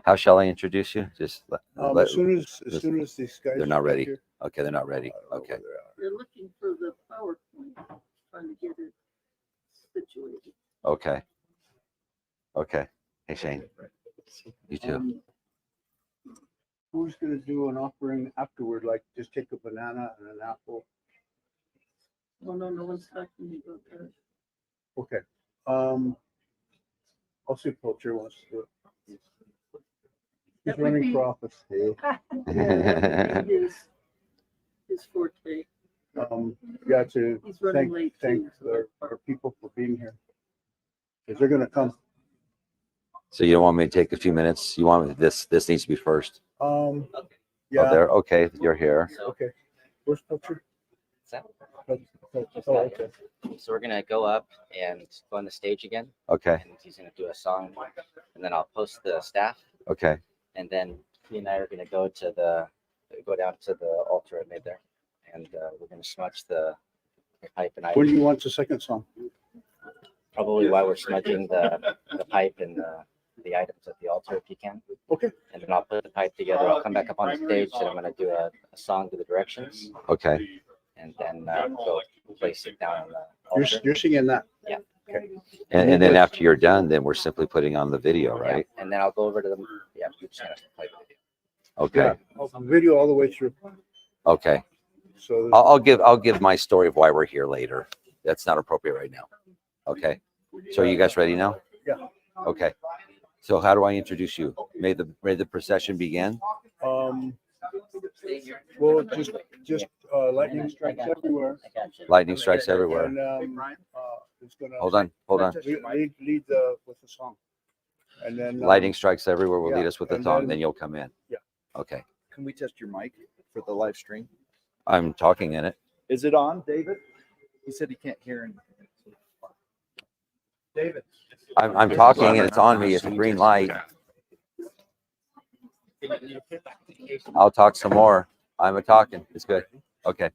How shall I introduce you? Just as soon as these guys. they're not ready. Here, Okay, they're not ready. I don't know Okay. where they are. They're looking for the PowerPoint, trying to get it situated. Okay. Okay. Hey, Shane. You too. Who's gonna do an offering afterward? Like just take a banana and an apple? Oh, no, no one's talking about that. Okay. I'll see if Paul Chair wants to do it. He's That would running be- for office. Yeah, that would be his forte. Yeah, to He's running late thank too. our people for being here. Because they're gonna come. So you don't want me to take a few minutes? You want me, this needs to be first. Yeah. Oh, there. Okay, you're here. Okay. Where's Paul Chair? So Oh, okay. we're gonna go up and go on the stage again, Okay. and he's gonna do a song, and then I'll post the staff, Okay. and then he and I are gonna go down to the altar I made there, and we're gonna smudge the pipe and When do item. you want the second song? Probably while we're smudging the pipe and the items at the altar, if you can. Okay. And then I'll put the pipe together. I'll come back up on the stage, and I'm gonna do a song to the directions, Okay. and then go place it down on the altar. You're singing that. Yeah. Okay. And then after you're done, then we're simply putting on the video, right? Yeah, and then I'll go over to the you're just gonna play the video. Okay. Yeah. Video all the way through. Okay. So I'll give my story of why we're here later. That's not appropriate right now. Okay. So are you guys ready now? Yeah. Okay. So how do I introduce you? May the procession begin. well, just lightning strikes everywhere. I got you. Lightning strikes everywhere. And it's gonna Hold on. lead with the song. And then Lightning strikes everywhere will lead yeah, us with the and song. then- Then you'll come in. Yeah. Okay. Can we test your mic for the live stream? I'm talking in it. Is it on, David? He said he can't hear anything. David. I'm talking and it's on me. It's a green light. I'll talk some more. I'm a talking. It's good. Okay.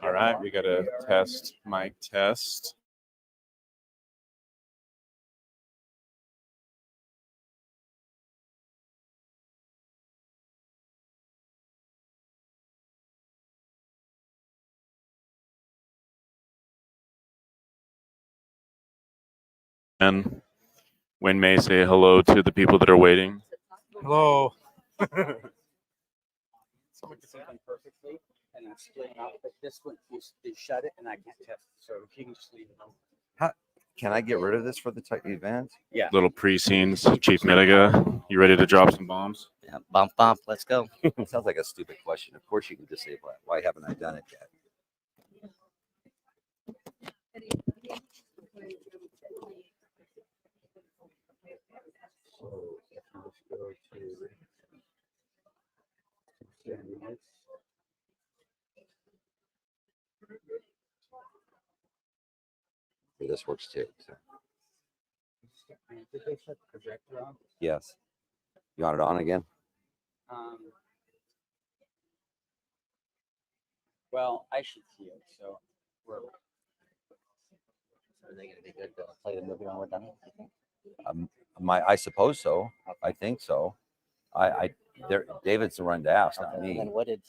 All right, we got a test, mic test. And when May say hello to the people that are waiting. Hello. Someone can something perfectly, and I'm splitting out, but this one you shut it, and I can't test it. So if you can just leave it alone. Can I get rid of this for the event? Little pre-scenes, Chief Mitiga. You ready to drop some bombs? Yeah, bump, let's go. It sounds like a stupid question. Of course you can disable it. Why haven't I done it yet? Okay, this works too. So. Did they shut the projector on? Yes. You want it on again? Well, I should see it, so we're. Are they gonna be good to play the movie when we're done? You think? I suppose so. I think so. David's the one to ask, not And me. then what did?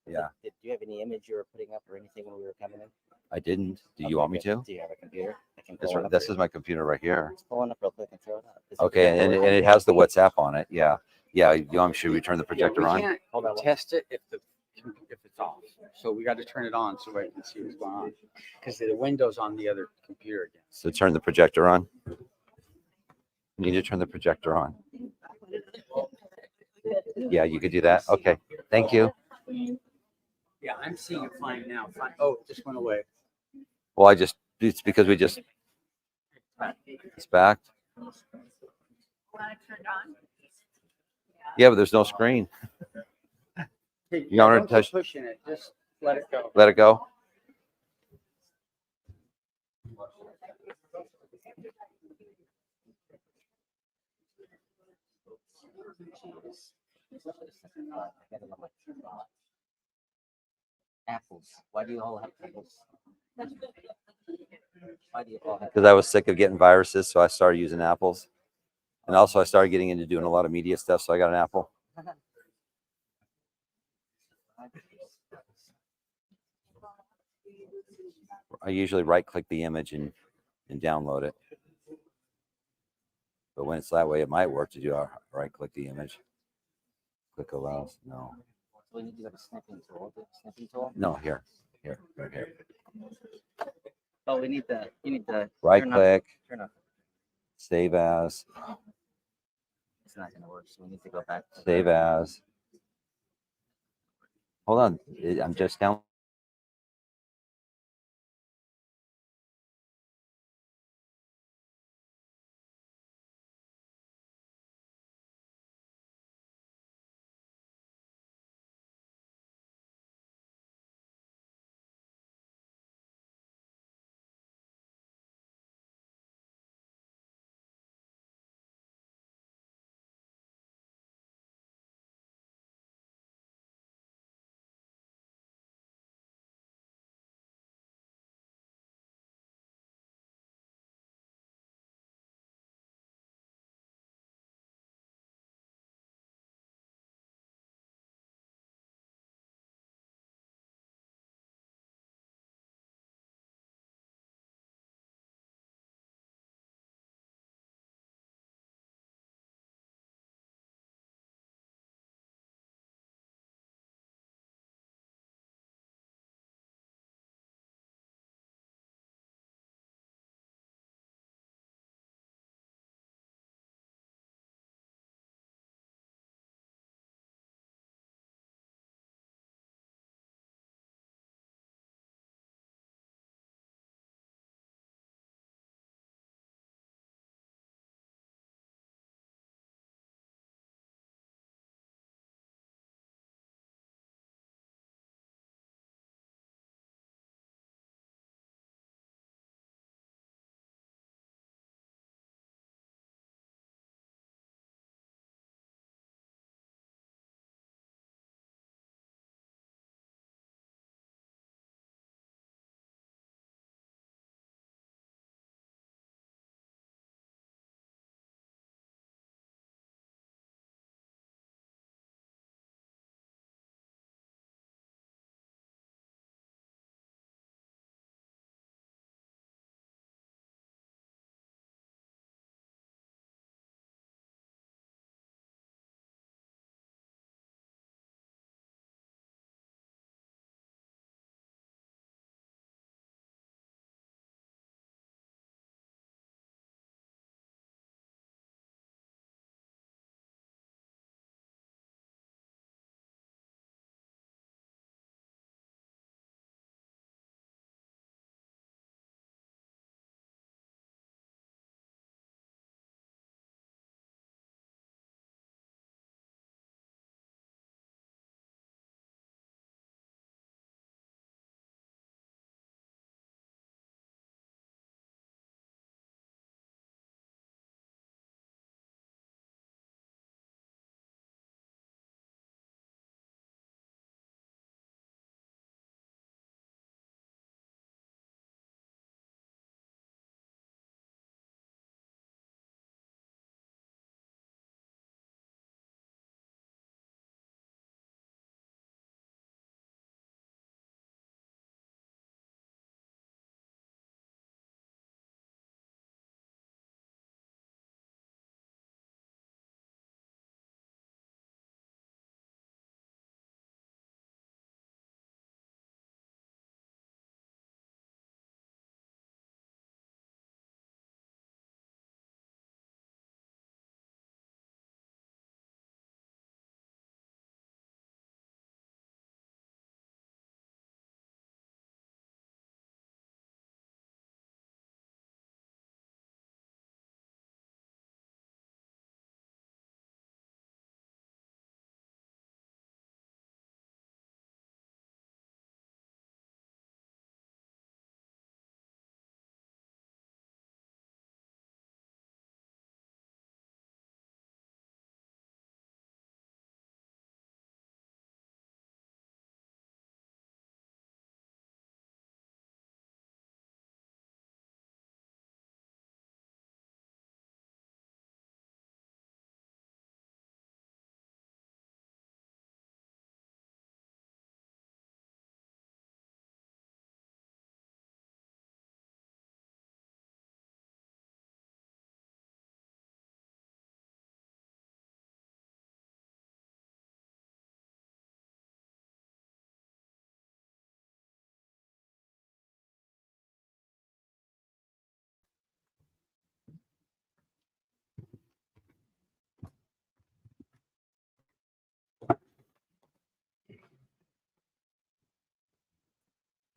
Yeah. Did you have any image you were putting up or anything when we were coming in? I didn't. Do Okay, you want me good. to? Do you have a computer? I can This, pull one up this for is my computer right here. Let's pull one up real quick and throw it up. Is it Okay, and projector it has the WhatsApp on it. Yeah. Yeah. You want me to turn the projector we on? can't Hold on. test it if it's off. So we got to turn it on so I can see what's going on. Because the window's on the other computer again. So turn the projector on. You need to turn the projector on. Yeah, you could do that. Okay. Thank you. Yeah, I'm seeing it fine now. Fine. Oh, it just went away. Well, it's because we just, it's backed. Yeah, but there's no screen. Hey, You want her to don't go touch- pushing it. Just let it go. Let it go. Apples. Why do you all have apples? Why do you all have? Because I was sick of getting viruses, so I started using apples. And also, I started getting into doing a lot of media stuff, so I got an Apple. I usually right-click the image and download it. But when it's that way, it might work to do a right-click the image. Click allow. No. So we need to go to snipping tool. The snipping tool. No, here. Right here. Oh, you need the Right-click, Turn off. save as, It's not gonna work. So we need to go back. To save as. Hold on. I'm just down.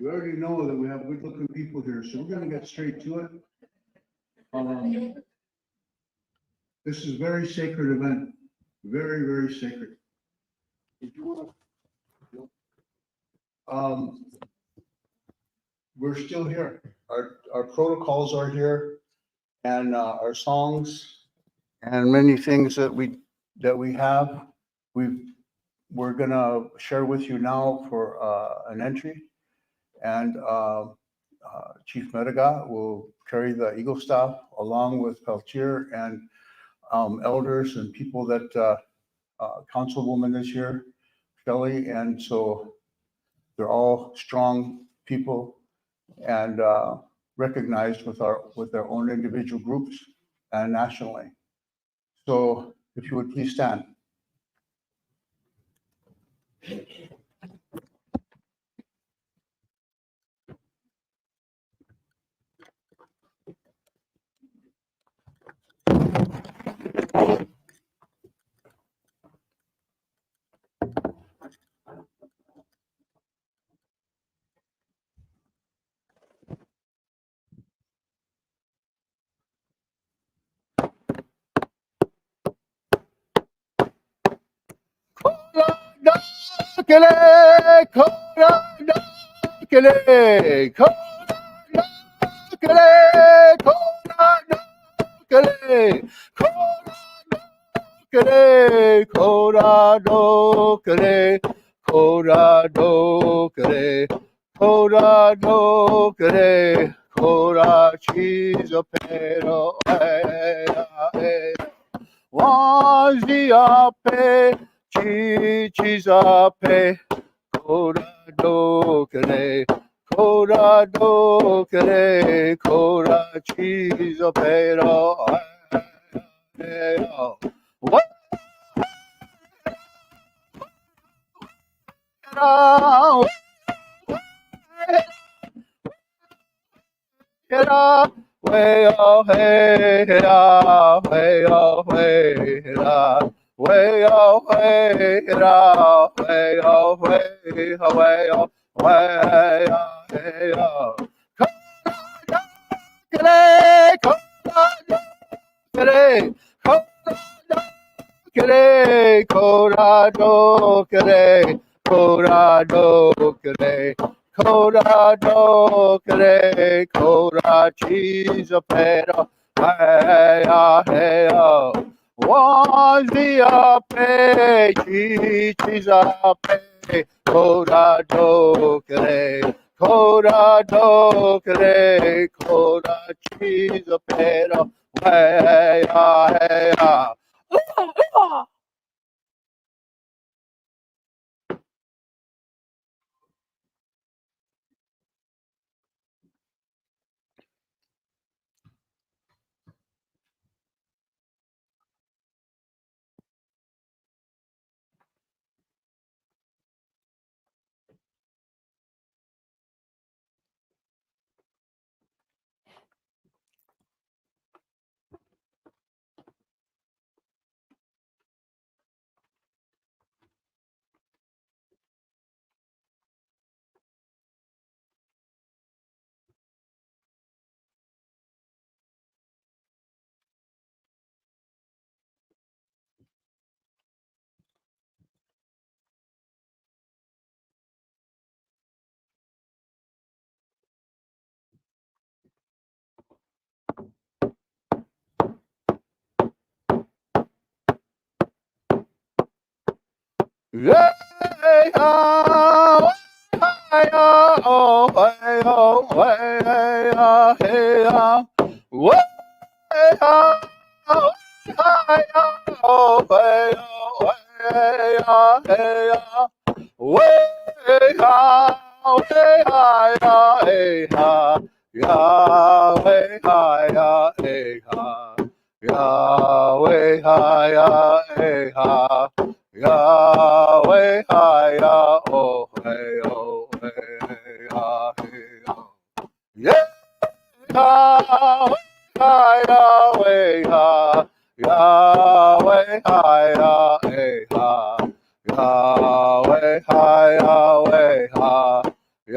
We already know that we have good looking people here, so we're gonna get straight to it. This is a very sacred event, very, very sacred. We're still here. Our protocols are here, and our songs and many things that we have, we're gonna share with you now for an entry. And Chief Mediga will carry the Eagle staff along with Peltier and elders and people that Councilwoman is here, Shelley, and so they're all strong people and recognized with their own individual groups and nationally. So if you would please stand.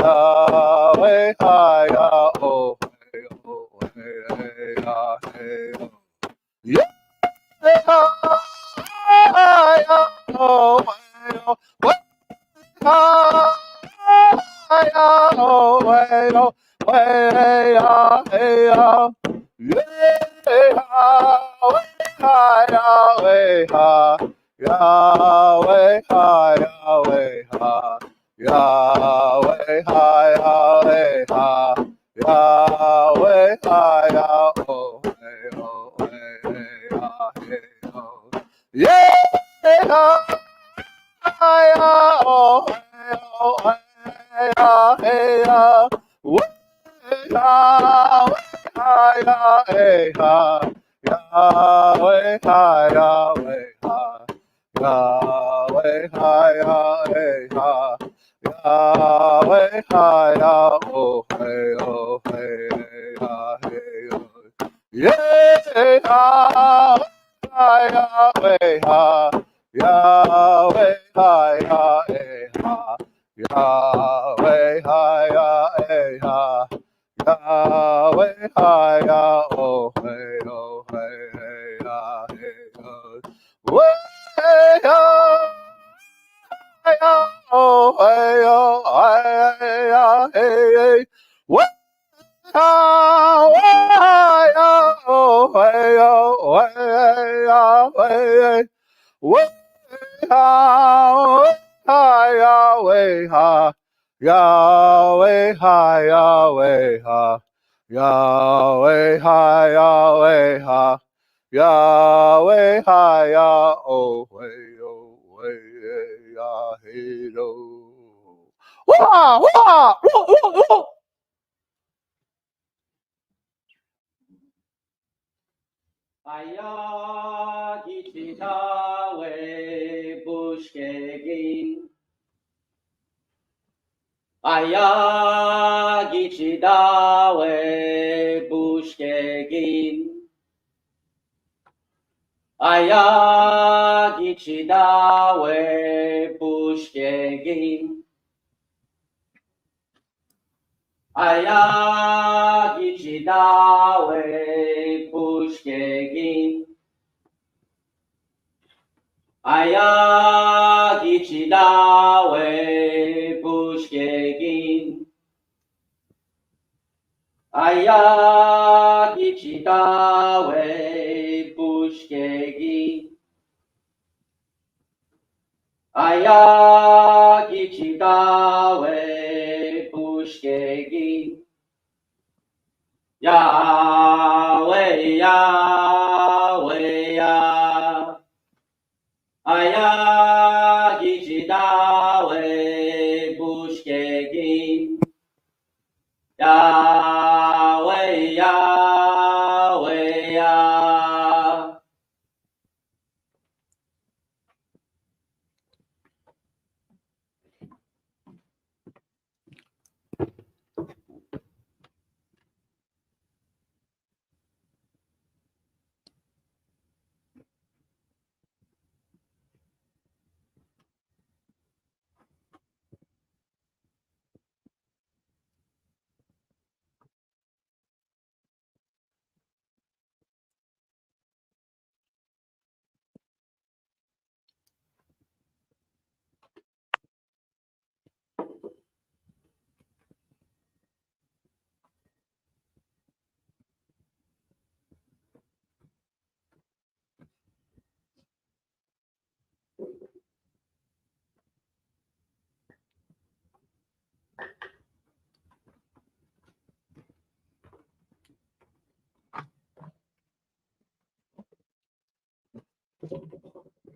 Yahweh, way, hi, ya, oh, hey, oh, hey, ya, hey, oh. Yeah, hi, ya, oh, hey, oh, way, hi, ya, oh, hey, oh, way, ya, hey, ya. Yeah, hi, Yahweh, ha, Yahweh, ha, Yahweh, ha, Yahweh, ha, Yahweh, ha, Yahweh, ha, Yahweh, oh, hey, ah, hey, oh. Yeah, ha, ya, oh, hey, oh, hey, ah, hey, ah. Yahweh, Yahweh, Yahweh, Yahweh, Yahweh, Yahweh, Yahweh, oh, hey, oh, hey, hey, oh. Yeah, Yahweh, Yahweh, Yahweh, Yahweh, Yahweh, Yahweh, hi, Yah, oh, hey, hey, Yah, hey, oh. Way, Yah, Yah, oh, hey, oh, hey, Yah, hey, hey. Way, Yah, Yah, oh, hey, oh, hey, Yah, hey, hey. Way, Yahweh, Yahweh, ha, Yahweh, ha, Yahweh, ha, Yahweh, ha, Yahweh, ha, Yahweh, ha, Yahweh, Yah, hey, do. Wah, wah, wah, wah, wah. Aya gititawe bushkegin. Aya gititawe bushkegin. Aya gititawe bushkegin. Aya gititawe bushkegin. Aya gichidawe bushkegin. Aya gichidawe bushkegin. Aya gichidawe bushkegin. Yahweh, Yahweh, Yah. Aya gichidawe bushkegin. Yahweh, Yahweh, Yah.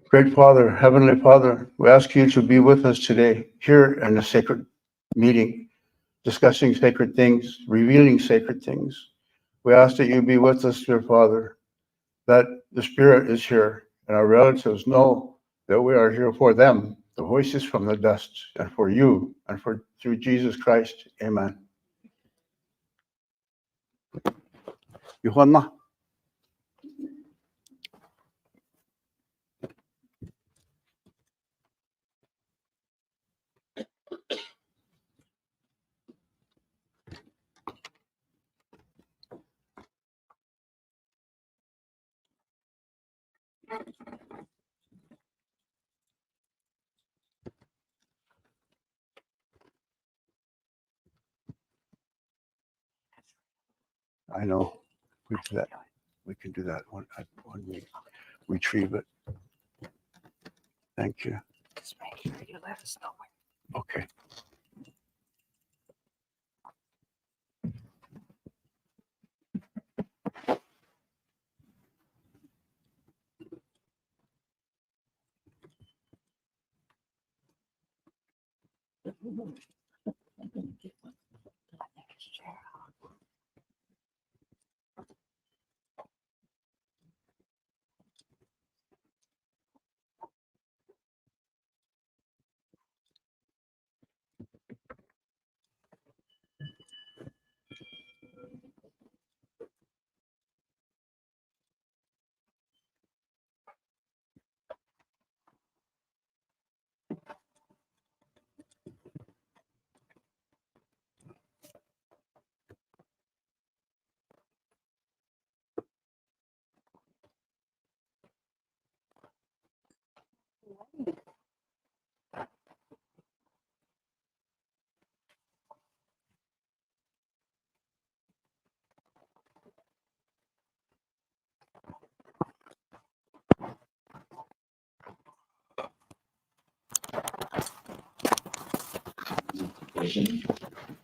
Great Father, Heavenly Father, we ask you to be with us today here in a sacred meeting, discussing sacred things, revealing sacred things. We ask that you be with us, dear Father, that the Spirit is here and our relatives know that we are here for them, the voices from the dust, and for you, and for through Jesus Christ. Amen. Yuhanna. I know. We do that. We can do that when we retrieve it. Thank you. Just make sure you let us know. Okay.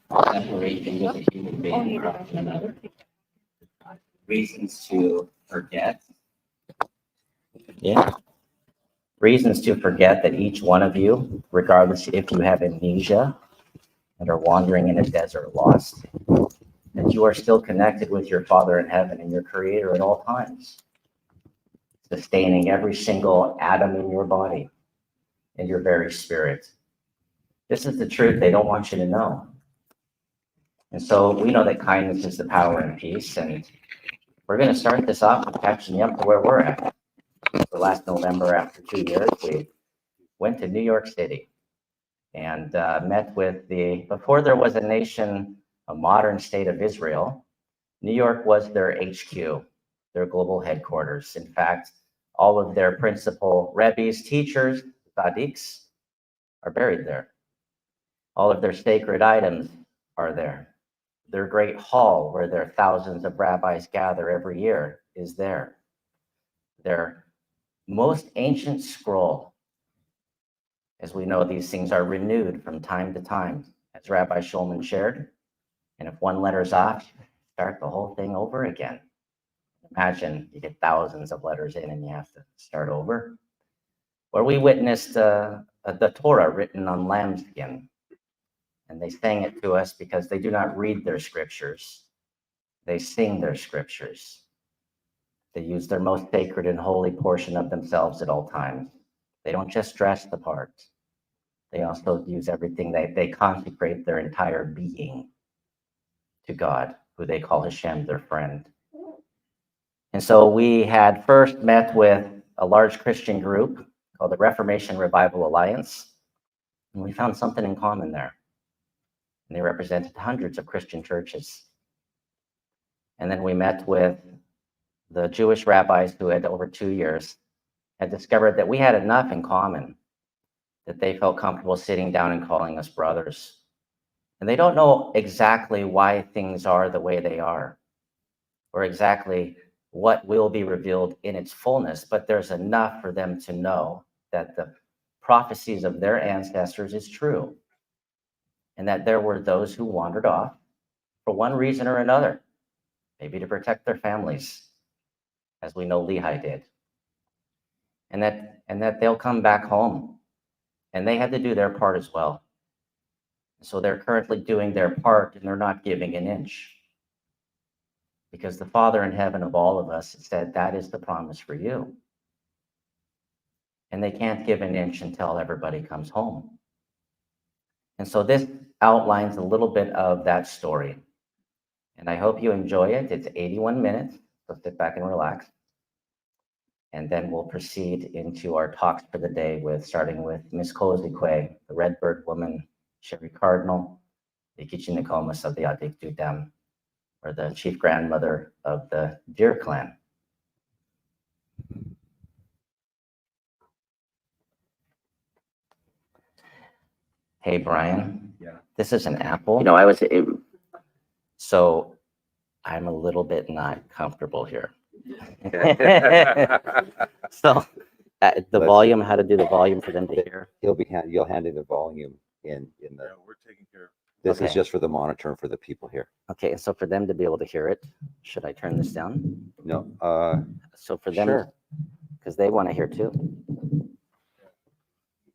Separation with a human being from another. Reasons to forget. Yeah. Reasons to forget that each one of you, regardless if you have amnesia and are wandering in a desert lost, that you are still connected with your Father in heaven and your Creator at all times, sustaining every single atom in your body and your very spirit. This is the truth they don't want you to know. And so we know that kindness is the power and peace, and we're going to start this off with catching you up to where we're at. So last November, after 2 years, we went to New York City and met with before there was a nation, a modern state of Israel, New York was their HQ, their global headquarters. In fact, all of their principal rebbes, teachers, tzaddiks, are buried there. All of their sacred items are there. Their great hall, where their thousands of rabbis gather every year, is there. Their most ancient scroll, as we know, these things are renewed from time to time, as Rabbi Shulman shared. And if one letter's off, start the whole thing over again. Imagine you get thousands of letters in and you have to start over. Where we witnessed the Torah written on lambskin. And they sang it to us because they do not read their scriptures. They sing their scriptures. They use their most sacred and holy portion of themselves at all times. They don't just dress the part. They also use everything. They consecrate their entire being to God, who they call Hashem, their friend. And so we had first met with a large Christian group called the Reformation Revival Alliance, and we found something in common there. And they represented hundreds of Christian churches. And then we met with the Jewish rabbis who had over 2 years had discovered that we had enough in common that they felt comfortable sitting down and calling us brothers. And they don't know exactly why things are the way they are, or exactly what will be revealed in its fullness, but there's enough for them to know that the prophecies of their ancestors is true, and that there were those who wandered off for one reason or another, maybe to protect their families, as we know Lehi did, and that they'll come back home, and they had to do their part as well. So they're currently doing their part, and they're not giving an inch, because the Father in heaven of all of us said that is the promise for you. And they can't give an inch until everybody comes home. And so this outlines a little bit of that story. And I hope you enjoy it. It's 81 minutes, so sit back and relax. And then we'll proceed into our talks for the day, starting with Miss Kozikwe, the Redbird woman, Sherry Cardinal, the Kichinikomas of the Adik Dudam, or the chief grandmother of the Deer clan. Hey, Brian. Yeah. This is an apple. So I'm a little bit not comfortable here. So the Let's- volume, how to do the volume for them to hear. You'll hand in the volume in Yeah, the, we're taking care of. this is Okay. just for the monitor and for the people here. Okay, and so for them to be able to hear it, should I turn this down? No, So for them, sure. because they want to hear too.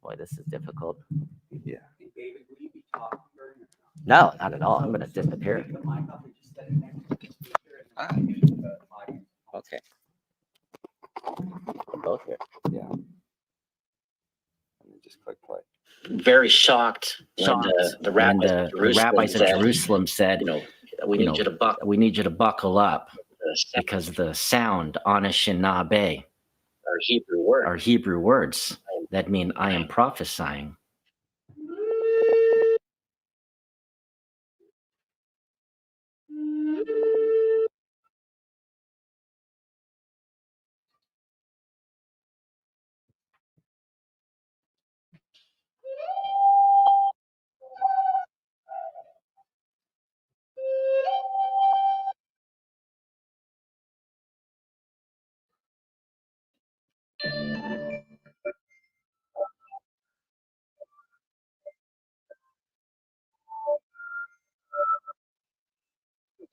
Boy, this is difficult. Yeah. David, will you be talking during or No, not at all. I'm gonna disappear. Okay. Both here. Yeah. And then just click play. Very shocked when the rabbis, When the rabbis of Jerusalem said, we need you to buck we need you to buckle up the sound because the sound Anishinaabe our Hebrew word. are Hebrew words that mean I am prophesying.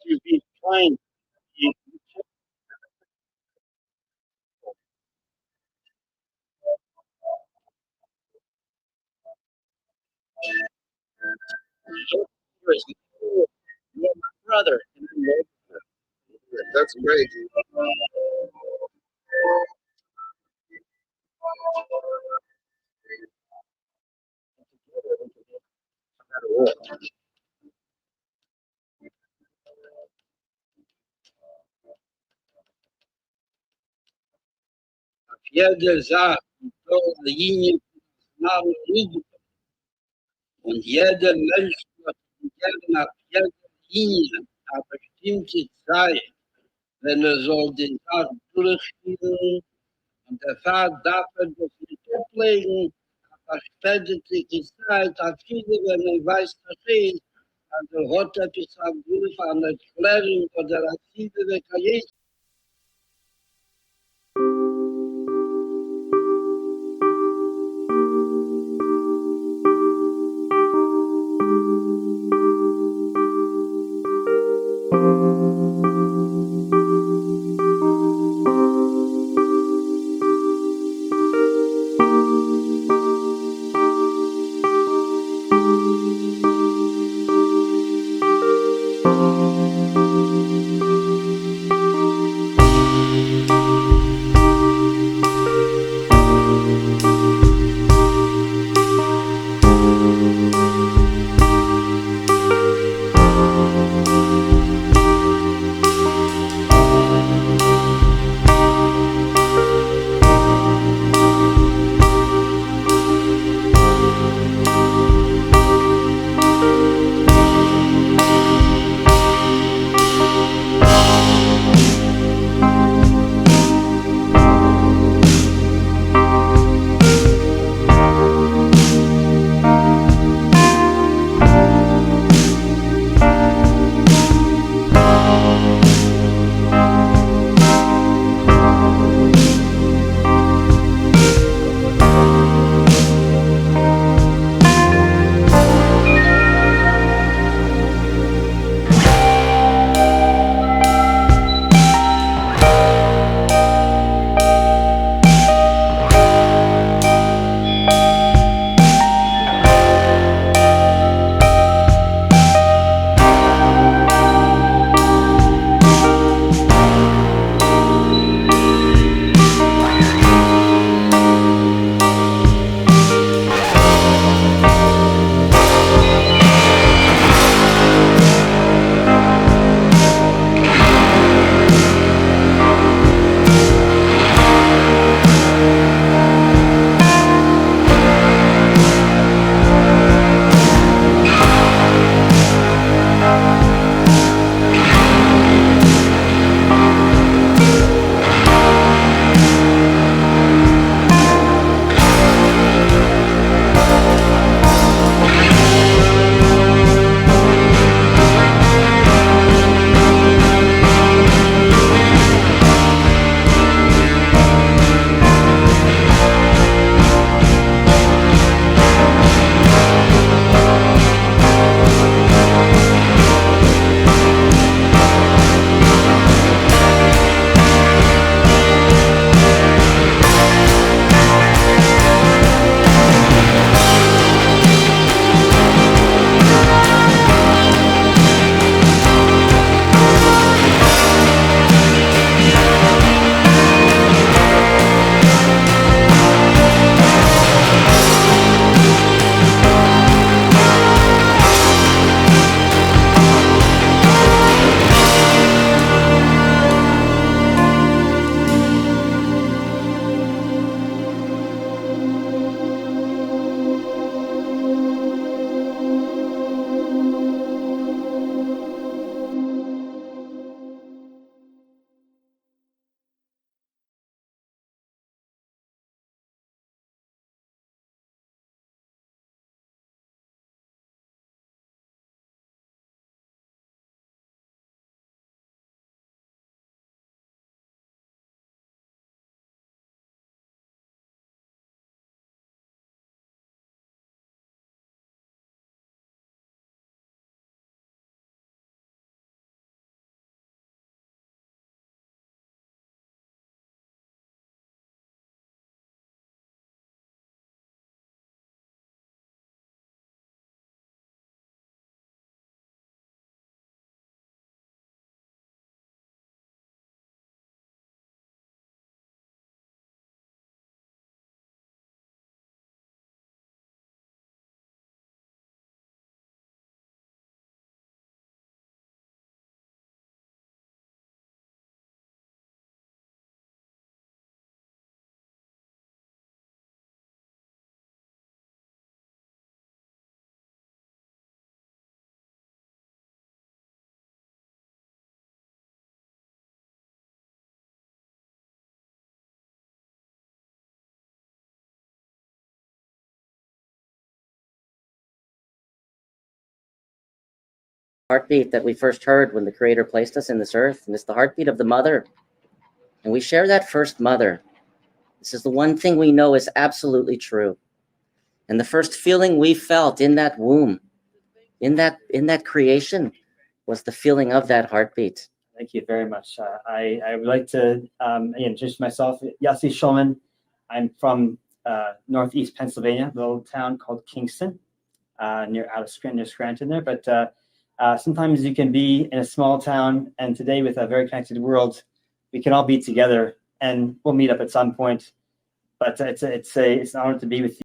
You've been trying. You're my brother. That's great. Jeder sagt, so Linie nach Linie. Und jeder Mensch wird gerne nach jeder Linie, nach bestimmter Zeit, wenn so den Tag durchspielen. Und der Vater darf das nicht ablegen, aber später die Zeit hat viele, wenn weiß, versteht, also hat etwas am Brief an Erklärung oder an viele Karriere. heartbeat that we first heard when the Creator placed us in this earth, and it's the heartbeat of the mother. And we share that first mother. This is the one thing we know is absolutely true. And the first feeling we felt in that womb, in that creation, was the feeling of that heartbeat. Thank you very much. I would like to introduce myself, Yossi Shulman. I'm from Northeast Pennsylvania, a little town called Kingston, near Scranton there. But sometimes you can be in a small town, and today with a very connected world, we can all be together, and we'll meet up at some point. But it's an honor to be with you.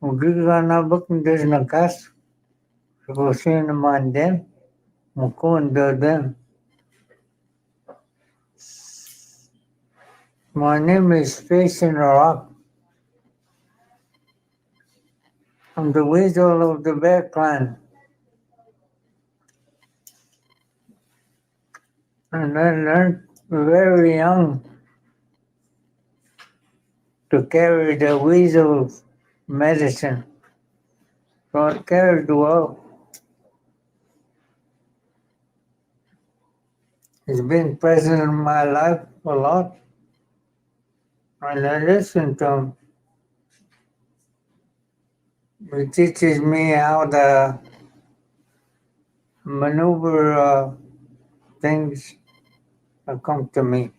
Ugigana bakındır nakas, Rosin mandem, Mukun dödem. My name is Jason Rock. I'm the weasel of the Bear Clan. And I learned very young to carry the weasel medicine. So I carried well. It's been present in my life a lot. And I listen to him. It teaches me how to maneuver things that come to me.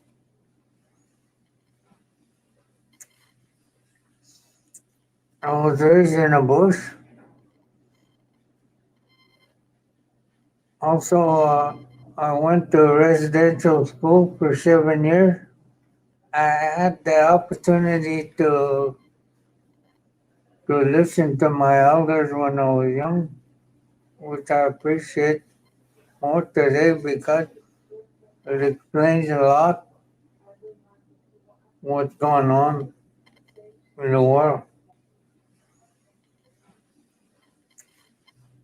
I was raised in a bush. Also, I went to residential school for 7 years. I had the opportunity to to listen to my elders when I was young, which I appreciate more today because it explains a lot what's going on in the world.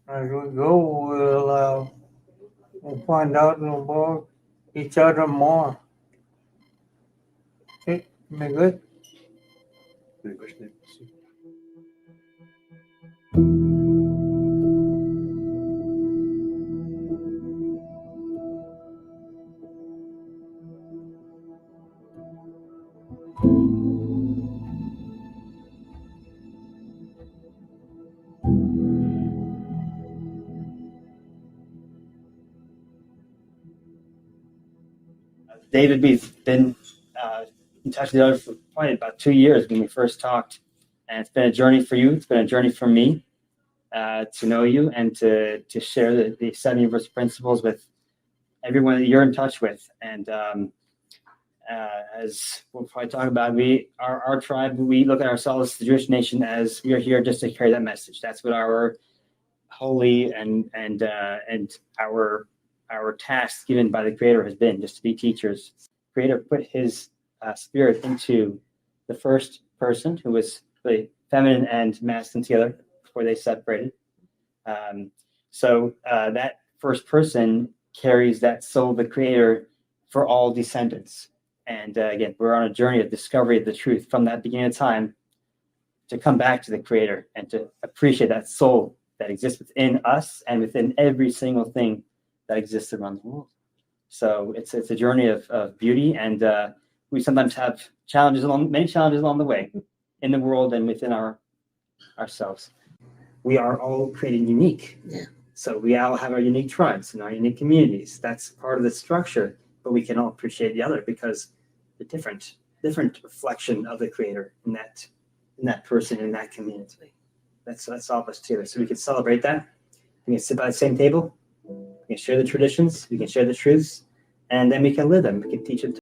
As we go, we'll find out about each other more. Okay, be good. David, we've been in touch with each other for probably about 2 years when we first talked, and it's been a journey for you. It's been a journey for me to know you and to share the 7 universal principles with everyone that you're in touch with. And as we'll probably talk about, our tribe, we look at ourselves, the Jewish nation, as we are here just to carry that message. That's what our holy and our task given by the Creator has been, just to be teachers. Creator put His spirit into the first person, who was the feminine and masculine together before they separated. So that first person carries that soul of the Creator for all descendants. And again, we're on a journey of discovery of the truth from that beginning of time to come back to the Creator and to appreciate that soul that exists within us and within every single thing that exists around the world. So it's a journey of beauty, and we sometimes have many challenges along the way in the world and within ourselves. We are all created unique. Yeah. So we all have our unique tribes and our unique communities. That's part of the structure, but we can all appreciate the other because the different reflection of the Creator in that person, in that community. That's all of us together. So we can celebrate that. We can sit by the same table. We can share the traditions. We can share the truths, and then we can live them. We can teach them.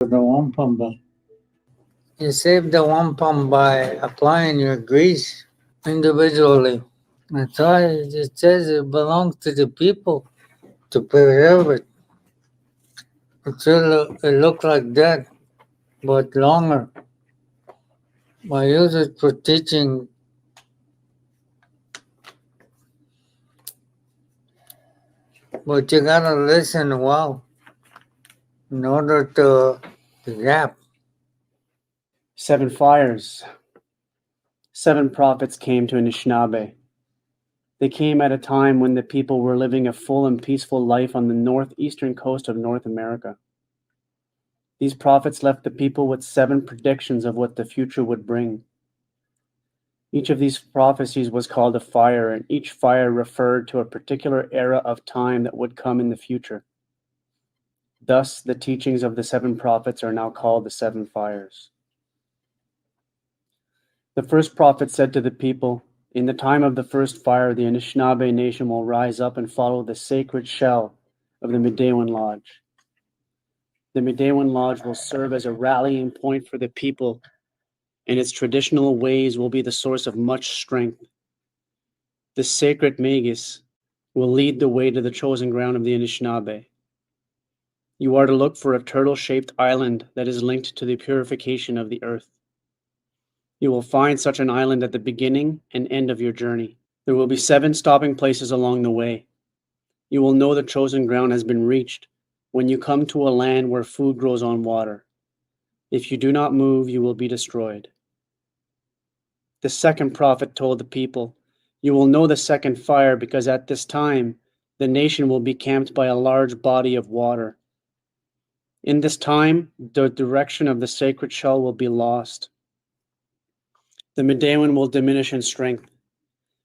The wampum. You save the wampum by applying your grease individually. That's why it says it belongs to the people to preserve it. It looks like that, but longer. I use it for teaching. But you gotta listen well in order to gap. 7 fires. 7 prophets came to Anishinaabe. They came at a time when the people were living a full and peaceful life on the northeastern coast of North America. These prophets left the people with 7 predictions of what the future would bring. Each of these prophecies was called a fire, and each fire referred to a particular era of time that would come in the future. Thus, the teachings of the 7 prophets are now called the 7 fires. The first prophet said to the people, "In the time of the first fire, the Anishinaabe nation will rise up and follow the sacred shell of the Midewan Lodge. The Midewan Lodge will serve as a rallying point for the people, and its traditional ways will be the source of much strength. The sacred Magus will lead the way to the chosen ground of the Anishinaabe. You are to look for a turtle-shaped island that is linked to the purification of the earth. You will find such an island at the beginning and end of your journey. There will be 7 stopping places along the way. You will know the chosen ground has been reached when you come to a land where food grows on water. If you do not move, you will be destroyed. The second prophet told the people, you will know the second fire because at this time the nation will be camped by a large body of water. In this time, the direction of the sacred shell will be lost. The Medewan will diminish in strength.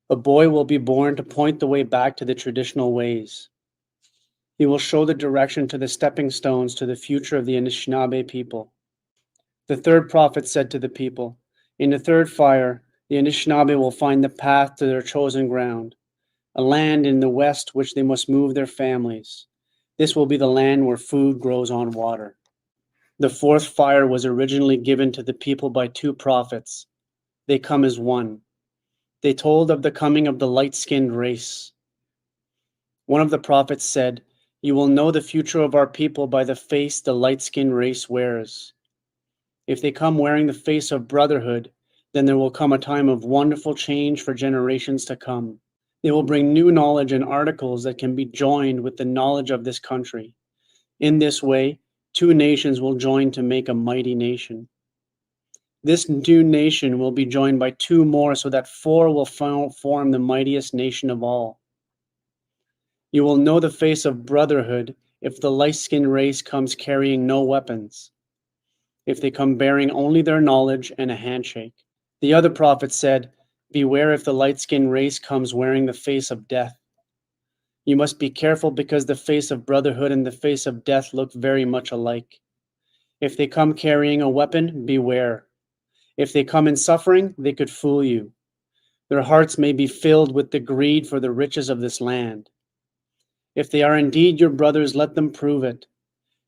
A boy will be born to point the way back to the traditional ways. He will show the direction to the stepping stones to the future of the Anishinaabe people. The third prophet said to the people, in the third fire, the Anishinaabe will find the path to their chosen ground, a land in the west which they must move their families. This will be the land where food grows on water. The fourth fire was originally given to the people by 2 prophets. They come as one. They told of the coming of the light-skinned race. One of the prophets said, you will know the future of our people by the face the light-skinned race wears. If they come wearing the face of brotherhood, then there will come a time of wonderful change for generations to come. They will bring new knowledge and articles that can be joined with the knowledge of this country. In this way, 2 nations will join to make a mighty nation. This new nation will be joined by 2 more so that 4 will form the mightiest nation of all. You will know the face of brotherhood if the light-skinned race comes carrying no weapons, if they come bearing only their knowledge and a handshake. The other prophet said, beware if the light-skinned race comes wearing the face of death. You must be careful because the face of brotherhood and the face of death look very much alike. If they come carrying a weapon, beware. If they come in suffering, they could fool you. Their hearts may be filled with the greed for the riches of this land. If they are indeed your brothers, let them prove it.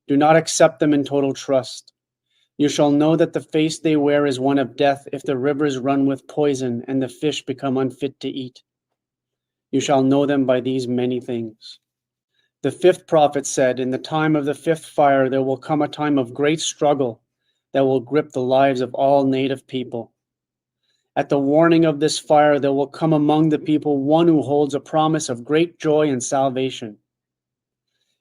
Do not accept them in total trust. You shall know that the face they wear is one of death if the rivers run with poison and the fish become unfit to eat. You shall know them by these many things. The 5th prophet said, in the time of the 5th fire there will come a time of great struggle that will grip the lives of all native people. At the warning of this fire there will come among the people one who holds a promise of great joy and salvation.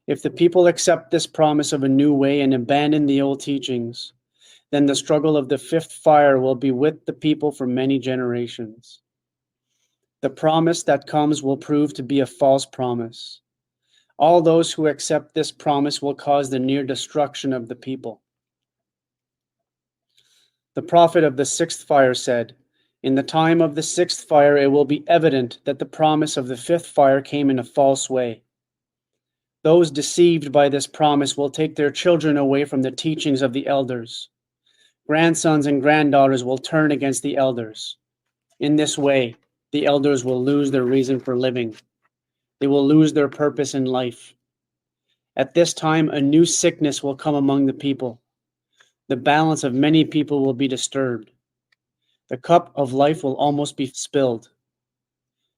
If the people accept this promise of a new way and abandon the old teachings, then the struggle of the 5th fire will be with the people for many generations. The promise that comes will prove to be a false promise. All those who accept this promise will cause the near destruction of the people. The prophet of the 6th fire said, in the time of the 6th fire it will be evident that the promise of the 5th fire came in a false way. Those deceived by this promise will take their children away from the teachings of the elders. Grandsons and granddaughters will turn against the elders. In this way, the elders will lose their reason for living. They will lose their purpose in life. At this time, a new sickness will come among the people. The balance of many people will be disturbed. The cup of life will almost be spilled.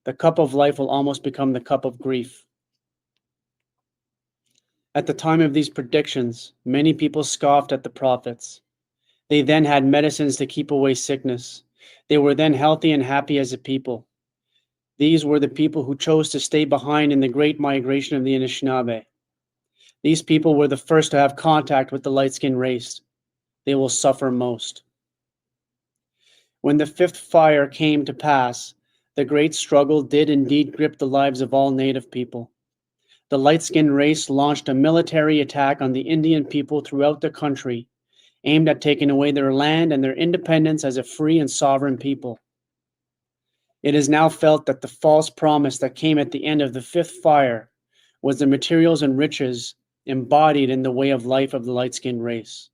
The cup of life will almost become the cup of grief. At the time of these predictions, many people scoffed at the prophets. They then had medicines to keep away sickness. They were then healthy and happy as a people. These were the people who chose to stay behind in the great migration of the Anishinaabe. These people were the first to have contact with the light-skinned race. They will suffer most. When the 5th fire came to pass, the great struggle did indeed grip the lives of all native people. The light-skinned race launched a military attack on the Indian people throughout the country, aimed at taking away their land and their independence as a free and sovereign people. It is now felt that the false promise that came at the end of the 5th fire was the materials and riches embodied in the way of life of the light-skinned race.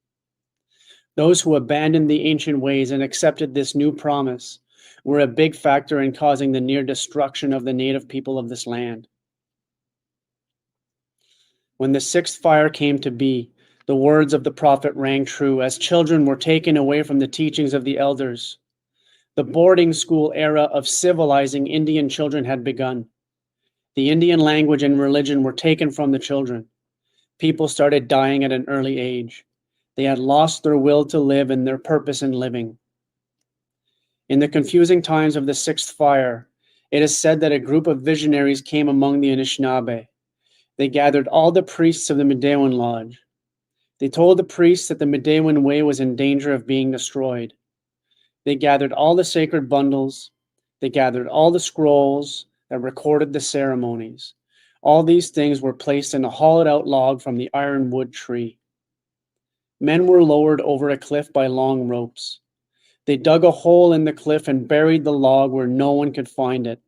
Those who abandoned the ancient ways and accepted this new promise were a big factor in causing the near destruction of the native people of this land. When the 6th fire came to be, the words of the prophet rang true as children were taken away from the teachings of the elders. The boarding school era of civilizing Indian children had begun. The Indian language and religion were taken from the children. People started dying at an early age. They had lost their will to live and their purpose in living. In the confusing times of the sixth fire, it is said that a group of visionaries came among the Anishinaabe. They gathered all the priests of the Midewan Lodge. They told the priests that the Midewan way was in danger of being destroyed. They gathered all the sacred bundles. They gathered all the scrolls that recorded the ceremonies. All these things were placed in a hollowed-out log from the ironwood tree. Men were lowered over a cliff by long ropes. They dug a hole in the cliff and buried the log where no one could find it.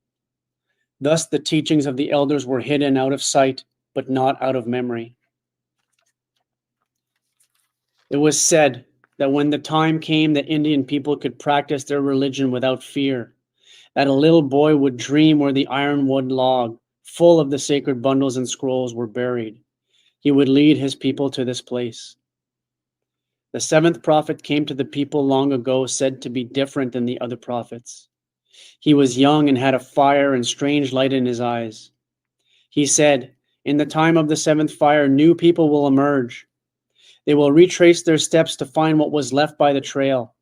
Thus the teachings of the elders were hidden out of sight, but not out of memory. It was said that when the time came that Indian people could practice their religion without fear, that a little boy would dream where the ironwood log, full of the sacred bundles and scrolls, were buried. He would lead his people to this place. The seventh prophet came to the people long ago, said to be different than the other prophets. He was young and had a fire and strange light in his eyes. He said, "In the time of the seventh fire, new people will emerge. They will retrace their steps to find what was left by the trail.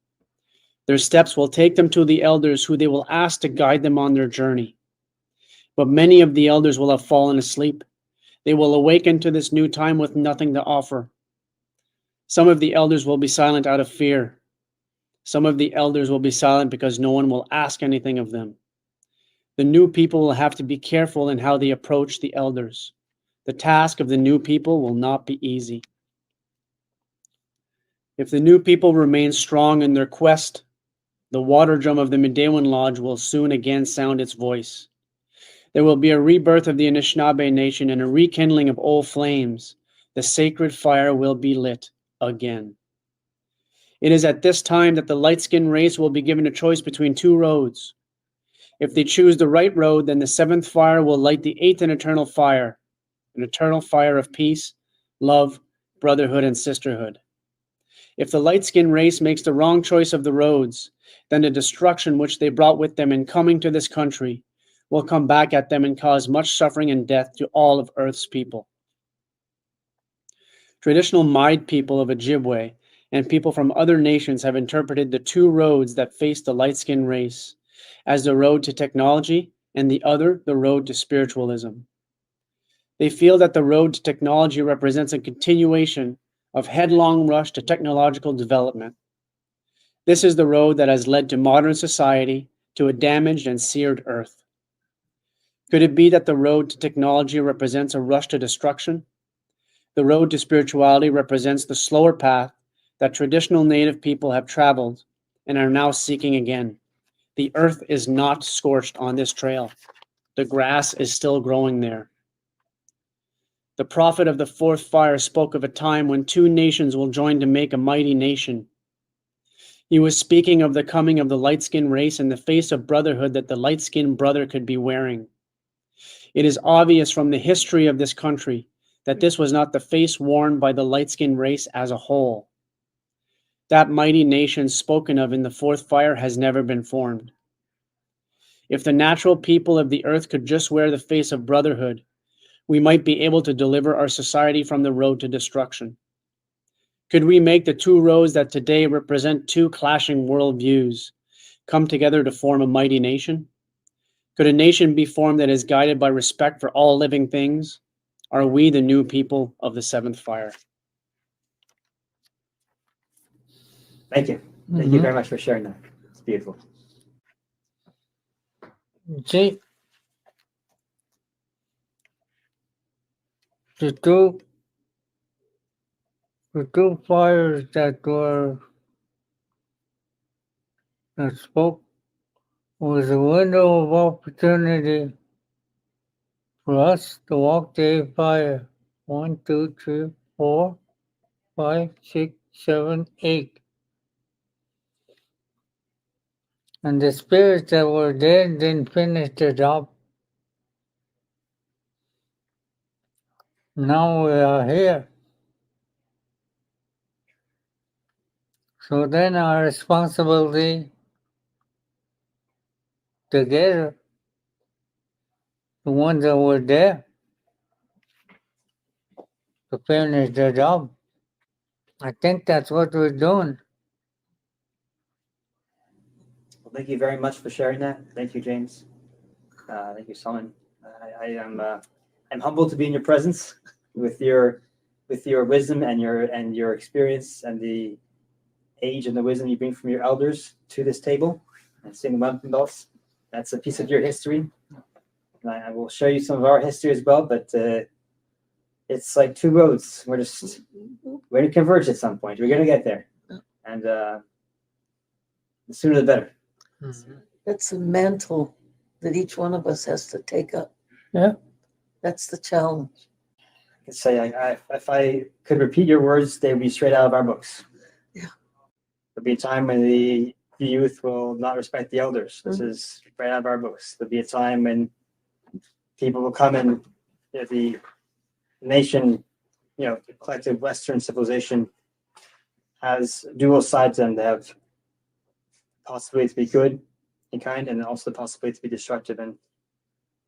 Their steps will take them to the elders, who they will ask to guide them on their journey. But many of the elders will have fallen asleep. They will awaken to this new time with nothing to offer. Some of the elders will be silent out of fear. Some of the elders will be silent because no one will ask anything of them. The new people will have to be careful in how they approach the elders. The task of the new people will not be easy. If the new people remain strong in their quest, the water drum of the Midewan Lodge will soon again sound its voice. There will be a rebirth of the Anishinaabe nation and a rekindling of old flames. The sacred fire will be lit again. It is at this time that the light-skinned race will be given a choice between two roads. If they choose the right road, then the seventh fire will light the eighth and eternal fire, an eternal fire of peace, love, brotherhood, and sisterhood. If the light-skinned race makes the wrong choice of the roads, then the destruction which they brought with them in coming to this country will come back at them and cause much suffering and death to all of Earth's people. Traditional Maid people of Objibwe and people from other nations have interpreted the two roads that face the light-skinned race as the road to technology and the other the road to spiritualism. They feel that the road to technology represents a continuation of headlong rush to technological development. This is the road that has led to modern society, to a damaged and seared earth. Could it be that the road to technology represents a rush to destruction? The road to spirituality represents the slower path that traditional native people have traveled and are now seeking again. The earth is not scorched on this trail. The grass is still growing there. The prophet of the fourth fire spoke of a time when two nations will join to make a mighty nation. He was speaking of the coming of the light-skinned race and the face of brotherhood that the light-skinned brother could be wearing. It is obvious from the history of this country that this was not the face worn by the light-skinned race as a whole. That mighty nation spoken of in the fourth fire has never been formed. If the natural people of the earth could just wear the face of brotherhood, we might be able to deliver our society from the road to destruction. Could we make the two roads that today represent two clashing worldviews come together to form a mighty nation? Could a nation be formed that is guided by respect for all living things? Are we the new people of the seventh fire? Thank you. Thank you very much for sharing that. It's beautiful. See, the two fires that spoke was a window of opportunity for us to walk the fire. 1, 2, 3, 4, 5, 6, 7, 8. And the spirits that were there didn't finish the job. Now we are here. So then our responsibility together, the ones that were there, to finish their job. I think that's what we're doing. Well, thank you very much for sharing that. Thank you, James. Thank you, Solomon. I am I'm humbled to be in your presence with your wisdom and your experience and the age and the wisdom you bring from your elders to this table and seeing the mountain belts. That's a piece of your history. And I will show you some of our history as well, but it's like two roads. We're going to converge at some point. We're going to get there. And the sooner the better. That's the mantle that each one of us has to take up. Yeah. That's the challenge. I could say, if I could repeat your words, they would be straight out of our books. Yeah. There'll be a time when the youth will not respect the elders. This is right out of our books. There'll be a time when people will come and the nation, the collective Western civilization has dual sides, and they have possibility to be good and kind, and also the possibility to be destructive and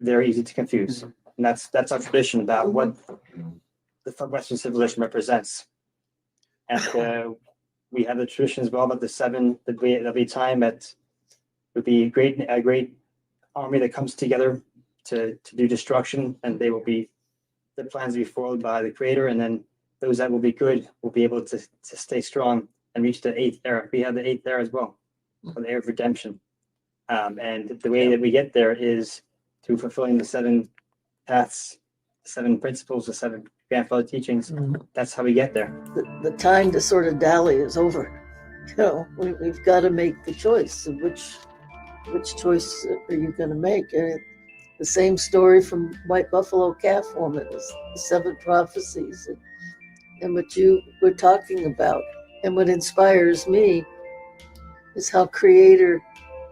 very easy to confuse. And that's our tradition about what the Western civilization represents. And we have the tradition as well about the seven. There'll be time that would be a great army that comes together to do destruction, and they will be the plans will be foiled by the Creator, and then those that will be good will be able to stay strong and reach the 8th era. We have the 8th era as well, the era of redemption. And the way that we get there is through fulfilling the 7 paths, 7 principles, the 7 grandfather teachings. That's how we get there. The time to sort of dally is over. We've got to make the choice of which choice are you going to make. And the same story from White Buffalo Calf Woman, the 7 prophecies, and what you were talking about. And what inspires me is how Creator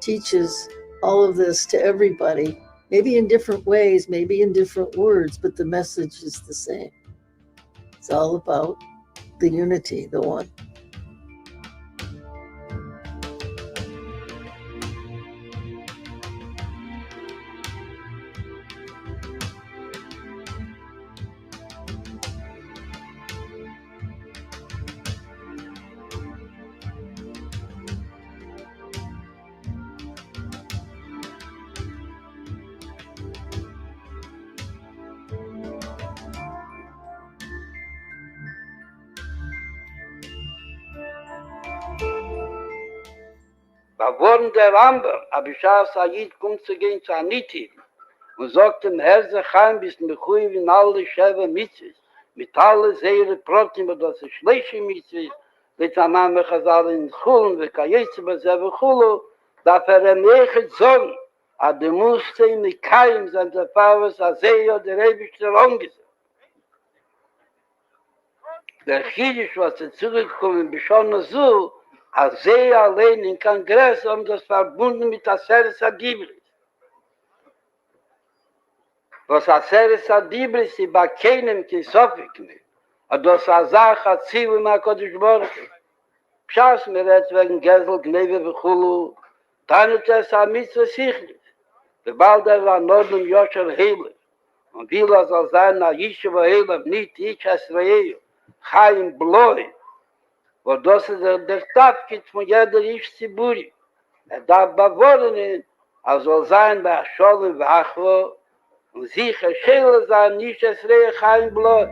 teaches all of this to everybody, maybe in different ways, maybe in different words, but the message is the same. It's all about the unity, the one. Da wurden der Amber, Abishar Sayid kommt zu gehen zu Aniti und sagt dem Herr Zechaim, bis Mechuiv in alle Sheva Mitzvahs, mit alle Seere Protim, das ist schlechte Mitzvahs, Litanam Mechazal in Chulun, Vekayetze Bezeve Chulu, da Nechet Zorn, de musste in die Kaim sind der Pavas Azeyo, der Ewigste Longes. Der Chidisch, was zurückgekommen, Bishon so, Azeyo allein im Kongress haben das verbunden mit Aseres Adibris. Was Aseres Adibris ist bei keinem Kisofik nicht. Und das Azach hat Zivu im HaKadosh Baruch Hu. Pshas mir jetzt wegen Gesel, Gneve, Vechulu, Tanit es ha-Mitzvah Sichlis. Bald war Norden Yosher Heiler. Und will soll sein, na Yishuva Heiler, nicht ich Esrael, Chaim Bloi. Wo das ist der Tafkit von jeder Ish-Ziburi. Darf bewohnen, soll sein bei Scholem Vachwo, und sicher Schäle sein, nicht Esrael, Chaim Bloi.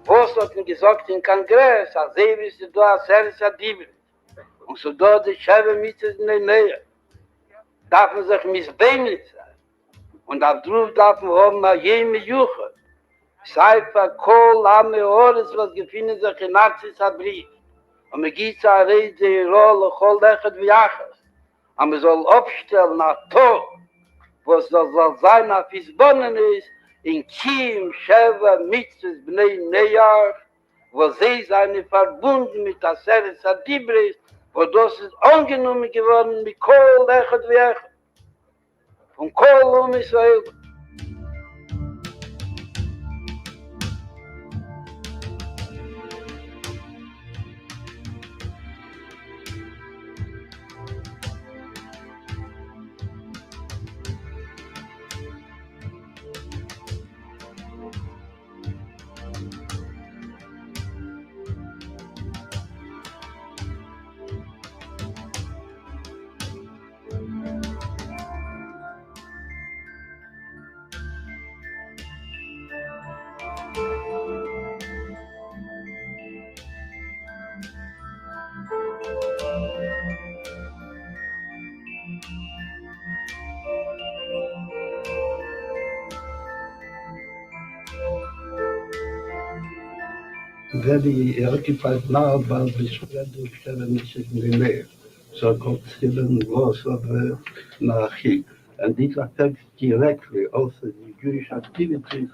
Was hat ihn gesagt im Kongress, als wie sie da Aseres Adibris. Und so da die Schäbe Mitzvahs in der Nähe. Darf man sich missbeinig sein. Und auf Druf darf man haben, mal jene Juche. Seifer, Kohl, Ame, Ores, was gefunden sich in Nazis Abris. Und man geht zur Rede, Rolle, Choldechet wie Achas. Und man soll aufstellen nach Tod, wo es soll sein, nach Fisbonnen ist, in Kiem, Sheva, Mitzvahs, Bnei Neyar, wo sie seine verbunden mit der Seres Adibris, wo das ist angenommen geworden mit Kol, Echet wie Echet. Von Kol Israel. Very occupied now about this weather, 76 millimeters. So considered loss of Nachi. And this affects directly also the Jewish activities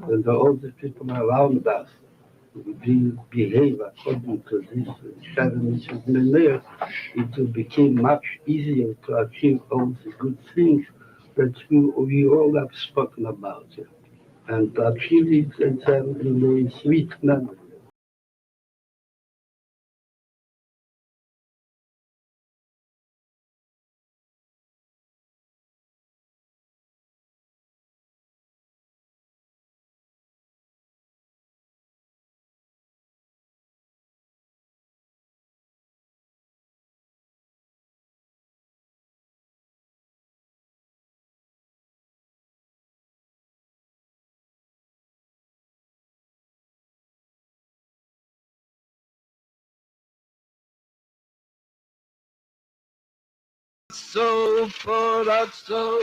and all the people around us. We behave according to this 76 millimeters. It will become much easier to achieve all the good things that we all have spoken about. And to achieve it in a sweet manner. So for that so.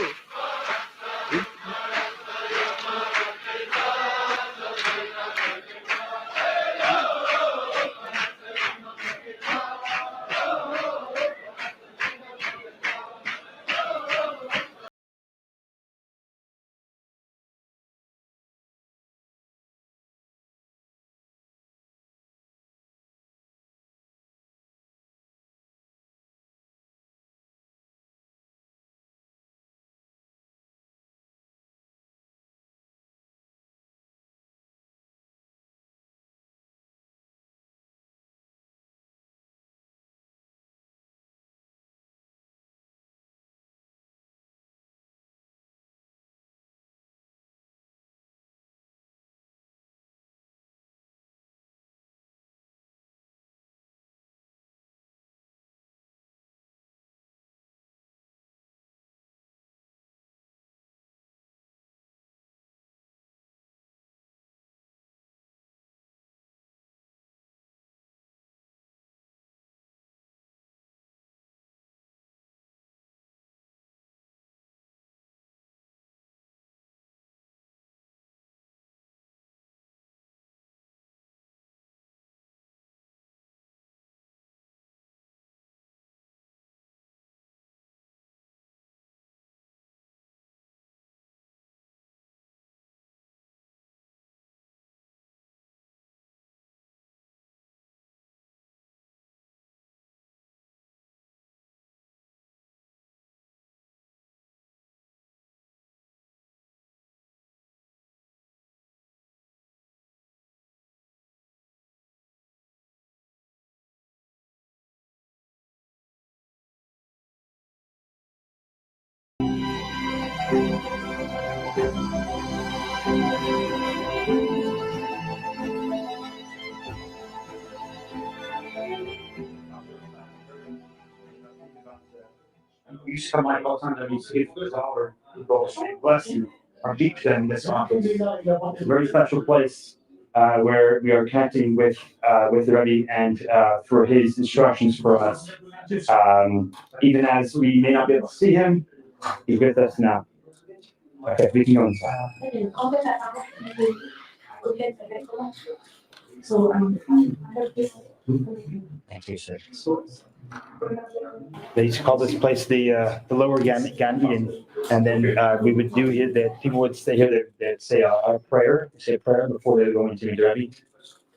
Blessing our beach in this office. It's a very special place where we are connecting with the Rebbe and for his instructions for us. Even as we may not be able to see him, he's with us now. Okay, we can go inside. Thank you, sir. They used to call this place the Lower Gan Eden, and then we would do here that people would stay here. They'd say a prayer, say a prayer before they go into the Rebbe.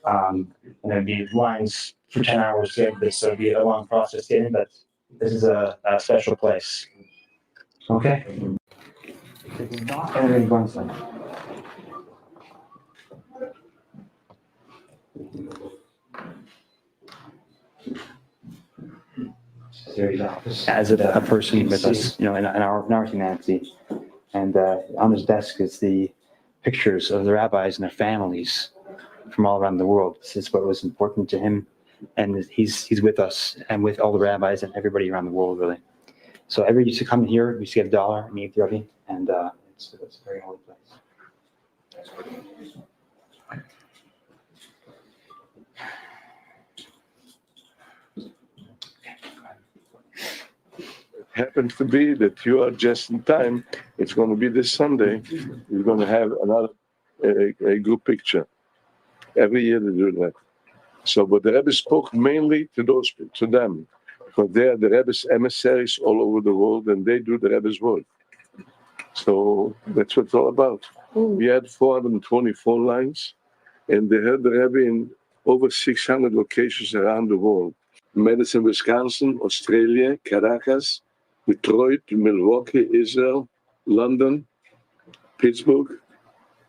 And there'd be lines for 10 hours to get this, so it'd be a long process getting, but this is a special place. Okay. Everything going fine. As a person with us, in our humanity, and on his desk is the pictures of the rabbis and their families from all around the world. This is what was important to him, and he's with us and with all the rabbis and everybody around the world, really. So everybody used to come here. We used to get $1 and meet the Rebbe, and it's a very holy place. Happens to be that you are just in time. It's going to be this Sunday. We're going to have another a group picture. Every year they do that. So, but the Rebbe spoke mainly to them, because they are the Rebbe's emissaries all over the world, and they do the Rebbe's work. So that's what it's all about. We had 424 lines, and they heard the Rebbe in over 600 locations around the world. Madison, Wisconsin, Australia, Caracas, Detroit, Milwaukee, Israel, London, Pittsburgh,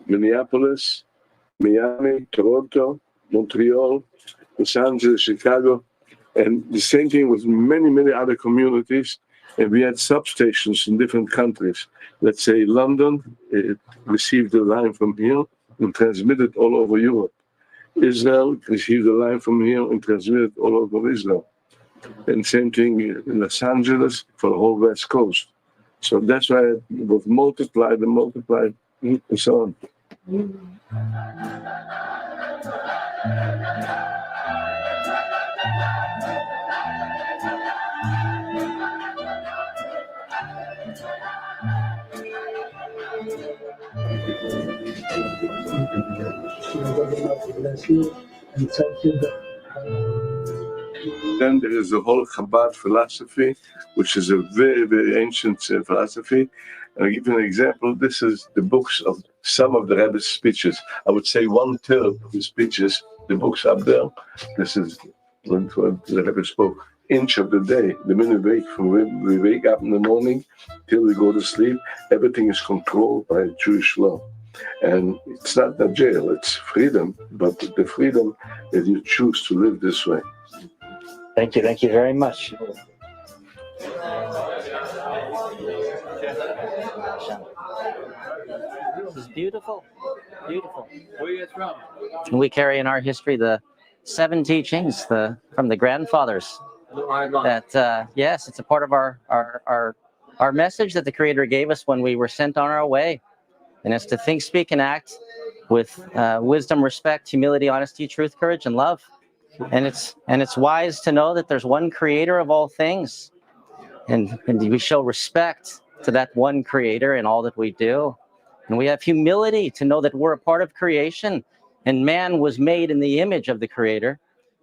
Minneapolis, Miami, Toronto, Montreal, Los Angeles, Chicago, and the same thing with many, many other communities. And we had substations in different countries. Let's say London, it received a line from here and transmitted all over Europe. Israel received a line from here and transmitted all over Israel. And same thing in Los Angeles for the whole West Coast. So that's why it was multiplied and multiplied and so on. Bless you and thank you. Then there is the whole Chabad philosophy, which is a very, very ancient philosophy. And I'll give you an example. This is the books of some of the Rebbe's speeches. I would say 1/3 of his speeches, the books up there. This is what the Rebbe spoke. Inch of the day, the minute we wake up in the morning till we go to sleep, everything is controlled by Jewish law. And it's not a jail, it's freedom, but the freedom that you choose to live this way. Thank you very much. This is beautiful, beautiful. Where are you from? We carry in our history the 7 teachings from the grandfathers. That yes, it's a part of our message that the Creator gave us when we were sent on our way, and it's to think, speak, and act with wisdom, respect, humility, honesty, truth, courage, and love. And it's wise to know that there's one Creator of all things, and we show respect to that one Creator in all that we do. And we have humility to know that we're a part of creation, and man was made in the image of the Creator,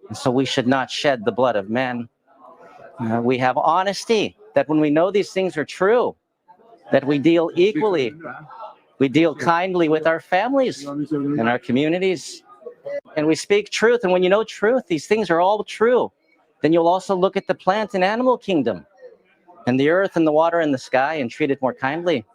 and so we should not shed the blood of men. We have honesty, that when we know these things are true, that we deal equally, we deal kindly with our families and our communities, and we speak truth. And when you know truth, these things are all true, then you'll also look at the plant and animal kingdom and the earth and the water and the sky and treat it more kindly.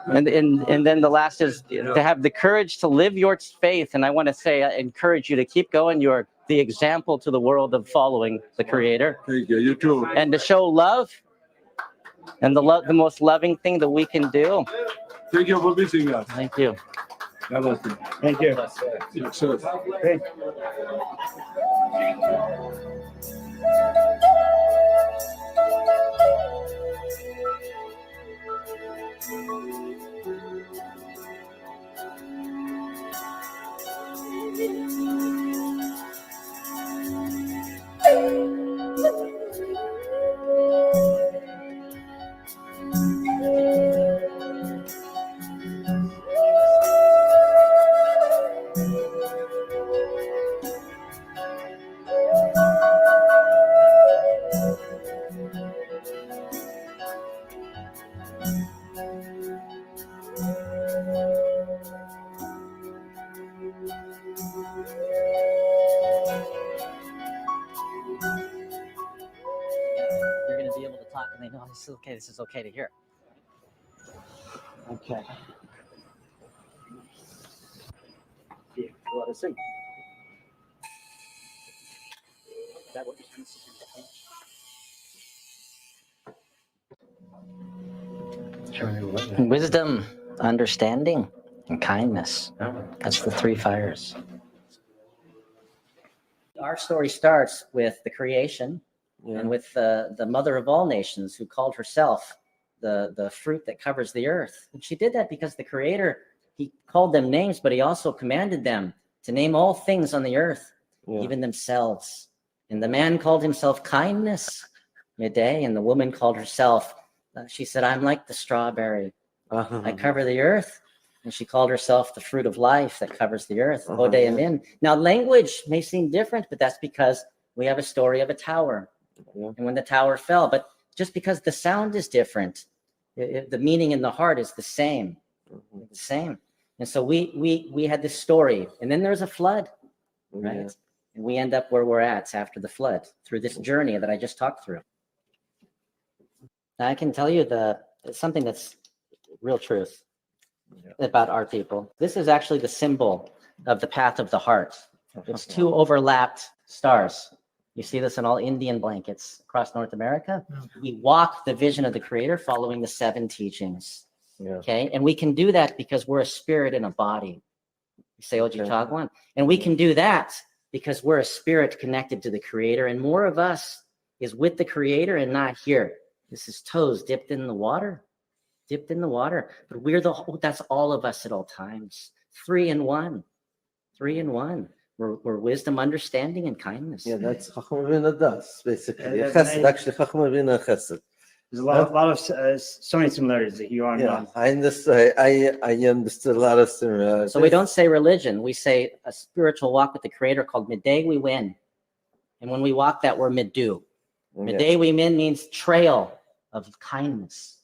And then the last is to have the courage to live your faith. And I want to say, I encourage you to keep going. You're the example to the world of following the Creator. Thank you. You too. And to show love, and the most loving thing that we can do. Thank you for visiting us. Thank you. Thank you. Yes, sir. Thank You're going to be able to talk, and they know this is okay. This is okay to hear. Okay. Yeah, let us sing. That what Wisdom, understanding, and kindness. That's the three fires. Our story starts with the creation and with the mother of all nations, who called herself the fruit that covers the earth. And she did that because the Creator, he called them names, but he also commanded them to name all things on the earth, even themselves. And the man called himself kindness midday, and the woman called herself, she said, I'm like the strawberry. I cover the earth. And she called herself the fruit of life that covers the earth. Ode Amin. Now, language may seem different, but that's because we have a story of a tower. And when the tower fell, but just because the sound is different, the meaning in the heart is the same. The same. And so we had this story, and then there's a flood, right? And we end up where we're at after the flood, through this journey that I just talked through. Now, I can tell you something that's real truth about our people. This is actually the symbol of the path of the heart. It's two overlapped stars. You see this in all Indian blankets across North America. We walk the vision of the Creator following the 7 teachings. Okay, and we can do that because we're a spirit in a body. You say Ojibwe, and we can do that because we're a spirit connected to the Creator, and more of us is with the Creator and not here. This is toes dipped in the water. Dipped in the water, but that's all of us at all times. 3 in 1. 3 in 1. We're wisdom, understanding, and kindness. Yeah, that's Chachma Vina Das, basically. Chesed, actually, Chachma Vina Chesed. There's a lot of so many similarities that you are. Yeah, I understood. I understood a lot of similarities. So we don't say religion. We say a spiritual walk with the Creator called midday we win. And when we walk that, we're middu. Midday we win means trail of kindness.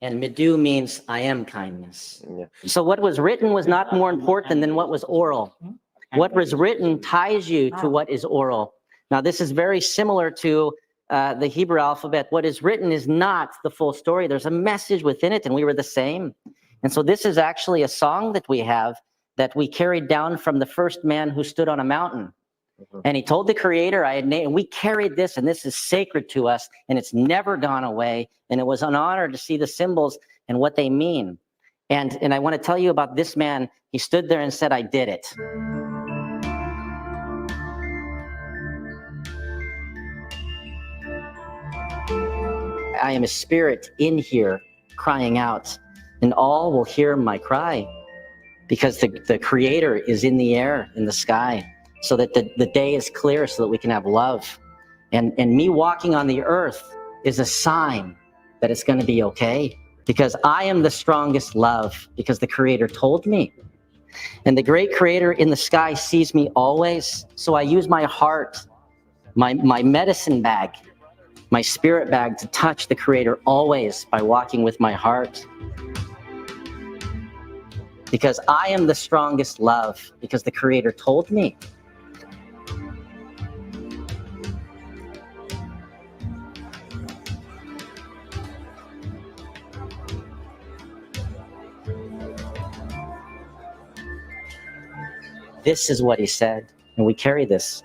And midu means I am kindness. So what was written was not more important than what was oral. What was written ties you to what is oral. Now, this is very similar to the Hebrew alphabet. What is written is not the full story. There's a message within it, and we were the same. And so this is actually a song that we have that we carried down from the first man who stood on a mountain. And he told the Creator, and we carried this, and this is sacred to us, and it's never gone away. And it was an honor to see the symbols and what they mean. And I want to tell you about this man. He stood there and said, I did it. I am a spirit in here crying out, and all will hear my cry, because the Creator is in the air, in the sky, so that the day is clear, so that we can have love. And me walking on the earth is a sign that it's going to be okay, because I am the strongest love, because the Creator told me. And the great Creator in the sky sees me always. So I use my heart, my medicine bag, my spirit bag, to touch the Creator always by walking with my heart. Because I am the strongest love, because the Creator told me. This is what he said, and we carry this.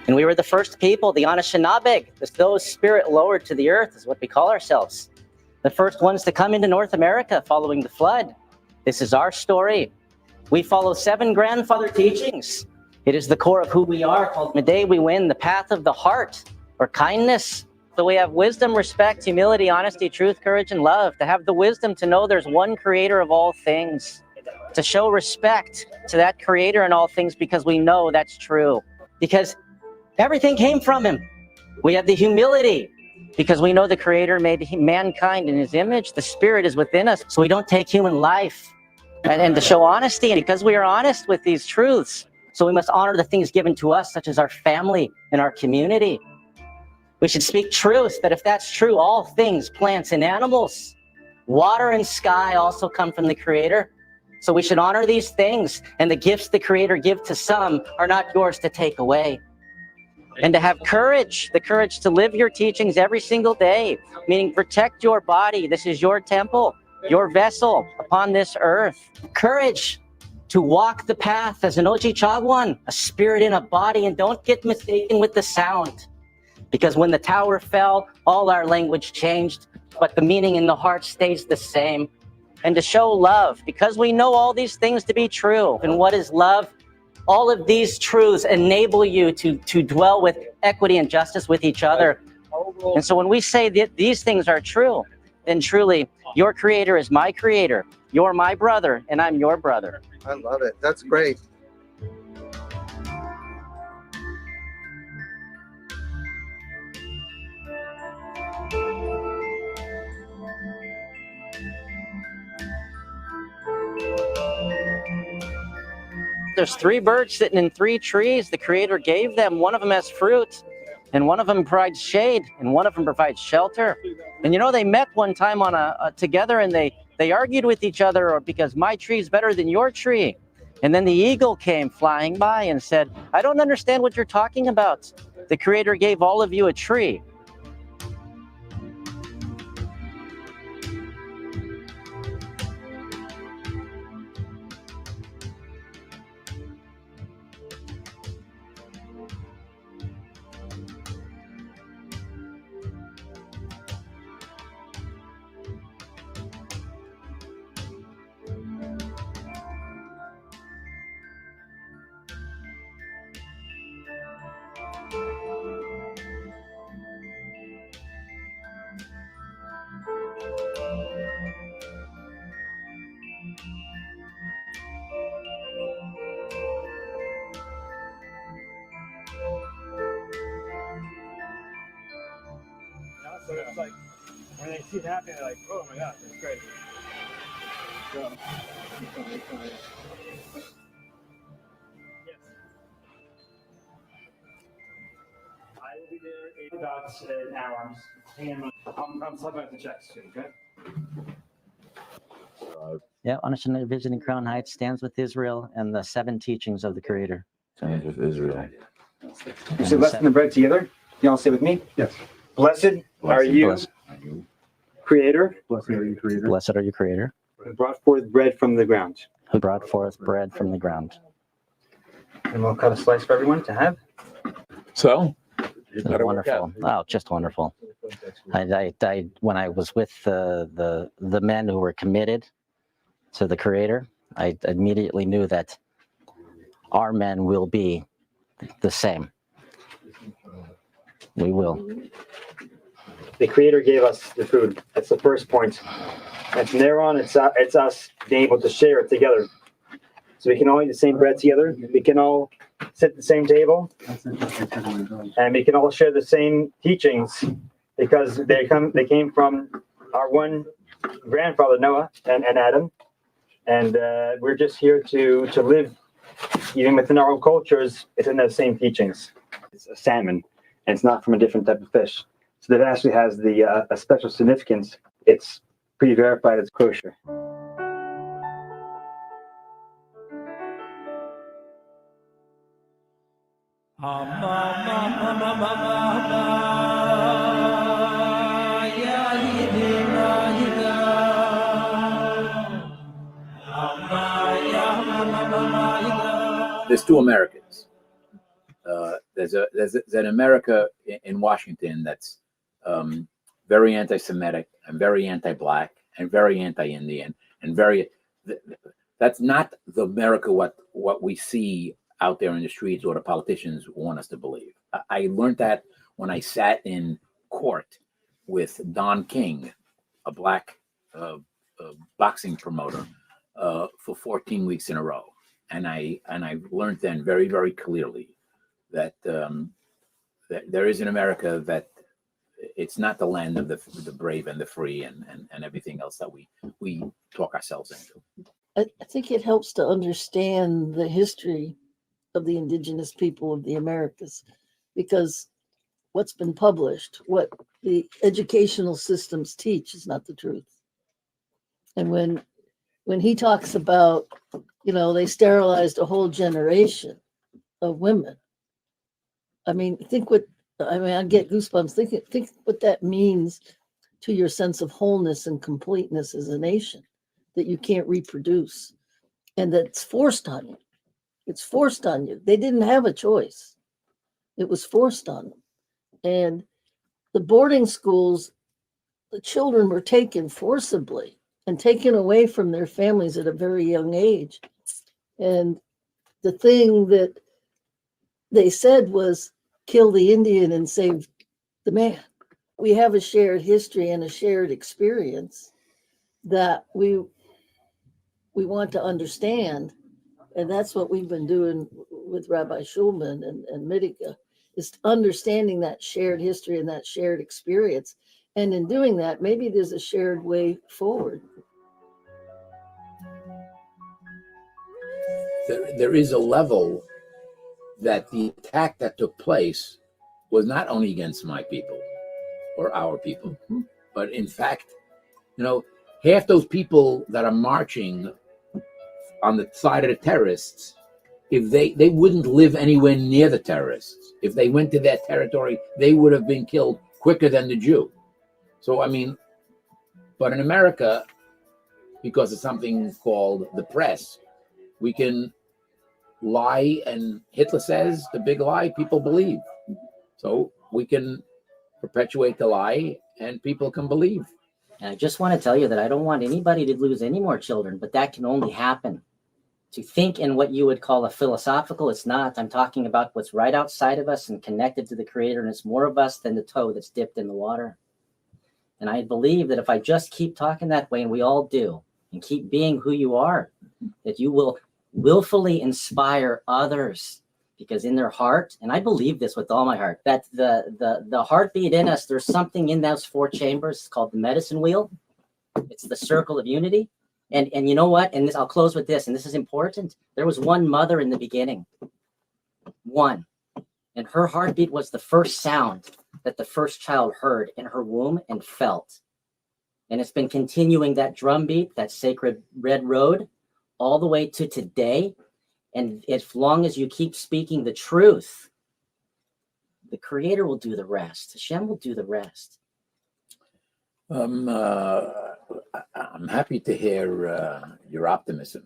And we were the first people, the Anishinaabe, those spirit lowered to the earth is what we call ourselves. The first ones to come into North America following the flood. This is our story. We follow 7 grandfather teachings. It is the core of who we are, called Midday We Win, the path of the heart, or kindness. So we have wisdom, respect, humility, honesty, truth, courage, and love. To have the wisdom to know there's one Creator of all things. to show respect to that creator in all things because we know that's true. Because everything came from him. We have the humility because we know the creator made mankind in his image. The spirit is within us, so we don't take human life. And to show honesty, and because we are honest with these truths, so we must honor the things given to us, such as our family and our community. We should speak truth, that if that's true, all things, plants and animals, water and sky also come from the creator. So we should honor these things, and the gifts the creator gives to some are not yours to take away. And to have courage, the courage to live your teachings every single day, meaning protect your body. This is your temple, your vessel upon this earth. Courage to walk the path as an Ojichagwan, a spirit in a body, and don't get mistaken with the sound. Because when the tower fell, all our language changed, but the meaning in the heart stays the same. And to show love, because we know all these things to be true. And what is love? All of these truths enable you to dwell with equity and justice with each other. And so when we say that these things are true, then truly, your creator is my creator. You're my brother, and I'm your brother. I love it. That's great. There's 3 birds sitting in 3 trees. The creator gave them. One of them has fruit, and one of them provides shade, and one of them provides shelter. And you know, they met one time on together, and they argued with each other because my tree is better than your tree. And then the eagle came flying by and said, I don't understand what you're talking about. The creator gave all of you a tree. So it's like when they see it happening, they're like, "Oh my God, it's crazy." So, I will be there in about an hour. I'm subbing at the checks, okay? Yeah, Unashamed Vision in Crown Heights stands with Israel and the 7 teachings of the creator. Stands with Israel. You say blessed in the bread together. You all say with me? Yes. Blessed are you, Creator. Blessed are you, Creator. Blessed are you, Creator. Who brought forth bread from the ground. Who brought forth bread from the ground. And we'll cut a slice for everyone to have. So, wonderful. Oh, just wonderful. I when I was with the men who were committed to the creator, I immediately knew that our men will be the same. We will. The creator gave us the food. That's the first point. And from there on, it's us being able to share it together. So we can all eat the same bread together. We can all sit at the same table. And we can all share the same teachings because they came from our one grandfather, Noah and Adam. And we're just here to live, even within our own cultures, it's in those same teachings. It's a salmon, and it's not from a different type of fish. So that actually has a special significance. It's pretty verified as kosher. There's 2 Americans. There's an America in Washington that's very anti-Semitic and very anti-Black and very anti-Indian and very. That's not the America what we see out there in the streets or the politicians want us to believe. I learned that when I sat in court with Don King, a Black boxing promoter, for 14 weeks in a row. And I learned then very, very clearly that, that there is an America that it's not the land of the brave and the free and everything else that we talk ourselves into. I think it helps to understand the history of the indigenous people of the Americas, because what's been published, what the educational systems teach is not the truth. And when he talks about, they sterilized a whole generation of women, I get goosebumps. Think what that means to your sense of wholeness and completeness as a nation, that you can't reproduce and that's forced on you. It's forced on you. They didn't have a choice. It was forced on them. And the boarding schools, the children were taken forcibly and taken away from their families at a very young age. And the thing that they said was, kill the Indian and save the man. We have a shared history and a shared experience that we want to understand. And that's what we've been doing with Rabbi Schulman and Mitika, is understanding that shared history and that shared experience. And in doing that, maybe there's a shared way forward. There is a level that the attack that took place was not only against my people or our people, but in fact, half those people that are marching on the side of the terrorists, if they wouldn't live anywhere near the terrorists. If they went to their territory, they would have been killed quicker than the Jew. So, but in America, because of something called the press, we can lie, and Hitler says the big lie people believe. So we can perpetuate the lie and people can believe. And I just want to tell you that I don't want anybody to lose any more children, but that can only happen. To think in what you would call a philosophical, it's not. I'm talking about what's right outside of us and connected to the Creator, and it's more of us than the toe that's dipped in the water. And I believe that if I just keep talking that way, and we all do, and keep being who you are, that you will willfully inspire others, because in their heart, and I believe this with all my heart, that the heartbeat in us, there's something in those four chambers called the medicine wheel. It's the circle of unity. And you know what? And this, I'll close with this, and this is important. There was one mother in the beginning, one, and her heartbeat was the first sound that the first child heard in her womb and felt. And it's been continuing that drumbeat, that sacred red road, all the way to today. And as long as you keep speaking the truth, the Creator will do the rest. Hashem will do the rest. I'm happy to hear your optimism,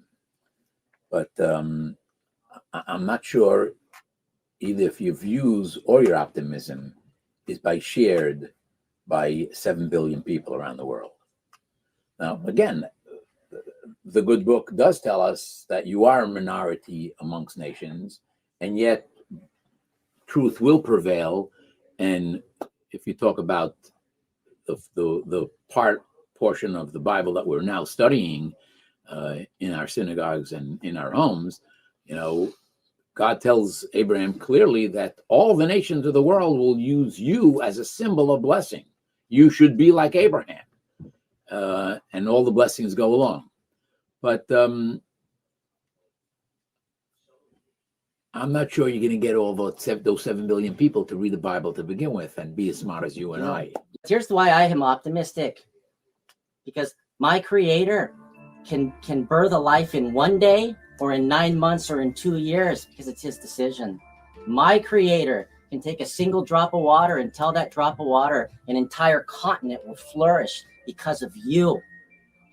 but I'm not sure either if your views or your optimism is shared by 7 billion people around the world. Now, again, the good book does tell us that you are a minority amongst nations, and yet truth will prevail. And if you talk about the portion of the Bible that we're now studying in our synagogues and in our homes, God tells Abraham clearly that all the nations of the world will use you as a symbol of blessing. You should be like Abraham, and all the blessings go along. But I'm not sure you're going to get all those 7 billion people to read the Bible to begin with and be as smart as you and I. Here's why I am optimistic. Because my Creator can birth a life in 1 day or in 9 months or in 2 years, because it's His decision. My Creator can take a single drop of water and tell that drop of water an entire continent will flourish because of you.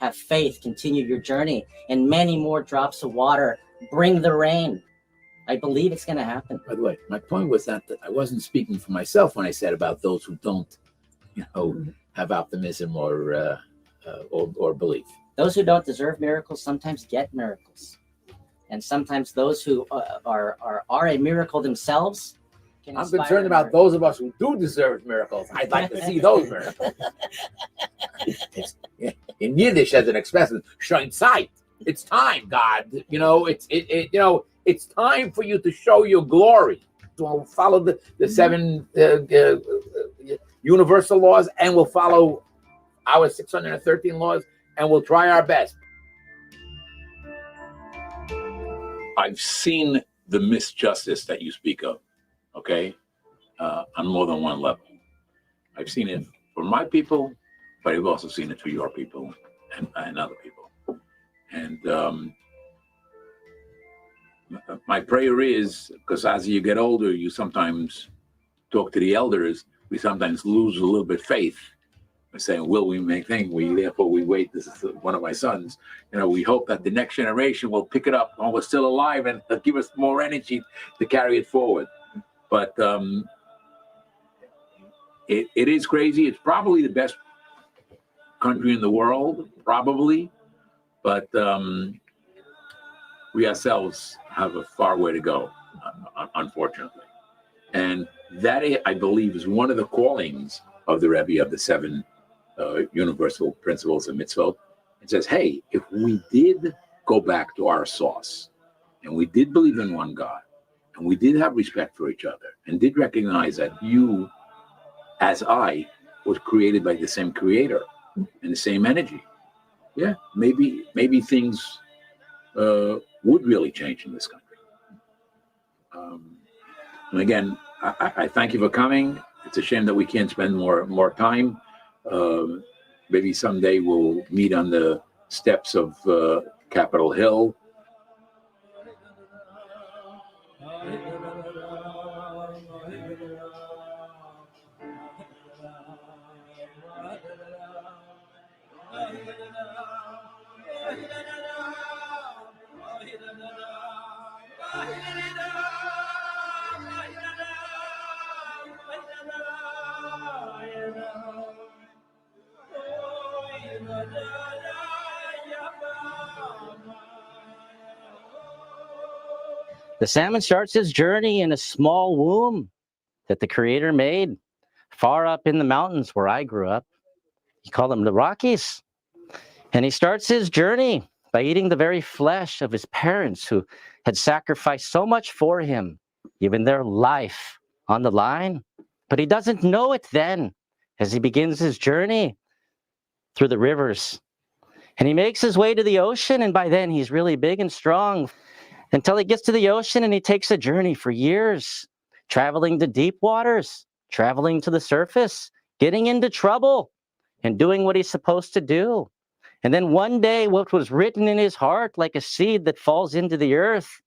Have faith, continue your journey, and many more drops of water bring the rain. I believe it's going to happen. By the way, my point was not that I wasn't speaking for myself when I said about those who don't, have optimism or belief. Those who don't deserve miracles sometimes get miracles, and sometimes those who are a miracle themselves. I'm concerned about those of us who do deserve miracles. I'd like to see those miracles. In Yiddish, as an expression, schein Zeit. It's time, God. It's time for you to show your glory. We'll follow the seven universal laws, and we'll follow our 613 laws, and we'll try our best. I've seen the misjustice that you speak of, okay, on more than one level. I've seen it for my people, but I've also seen it for your people and other people. And my prayer is, because as you get older, you sometimes talk to the elders, we sometimes lose a little bit faith. We're saying, will we make things? Therefore we wait. This is one of my sons. We hope that the next generation will pick it up while we're still alive and give us more energy to carry it forward. But it is crazy. It's probably the best country in the world, probably. But we ourselves have a far way to go, unfortunately. And that, I believe, is one of the callings of the Rebbe of the seven universal principles of mitzvot. It says, hey, if we did go back to our source, and we did believe in one God, and we did have respect for each other, and did recognize that you, as I, was created by the same creator and the same energy, yeah, maybe things would really change in this country. And again, I thank you for coming. It's a shame that we can't spend more time. Maybe someday we'll meet on the steps of Capitol Hill. The salmon starts his journey in a small womb that the Creator made far up in the mountains where I grew up. He called them the Rockies. And he starts his journey by eating the very flesh of his parents who had sacrificed so much for him, given their life on the line. But he doesn't know it then as he begins his journey through the rivers. And he makes his way to the ocean, and by then he's really big and strong until he gets to the ocean, and he takes a journey for years, traveling to deep waters, traveling to the surface, getting into trouble, and doing what he's supposed to do. And then one day, what was written in his heart, like a seed that falls into the earth,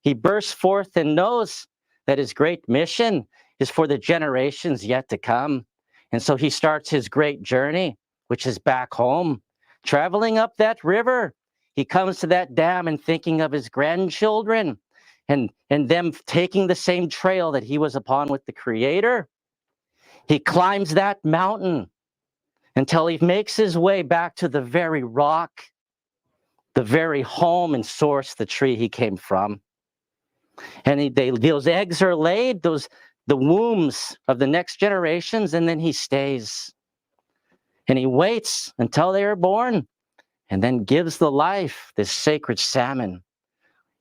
he bursts forth and knows that his great mission is for the generations yet to come. And so he starts his great journey, which is back home, traveling up that river. He comes to that dam and thinking of his grandchildren and them taking the same trail that he was upon with the Creator. He climbs that mountain until he makes his way back to the very rock, the very home and source, the tree he came from. And those eggs are laid, the wombs of the next generations, and then he stays. And he waits until they are born, and then gives the life, this sacred salmon.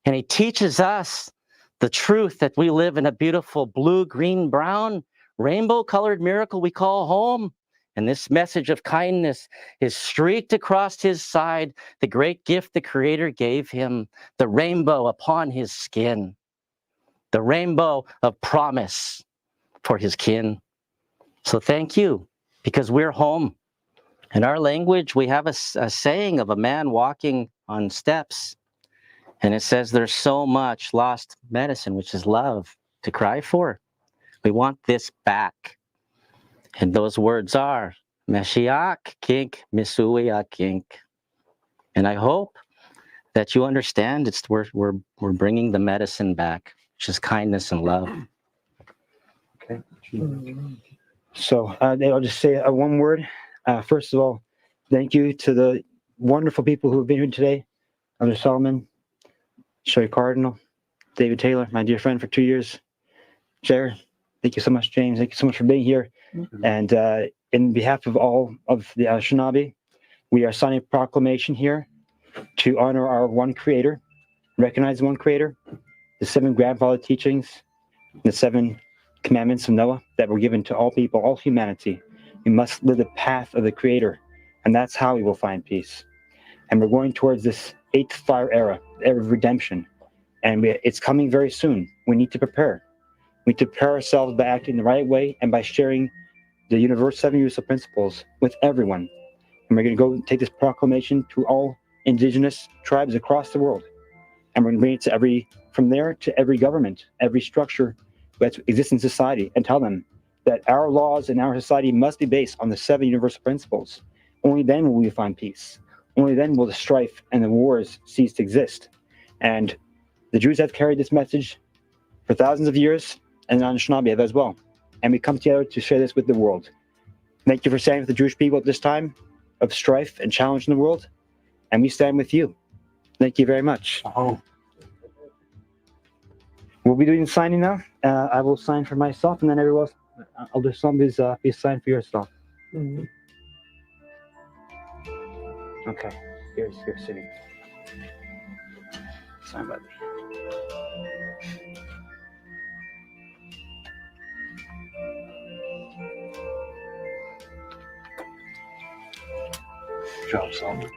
And he teaches us the truth that we live in a beautiful blue, green, brown, rainbow-colored miracle we call home. And this message of kindness is streaked across his side, the great gift the Creator gave him, the rainbow upon his skin, the rainbow of promise for his kin. So thank you, because we're home. In our language, we have a saying of a man walking on steps. And it says there's so much lost medicine, which is love, to cry for. We want this back. And those words are, Meshiach kink, Misuya kink. And I hope that you understand we're bringing the medicine back, which is kindness and love. Okay. So I'll just say one word. First of all, thank you to the wonderful people who have been here today. Elder Solomon, Sherry Cardinal, David Taylor, my dear friend for 2 years. Jared, thank you so much, James. Thank you so much for being here. Mm-hmm. And in behalf of all of the Anishinaabe, we are signing a proclamation here to honor our one Creator, recognize one Creator, the 7 grandfather teachings, the 7 commandments of Noah that were given to all people, all humanity. We must live the path of the Creator, and that's how we will find peace. And we're going towards this 8th fire era of redemption, and it's coming very soon. We need to prepare. We need to prepare ourselves by acting the right way and by sharing the 7 universal principles with everyone. And we're going to go take this proclamation to all indigenous tribes across the world. And we're going to bring it to from there to every government, every structure that exists in society, and tell them that our laws and our society must be based on the 7 universal principles. Only then will we find peace. Only then will the strife and the wars cease to exist. And the Jews have carried this message for thousands of years, and the Anishinaabe have as well. And we come together to share this with the world. Thank you for standing with the Jewish people at this time of strife and challenge in the world. And we stand with you. Thank you very much. We'll be doing signing now. I will sign for myself, and then everyone else, I'll do some of these sign for yourself. Mhm. Okay, here's your city. Sign by me. Job solved.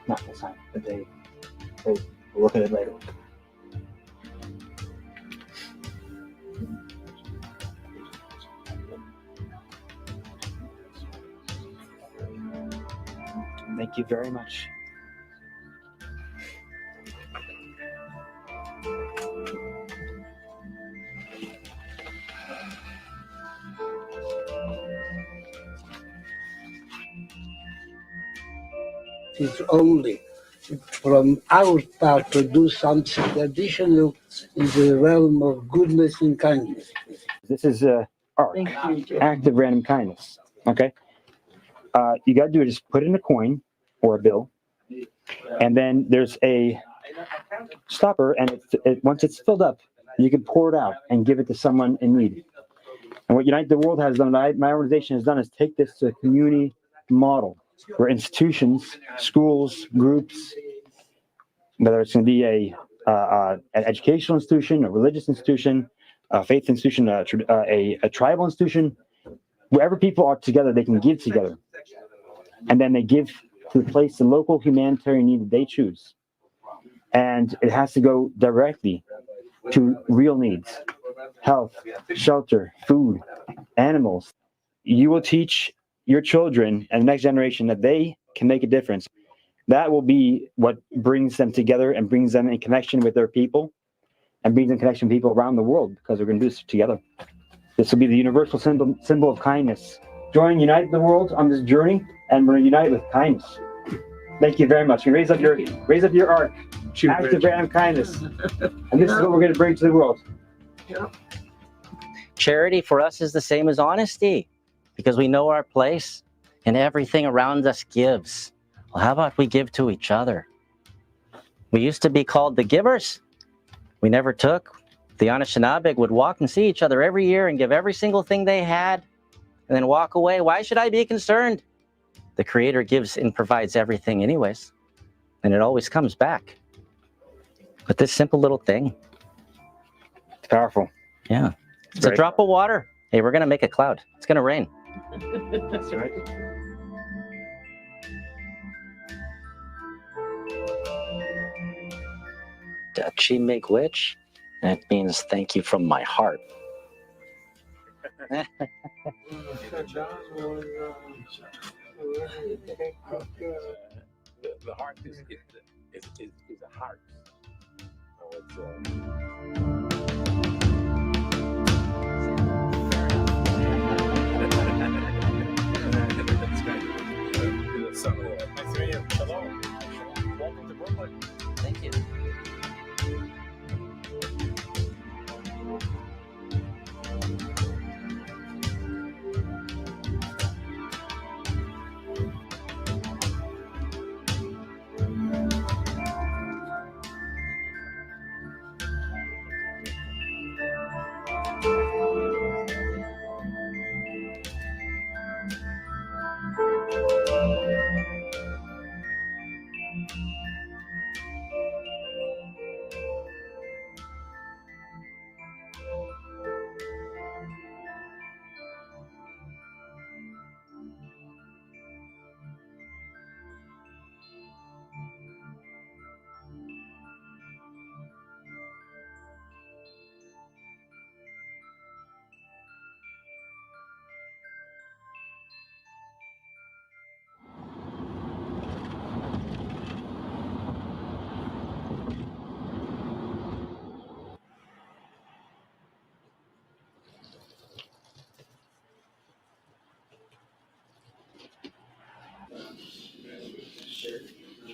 Not the sign, but they will look at it later. Thank you very much. It's only from our part to do something additional in the realm of goodness and kindness. This is ARC, act of random kindness. Okay? You got to do is just put in a coin or a bill, and then there's a stopper, and once it's filled up, you can pour it out and give it to someone in need. And what Unite the World has done, my organization has done, is take this to a community model where institutions, schools, groups, whether it's going to be an educational institution, a religious institution, a faith institution, a tribal institution, wherever people are together, they can give together. And then they give to the place, the local humanitarian need that they choose. And it has to go directly to real needs: health, shelter, food, animals. You will teach your children and the next generation that they can make a difference. That will be what brings them together and brings them in connection with their people and brings them in connection with people around the world, because we're going to do this together. This will be the universal symbol of kindness. Join Unite the World on this journey, and we're going to unite with kindness. Thank you very much. You raise up your arc, act of random kindness, and this is what we're going to bring to the world. Charity for us is the same as honesty, because we know our place and everything around us gives. Well, how about we give to each other? We used to be called the givers. We never took. The Anishinaabe would walk and see each other every year and give every single thing they had and then walk away. Why should I be concerned? The Creator gives and provides everything anyways, and it always comes back. But this simple little thing, it's powerful. Yeah. It's a drop of water. Hey, we're going to make a cloud. It's going to rain. That's right. Dachi make which? That means thank you from my heart. The heart is a heart. So it's nice to meet you. Shalom. Welcome to Brooklyn. Thank you.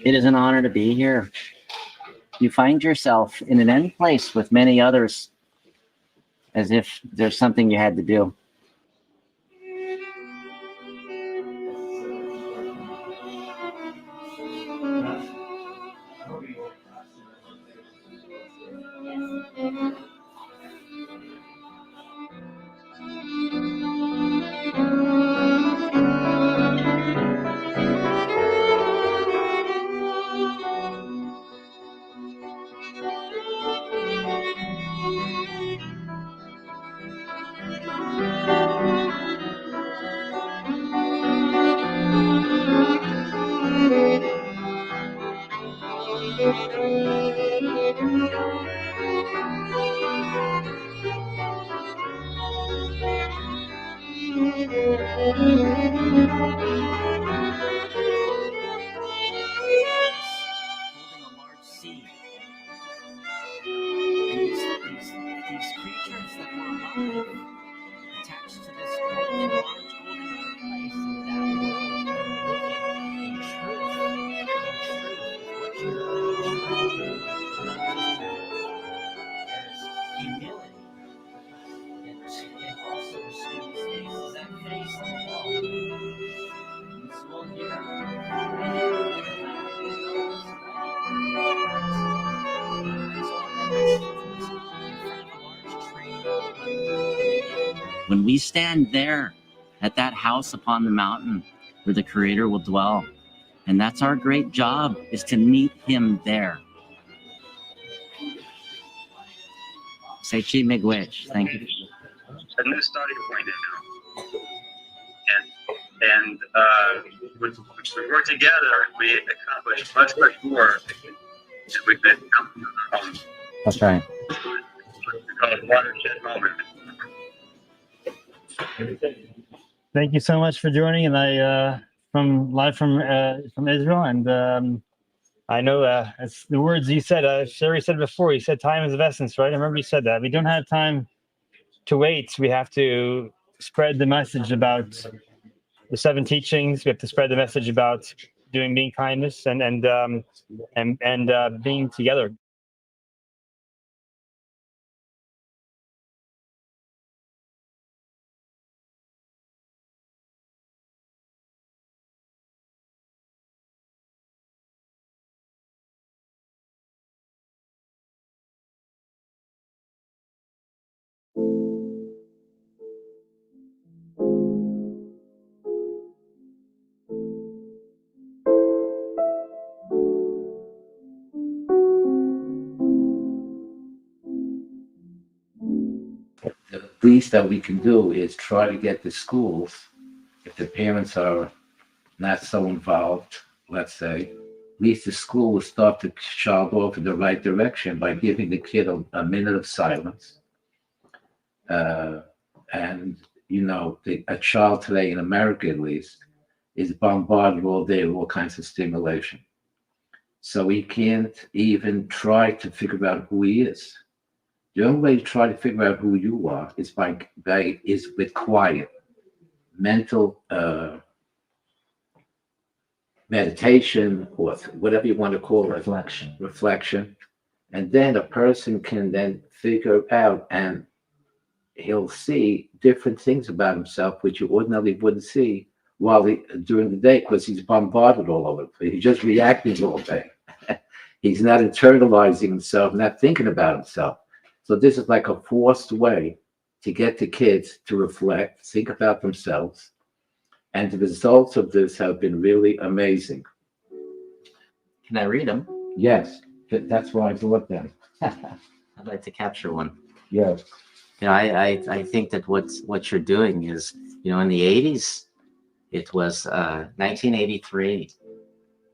It is an honor to be here. You find yourself in an end place with many others, as if there's something you had to do. These creatures that were alive, attached to this golden, large golden place in that world, living in truth with what you're there's humility. It also sees faces, that face on the wall. This wall When we stand there at that house upon the mountain where the Creator will dwell, and that's our great job, is to meet Him there. Say Chi Miigwech. Thank you. A new starting point now. And when we work together, we accomplish much more than we could accomplish on our own. That's right. We call it watershed moment. Thank you so much for joining, and I live from Israel, and I know as the words you said, Sherry said before. You said time is of essence, right? I remember you said that. We don't have time to wait. We have to spread the message about the 7 teachings. We have to spread the message about being kindness and being together. The least that we can do is try to get the schools, if the parents are not so involved, let's say, at least the school will start to child off in the right direction by giving the kid a minute of silence. And, you know, a child today in America, at least, is bombarded all day with all kinds of stimulation. So he can't even try to figure out who he is. The only way to try to figure out who you are is with quiet, mental meditation, or whatever you want to call it. Reflection. And then a person can then figure out, and he'll see different things about himself which you ordinarily wouldn't see during the day, because he's bombarded all over the place. He's just reacting all day. He's not internalizing himself, not thinking about himself. So this is like a forced way to get the kids to reflect, think about themselves. And the results of this have been really amazing. Can I read them? Yes, that's why I thought them. I'd like to capture one. Yes. You know, I think that what you're doing is, you know, in the 80s, it was 1983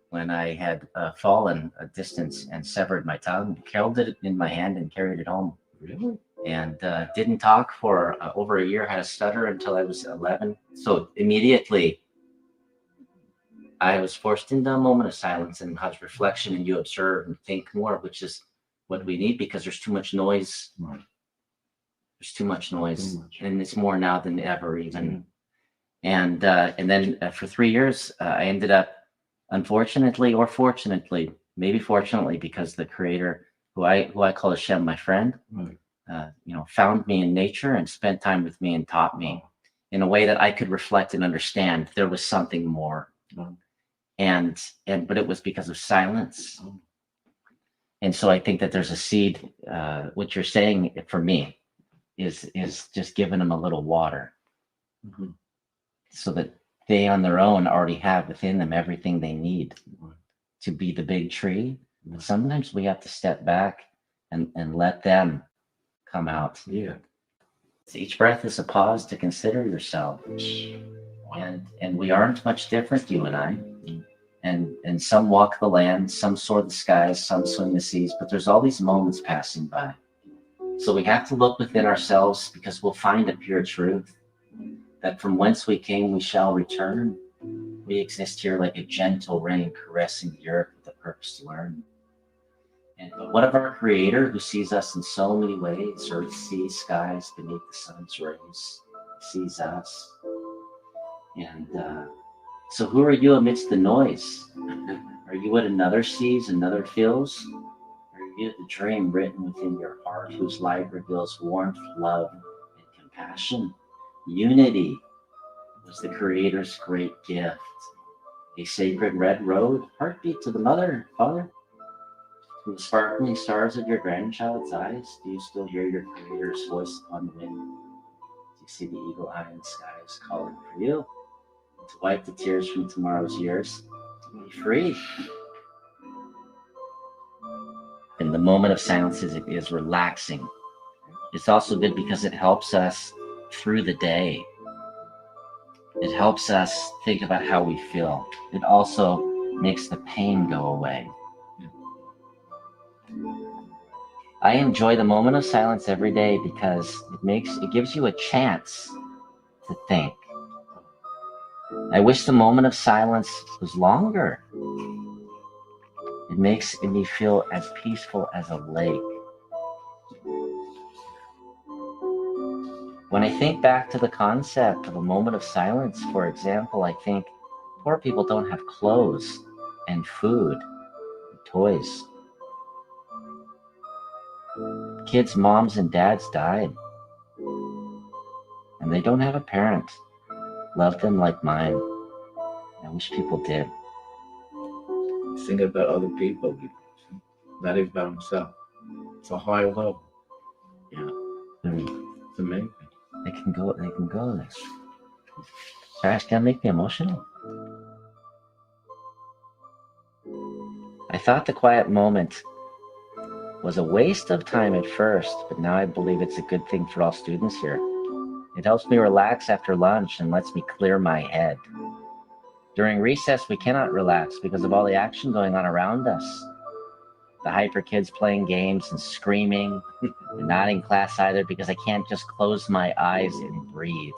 when I had fallen a distance and severed my tongue, held it in my hand and carried it home. Really? And didn't talk for over a year, had a stutter until I was 11. So immediately I was forced into a moment of silence and had reflection, and you observe and think more, which is what we need, because there's too much noise. Right. There's too much noise, and it's more now than ever even. And then for 3 years, I ended up Unfortunately or fortunately, maybe fortunately, because the creator who I call Hashem, my friend, found me in nature and spent time with me and taught me in a way that I could reflect and understand there was something more. But it was because of silence. And so I think that there's a seed, what you're saying for me is just giving them a little water so that they on their own already have within them everything they need to be the big tree. But sometimes we have to step back and let them come out. So each breath is a pause to consider yourself. And we aren't much different, you and I. And some walk the land, some soar the skies, some swim the seas, but there's all these moments passing by. So we have to look within ourselves because we'll find a pure truth that from whence we came, we shall return. We exist here like a gentle rain caressing the earth with a purpose to learn. But what of our Creator who sees us in so many ways, earth, sea, skies, beneath the sun's rays, sees us? And so who are you amidst the noise? Are you what another sees, another feels? Are you the dream written within your heart whose light reveals warmth, love, and compassion? Unity was the Creator's great gift. A sacred red road, heartbeat to the Mother, Father. From the sparkling stars of your grandchild's eyes, do you still hear your Creator's voice upon the wind? Do you see the eagle eye in the skies calling for you? To wipe the tears from tomorrow's years, to be free. And the moment of silence is relaxing. It's also good because it helps us through the day. It helps us think about how we feel. It also makes the pain go away. I enjoy the moment of silence every day because it gives you a chance to think. I wish the moment of silence was longer. It makes me feel as peaceful as a lake. When I think back to the concept of a moment of silence, for example, I think poor people don't have clothes and food, and toys. Kids' moms and dads died, and they don't have a parent. Love them like mine. I wish people did. Think about other people, not even about himself. It's a high level. Yeah. It's amazing. They can go there. Sorry, it's gonna make me emotional. I thought the quiet moment was a waste of time at first, but now I believe it's a good thing for all students here. It helps me relax after lunch and lets me clear my head. During recess, we cannot relax because of all the action going on around us. The hyper kids playing games and screaming, and not in class either because I can't just close my eyes and breathe.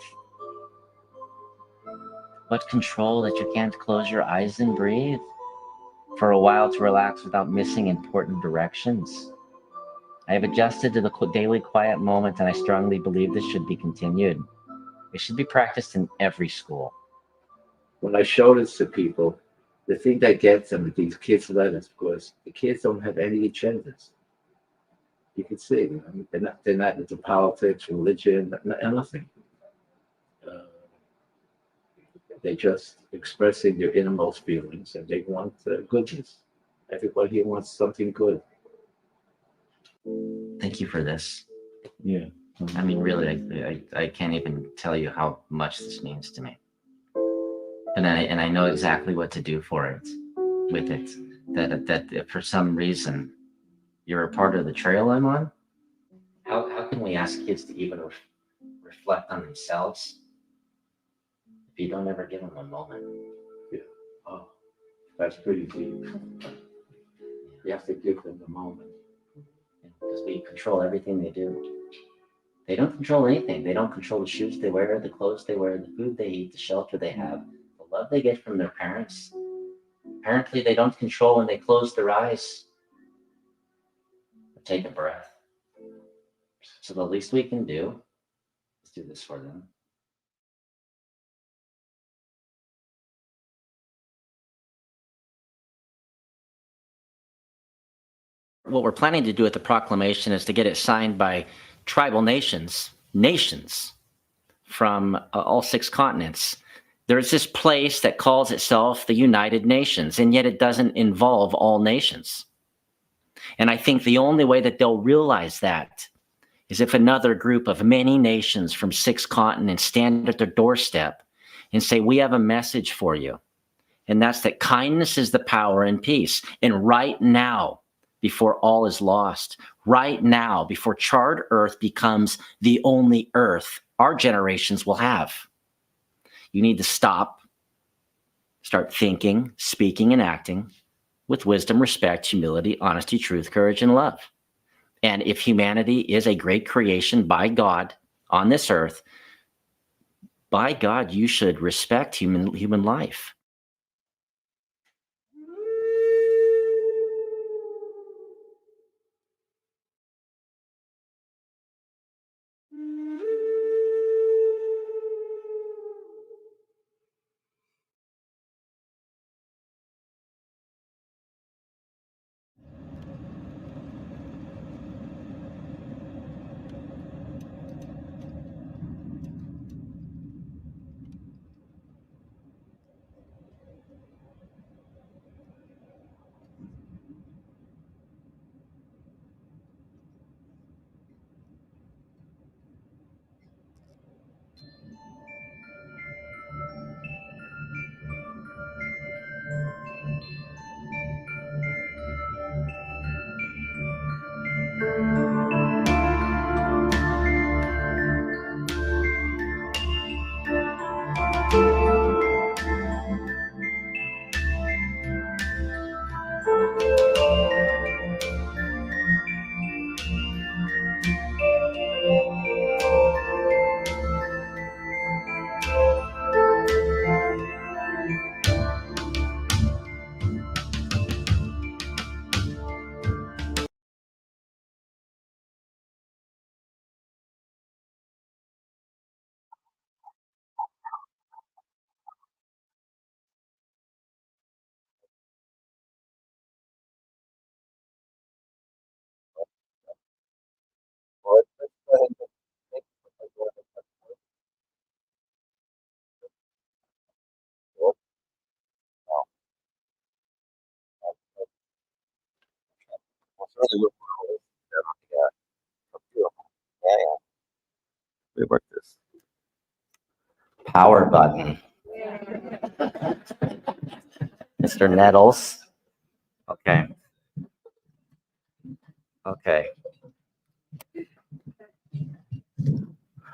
What control that you can't close your eyes and breathe for a while to relax without missing important directions. I have adjusted to the daily quiet moment, and I strongly believe this should be continued. It should be practiced in every school. When I show this to people, the thing that gets them is these kids' letters, because the kids don't have any agendas. You can see, I mean, they're not into politics, religion, nothing. They're just expressing their innermost feelings, and they want goodness. Everybody wants something good. Thank you for this. Yeah. I mean, really, I can't even tell you how much this means to me. And I know exactly what to do for it, with it. That if for some reason you're a part of the trail I'm on, how can we ask kids to even reflect on themselves if you don't ever give them a moment? Yeah. Oh, that's pretty deep. You have to give them the moment. Because we control everything they do. They don't control anything. They don't control the shoes they wear, the clothes they wear, the food they eat, the shelter they have, the love they get from their parents. Apparently, they don't control when they close their eyes or take a breath. So the least we can do is do this for them. what we're planning to do with the proclamation is to get it signed by tribal nations from all 6 continents. There's this place that calls itself the United Nations, and yet it doesn't involve all nations. And I think the only way that they'll realize that is if another group of many nations from 6 continents stand at their doorstep and say, we have a message for you. And that's that kindness is the power and peace. And right now, before all is lost, right now, before charred earth becomes the only earth our generations will have, you need to start thinking, speaking, and acting with wisdom, respect, humility, honesty, truth, courage, and love. And if humanity is a great creation by God on this earth, by God, you should respect human life. We work this. Power button. Mr. Nettles. Okay. Okay.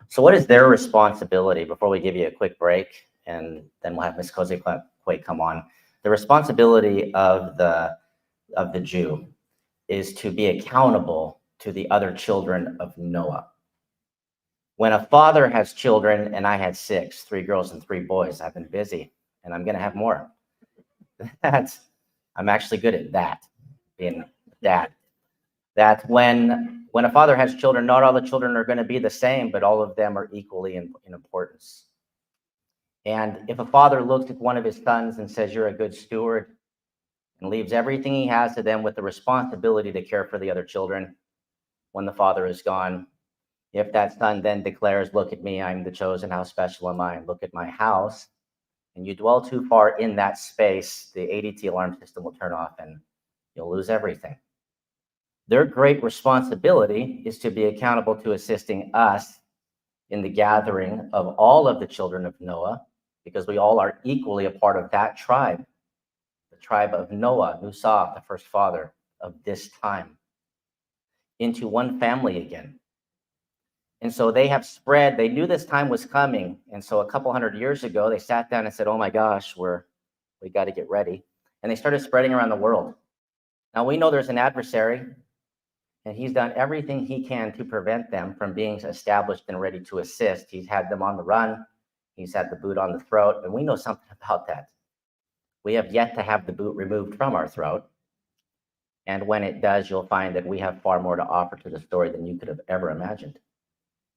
So what is their responsibility, before we give you a quick break, and then we'll have Ms. Quake come on. The responsibility of the Jew is to be accountable to the other children of Noah. When a father has children, and I had 6, 3 girls and 3 boys, I've been busy, and I'm gonna have more. I'm actually good at that, being dad. That when a father has children, not all the children are going to be the same, but all of them are equally in importance. And if a father looks at one of his sons and says, you're a good steward, and leaves everything he has to them with the responsibility to care for the other children when the father is gone, if that son then declares, look at me, I'm the chosen, how special am I, look at my house, and you dwell too far in that space, the ADT alarm system will turn off and you'll lose everything. Their great responsibility is to be accountable to assisting us in the gathering of all of the children of Noah, because we all are equally a part of that tribe, the tribe of Noah, Nusah, the first father of this time, into one family again. And so they have spread, they knew this time was coming. And so a couple hundred years ago, they sat down and said, oh my gosh, we got to get ready. And they started spreading around the world. Now we know there's an adversary, and he's done everything he can to prevent them from being established and ready to assist. He's had them on the run. He's had the boot on the throat, and we know something about that. We have yet to have the boot removed from our throat. And when it does, you'll find that we have far more to offer to the story than you could have ever imagined.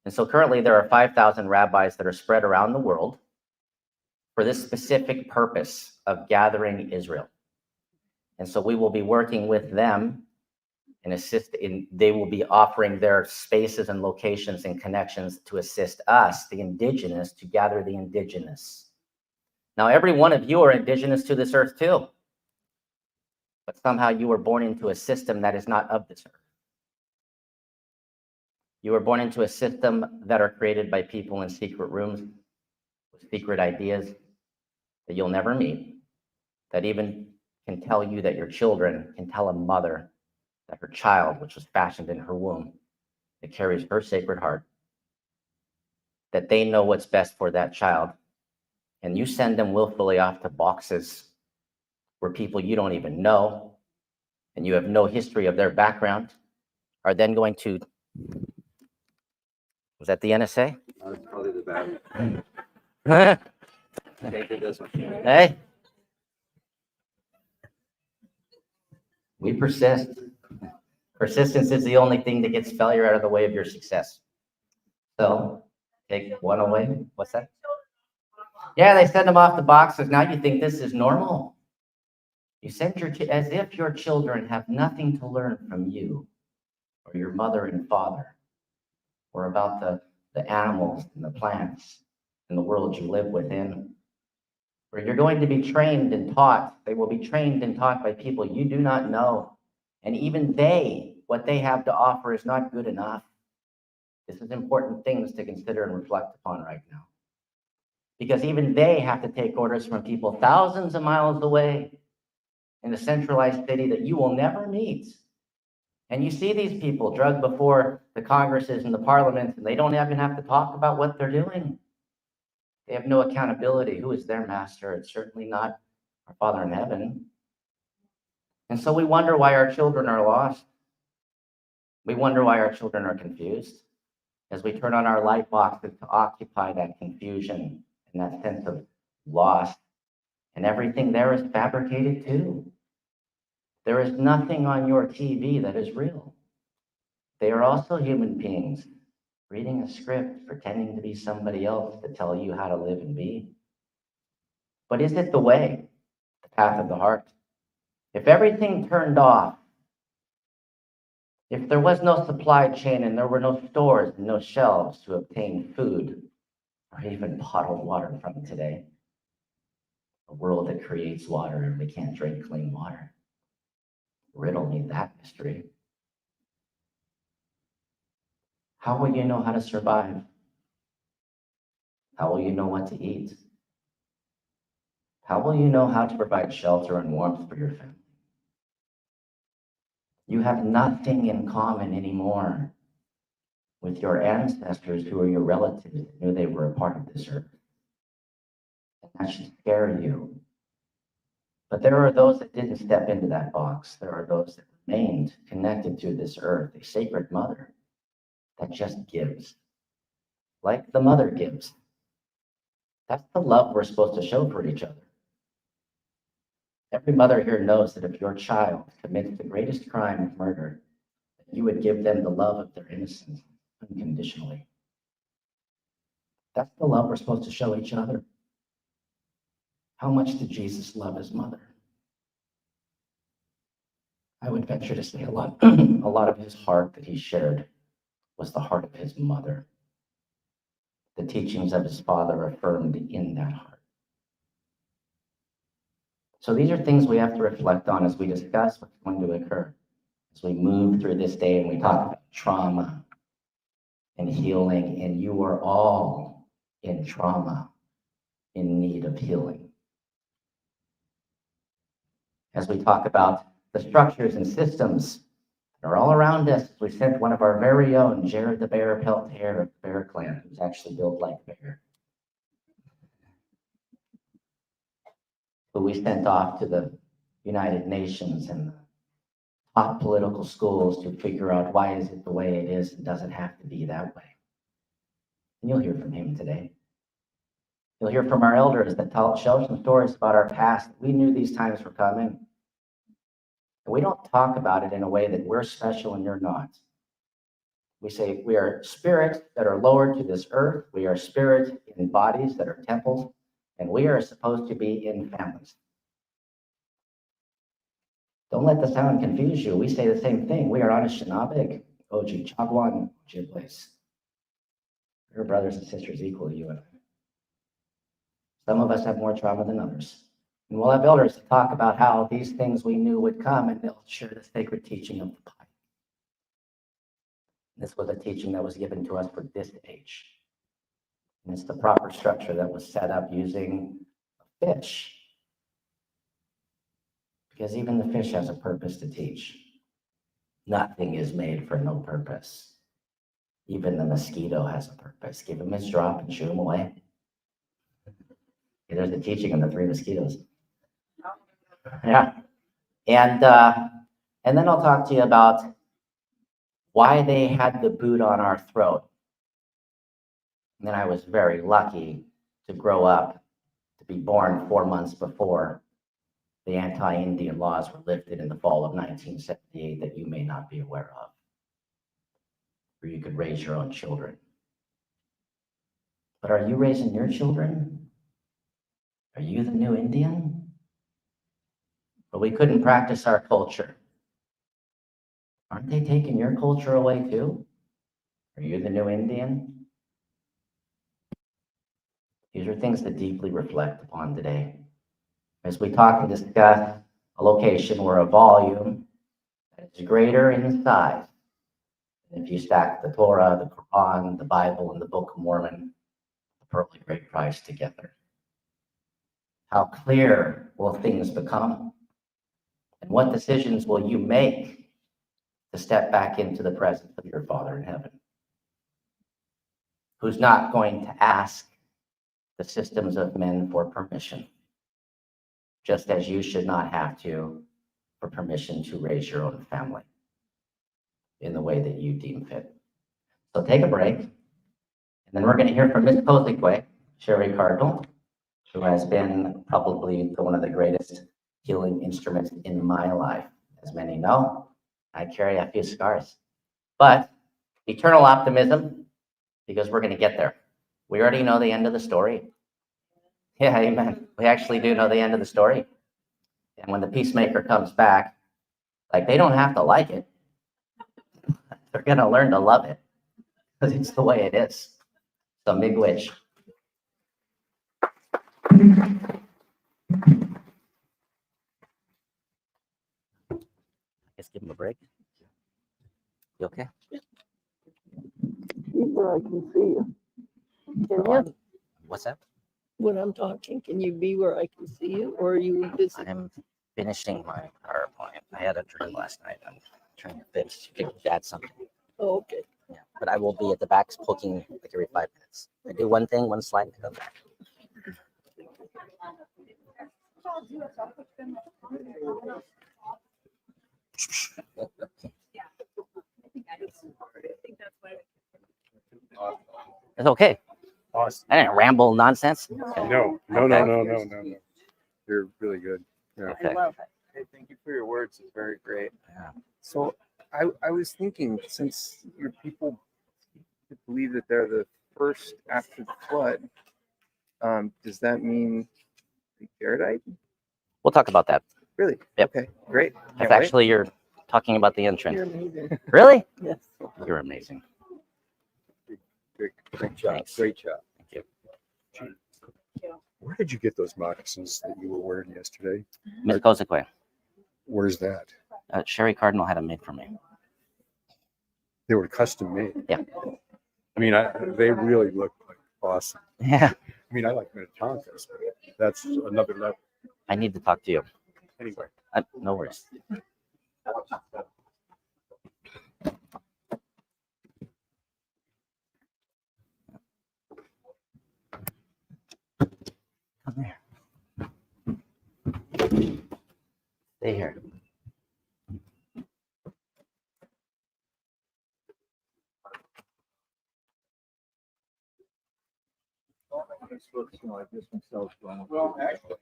And so currently there are 5,000 rabbis that are spread around the world for this specific purpose of gathering Israel. And so we will be working with them and assist in, they will be offering their spaces and locations and connections to assist us, the indigenous, to gather the indigenous. Now, every one of you are indigenous to this earth too, but somehow you were born into a system that is not of this earth. You were born into a system that are created by people in secret rooms with secret ideas that you'll never meet, that even can tell you that your children can tell a mother that her child, which was fashioned in her womb, that carries her sacred heart, that they know what's best for that child. And you send them willfully off to boxes where people you don't even know and you have no history of their background are then going to, was that the NSA? That's probably the bad. Hey, we persist. Persistence is the only thing that gets failure out of the way of your success. So take one away. What's that? Yeah, they send them off the boxes. Now you think this is normal. You send as if your children have nothing to learn from you or your mother and father or about the animals and the plants and the world you live within. Where you're going to be trained and taught. They will be trained and taught by people you do not know. And even what they have to offer is not good enough. This is important things to consider and reflect upon right now. Because even they have to take orders from people thousands of miles away in a centralized city that you will never meet. And you see these people drugged before the Congresses and the parliaments, and they don't even have to talk about what they're doing. They have no accountability. Who is their master? It's certainly not our Father in heaven. And so we wonder why our children are lost. We wonder why our children are confused as we turn on our light boxes to occupy that confusion and that sense of loss. And everything there is fabricated too. There is nothing on your TV that is real. They are also human beings reading a script, pretending to be somebody else to tell you how to live and be. But is it the way, the path of the heart? If everything turned off, if there was no supply chain and there were no stores and no shelves to obtain food or even bottled water from today, a world that creates water and we can't drink clean water. Riddle me that mystery. How will you know how to survive? How will you know what to eat? How will you know how to provide shelter and warmth for your family? You have nothing in common anymore with your ancestors who are your relatives that knew they were a part of this earth. And that should scare you. But there are those that didn't step into that box. There are those that remained connected to this earth, a sacred mother that just gives, like the mother gives. That's the love we're supposed to show for each other. Every mother here knows that if your child commits the greatest crime of murder, you would give them the love of their innocence unconditionally. That's the love we're supposed to show each other. How much did Jesus love his mother? I would venture to say a lot of his heart that he shared was the heart of his mother. The teachings of his father affirmed in that heart. So these are things we have to reflect on as we discuss what's going to occur, as we move through this day and we talk about trauma and healing, and you are all in trauma, in need of healing. As we talk about the structures and systems that are all around us, we sent one of our very own, Jared the Bear Peltier of the Bear Clan, who's actually built like a bear, who we sent off to the United Nations and the top political schools to figure out why is it the way it is and doesn't have to be that way. And you'll hear from him today. You'll hear from our elders that show some stories about our past. We knew these times were coming. And we don't talk about it in a way that we're special and you're not. We say we are spirits that are lowered to this earth. We are spirits in bodies that are temples. And we are supposed to be in families. Don't let the sound confuse you. We say the same thing. We are Anishinaabe, Oji, Chagwan, Ojibways. We're brothers and sisters equal to you and I. Some of us have more trauma than others. And we'll have elders to talk about how these things we knew would come, and they'll share the sacred teaching of the Pike. This was a teaching that was given to us for this age. And it's the proper structure that was set up using a fish. Because even the fish has a purpose to teach. Nothing is made for no purpose. Even the mosquito has a purpose. Give him his drop and shoo him away. There's the teaching on the 3 mosquitoes. Yeah. And then I'll talk to you about why they had the boot on our throat. And then I was very lucky to grow up, to be born 4 months before the anti-Indian laws were lifted in the fall of 1978 that you may not be aware of, where you could raise your own children. But are you raising your children? Are you the new Indian? But we couldn't practice our culture. Aren't they taking your culture away too? Are you the new Indian? These are things to deeply reflect upon today. As we talk and discuss a location or a volume that is greater in size than if you stack the Torah, the Quran, the Bible, and the Book of Mormon, the Pearl of Great Price together. How clear will things become? And what decisions will you make to step back into the presence of your Father in heaven? Who's not going to ask the systems of men for permission, just as you should not have to for permission to raise your own family in the way that you deem fit. So take a break, and then we're going to hear from Ms. Kozikwe, Sherry Cardinal, who has been probably one of the greatest healing instruments in my life. As many know, I carry a few scars, but eternal optimism, because we're going to get there. We already know the end of the story. Yeah, amen. We actually do know the end of the story. And when the peacemaker comes back, like, they don't have to like it. They're going to learn to love it, because it's the way it is. So miigwech. Let's give him a break. You okay? Where I can see you. Can you? What's that? When I'm talking, can you be where I can see you, or are you busy? I'm finishing my PowerPoint. I had a dream last night. I'm trying to finish. Add something. Oh, okay. Yeah, but I will be at the back poking like every 5 minutes. I do one thing, one slide, and come back. It's okay. Awesome. I didn't ramble nonsense. No. You're really good. Yeah. Okay. Hey, thank you for your words. It's very great. Yeah. So I was thinking, since your people believe that they're the first after the flood, does that mean the Jaredite? We'll talk about that. Really? Yep. Okay, great. If actually you're talking about the entrance. You're amazing. Really? Yes. You're amazing. Great job. Thanks. Great job. Thank you. Where did you get those moccasins that you were wearing yesterday? Ms. Kozikwe, Where's that? Sherry Cardinal had them made for me. They were custom made. Yeah. I mean, they really look like awesome. Yeah. I mean, I like Minnetonkas, but that's another level. I need to talk to you. Anyway. No worries. Come here. Stay here. Well, actually.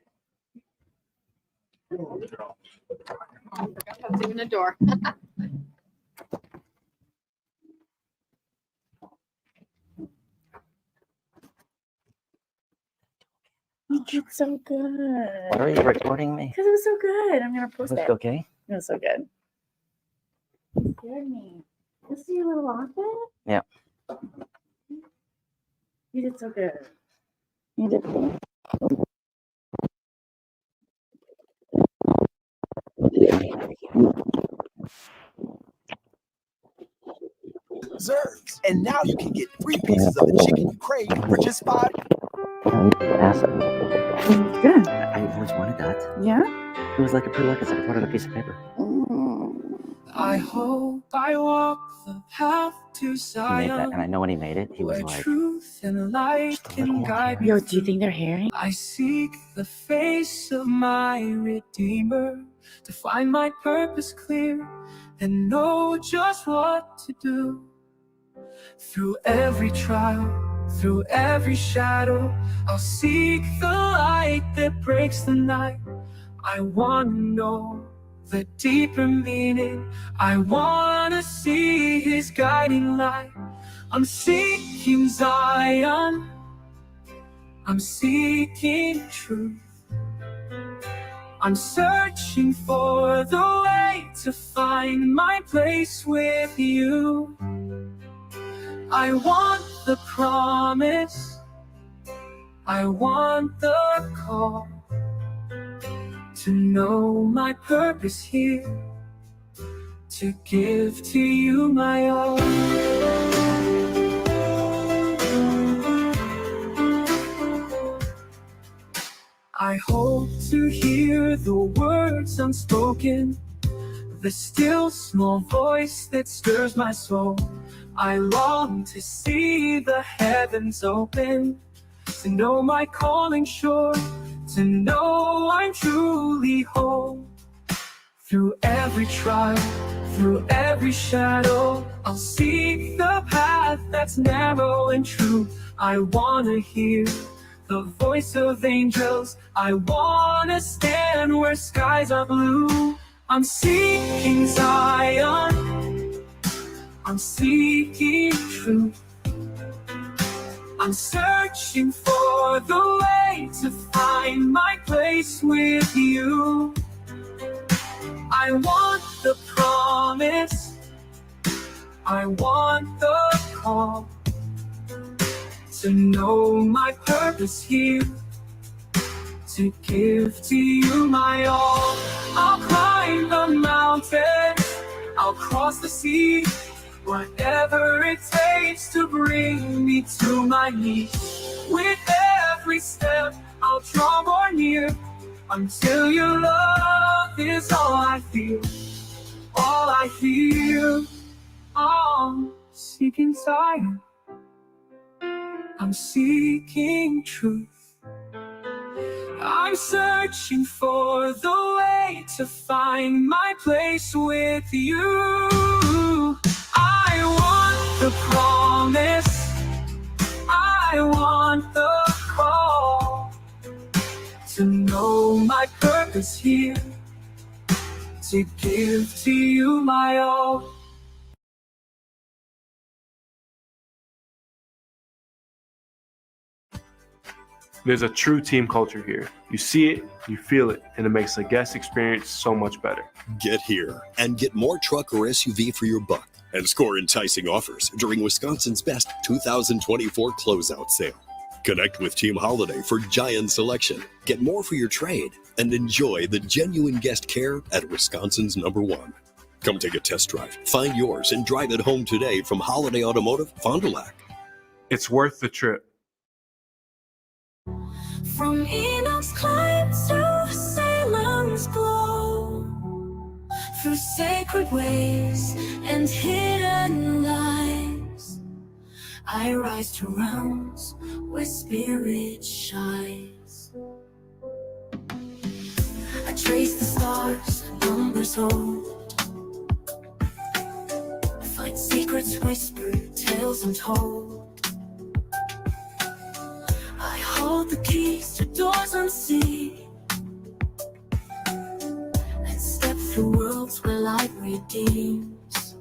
That's even a door. You did so good. Why are you recording me? Because it was so good. I'm gonna post Was it. it okay? It was so good. You scared me. This is your little outfit? Yeah. You did so good. You did good. Reserves. And now you can get 3 pieces of the chicken you crave for just $5. Good. I always wanted that. Yeah? It was like a prerequisite. I put it on a piece of paper. I hope I walk the path to He made that, Zion, and I know when he made it, he was where like, truth and light can guide me. Yo, do you think they're hearing? I seek the face of my Redeemer to find my purpose clear and know just what to do. Through every trial, through every shadow, I'll seek the light that breaks the night. I want to know the deeper meaning. I want to see his guiding light. I'm seeking Zion. I'm seeking truth. I'm searching for the way to find my place with you. I want the promise. I want the call to know my purpose here, to give to you my all. I hope to hear the words unspoken, the still small voice that stirs my soul. I long to see the heavens open, to know my calling sure, to know I'm truly whole. Through every trial, through every shadow, I'll seek the path that's narrow and true. I want to hear the voice of angels. I want to stand where skies are blue. I'm seeking Zion. I'm seeking truth. I'm searching for the way to find my place with you. I want the promise. I want the call to know my purpose here, to give to you my all. I'll climb the mountains, I'll cross the sea, whatever it takes to bring me to my knees. With every step, I'll draw more near, until your love is all I feel, all I feel. I'm seeking Zion. I'm seeking truth. I'm searching for the way to find my place with you. I want the promise. I want the call to know my purpose here, to give to you my all. There's a true team culture here. You see it, you feel it, and it makes the guest experience so much better. Get here and get more truck or SUV for your buck and score enticing offers during Wisconsin's best 2024 closeout sale. Connect with Team Holiday for giant selection, get more for your trade, and enjoy the genuine guest care at Wisconsin's #1. Come take a test drive, find yours, and drive it home today from Holiday Automotive, Fond Du Lac. It's worth the trip. From Enoch's climb to Salem's glow, through sacred ways and hidden lies, I rise to realms where spirit shines. I trace the stars, numbers hold, find secrets whispered, tales untold. I hold the keys to doors unseen and step through worlds where light redeems.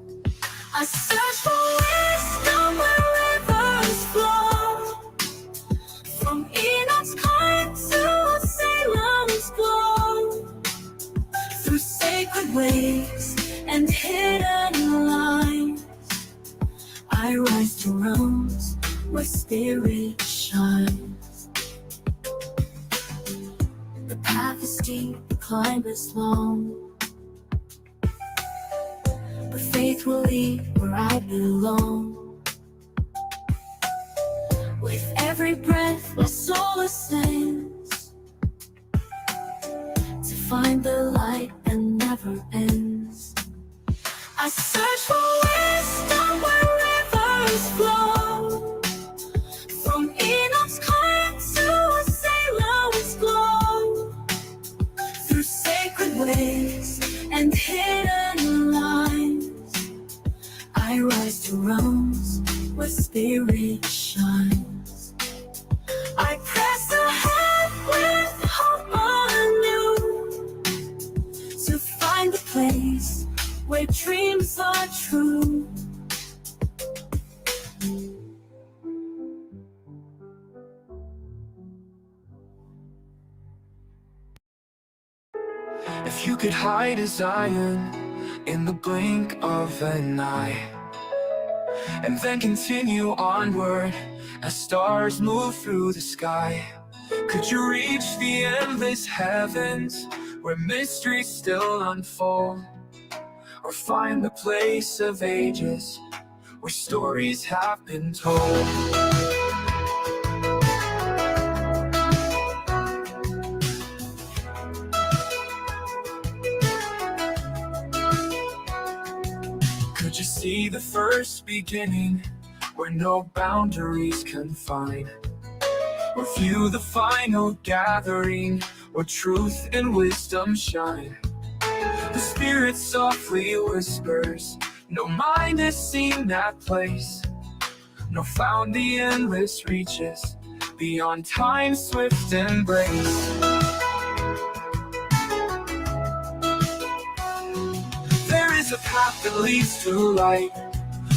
I search for wisdom where rivers flow, from Enoch's climb to Salem's glow, through sacred ways and hidden lines. I rise to realms where spirit shines. The path is steep, the climb is long, but faith will lead where I belong. With every breath, my soul ascends to find the light that never ends. I search for wisdom where rivers flow, from Enoch's current to Salem's glow, through sacred ways and hidden lines. I rise to realms where spirit shines. I press ahead with hope anew to find the place where dreams are true. If you could hide a Zion in the blink of an eye, and then continue onward as stars move through the sky, could you reach the endless heavens where mysteries still unfold, or find the place of ages where stories have been told? Could you see the first beginning where no boundaries confine, or view the final gathering where truth and wisdom shine? The Spirit softly whispers, no mind has seen that place, nor found the endless reaches beyond time's swift embrace. There is a path that leads to light,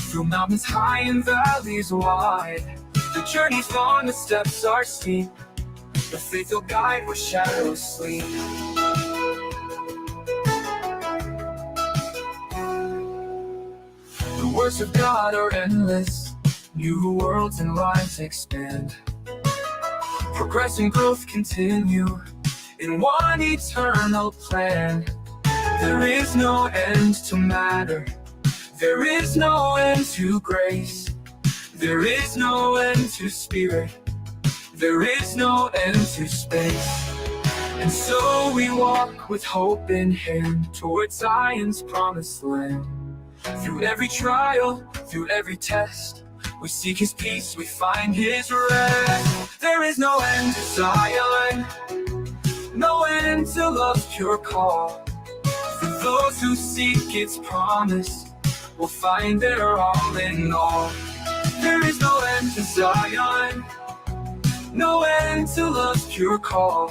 through mountains high and valleys wide. The journey's long, the steps are steep, the faith will guide where shadows sleep. The words of God are endless, new worlds and lives expand. Progressing growth continue in one eternal plan. There is no end to matter, there is no end to grace, there is no end to spirit, there is no end to space. And so we walk with hope in hand towards Zion's promised land. Through every trial, through every test, we seek his peace, we find his rest. There is no end to Zion, no end to love's pure call. For those who seek its promise will find their all in all. There is no end to Zion, no end to love's pure call.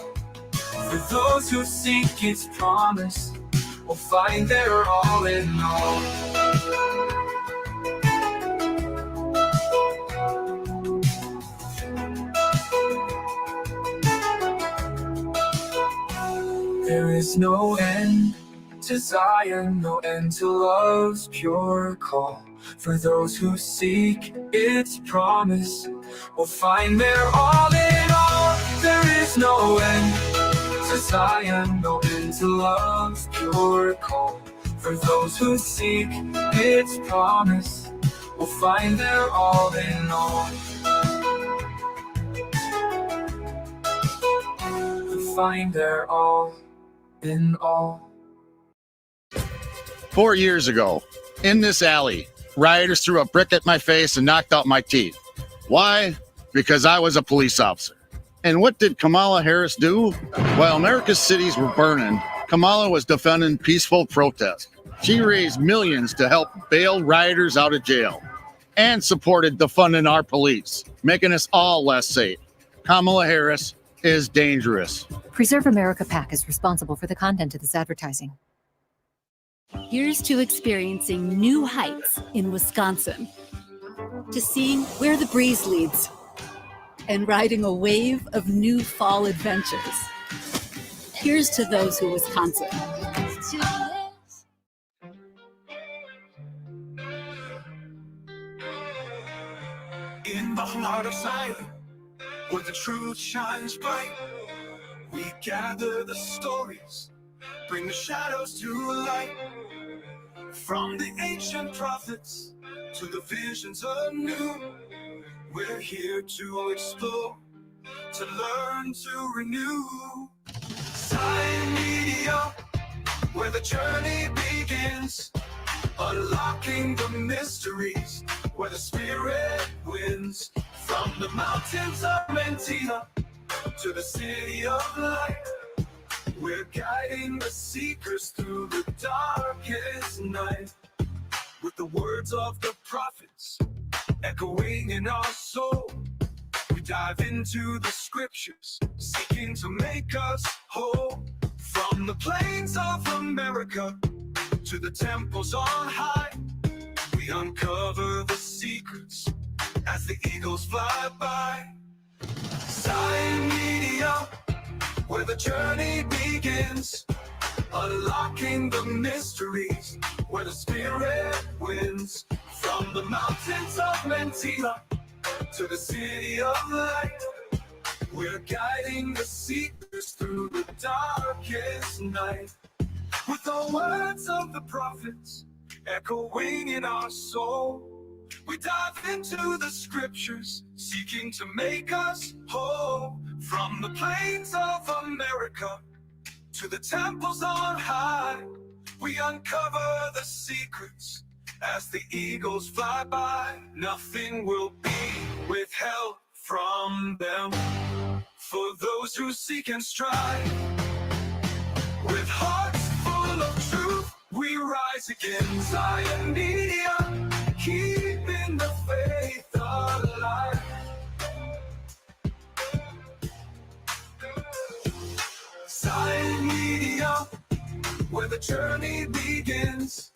For those who seek its promise will find their all in all. There is no end to Zion, no end to love's pure call. For those who seek its promise will find their all in all. There is no end to Zion, no end to love's pure call. For those who seek its promise will find their all in all. Will find their all in all. 4 years ago, in this alley, rioters threw a brick at my face and knocked out my teeth. Why? Because I was a police officer. And what did Kamala Harris do? While America's cities were burning, Kamala was defending peaceful protest. She raised millions to help bail rioters out of jail and supported defunding our police, making us all less safe. Kamala Harris is dangerous. Preserve America PAC is responsible for the content of this advertising. Here's to experiencing new heights in Wisconsin, to seeing where the breeze leads, and riding a wave of new fall adventures. Here's to those who Wisconsin. In the heart of Zion, where the truth shines bright, we gather the stories, bring the shadows to light. From the ancient prophets to the visions anew, we're here to explore, to learn, to renew. Zion Media, where the journey begins, unlocking the mysteries, where the spirit wins. From the mountains of Mentia to the city of light, we're guiding the seekers through the darkest night. With the words of the prophets echoing in our soul, we dive into the scriptures, seeking to make us whole. From the plains of America to the temples on high, we uncover the secrets as the eagles fly by. Zion Media, where the journey begins, unlocking the mysteries, where the spirit wins. From the mountains of Mentia to the city of light, we're guiding the seekers through the darkest night. With the words of the prophets echoing in our soul, we dive into the scriptures, seeking to make us whole. From the plains of America to the temples on high, we uncover the secrets as the eagles fly by. Nothing will be withheld from them for those who seek and strive. With hearts full of truth, we rise again. Zion Media, keeping the faith alive. Zion Media, where the journey begins,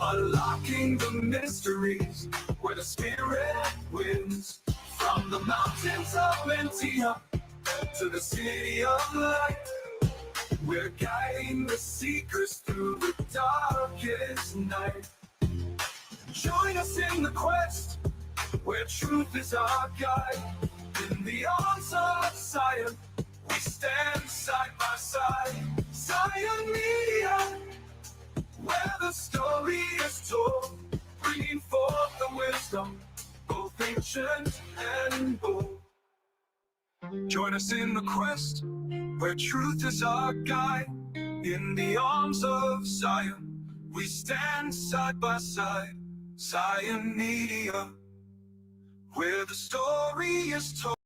unlocking the mysteries, where the spirit wins. From the mountains of Mentia to the city of light, we're guiding the seekers through the darkest night. Join us in the quest, where truth is our guide. In the arms of Zion, we stand side by side. Zion Media, where the story is told, bringing forth the wisdom, both ancient and bold. Join us in the quest, where truth is our guide. In the arms of Zion, we stand side by side. Zion Media, where the story is told.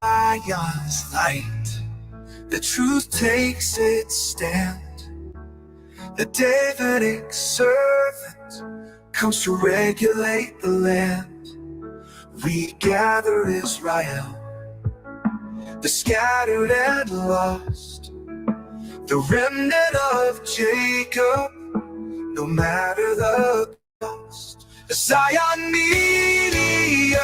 Zion's light, the truth takes its stand. The Davidic servant comes to regulate the land. We gather Israel, the scattered and lost, the remnant of Jacob, no matter the cost. Zion Media,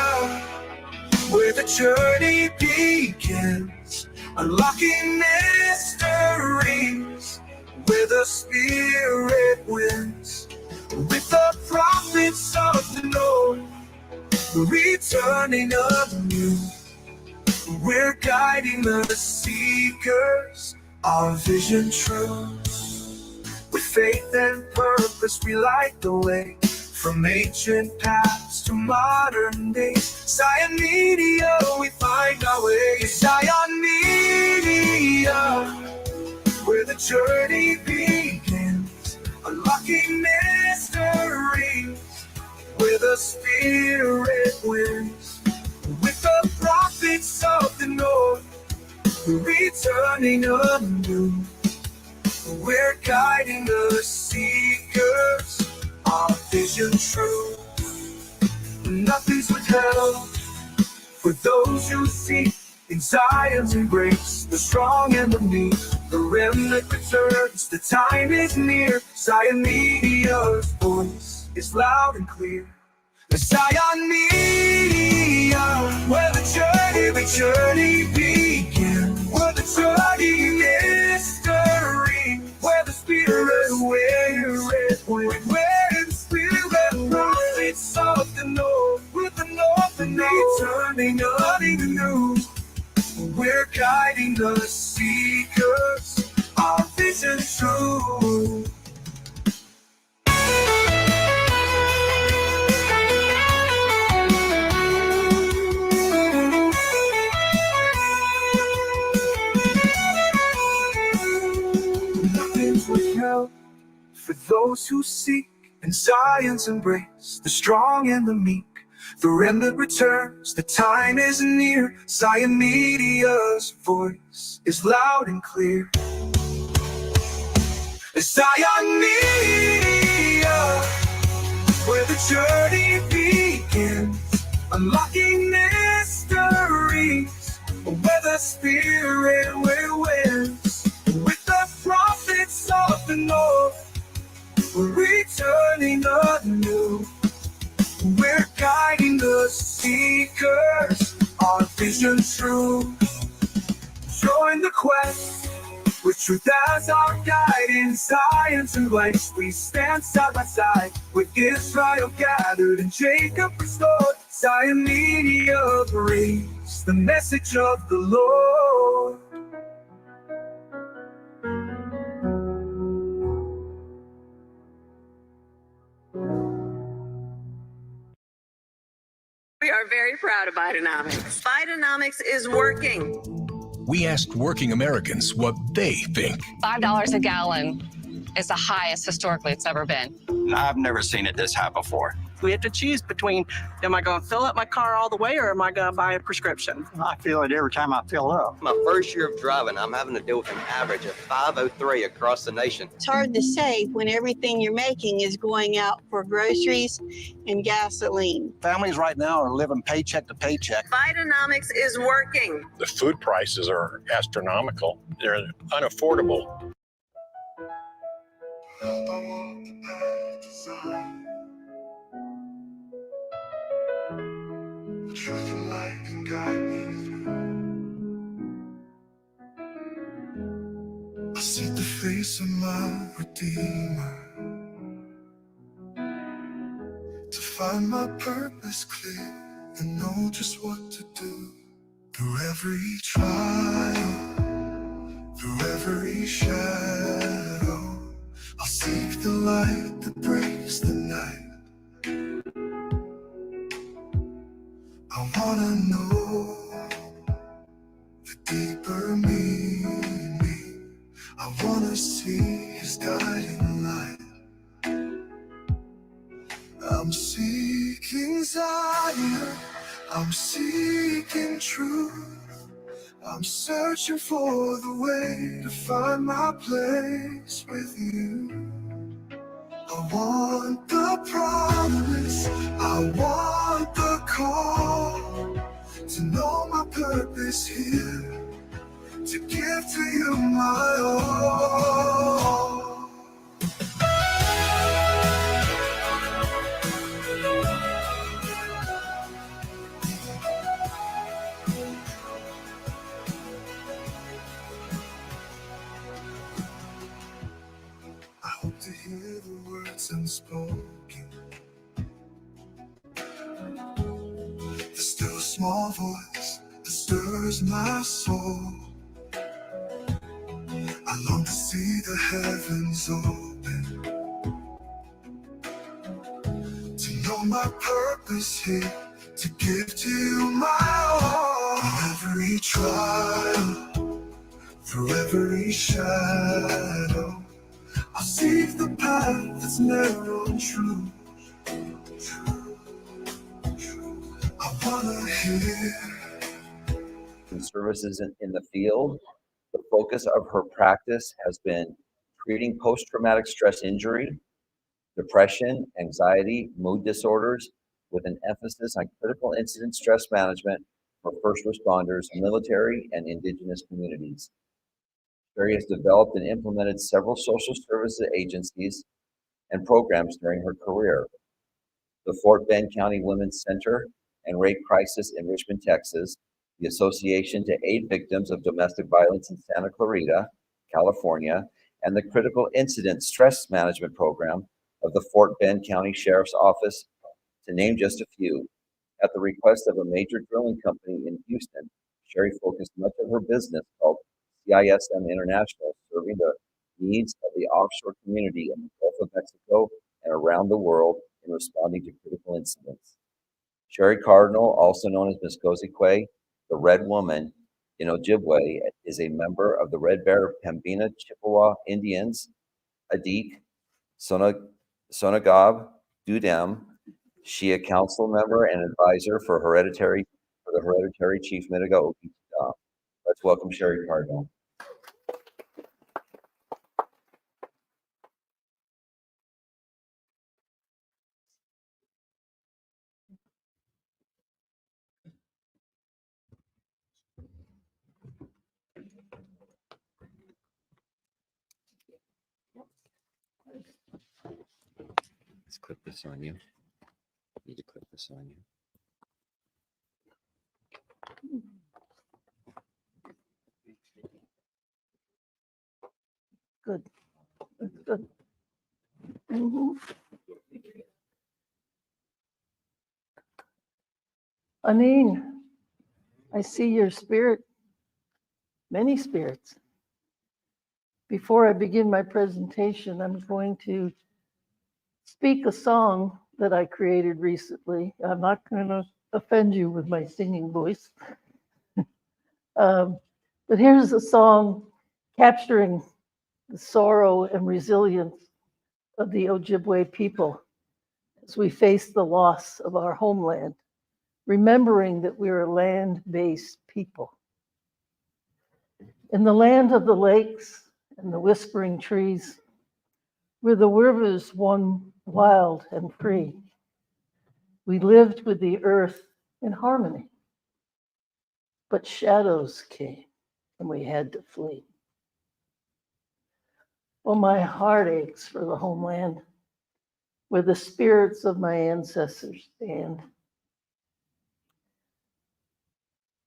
where the journey begins. Unlocking mysteries where the spirit wins. With the prophets of the Lord returning anew, we're guiding the seekers, our vision true. With faith and purpose we light the way, from ancient paths to modern days. Zion Media, we find our way. Zion Media, where the journey begins. Unlocking mysteries where the spirit wins. With the prophets of the North returning anew, we're guiding the seekers, our vision true. Nothing's withheld for those who seek in Zion's embrace. The strong and the meek, the remnant returns. The time is near. Zion Media's voice is loud and clear. The Zion Media, where the journey begins. Where the journey mystery, where the spirit wins. Where the spirit prophets of the North, with the North and turning anew. We're guiding the seekers, our vision true. Nothing's withheld for those who seek in Zion's embrace. The strong and the meek, the remnant returns. The time is near. Zion Media's voice is loud and clear. Zion Media, where the journey begins. Unlocking mysteries where the spirit wins. With the prophets of the North returning anew, we're guiding the seekers, our vision true. Join the quest with truth as our guide. In science and light we stand side by side, with Israel gathered and Jacob restored. Zion Media brings the message of the Lord. We are very proud of Bidenomics. Bidenomics is working. We asked working Americans what they think. $5 a gallon is the highest historically it's ever been. I've never seen it this high before. We have to choose between, am I going to fill up my car all the way or am I going to buy a prescription? I feel it every time I fill up. My first year of driving, I'm having to deal with an average of 503 across the nation. It's hard to save when everything you're making is going out for groceries and gasoline. Families right now are living paycheck to paycheck. Bidenomics is working. The food prices are astronomical. They're unaffordable. Truth and light can guide me through. I see the face of my Redeemer, to find my purpose clear and know just what to do. Through every trial, through every shadow, I'll seek the light that breaks the night. I wanna know the deeper meaning. I wanna see His guiding light. I'm seeking Zion, I'm seeking truth. I'm searching for the way to find my place with you. I want the promise, I want the call, to know my purpose here, to give to you my all. small voice that stirs my soul. I long to see the heavens open, to know my purpose here, to give to you my all. Through every trial, through every shadow, I'll seek the path that's narrow and true. I wanna hear. Services in the field. The focus of her practice has been treating post-traumatic stress injury, depression, anxiety, mood disorders, with an emphasis on critical incident stress management for first responders, military, and indigenous communities. Sherry has developed and implemented several social services agencies and programs during her career. The Fort Bend County Women's Center and Rape Crisis in Richmond, Texas, the Association to Aid Victims of Domestic Violence in Santa Clarita, California, and the Critical Incident Stress Management Program of the Fort Bend County Sheriff's Office, to name just a few. At the request of a major drilling company in Houston, Sherry focused much of her business, called CISM International, serving the needs of the offshore community in the Gulf of Mexico and around the world in responding to critical incidents. Sherry Cardinal, also known as Ms. Kozikwe, the Red Woman in Objibwe, is a member of the Red Bear Pembina Chippewa Indians, Adik, Sonagab, Dudem. She a council member and advisor for the hereditary Chief Mitiga Okita. Let's welcome Sherry Cardinal. Let's clip this on you. Need to clip this on you. Good. That's good. Mhm. Anine, I see your spirit, many spirits. Before I begin my presentation, I'm going to speak a song that I created recently. I'm not going to offend you with my singing voice. But here's a song capturing the sorrow and resilience of the Ojibwe people as we face the loss of our homeland, remembering that we're a land-based people. In the land of the lakes and the whispering trees, where the rivers one wild and free, we lived with the earth in harmony. But shadows came and we had to flee. Oh, my heart aches for the homeland, where the spirits of my ancestors stand.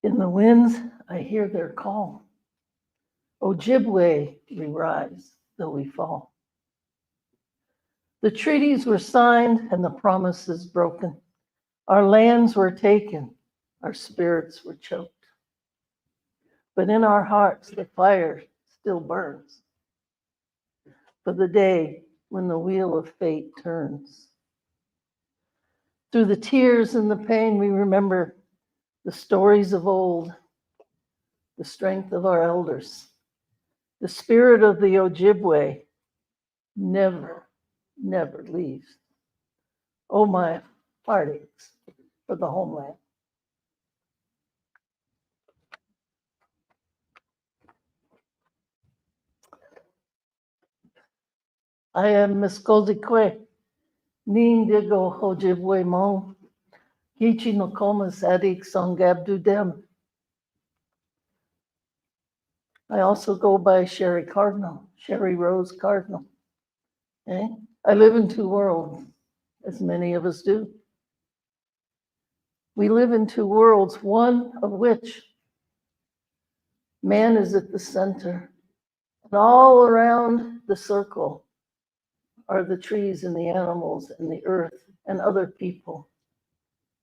In the winds, I hear their call. Ojibwe, we rise, though we fall. The treaties were signed and the promises broken. Our lands were taken, our spirits were choked. But in our hearts, the fire still burns for the day when the wheel of fate turns. Through the tears and the pain, we remember the stories of old, the strength of our elders. The spirit of the Ojibwe never, never leaves. Oh, my heart aches for the homeland. I am Miss Kozikwe, Nin Digo Ojibwe Mo, Gichi Nokomas Adik Songab Dudem. I also go by Sherry Cardinal, Sherry Rose Cardinal. Okay? I live in two worlds, as many of us do. We live in two worlds, one of which man is at the center, and all around the circle are the trees and the animals and the earth and other people.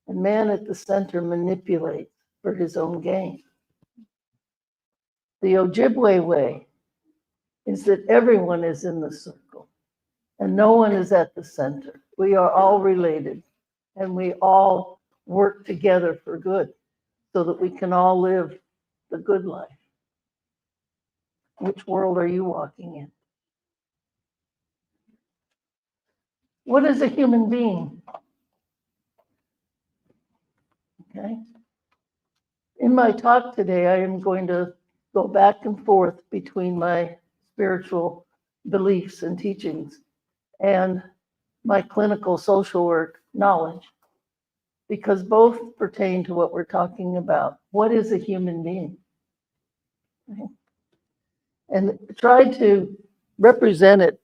And man at the center manipulates for his own gain. The Objibwe way is that everyone is in the circle and no one is at the center. We are all related and we all work together for good so that we can all live the good life. Which world are you walking in? What is a human being? Okay. In my talk today, I am going to go back and forth between my spiritual beliefs and teachings and my clinical social work knowledge, because both pertain to what we're talking about. What is a human being? Okay. And try to represent it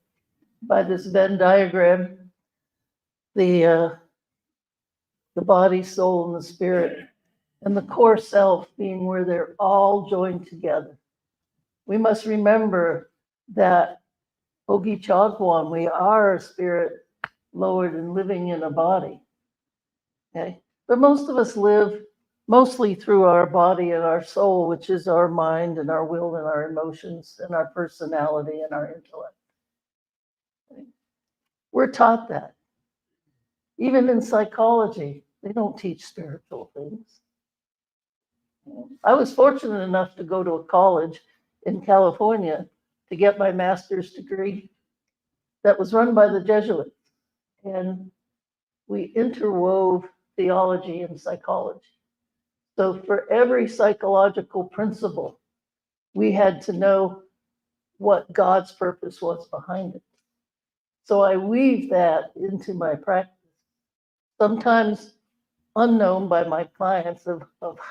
by this Venn diagram, the body, soul, and the spirit, and the core self being where they're all joined together. We must remember that Ogi Chagwan, we are a spirit lowered and living in a body. Okay? But most of us live mostly through our body and our soul, which is our mind and our will and our emotions and our personality and our intellect. Okay? We're taught that. Even in psychology, they don't teach spiritual things. I was fortunate enough to go to a college in California to get my master's degree that was run by the Jesuits. And we interwove theology and psychology. So for every psychological principle, we had to know what God's purpose was behind it. So I weave that into my practice, sometimes unknown by my clients of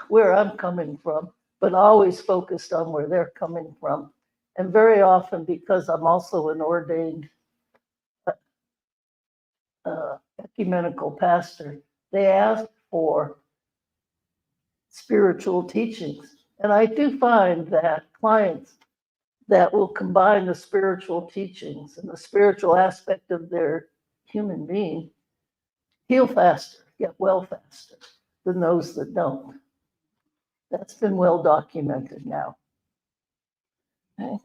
where I'm coming from, but always focused on where they're coming from. And very often, because I'm also an ordained ecumenical pastor, they ask for spiritual teachings. And I do find that clients that will combine the spiritual teachings and the spiritual aspect of their human being heal faster, get well faster than those that don't. That's been well documented now. Okay.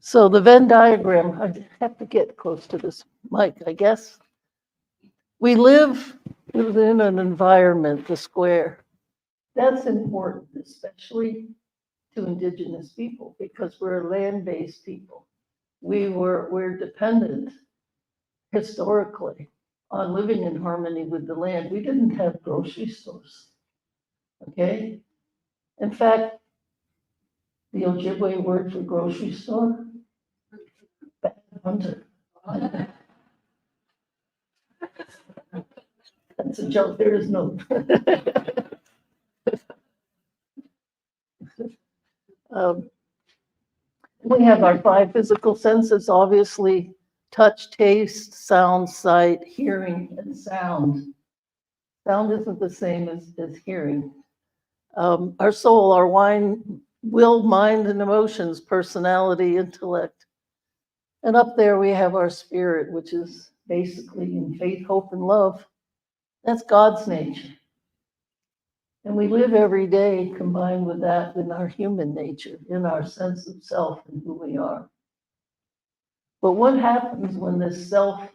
So the Venn diagram, I have to get close to this mic, I guess. We live within an environment, the square. That's important, especially to Indigenous people, because we're land-based people. We're dependent historically on living in harmony with the land. We didn't have grocery stores, okay? In fact, the Ojibwe word for grocery store, bad hunter. That's a joke, there is no. We have our five physical senses, obviously, touch, taste, sound, sight, hearing, and sound. Sound isn't the same as hearing. Our soul, our will, mind, and emotions, personality, intellect. And up there we have our spirit, which is basically in faith, hope, and love. That's God's nature. And we live every day combined with that in our human nature, in our sense of self and who we are. But what happens when this self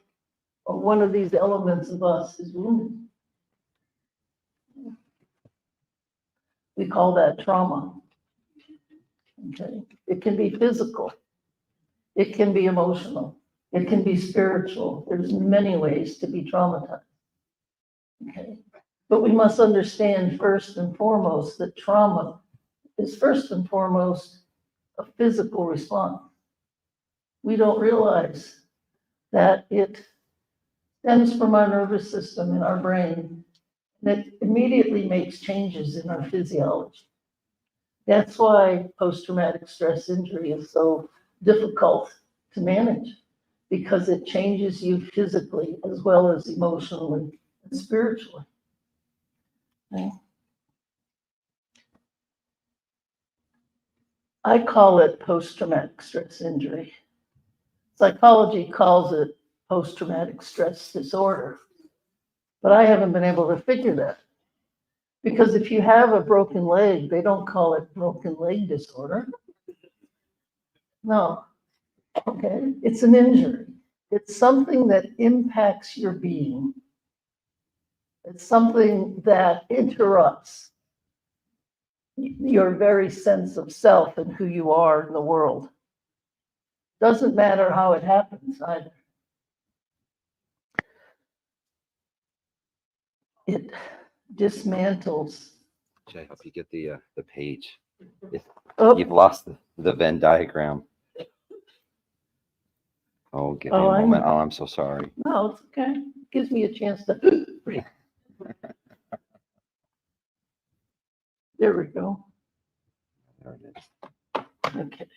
or one of these elements of us is wounded? We call that trauma. Okay. It can be physical. It can be emotional. It can be spiritual. There's many ways to be traumatized. Okay. But we must understand first and foremost that trauma is first and foremost a physical response. We don't realize that it stems from our nervous system in our brain, and it immediately makes changes in our physiology. That's why post-traumatic stress injury is so difficult to manage, because it changes you physically as well as emotionally and spiritually. Okay. I call it post-traumatic stress injury. Psychology calls it post-traumatic stress disorder. But I haven't been able to figure that. Because if you have a broken leg, they don't call it broken leg disorder. No. Okay. It's an injury. It's something that impacts your being. It's something that interrupts your very sense of self and who you are in the world. Doesn't matter how it happens either. It dismantles. I hope you get the page. Oh. You've lost the Venn diagram. Oh, give me a moment. Oh, I'm so sorry. No, it's okay. Gives me a chance to breathe. There we go. There it is. Okay.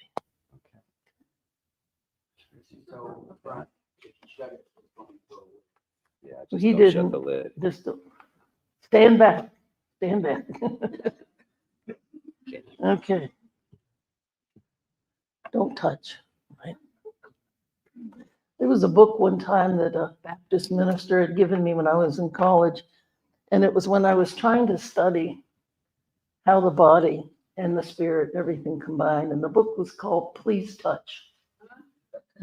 Yeah, just He don't didn't. shut the lid. Just stand back. Stand back. Okay. Don't touch. Right. There was a book one time that a Baptist minister had given me when I was in college, and it was when I was trying to study how the body and the spirit, everything combined, and the book was called Please Touch.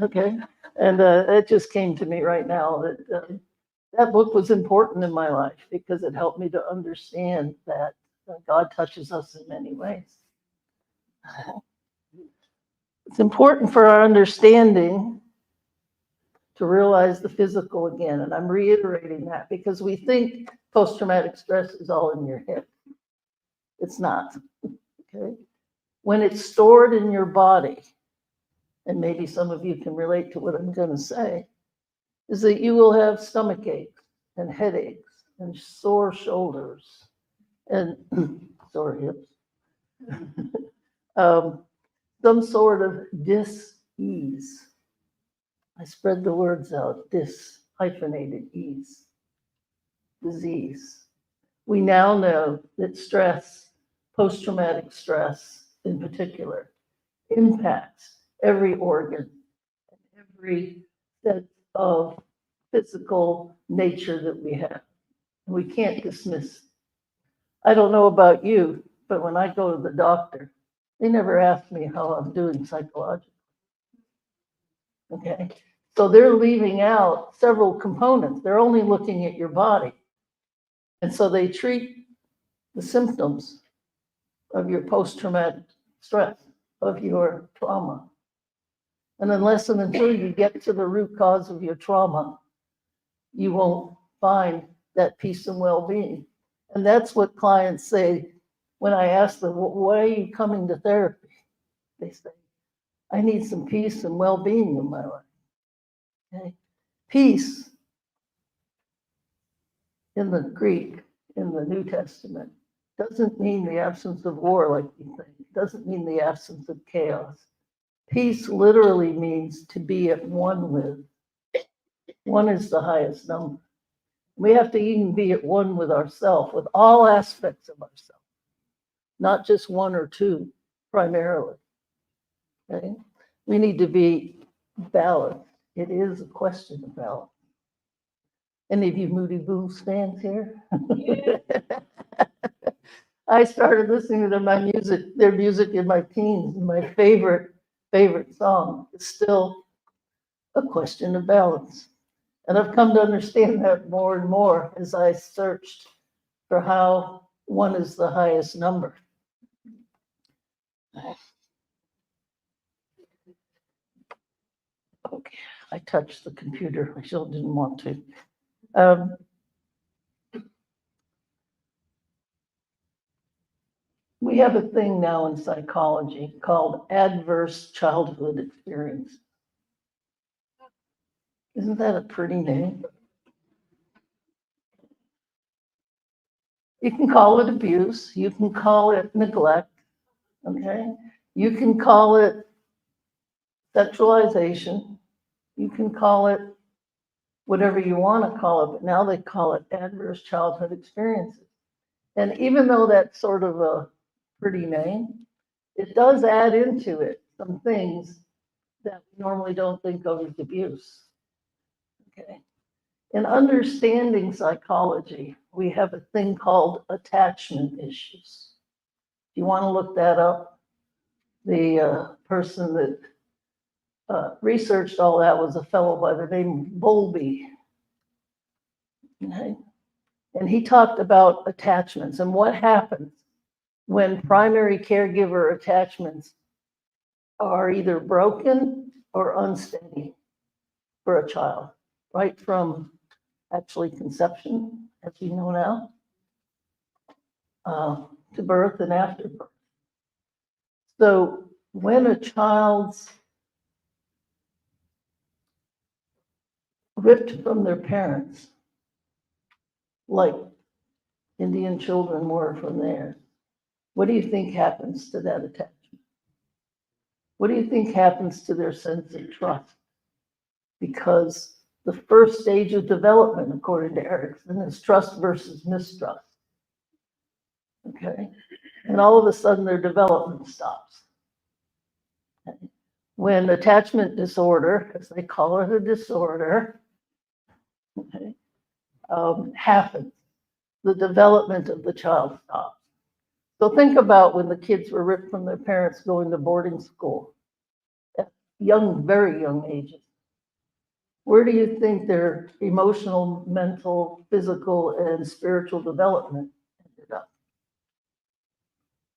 Okay, and it just came to me right now that that book was important in my life because it helped me to understand that God touches us in many ways. It's important for our understanding to realize the physical again, and I'm reiterating that because we think post-traumatic stress is all in your head. It's not. Okay, when it's stored in your body, and maybe some of you can relate to what I'm going to say, is that you will have stomach aches and headaches and sore shoulders and sore hips, some sort of dis-ease. I spread the words out, dis-hyphenated ease, disease. We now know that stress, post-traumatic stress in particular, impacts every organ, every set of physical nature that we have. We can't dismiss. I don't know about you, but when I go to the doctor, they never ask me how I'm doing psychologically. Okay, so they're leaving out several components. They're only looking at your body. And so they treat the symptoms of your post-traumatic stress, of your trauma. And unless and until you get to the root cause of your trauma, you won't find that peace and well-being. And that's what clients say when I ask them, why are you coming to therapy? They say, I need some peace and well-being in my life. Okay? Peace in the Greek, in the New Testament, doesn't mean the absence of war like you think. It doesn't mean the absence of chaos. Peace literally means to be at one with. One is the highest number. We have to even be at one with ourselves, with all aspects of ourselves, not just one or two primarily. Okay? We need to be balanced. It is a question of balance. Any of you Moody Blues fans here? I started listening to their music in my teens. My favorite song is still A Question of Balance. And I've come to understand that more and more as I searched for how one is the highest number. Okay, I touched the computer. I still didn't want to. We have a thing now in psychology called adverse childhood experience. Isn't that a pretty name? You can call it abuse. You can call it neglect. Okay? You can call it sexualization. You can call it whatever you want to call it, but now they call it adverse childhood experiences. And even though that's sort of a pretty name, it does add into it some things that we normally don't think of as abuse. Okay. In understanding psychology, we have a thing called attachment issues. If you want to look that up, the person that researched all that was a fellow by the name of Bowlby. Okay. And he talked about attachments and what happens when primary caregiver attachments are either broken or unsteady for a child, right from actually conception, as we know now, to birth and after birth. So when a child's ripped from their parents, like Indian children were from theirs, what do you think happens to that attachment? What do you think happens to their sense of trust? Because the first stage of development, according to Erickson, is trust versus mistrust. Okay? And all of a sudden their development stops. Okay? When attachment disorder, as they call it a disorder, okay, happens, the development of the child stops. So think about when the kids were ripped from their parents going to boarding school at young, very young ages. Where do you think their emotional, mental, physical, and spiritual development ended up?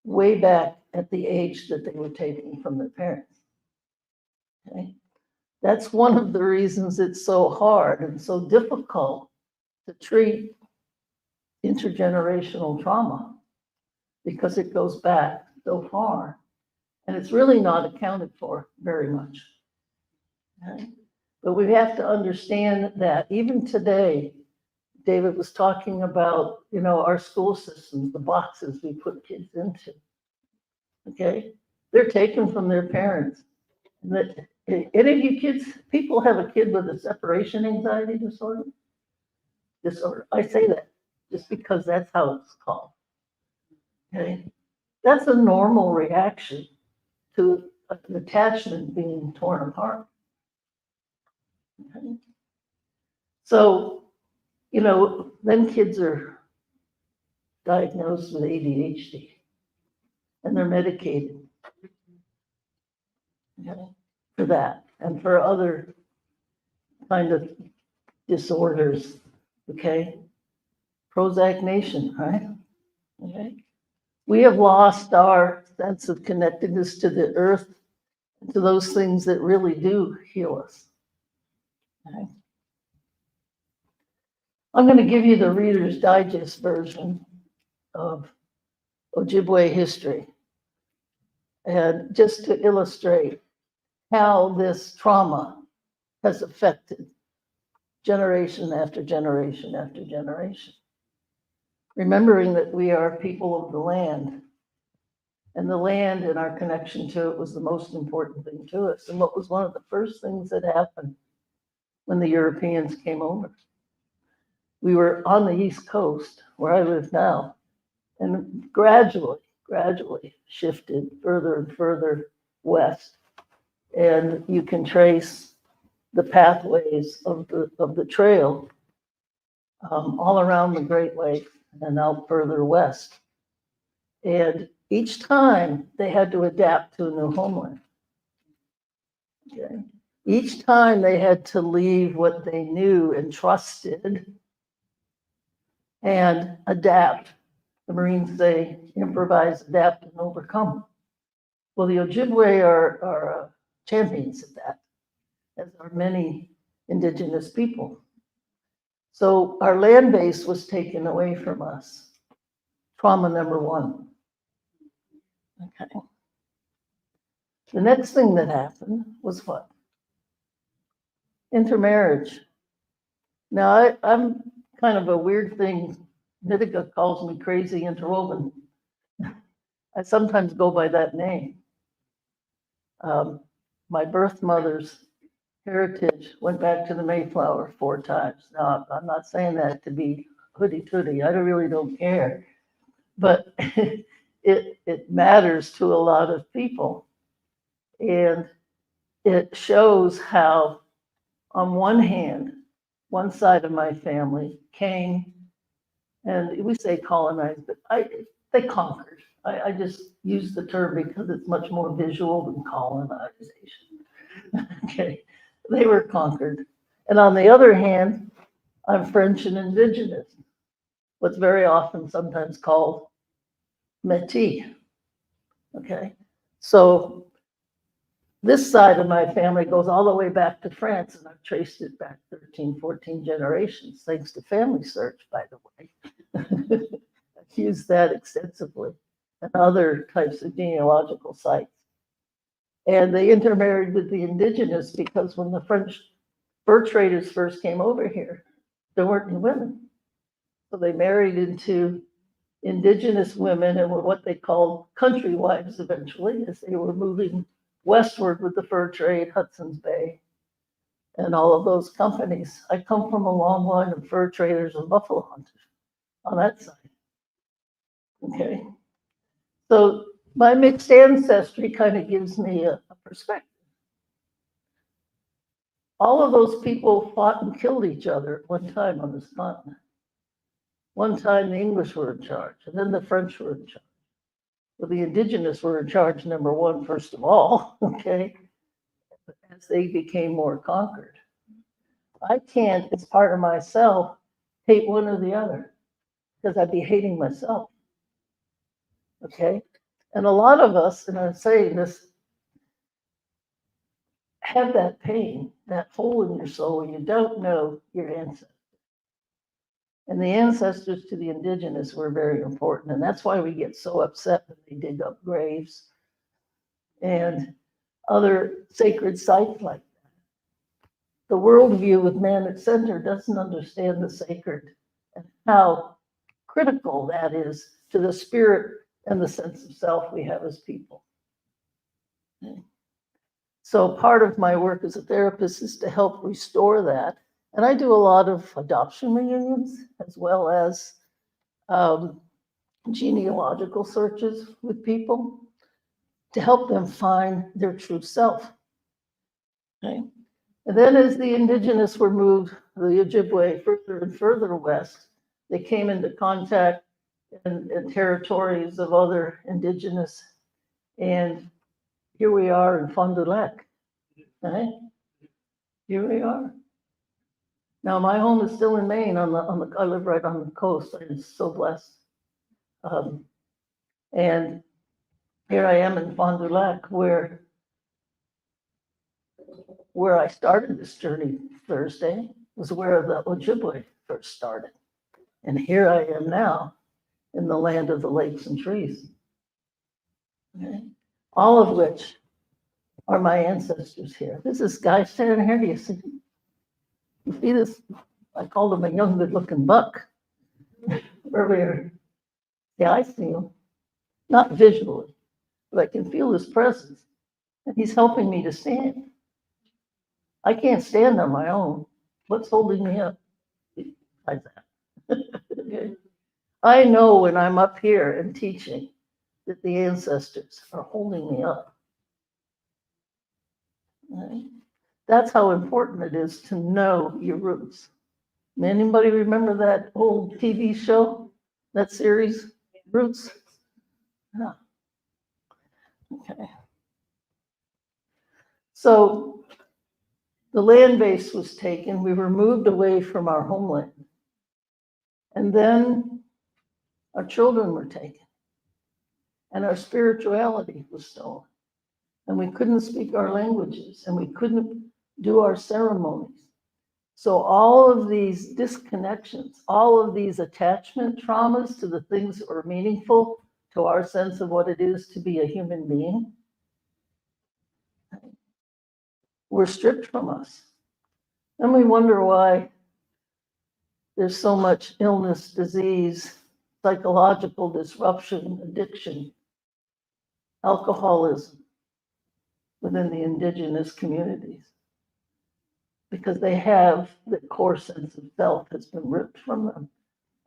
Way back at the age that they were taken from their parents. Okay? That's one of the reasons it's so hard and so difficult to treat intergenerational trauma, because it goes back so far and it's really not accounted for very much. Okay? But we have to understand that even today, David was talking about, you know, our school systems, the boxes we put kids into. Okay? They're taken from their parents. Any of you kids, people have a kid with a separation anxiety disorder? I say that just because that's how it's called. Okay? That's a normal reaction to an attachment being torn apart. Okay? So, you know, then kids are diagnosed with ADHD and they're medicated, okay, for that and for other kind of disorders, okay? Prozac Nation, right? Okay. We have lost our sense of connectedness to the earth and to those things that really do heal us. Okay. I'm going to give you the Reader's Digest version of Objibwe history, and just to illustrate how this trauma has affected generation after generation after generation. Remembering that we are people of the land, and the land and our connection to it was the most important thing to us, and what was one of the first things that happened when the Europeans came over. We were on the East Coast, where I live now, and gradually shifted further and further west. And you can trace the pathways of the trail all around the Great Lakes and out further west. And each time they had to adapt to a new homeland. Okay. Each time they had to leave what they knew and trusted and adapt. The Marines say improvise, adapt, and overcome. Well, the Objibwe are champions of that, as are many indigenous people. So our land base was taken away from us. Trauma number one. Okay. The next thing that happened was what? Intermarriage. Now, I'm kind of a weird thing. Mitika calls me crazy interwoven. I sometimes go by that name. My birth mother's heritage went back to the Mayflower 4 times. Now, I'm not saying that to be hoody-toody. I really don't care. But it matters to a lot of people. And it shows how, on one hand, one side of my family came, and we say colonized, but they conquered. I just use the term because it's much more visual than colonization. Okay, they were conquered. And on the other hand, I'm French and indigenous, what's very often sometimes called Métis. Okay, so this side of my family goes all the way back to France, and I've traced it back 13, 14 generations, thanks to Family Search, by the way. I've used that extensively and other types of genealogical sites. And they intermarried with the indigenous because when the French fur traders first came over here, there weren't any women. So they married into indigenous women and were what they called country wives eventually, as they were moving westward with the fur trade, Hudson's Bay, and all of those companies. I come from a long line of fur traders and buffalo hunters on that side. Okay, so my mixed ancestry kind of gives me a perspective. All of those people fought and killed each other at one time on this continent. One time the English were in charge, and then the French were in charge. Well, the indigenous were in charge, number one, first of all, okay, as they became more conquered. I can't, as part of myself, hate one or the other, because I'd be hating myself, okay? And a lot of us, and I'm saying this, have that pain, that hole in your soul where you don't know your ancestors. And the ancestors to the indigenous were very important. And that's why we get so upset when they dig up graves and other sacred sites like that. The worldview with man at center doesn't understand the sacred and how critical that is to the spirit and the sense of self we have as people. Okay. So part of my work as a therapist is to help restore that. And I do a lot of adoption reunions as well as genealogical searches with people to help them find their true self. Okay. And then as the indigenous were moved, the Objibwe, further and further west, they came into contact in territories of other indigenous. And here we are in Fond Du Lac. Okay. Here we are. Now, my home is still in Maine. I live right on the coast. I'm so blessed. And here I am in Fond Du Lac, where I started this journey Thursday, was where the Objibwe first started. And here I am now in the land of the lakes and trees. Okay? All of which are my ancestors here. This is guy standing here. You see this? I called him a young, good-looking buck earlier. Yeah, I see him. Not visually, but I can feel his presence. And he's helping me to stand. I can't stand on my own. What's holding me up? Besides that. Okay. I know when I'm up here and teaching that the ancestors are holding me up. Okay. That's how important it is to know your roots. Anybody remember that old TV show, that series, Roots? Yeah. Okay. So the land base was taken. We were moved away from our homeland. And then our children were taken. And our spirituality was stolen. And we couldn't speak our languages, and we couldn't do our ceremonies. So all of these disconnections, all of these attachment traumas to the things that were meaningful to our sense of what it is to be a human being, were stripped from us. And we wonder why there's so much illness, disease, psychological disruption, addiction, alcoholism within the indigenous communities. Because they have the core sense of self has been ripped from them.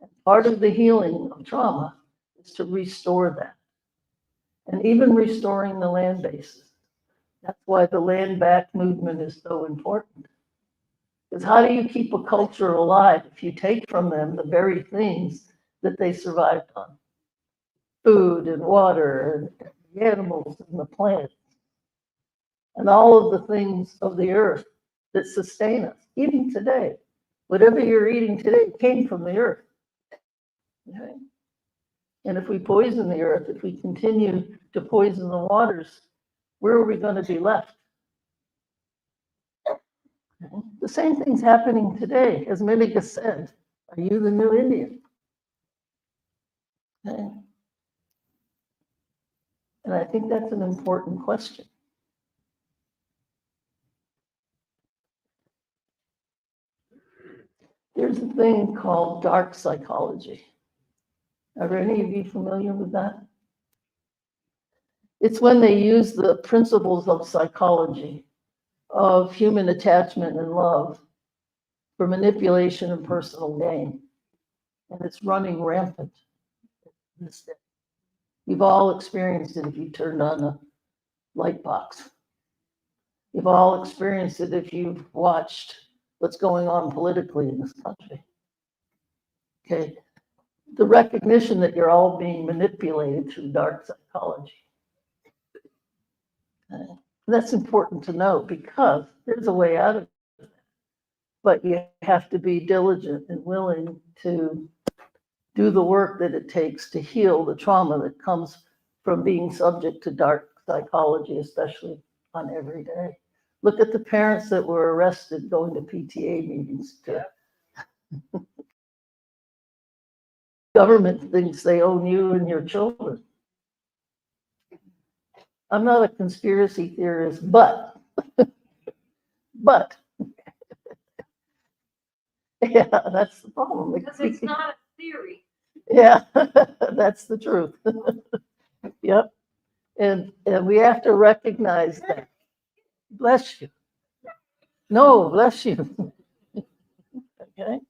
And part of the healing of trauma is to restore that. And even restoring the land bases. That's why the land back movement is so important. Because how do you keep a culture alive if you take from them the very things that they survived on? Food and water and the animals and the plants and all of the things of the earth that sustain us, even today. Whatever you're eating today came from the earth. Okay? And if we poison the earth, if we continue to poison the waters, where are we going to be left? Okay? The same thing's happening today. As Minika said, are you the new Indian? Okay? And I think that's an important question. There's a thing called dark psychology. Are any of you familiar with that? It's when they use the principles of psychology, of human attachment and love, for manipulation and personal gain. And it's running rampant this day. You've all experienced it if you turned on a light box. You've all experienced it if you've watched what's going on politically in this country. Okay, the recognition that you're all being manipulated through dark psychology. Okay. That's important to know because there's a way out of it, but you have to be diligent and willing to do the work that it takes to heal the trauma that comes from being subject to dark psychology, especially on every day. Look at the parents that were arrested going to PTA meetings. Government thinks they own you and your children. I'm not a conspiracy theorist, but yeah, that's the problem. Because it's not a theory. Yeah, that's the truth. Yep. And we have to recognize that. Bless you. No, bless you. Okay.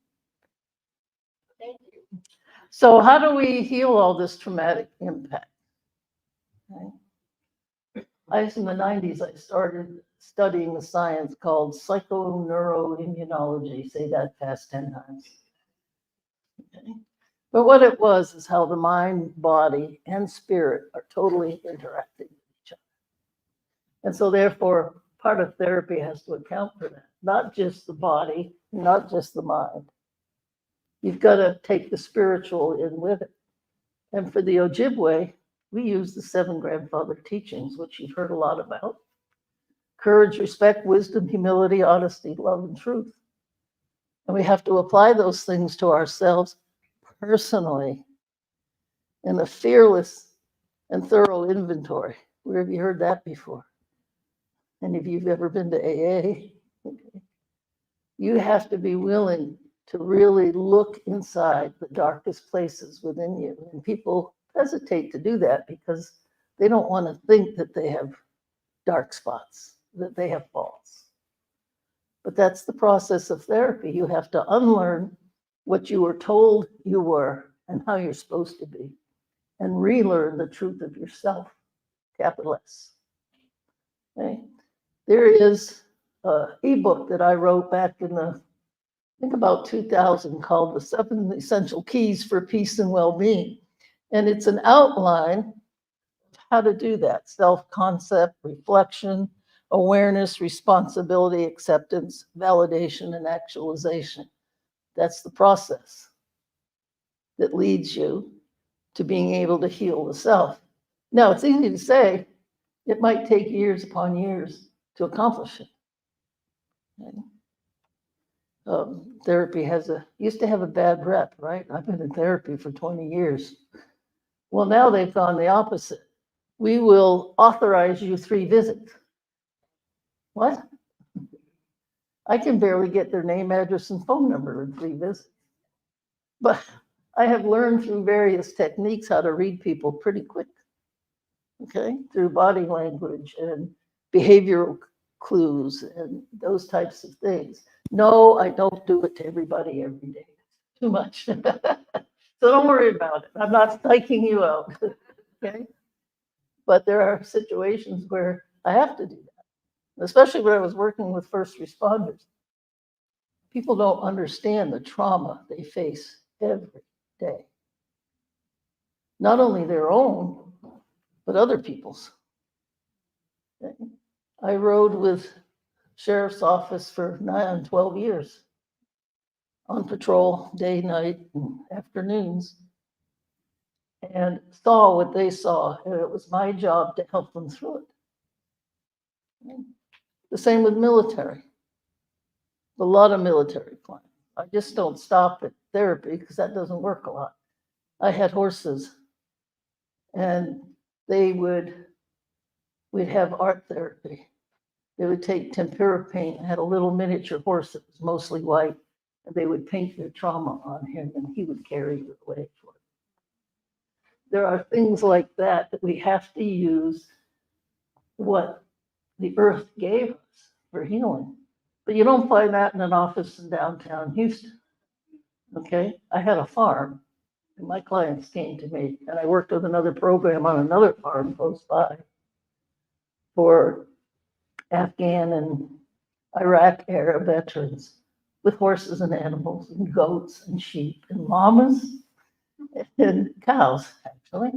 Thank you. So how do we heal all this traumatic impact? Okay. In the 90s, I started studying a science called psychoneuroimmunology. Say that fast 10 times. Okay. But what it was is how the mind, body, and spirit are totally interacting with each other. And so therefore, part of therapy has to account for that. Not just the body, not just the mind. You've got to take the spiritual in with it. And for the Objibwe, we use the 7 grandfather teachings, which you've heard a lot about. Courage, respect, wisdom, humility, honesty, love, and truth. And we have to apply those things to ourselves personally in a fearless and thorough inventory. Where have you heard that before? And if you've ever been to AA, okay, you have to be willing to really look inside the darkest places within you. And people hesitate to do that because they don't want to think that they have dark spots, that they have faults. But that's the process of therapy. You have to unlearn what you were told you were and how you're supposed to be, and relearn the truth of yourself, capital S. Okay? There is an ebook that I wrote back in I think about 2000 called The 7 Essential Keys for Peace and Well-Being. And it's an outline of how to do that: self-concept, reflection, awareness, responsibility, acceptance, validation, and actualization. That's the process that leads you to being able to heal the self. Now, it's easy to say, it might take years upon years to accomplish it. Okay. Therapy used to have a bad rep, right? I've been in therapy for 20 years. Well, now they've gone the opposite. We will authorize you 3 visits. What? I can barely get their name, address, and phone number in 3 visits. But I have learned through various techniques how to read people pretty quick, okay? Through body language and behavioral clues and those types of things. No, I don't do it to everybody every day. Too much. So don't worry about it. I'm not psyching you out, okay? But there are situations where I have to do that, especially when I was working with first responders. People don't understand the trauma they face every day. Not only their own, but other people's. I rode with sheriff's office for 9, 12 years on patrol, day, night, and afternoons, and saw what they saw, and it was my job to help them through it. The same with military. A lot of military clients. I just don't stop at therapy because that doesn't work a lot. I had horses, and we'd have art therapy. They would take tempera paint. I had a little miniature horse that was mostly white, and they would paint their trauma on him, and he would carry it away for it. There are things like that that we have to use what the earth gave us for healing. But you don't find that in an office in downtown Houston. Okay? I had a farm, and my clients came to me, and I worked with another program on another farm close by for Afghan and Iraq era veterans with horses and animals and goats and sheep and llamas and cows, actually,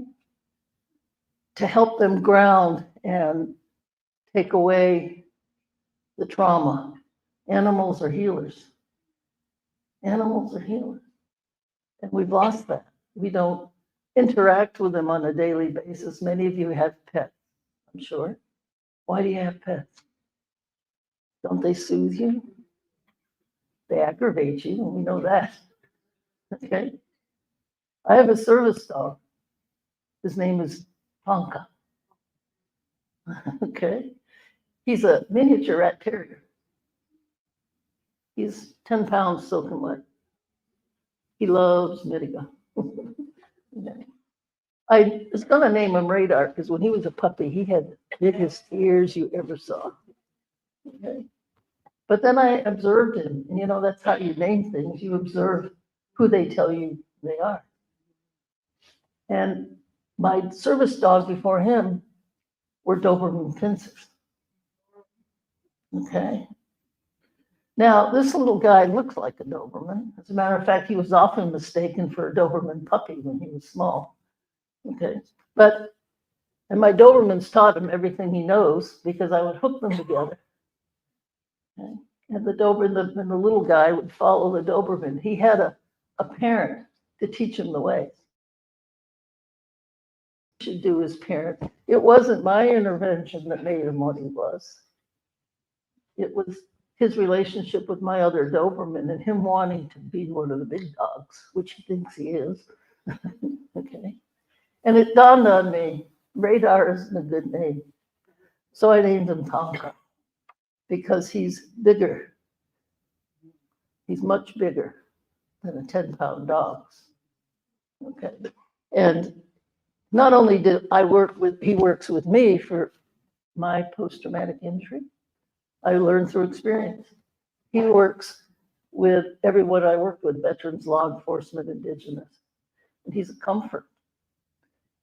to help them ground and take away the trauma. Animals are healers. Animals are healers. And we've lost that. We don't interact with them on a daily basis. Many of you have pets, I'm sure. Why do you have pets? Don't they soothe you? They aggravate you, and we know that. Okay? I have a service dog. His name is Tonka. Okay? He's a miniature rat terrier. He's 10 pounds soaking wet. He loves Mitiga. I was going to name him Radar because when he was a puppy, he had the biggest ears you ever saw. Okay? But then I observed him, and that's how you name things. You observe who they tell you they are. And my service dog before him were Doberman pincers. Okay. Now, this little guy looks like a Doberman. As a matter of fact, he was often mistaken for a Doberman puppy when he was small. Okay. And my Dobermans taught him everything he knows because I would hook them together. Okay. And the little guy would follow the Doberman. He had a parent to teach him the ways. He should do his parent. It wasn't my intervention that made him what he was. It was his relationship with my other Doberman and him wanting to be one of the big dogs, which he thinks he is. Okay. And it dawned on me, Radar isn't a good name. So I named him Tonka because he's bigger. He's much bigger than a 10-pound dog. Okay. And not only did I he works with me for my post-traumatic injury. I learned through experience. He works with everyone I work with, veterans, law enforcement, indigenous. And he's a comfort.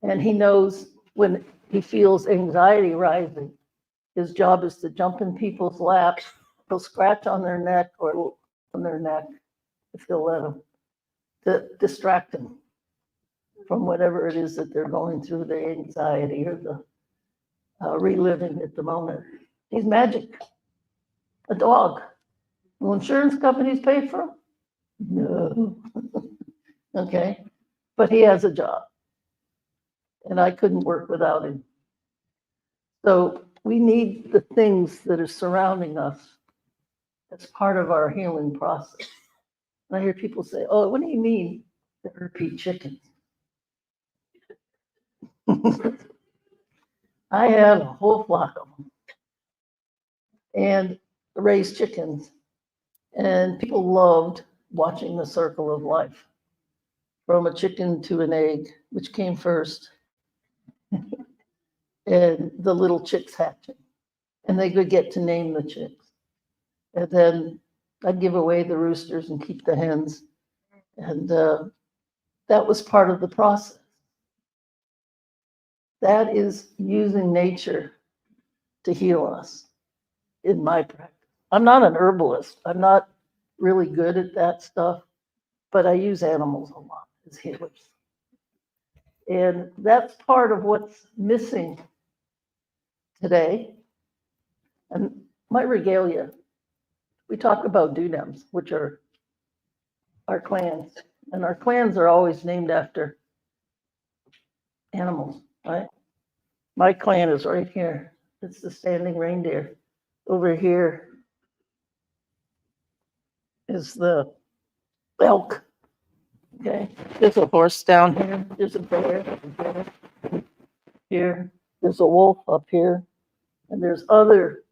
And he knows when he feels anxiety rising, his job is to jump in people's laps. He'll scratch on their neck or on their neck, if he'll let them, to distract them from whatever it is that they're going through, the anxiety or the reliving at the moment. He's magic. A dog. Will insurance companies pay for him? No. Okay. But he has a job. And I couldn't work without him. So we need the things that are surrounding us as part of our healing process. And I hear people say, oh, what do you mean the repeat chickens? I have a whole flock of them. And raised chickens, and people loved watching the circle of life from a chicken to an egg, which came first, and the little chicks hatching, and they could get to name the chicks. And then I'd give away the roosters and keep the hens, and that was part of the process. That is using nature to heal us in my practice. I'm not an herbalist. I'm not really good at that stuff, but I use animals a lot as healers. And that's part of what's missing today. And my regalia, we talk about dudems, which are our clans. And our clans are always named after animals, right? My clan is right here. It's the standing reindeer. Over here is the elk. Okay, there's a horse down here. There's a bear here. There's a wolf up here. And there's other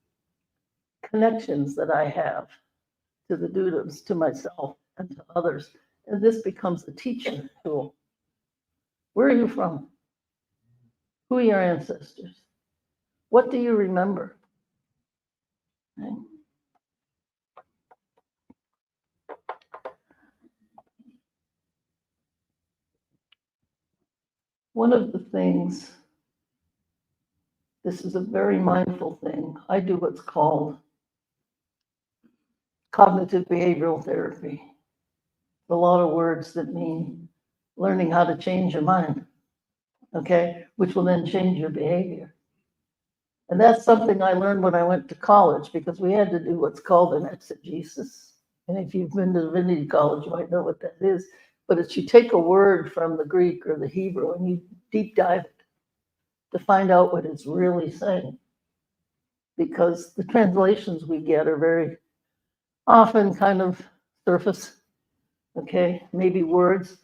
connections that I have to the dudems, to myself, and to others. And this becomes a teaching tool. Where are you from? Who are your ancestors? What do you remember? Okay. One of the things, this is a very mindful thing, I do what's called cognitive behavioral therapy. A lot of words that mean learning how to change your mind, okay, which will then change your behavior. And that's something I learned when I went to college, because we had to do what's called an exegesis. And if you've been to divinity college, you might know what that is. But it's you take a word from the Greek or the Hebrew and you deep dive it to find out what it's really saying. Because the translations we get are very often kind of surface, okay, maybe words.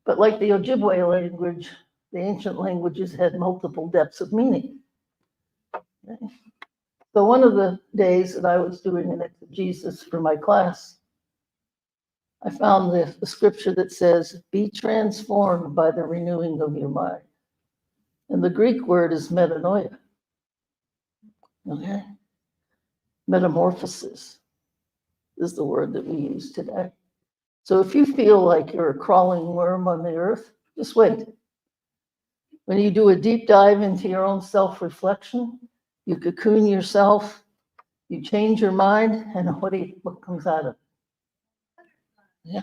But like the Objibwe language, the ancient languages had multiple depths of meaning. Okay. So one of the days that I was doing an exegesis for my class, I found the scripture that says, be transformed by the renewing of your mind. And the Greek word is metanoia. Okay? Metamorphosis is the word that we use today. So if you feel like you're a crawling worm on the earth, just wait. When you do a deep dive into your own self-reflection, you cocoon yourself, you change your mind, and what comes out of it? Yeah.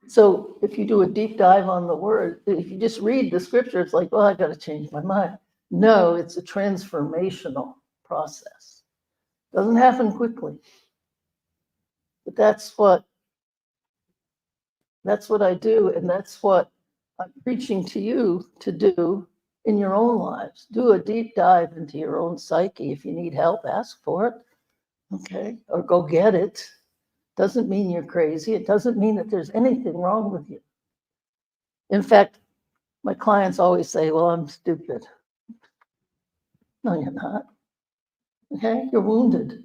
So if you do a deep dive on the word, if you just read the scripture, it's like, well, I got to change my mind. No, it's a transformational process. Doesn't happen quickly. But that's what I do, and that's what I'm preaching to you to do in your own lives. Do a deep dive into your own psyche. If you need help, ask for it, okay? Or go get it. Doesn't mean you're crazy. It doesn't mean that there's anything wrong with you. In fact, my clients always say, well, I'm stupid. No, you're not. Okay? You're wounded.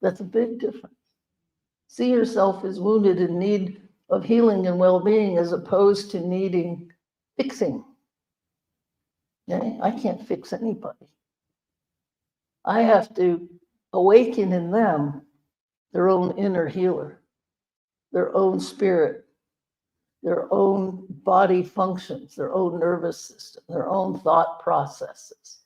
That's a big difference. See yourself as wounded in need of healing and well-being as opposed to needing fixing. Okay? I can't fix anybody. I have to awaken in them their own inner healer, their own spirit, their own body functions, their own nervous system, their own thought processes.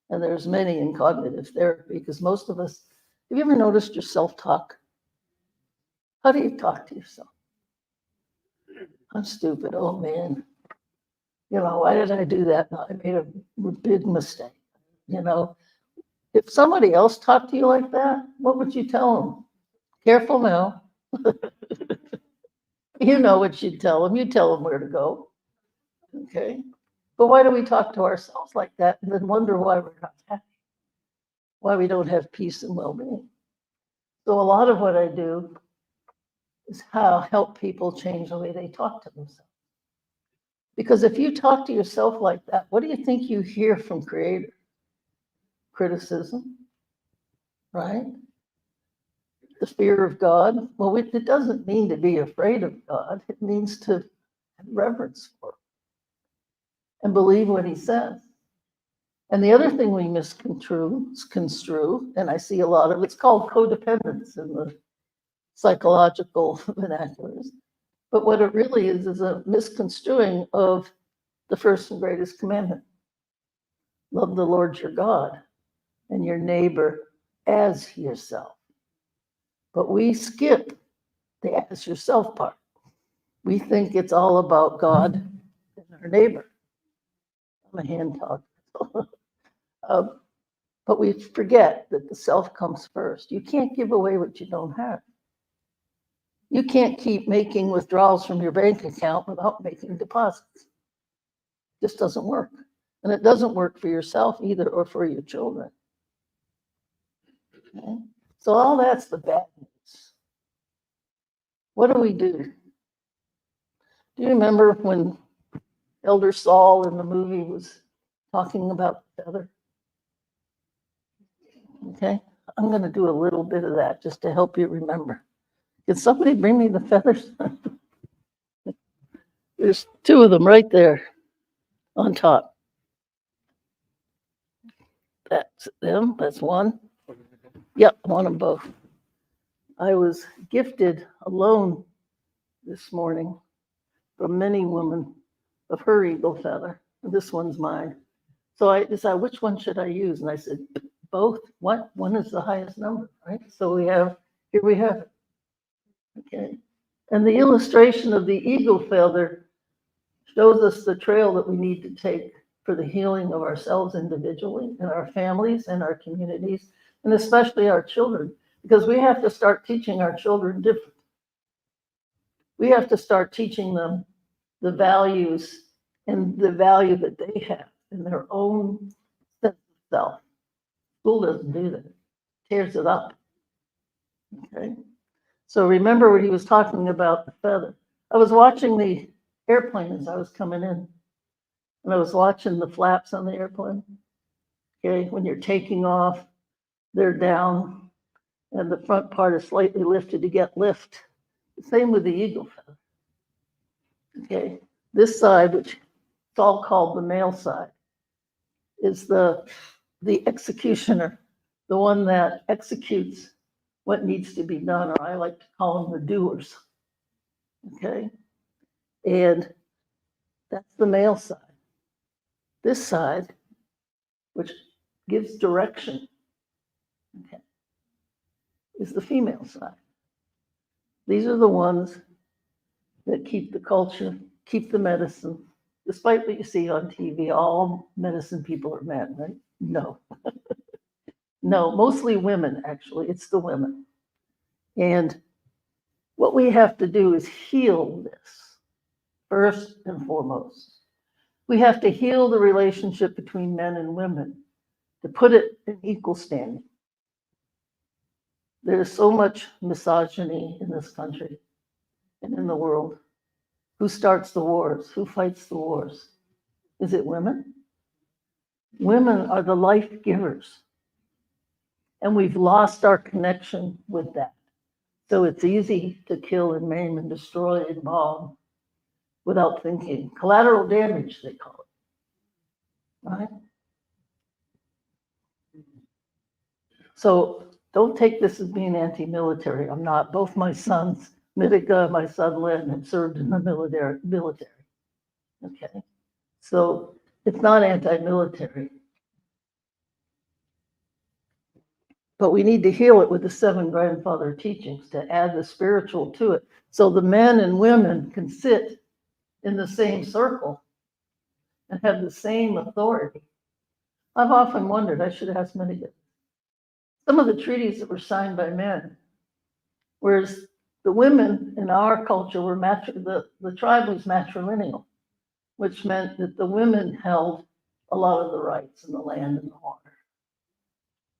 And there's many in cognitive therapy, because most of us, have you ever noticed your self-talk? How do you talk to yourself? I'm stupid. Oh, man. You know, why did I do that? No, I made a big mistake. You know, if somebody else talked to you like that, what would you tell them? Careful now. You know what you'd tell them. You tell them where to go. Okay. But why do we talk to ourselves like that and then wonder why we're not happy? Why we don't have peace and well-being? So a lot of what I do is help people change the way they talk to themselves. Because if you talk to yourself like that, what do you think you hear from Creator? Criticism, right? The fear of God. Well, it doesn't mean to be afraid of God. It means to have reverence for him and believe what he says. And the other thing we misconstrue, and I see a lot of, it's called codependence in the psychological vernaculars. But what it really is a misconstruing of the first and greatest commandment. Love the Lord your God and your neighbor as yourself. But we skip the ask yourself part. We think it's all about God and our neighbor. I'm a hand talker. But we forget that the self comes first. You can't give away what you don't have. You can't keep making withdrawals from your bank account without making deposits. It just doesn't work. And it doesn't work for yourself either or for your children. Okay? So all that's the bad news. What do we do? Do you remember when Elder Saul in the movie was talking about the feather? Okay, I'm going to do a little bit of that just to help you remember. Can somebody bring me the feathers? There's two of them right there on top. That's them. That's one. Yep, I want them both. I was gifted a loan this morning from many women of her eagle feather. This one's mine. So I decided, which one should I use? And I said, both. What? One is the highest number, right? So here we have it. Okay. And the illustration of the eagle feather shows us the trail that we need to take for the healing of ourselves individually and our families and our communities, and especially our children, because we have to start teaching our children different. We have to start teaching them the values and the value that they have in their own sense of self. School doesn't do that. It tears it up. Okay. So remember what he was talking about, the feather. I was watching the airplane as I was coming in, and I was watching the flaps on the airplane. Okay, when you're taking off, they're down, and the front part is slightly lifted to get lift. The same with the eagle feather. Okay, this side, which it's all called the male side, is the executioner, the one that executes what needs to be done, or I like to call them the doers. Okay, and that's the male side. This side, which gives direction, okay, is the female side. These are the ones that keep the culture, keep the medicine. Despite what you see on TV, all medicine people are men, right? No. No, mostly women, actually. It's the women. And what we have to do is heal this, first and foremost. We have to heal the relationship between men and women to put it in equal standing. There's so much misogyny in this country and in the world. Who starts the wars? Who fights the wars? Is it women? Women are the life givers. And we've lost our connection with that. So it's easy to kill and maim and destroy and bomb without thinking. Collateral damage, they call it. Right? So don't take this as being anti-military. I'm not. Both my sons, Mitika, my son Len, have served in the military. Okay. So it's not anti-military. But we need to heal it with the 7 grandfather teachings to add the spiritual to it. So the men and women can sit in the same circle and have the same authority. I've often wondered, I should ask many, some of the treaties that were signed by men, whereas the women in our culture were the tribe was matrilineal, which meant that the women held a lot of the rights in the land and the water.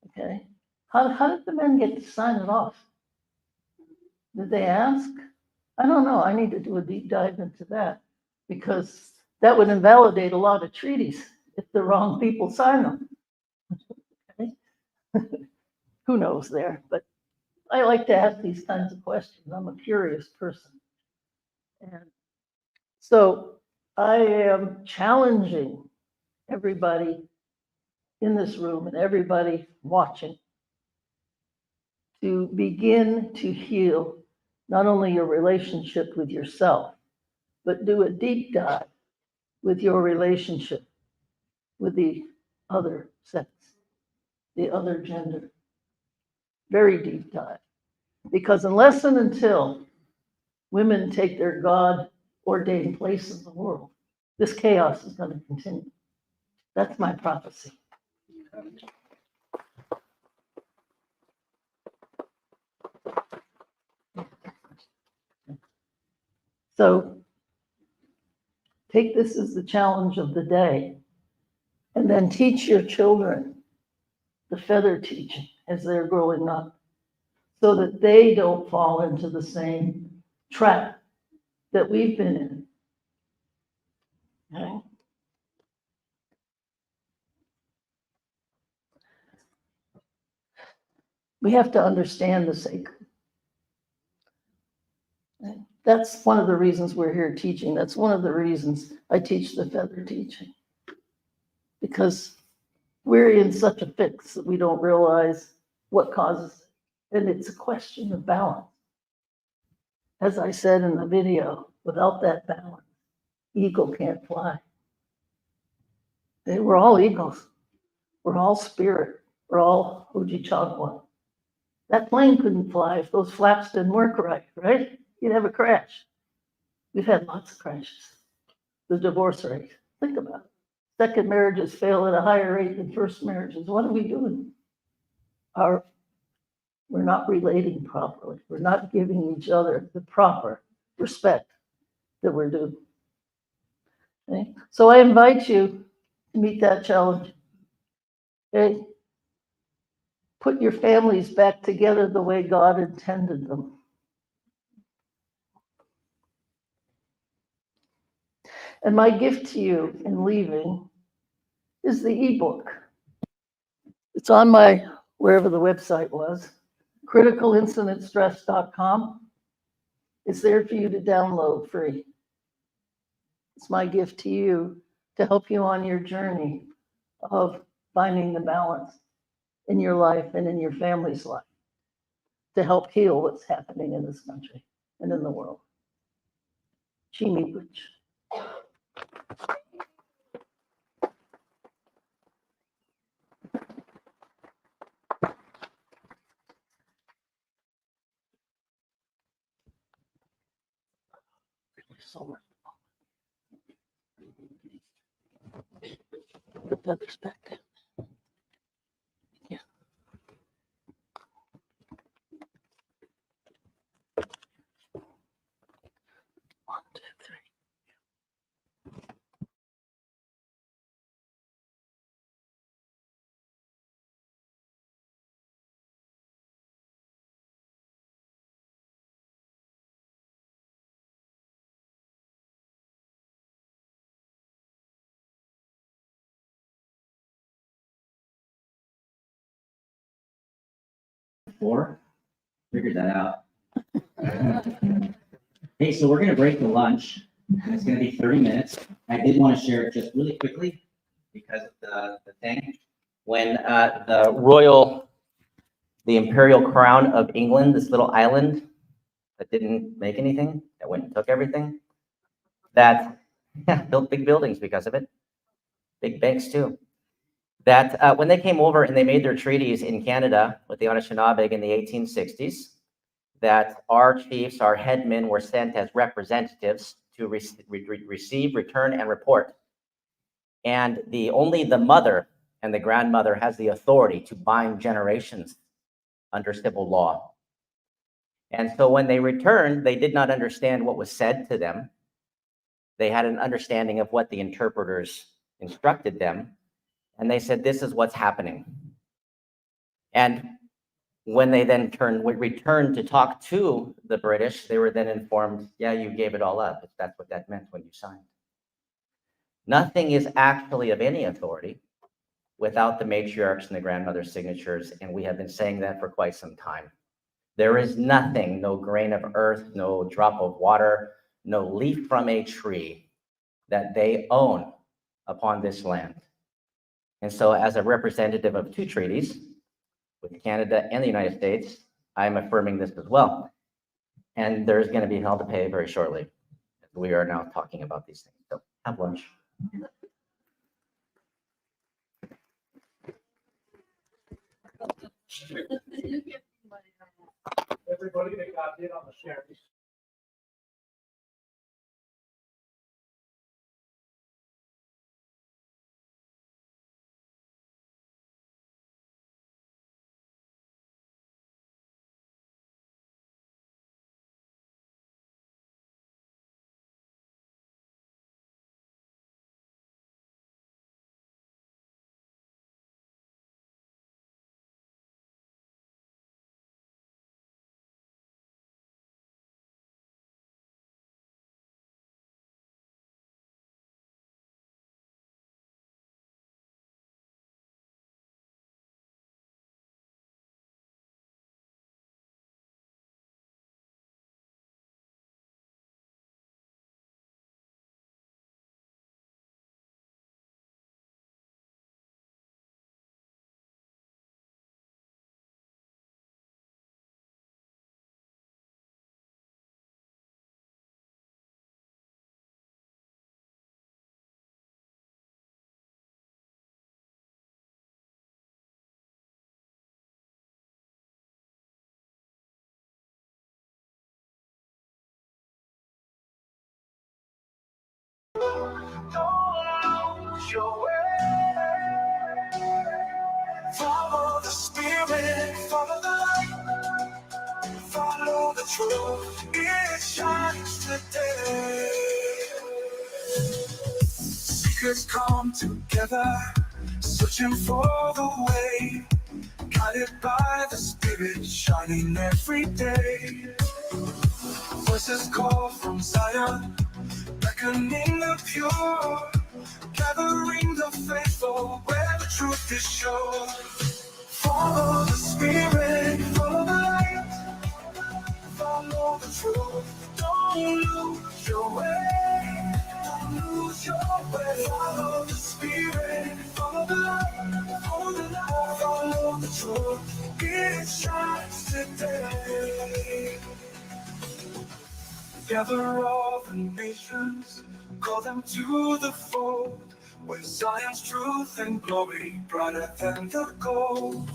Okay. How did the men get to sign it off? Did they ask? I don't know. I need to do a deep dive into that, because that would invalidate a lot of treaties if the wrong people sign them. Okay. Who knows there? But I like to ask these kinds of questions. I'm a curious person. And so I am challenging everybody in this room and everybody watching to begin to heal not only your relationship with yourself, but do a deep dive with your relationship with the other sex, the other gender. Very deep dive. Because unless and until women take their God-ordained place in the world, this chaos is going to continue. That's my prophecy. So take this as the challenge of the day, and then teach your children the feather teaching as they're growing up, so that they don't fall into the same trap that we've been in. Okay? We have to understand the sacred. That's one of the reasons we're here teaching. That's one of the reasons I teach the feather teaching. Because we're in such a fix that we don't realize what causes it. And it's a question of balance. As I said in the video, without that balance, eagle can't fly. We're all eagles. We're all spirit. We're all Objibwe. That plane couldn't fly if those flaps didn't work right? You'd have a crash. We've had lots of crashes. The divorce rate, think about it. Second marriages fail at a higher rate than first marriages. What are we doing? We're not relating properly. We're not giving each other the proper respect that we're due. Okay? So I invite you to meet that challenge. Okay? Put your families back together the way God intended them. And my gift to you in leaving is the ebook. It's on my, wherever the website was, criticalincidentstress.com. It's there for you to download free. It's my gift to you to help you on your journey of finding the balance in your life and in your family's life, to help heal what's happening in this country and in the world. Chimi so much. The feathers back down. Yeah. One, two, three. Four. Figured that out. Hey, so we're going to break the lunch. It's going to be 30 minutes. I did want to share it just really quickly because of the thing. When the imperial crown of England, this little island that didn't make anything, that went and took everything, that built big buildings because of it, big banks too. That when they came over and they made their treaties in Canada with the Anishinaabe in the 1860s, that our chiefs, our headmen were sent as representatives to receive, return, and report. And only the mother and the grandmother has the authority to bind generations under civil law. And so when they returned, they did not understand what was said to them. They had an understanding of what the interpreters instructed them. And they said, this is what's happening. And when they then returned to talk to the British, they were then informed, yeah, you gave it all up. That's what that meant when you signed. Nothing is actually of any authority without the matriarchs and the grandmother's signatures. And we have been saying that for quite some time. There is nothing, no grain of earth, no drop of water, no leaf from a tree that they own upon this land. And so as a representative of two treaties with Canada and the United States, I'm affirming this as well. And there's going to be hell to pay very shortly. We are now talking about these things. So have lunch. Everybody that got hit on the Chevys. Don't lose your way. Follow the spirit, follow the light, follow the truth. It shines today. Seekers come together, searching for the way, guided by the spirit, shining every day. Voices call from Zion, beckoning the pure, gathering the faithful where the truth is sure. Follow the spirit, follow the light, follow the truth. Don't lose your way, don't lose your way. Follow the spirit, follow the light, follow the light, follow the truth. It shines today. Gather all the nations, call them to the fold, where Zion's truth and glory brighter than the gold.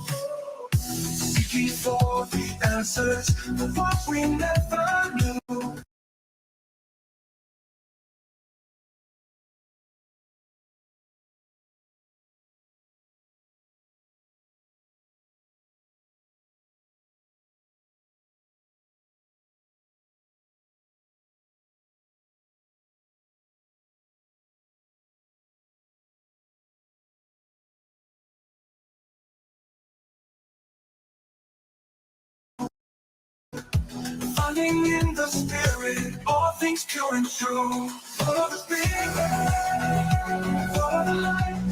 Seeking for the answers for what we never knew. Finding in the spirit all things pure and true. Follow the spirit, follow the light,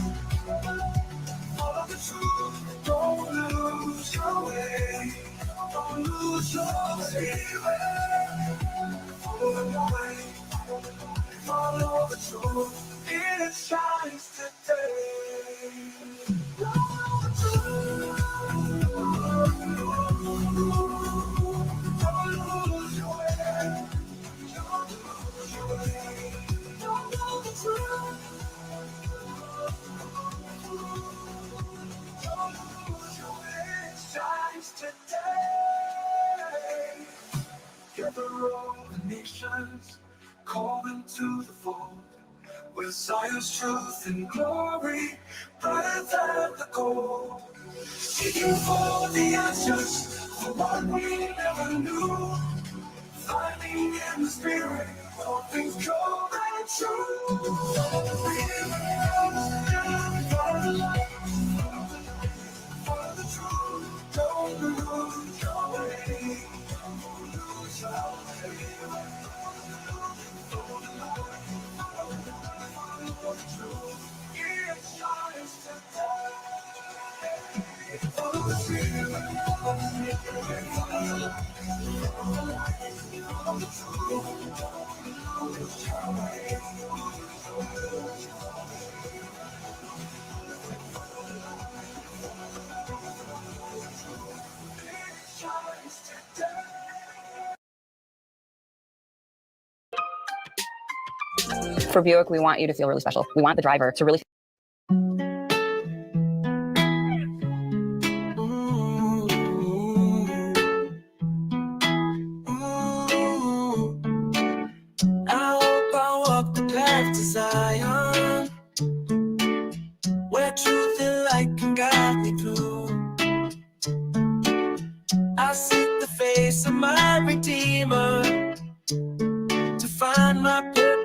follow the truth. Don't lose your way, don't lose your spirit. Follow the light, follow the truth. It shines today. Follow the truth. Gather all the nations, call them to the fold, where Zion's truth and glory brighter than the gold. Seeking for the answers for what we never knew. Finding in the spirit all things pure and true. Follow the light, follow the truth. Don't lose your way. Don't lose your way. Follow the light, follow the truth. It shines today. Follow the spirit, follow the light. For Buick, we want you to feel really special. We want the driver to really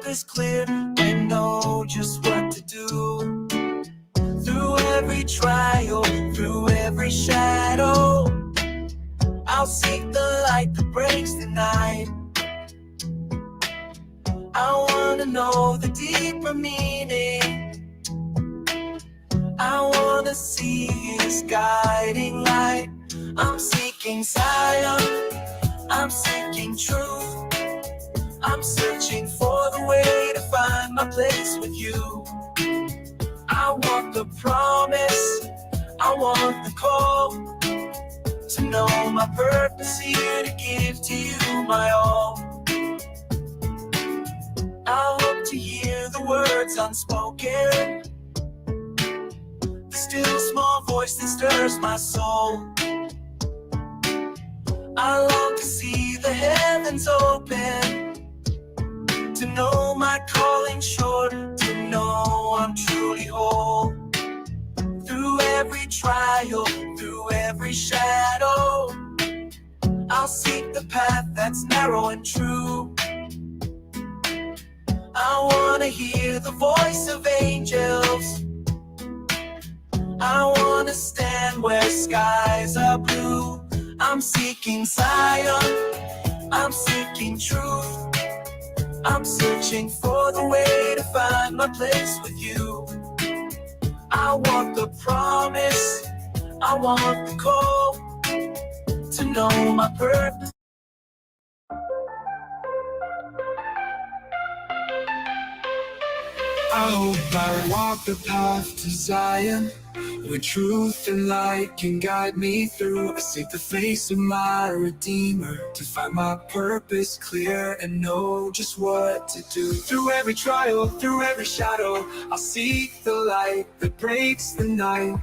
purpose clear and know just what to do. Through every trial, through every shadow, I'll seek the light that breaks the night. I wanna know the deeper meaning. I wanna see his guiding light. I'm seeking Zion, I'm seeking truth. I'm searching for the way to find my place with you. I want the promise, I want the call, to know my purpose here, to give to you my all. I hope to hear the words unspoken, the still small voice that stirs my soul. I long to see the heavens open, to know my calling sure, to know I'm truly whole. Through every trial, through every shadow, I'll seek the path that's narrow and true. I wanna hear the voice of angels. I wanna stand where skies are blue. I'm seeking Zion, I'm seeking truth. I'm searching for the way to find my place with you. I want the promise, I want the call, to know my purpose. I hope I walk the path to Zion, where truth and light can guide me through. I seek the face of my Redeemer, to find my purpose clear and know just what to do. Through every trial, through every shadow, I'll seek the light that breaks the night.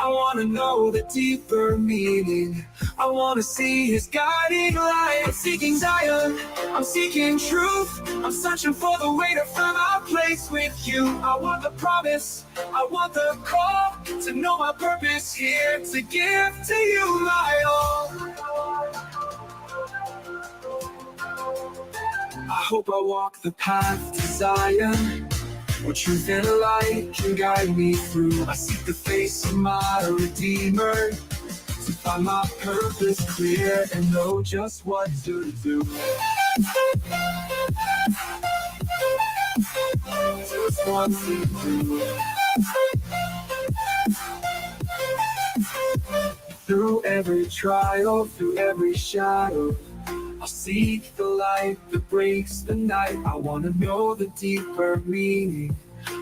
I wanna know the deeper meaning. I wanna see his guiding light. I'm seeking Zion, I'm seeking truth. I'm searching for the way to find my place with you. I want the promise, I want the call, to know my purpose here, to give to you my all. I hope I walk the path to Zion, where truth and light can guide me through. I seek the face of my Redeemer, to find my purpose clear and know just what to do. Just what to do. Through every trial, through every shadow, I'll seek the light that breaks the night. I wanna know the deeper meaning.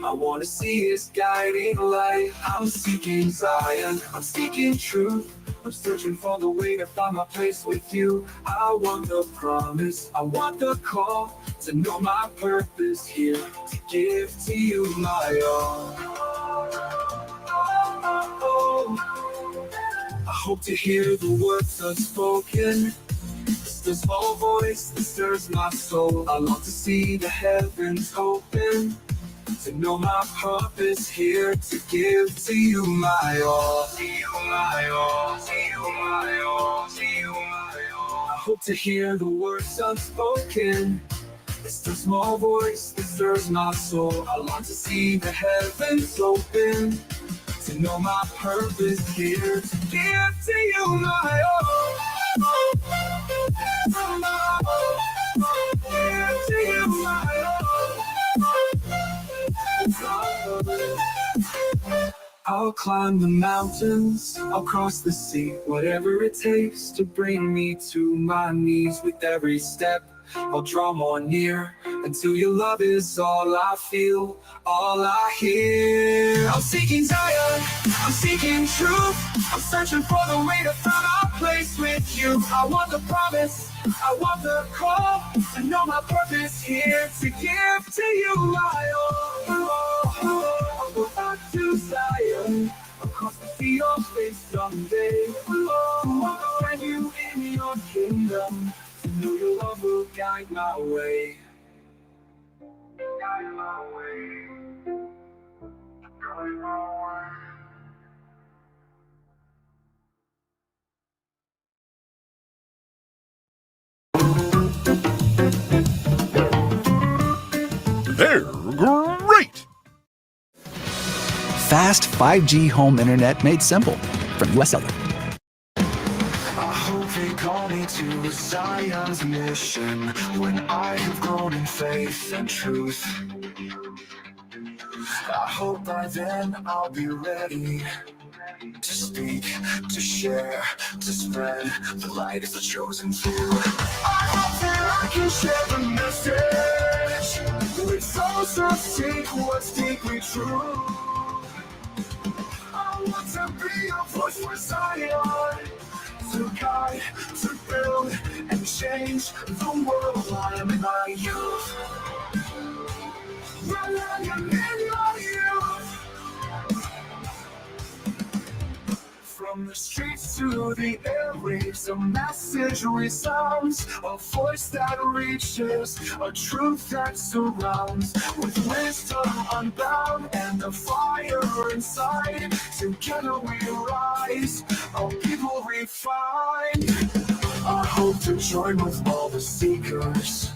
I wanna see his guiding light. I'm seeking Zion, I'm seeking truth. I'm searching for the way to find my place with you. I want the promise, I want the call, to know my purpose here, to give to you my all. I hope to hear the words unspoken, the small voice that stirs my soul. I long to see the heavens open, to know my purpose here, to give to you my all. To you my all, to you my all, to you my all. I hope to hear the words unspoken, it's the small voice that stirs my soul. I long to see the heavens open, to know my purpose here, to give to you my all. I'll climb the mountains, I'll cross the sea, whatever it takes to bring me to my knees. With every step, I'll draw more near, until your love is all I feel, all I hear. I'm seeking Zion, I'm seeking truth. I'm searching for the way to find our place with you. I want the promise, I want the call, to know my purpose here, to give to you my all. I'll go back to Zion, across the sea or space someday. I'll find you in your kingdom, to know your love will guide my way. Guide my way. Guide my way. They're great! Fast 5G home internet made simple from US Cellular. I hope they call me to Zion's mission when I have grown in faith and truth. I hope by then I'll be ready to speak, to share, to spread the light as the chosen few. I hope that I can share the message with those who seek what's deeply true. I want to be a voice for Zion, to guide, to build, and change the world while I'm in my youth. While I am in my youth. From the streets to the airwaves, a message resounds, a voice that reaches, a truth that surrounds. With wisdom unbound and a fire inside, together we rise, a people refined. I hope to join with all the seekers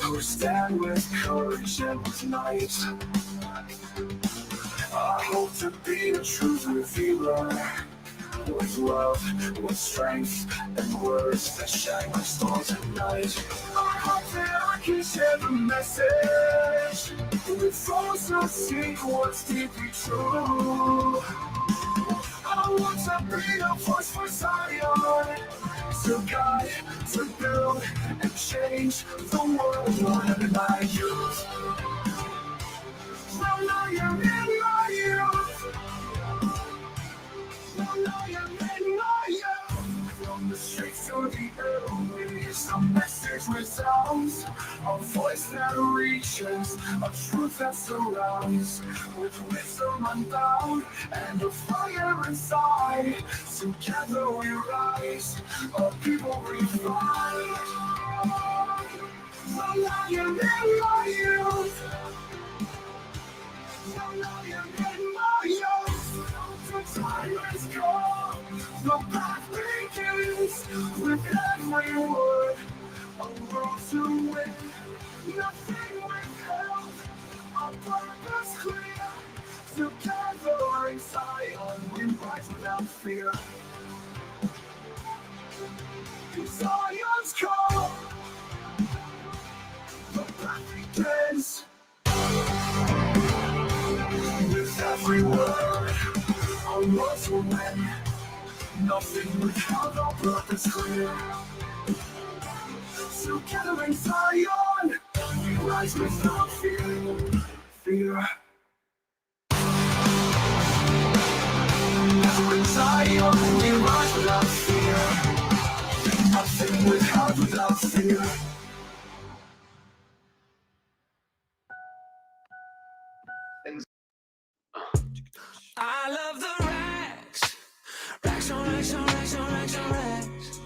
who stand with courage and with might. I hope to be a truth revealer, with love, with strength, and words that shine like stars at night. I hope that I can share the message with those who seek what's deeply true. I want to be a voice for Zion, to guide, to build, and change the world while I'm in my youth. While I am in my youth. While I am in my youth. From the streets to the airwaves, a message resounds, a voice that reaches, a truth that surrounds. With wisdom unbound and a fire inside, together we rise, a people refined. While I am in my youth. While I am in my youth. The time has come, the path begins, with every word, a world to win, nothing withheld, our purpose clear, together in Zion, we rise without fear. Zion's call, the path begins, with every word, a world to win, nothing withheld, our purpose clear. Together in Zion, we rise without fear. Together in Zion, we rise without fear. Nothing withheld, without fear. I love the racks. Racks on racks on racks on racks on racks.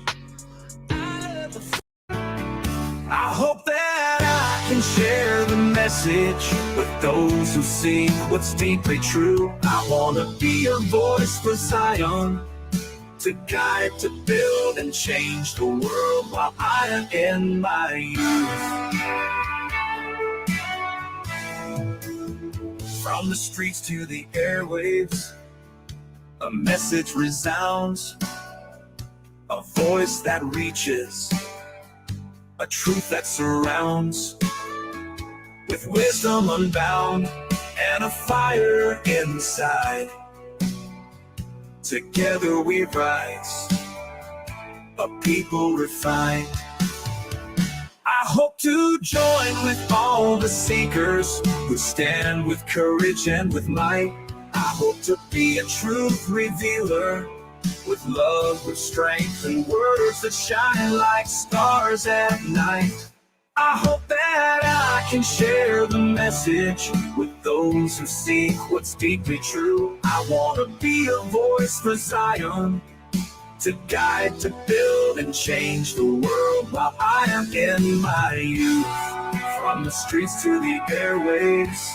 I love the I hope that I can share the message with those who seek what's deeply true. I want to be a voice for Zion, to guide, to build, and change the world while I am in my youth. From the streets to the airwaves, a message resounds, a voice that reaches, a truth that surrounds. With wisdom unbound and a fire inside, together we rise, a people refined. I hope to join with all the seekers who stand with courage and with might. I hope to be a truth revealer, with love, with strength, and words that shine like stars at night. I hope that I can share the message with those who seek what's deeply true. I want to be a voice for Zion, to guide, to build, and change the world while I am in my youth. From the streets to the airwaves,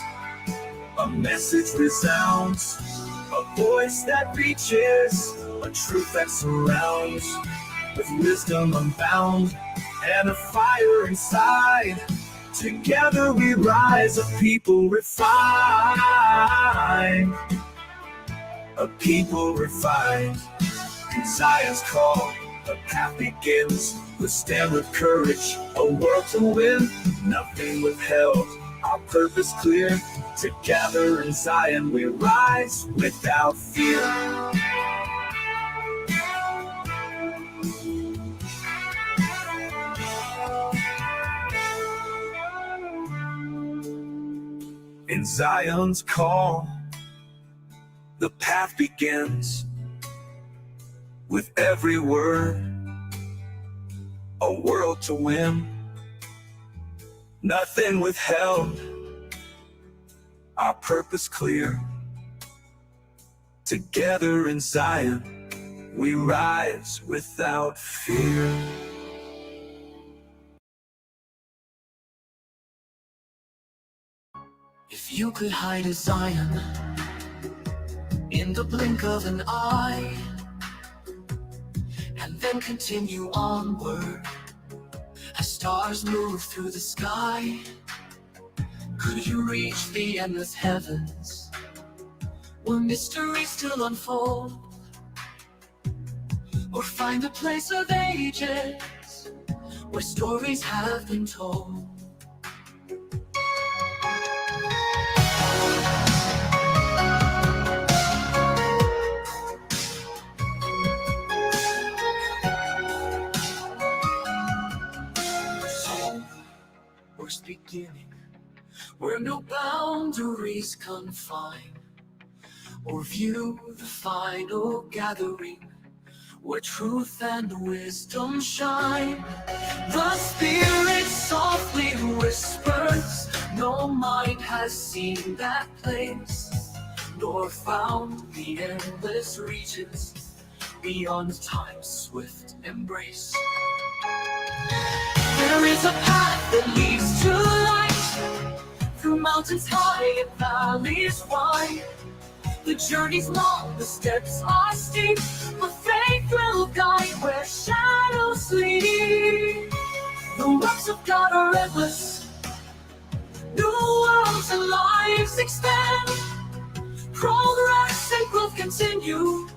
a message resounds, a voice that reaches, a truth that surrounds. With wisdom unbound and a fire inside, Together we rise, a people refined. A people refined. In Zion's call, a path begins. We stand with courage, a world to win. Nothing withheld, our purpose clear. Together in Zion we rise without fear. In Zion's call, the path begins. With every word, a world to win. Nothing withheld, our purpose clear. Together in Zion, we rise without fear. If you could hide a Zion in the blink of an eye, and then continue onward as stars move through the sky, could you reach the endless heavens where mysteries still unfold, or find the place of ages where stories have been told? Beginning, where no boundaries confine, or view the final gathering, where truth and wisdom shine. The Spirit softly whispers, no mind has seen that place, nor found the endless reaches beyond time's swift embrace. There is a path that leads to light, through mountains high and valleys wide. The journey's long, the steps are steep, but faith will guide where shadows lead. The works of God are endless, new worlds and lives expand. Progress and growth continue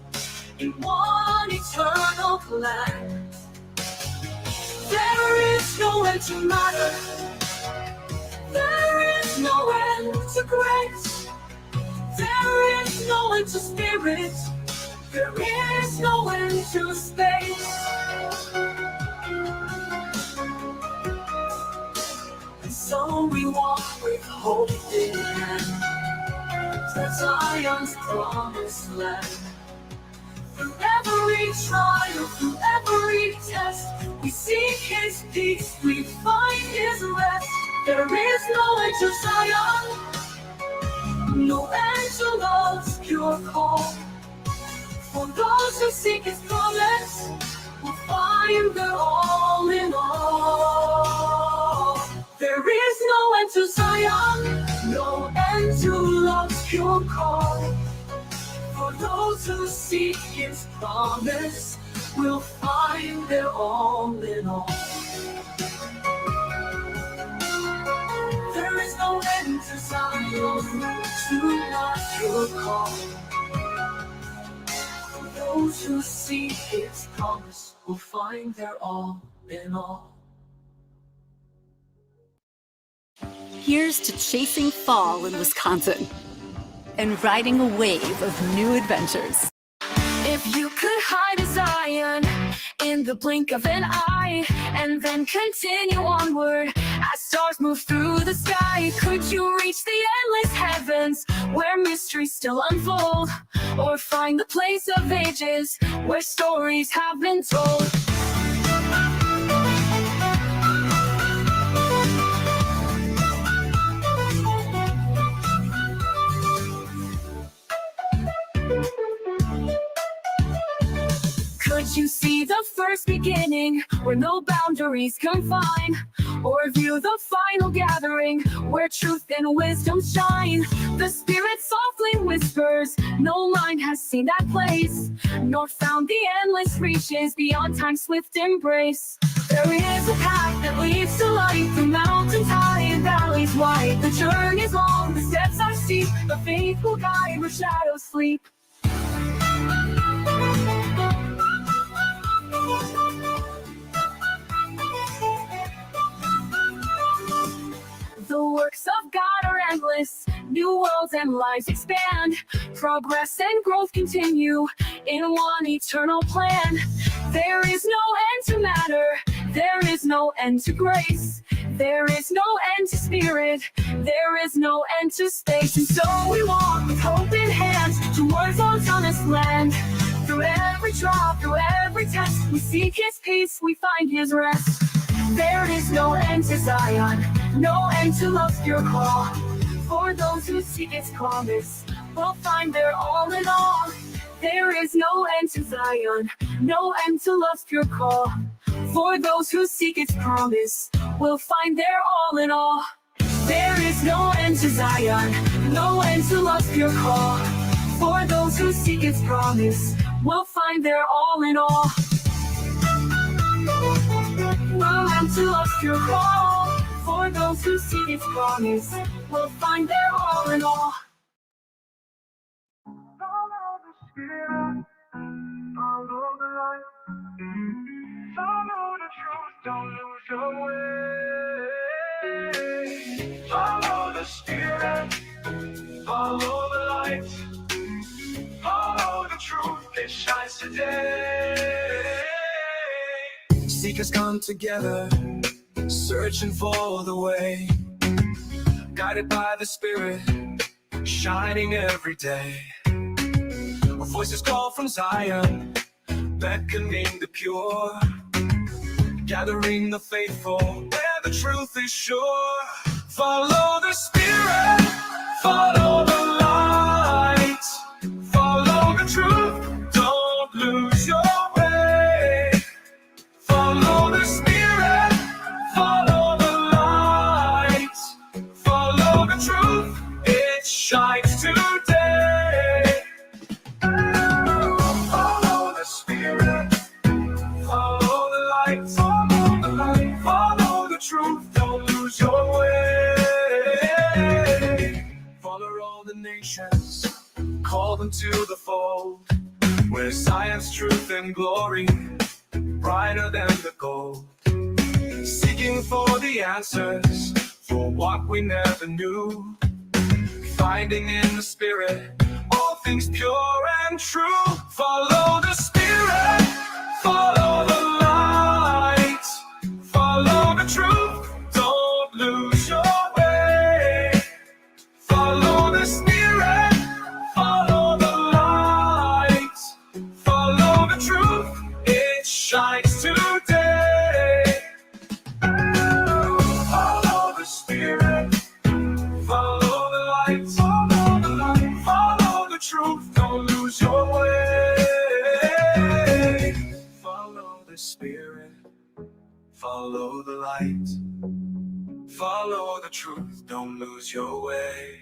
in one eternal plan. There is no end to matter. There is no end to grace. There is no end to spirit. There is no end to space. And so we walk with hope in hand, to Zion's promised land. Through every trial, through every test, we seek His peace, we find His rest. There is no end to Zion, no end to love's pure call. For those who seek His promise, will find their all in all. There is no end to Zion, no end to love's pure call. For those who seek His promise, will find their all in all. There is no end to Zion, to not your call. For those who seek His promise, will find their all in all. Here's to chasing fall in Wisconsin and riding a wave of new adventures. If you could hide a Zion in the blink of an eye, and then continue onward as stars move through the sky, could you reach the endless heavens where mysteries still unfold, or find the place of ages where stories have been told? Could you see the first beginning where no boundaries confine, or view the final gathering where truth and wisdom shine? The Spirit softly whispers, no mind has seen that place, nor found the endless reaches beyond time's swift embrace. There is a path that leads to light through mountains high and The journey's long, the steps are steep, the faithful guide where shadows sleep. The works of God are endless, new worlds and lives expand. Progress and growth continue in one eternal plan. There is no end to matter, there is no end to grace. There is no end to spirit, there is no end to space. And so we walk with hope in hand towards our promised land. Through every trial, through every test, we seek His peace, we find His rest. There is no end to Zion, no end to love's pure call. For those who seek its promise, will find their all in all. There is no end to Zion, no end to love's pure call. For those who seek its promise, will find their all in all. There is no end to Zion, no end to love's pure call. For those who seek its promise, will find their all in all. No end to love's pure call. For those who seek its promise, will find their all in all. Follow the Spirit, follow the light, follow the truth, don't lose your way. Follow the Spirit, follow the light, follow the truth, it shines today. Seekers come together, searching for the way, guided by the Spirit, shining every day. Voices call from Zion, beckoning the pure, gathering the faithful where the truth is sure. Follow the Spirit, follow the light, follow the truth, don't lose your way. Follow the Spirit, follow the light, follow the truth, it shines today. Call them to the fold, where science, truth, and glory, brighter than the gold. Seeking for the answers, for what we never knew. Finding in the Spirit, all things pure and true. Follow the Spirit, follow the light, follow the truth, don't lose your way. Follow the Spirit, shines today. Follow the Spirit, follow the light, follow the truth, don't lose your way. Follow the Spirit, follow the light, follow the truth, don't lose your way.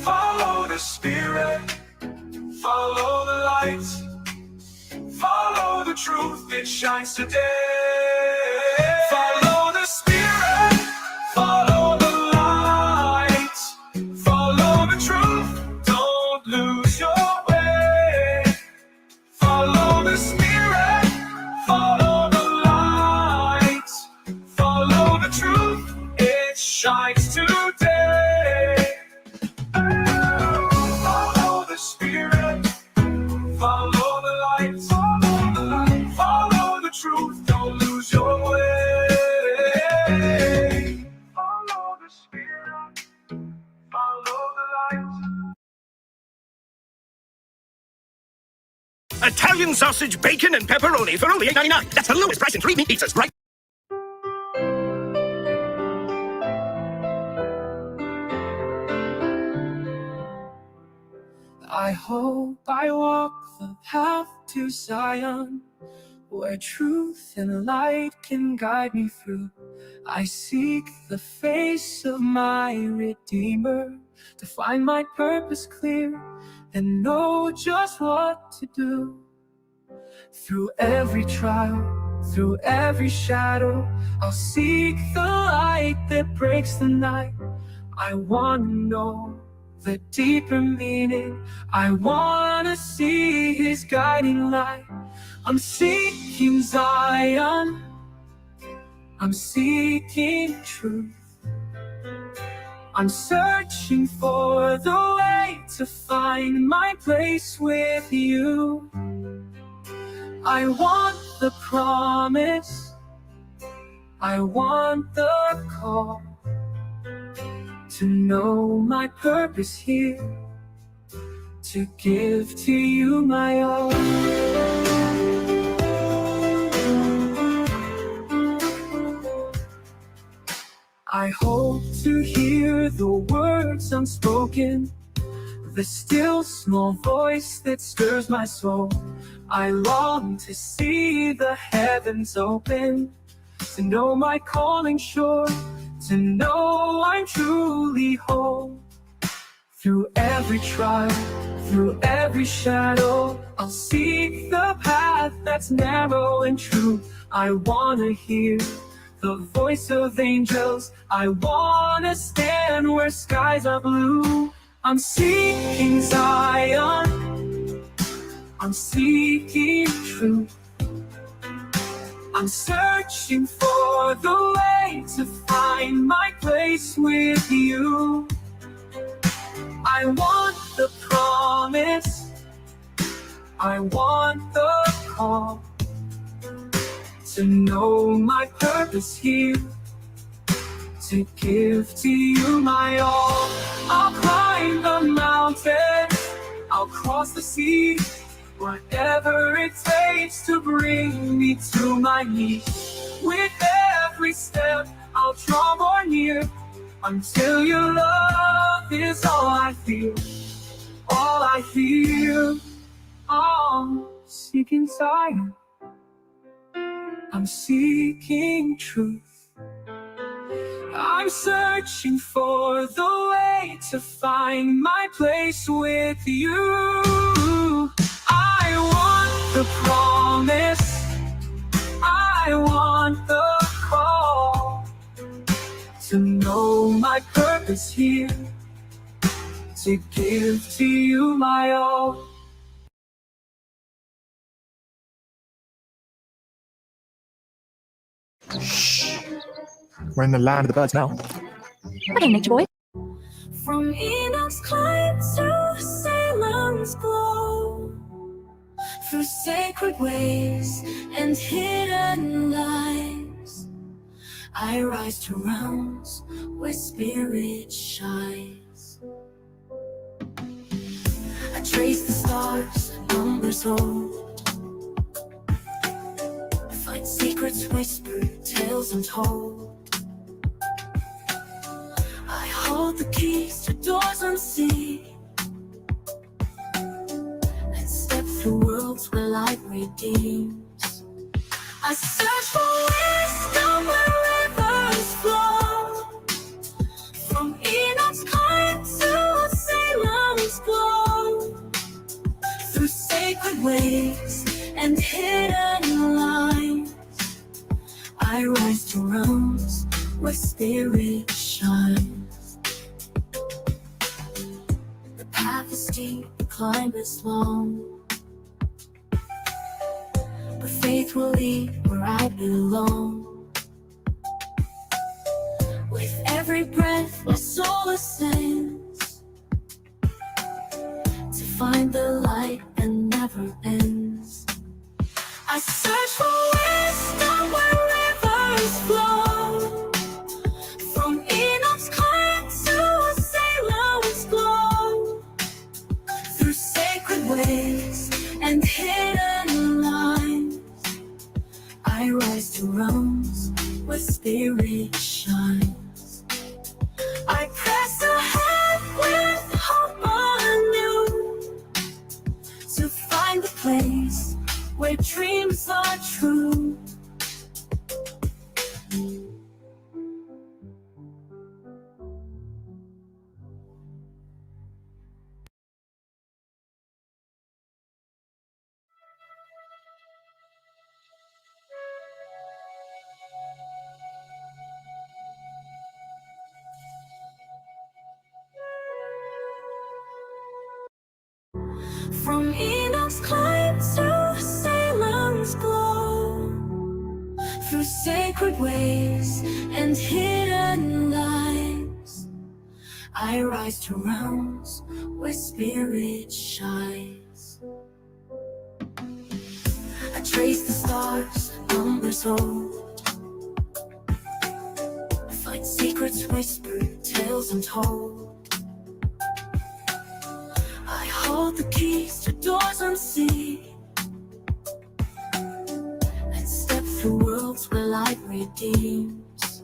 Follow the Spirit, follow the light, follow the truth, it shines today. Follow the Spirit, follow the light, follow the truth, don't lose your way. Follow the Spirit, follow the light, follow the truth, it shines today. Follow the Spirit, follow the light, follow the truth, don't lose your way. Follow the Spirit, follow the light. Italian sausage, bacon, and pepperoni for only $8.99. That's the lowest price in 3 meat pizzas, right? I hope I walk the path to Zion, where truth and light can guide me through. I seek the face of my Redeemer to find my purpose clear and know just what to do. Through every trial, through every shadow, I'll seek the light light that breaks the night. I want to know the deeper meaning. I want to see his guiding light. I'm seeking Zion. I'm seeking truth. I'm searching for the way to find my place with you. I want the promise. I want the call to know my purpose here, to give to you my all. I hope to hear the words unspoken, the still small voice that stirs my soul. I long to see the heavens open, to know my calling sure, to know I'm truly whole. Through every trial, through every shadow, I'll seek the path that's narrow and true. I wanna hear the voice of angels. I wanna stand where skies are blue. I'm seeking Zion. I'm seeking truth. I'm searching for the way to find my place with you. I want the promise. I want the call to know my purpose here, to give to you my all. I'll climb the mountains, I'll cross the sea, whatever it takes to bring me to my knees. With every step, I'll draw more near, until your love is all I feel, all I feel. I'm seeking Zion. I'm seeking truth. I'm searching for the way to find my place with you. I want the promise. I want the call to know my purpose here, to give to you my all. We're in the land of the birds now. Okay, Nature Boy. From Enoch's climb to Salem's glow, through sacred ways and hidden lives, I rise to realms where spirit shines. I trace the stars, numbers hold, find secrets whispered, tales untold. I hold the keys to doors unseen, and step through worlds where light redeems. I search for wisdom where rivers flow, from Enoch's climb to Salem's glow, through sacred ways and hidden lines, I rise to realms where spirit shines. The path is steep, the climb is long, but faith will lead where I belong. With every breath my soul ascends, to find the light that never ends. I search for wisdom where rivers flow, from Enoch's climb to Salem's glow, through sacred ways and hidden lines, I rise to realms where spirit shines. I press ahead with hope anew, to find the place where dreams are true. From Enoch's climb to Salem's glow, through sacred ways and hidden lives, I rise to realms where spirit shines. I trace the stars, numbers hold, find secrets whispered, tales untold. I hold the keys to doors unseen and step through worlds where light redeems.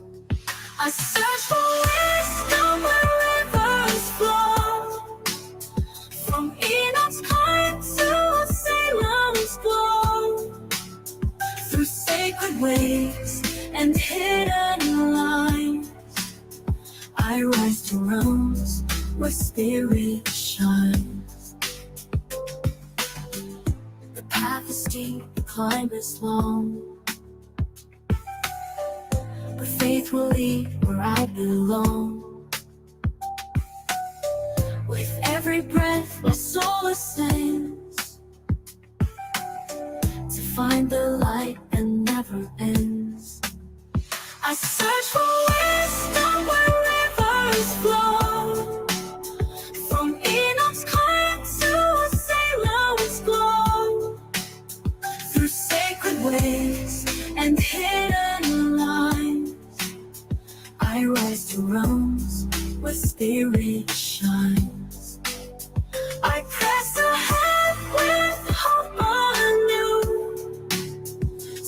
I search for wisdom where rivers flow, from Enoch's climb to Salem's glow, through sacred ways and hidden lines, I rise to realms where spirit shines. The path is steep, the climb is long, but faith will lead where I belong. With every breath my soul ascends to find the light that never ends. I search for wisdom where rivers flow, from Enoch's climb to Salem's glow, through sacred ways and hidden lines, I rise to realms where spirit shines. I press ahead with hope anew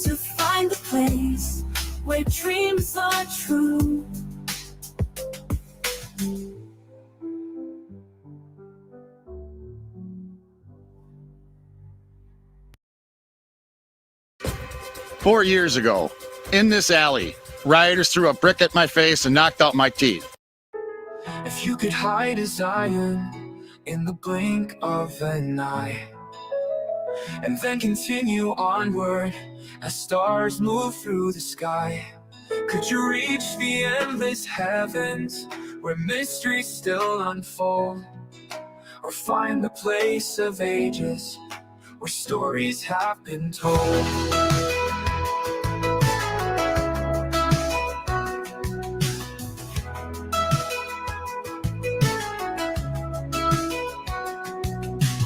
to find the place where dreams are true. "4 years ago, in this alley, rioters threw a brick at my face and knocked out my teeth. If you could hide a Zion in the blink of an eye, and then continue onward as stars move through the sky, could you reach the endless heavens where mysteries still unfold, or find the place of ages where stories have been told?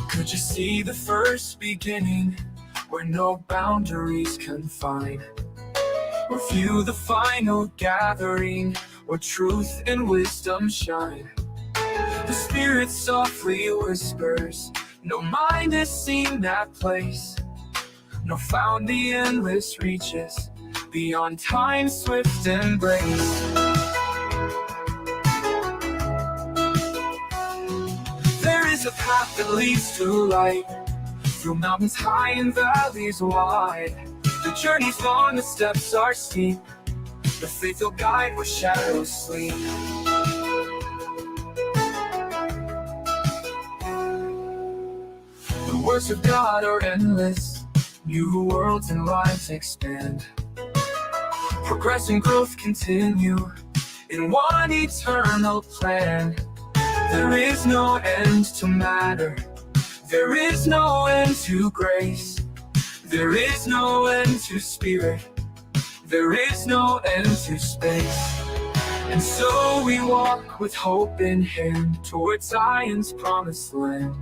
Could you see the first beginning where no boundaries confine, or view the final gathering where truth and wisdom shine? The Spirit softly whispers, no mind has seen that place, nor found the endless reaches beyond time's swift embrace. There is a path that leads to light, through mountains high and valleys wide. The journey's long, the steps are steep, the faith will guide where shadows sleep. The words of God are endless, new worlds and lives expand. Progress and growth continue in one eternal plan. There is no end to matter, there is no end to grace, there is no end to spirit, there is no end to space. And so we walk with hope in hand towards Zion's promised land.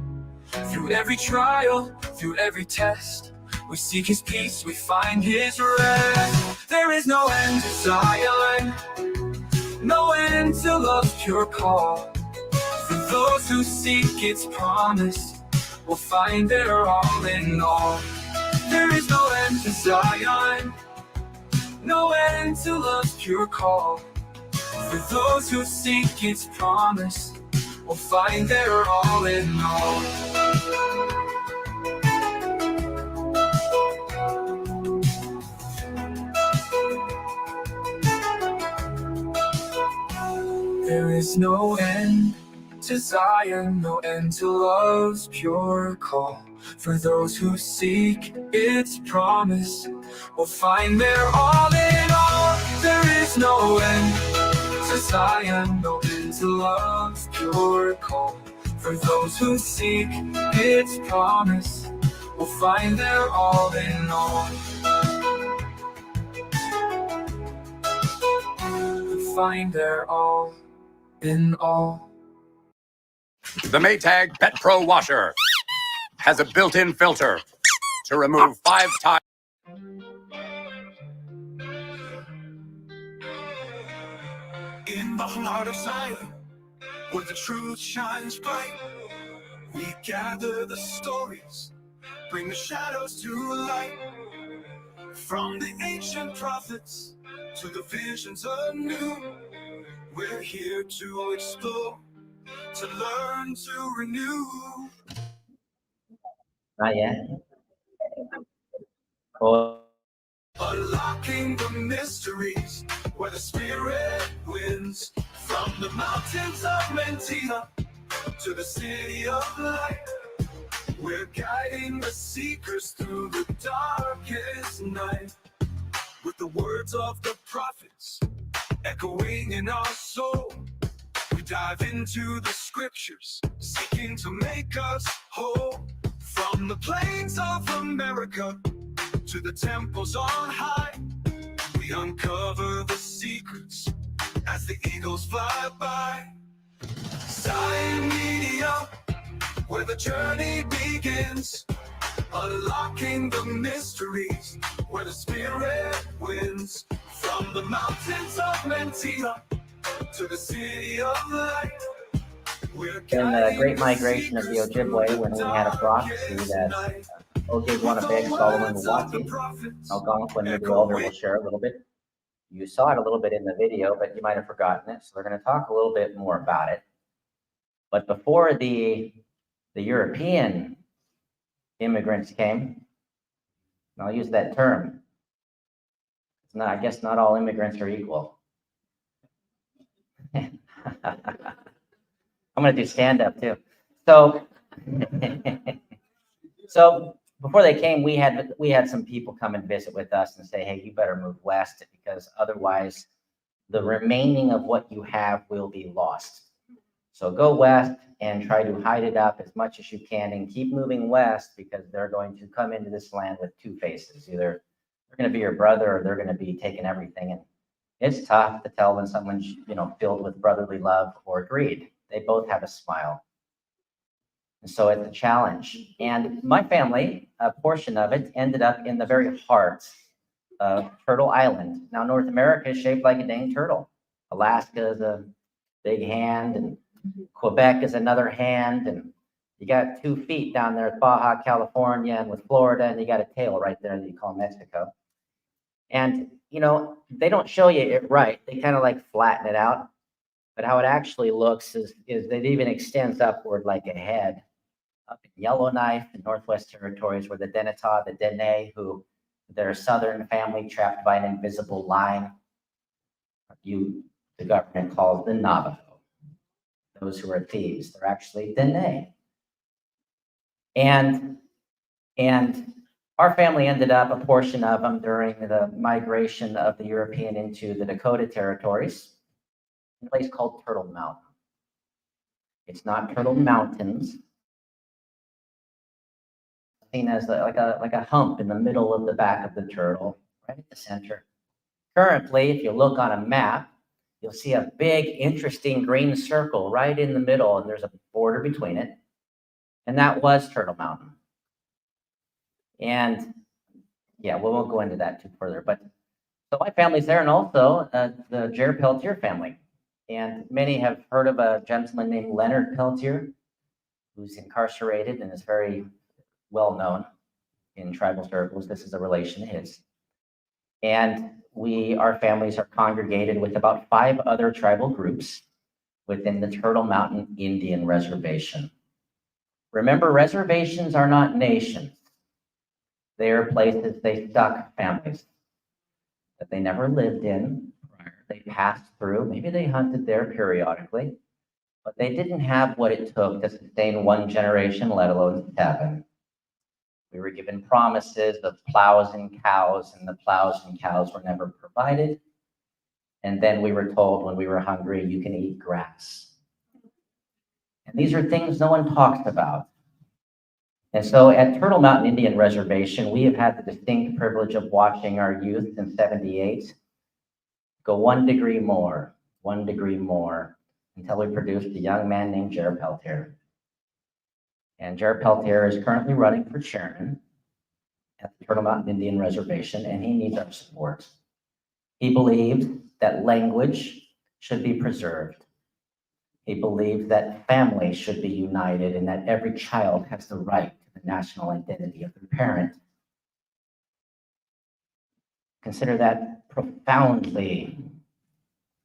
Through every trial, through every test, we seek his peace, we find his rest. There is no end to Zion, no end to love's pure call. For those who seek its promise, will find their all in all. There is no end to Zion, no end to love's pure call. For those who seek its promise, will find their all in all. There is no end to Zion, no end to love's pure call. For those who seek its promise, will find their all in all. There is no end to Zion, no end to love's pure call. For those who seek its promise will find their all in all. Will find their all in all. The Maytag Pet Pro Washer has a built-in filter to remove 5 times. In the heart of Zion, where the truth shines bright, we gather the stories, bring the shadows to light. From the ancient prophets to the visions anew, we're here to explore, to learn, to renew. Not yet. Oh. Unlocking the mysteries where the spirit wins. From the mountains of Mentina to the city of light, we're guiding the seekers through the darkest night. With the words of the prophets echoing in our soul, we dive into the scriptures, seeking to make us whole. From the plains of America to the temples on high, we uncover the secrets as the eagles fly by. Zion Media, where the journey begins, unlocking the mysteries where the spirit wins. From the mountains of Mentina to the city of light, we're In the Great Migration of the Objibwe, when we had a prophecy that OJ want to beg Solomon Wati, Algonquin maybe the Elder will share a little bit. You saw it a little bit in the video, but you might have forgotten it, so we're going to talk a little bit more about it. But before the European immigrants came, and I'll use that term, it's not, I guess not all immigrants are equal. I'm going to do stand-up too. So, so before they came, we had some people come and visit with us and say, hey, you better move west because otherwise the remaining of what you have will be lost. So go west and try to hide it up as much as you can and keep moving west because they're going to come into this land with two faces. Either they're going to be your brother or they're going to be taking everything. And it's tough to tell when someone's, filled with brotherly love or greed. They both have a smile. And so it's a challenge. And my family, a portion of it, ended up in the very heart of Turtle Island. Now, North America is shaped like a dang turtle. Alaska is a big hand, and Quebec is another hand, and you got 2 feet down there at Baja, California, and with Florida, and you got a tail right there that you call Mexico. And, they don't show you it right. They kind of like flatten it out. But how it actually looks is it even extends upward like a head. Up in Yellowknife, the Northwest Territories, where the Denetah, the Dene, who they're a southern family trapped by an invisible line. The government calls the Navajo. Those who are thieves, they're actually Dene. And our family ended up, a portion of them, during the migration of the European into the Dakota territories, in a place called Turtle Mountain. It's not Turtle Mountains. Seen as like a hump in the middle of the back of the turtle, right at the center. Currently, if you look on a map, you'll see a big, interesting green circle right in the middle, and there's a border between it. And that was Turtle Mountain. And yeah, we won't go into that too further. But so my family's there, and also the Jer Peltier family. And many have heard of a gentleman named Leonard Peltier, who's incarcerated and is very well known in tribal circles. This is a relation of his. And our families are congregated with about 5 other tribal groups within the Turtle Mountain Indian Reservation. Remember, reservations are not nations. They are places they stuck families that they never lived in prior. They passed through, maybe they hunted there periodically, but they didn't have what it took to sustain 1 generation, let alone 7. We were given promises of plows and cows, and the plows and cows were never provided. And then we were told when we were hungry, you can eat grass. And these are things no one talks about. And so at Turtle Mountain Indian Reservation, we have had the distinct privilege of watching our youth in 78 go 1 degree more, 1 degree more, until we produced a young man named Jared Peltier. And Jared Peltier is currently running for chairman at the Turtle Mountain Indian Reservation, and he needs our support. He believes that language should be preserved. He believes that families should be united and that every child has the right to the national identity of their parent. Consider that profoundly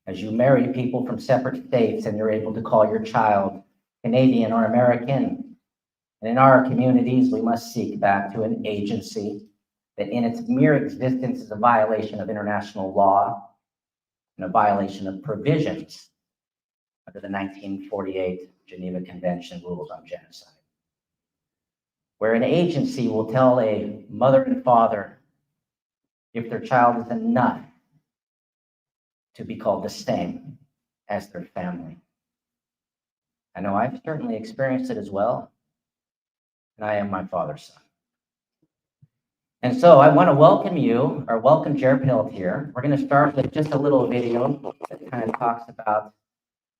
as you marry people from separate states and you're able to call your child Canadian or American. And in our communities, we must seek back to an agency that in its mere existence is a violation of international law and a violation of provisions under the 1948 Geneva Convention rules on genocide, where an agency will tell a mother and father if their child is enough to be called the same as their family. I know I've certainly experienced it as well, and I am my father's son. And so I want to welcome you, or welcome Jared Peltier. We're going to start with just a little video that kind of talks about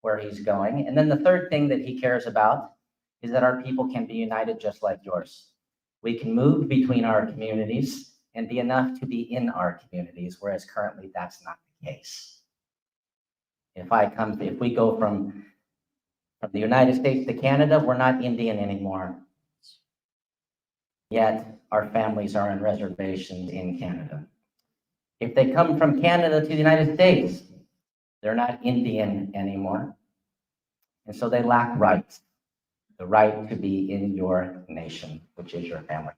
where he's going. And then the third thing that he cares about is that our people can be united just like yours. We can move between our communities and be enough to be in our communities, whereas currently that's not the case. If we go from the United States to Canada, we're not Indian anymore. Yet our families are on reservations in Canada. If they come from Canada to the United States, they're not Indian anymore. And so they lack rights, the right to be in your nation, which is your family.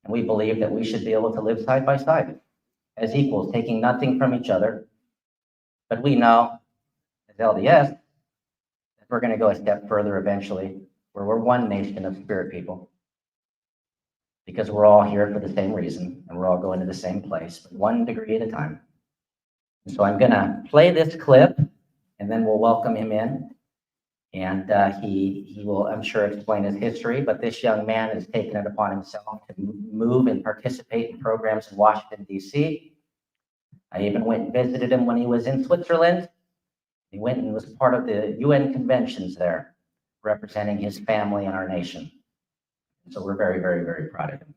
And we believe that we should be able to live side by side as equals, taking nothing from each other. But we know, as LDS, that we're going to go a step further eventually, where we're one nation of spirit people. Because we're all here for the same reason, and we're all going to the same place, but 1 degree at a time. And so I'm going to play this clip, and then we'll welcome him in. And he will, I'm sure, explain his history, but this young man has taken it upon himself to move and participate in programs in Washington, D.C. I even went and visited him when he was in Switzerland. He went and was part of the UN conventions there, representing his family and our nation. So we're very, very, very proud of him.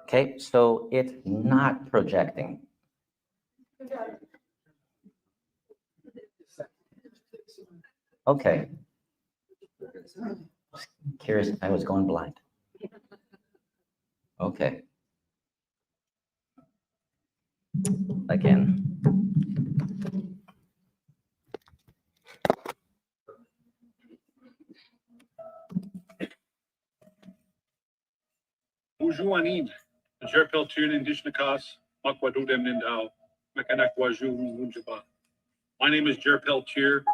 Okay, so it's not projecting. Okay. Curious, I was going blind. Okay. Again. Ujuanin, Jared Peltier Indishnakas, Makwadudem Nindao, Mekanakwaju Munjaba. My name is Jared Peltier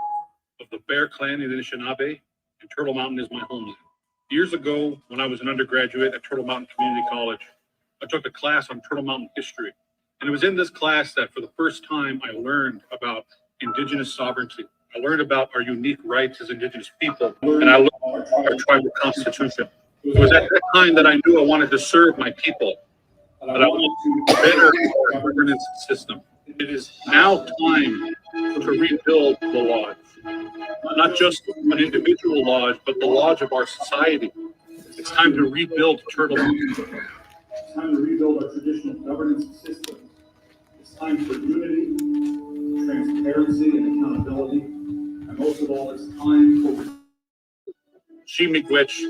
of the Bear Clan in Anishinaabe, and Turtle Mountain is my homeland. Years ago, when I was an undergraduate at Turtle Mountain Community College, I took a class on Turtle Mountain history. And it was in this class that for the first time I learned about Indigenous sovereignty. I learned about our unique rights as Indigenous people, and I learned our tribal constitution. It was at that time that I knew I wanted to serve my people, that I wanted to better our governance system. It is now time to rebuild the lodge, not just an individual lodge, but the lodge of our society. It's time to rebuild Turtle Mountain. It's time to rebuild our traditional governance system. It's time for unity, transparency, and accountability. And most of all, it's time for Shimigwich.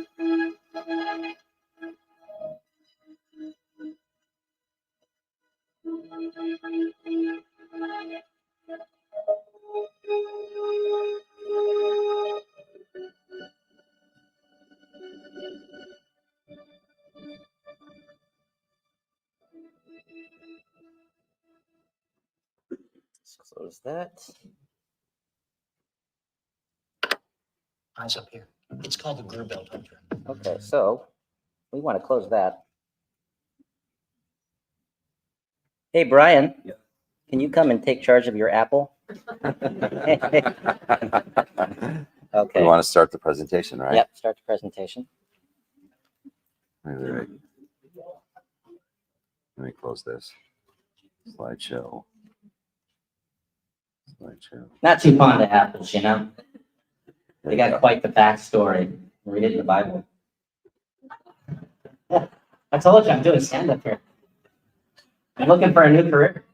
Close that. Eyes up here. It's called the Greer Belt Hunter. Okay, so we want to close that. Hey, Brian, can you come and take charge of your apple? Okay. We want to start the presentation, right? Yep, start the presentation. Right. Let me close this. Slideshow. Not too fond of apples, you know? They got quite the backstory. Read it in the Bible. I told you I'm doing stand-up here. I'm looking for a new career.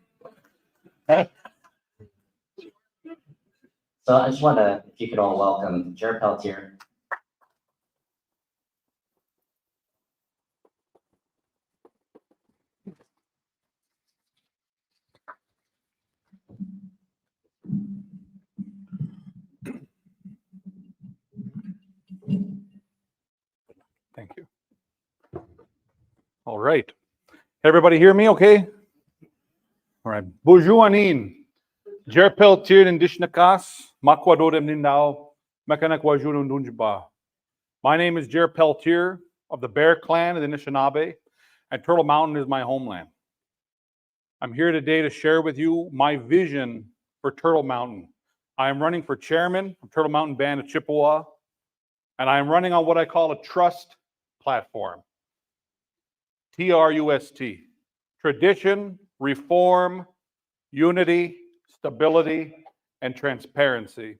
Hey. So I just want to, if you could all welcome Jared Peltier. Thank you. All right. Everybody hear me okay? All right. Bonjour, Anin. Jer Peltier Indishnakas, Makwadodem Nindao, Mekanakwajun Dunjaba. My name is Jer Peltier of the Bear Clan of the Anishinaabe, and Turtle Mountain is my homeland. I'm here today to share with you my vision for Turtle Mountain. I am running for chairman of Turtle Mountain Band of Chippewa, and I am running on what I call a trust platform. TRUST. Tradition, reform, unity, stability, and transparency.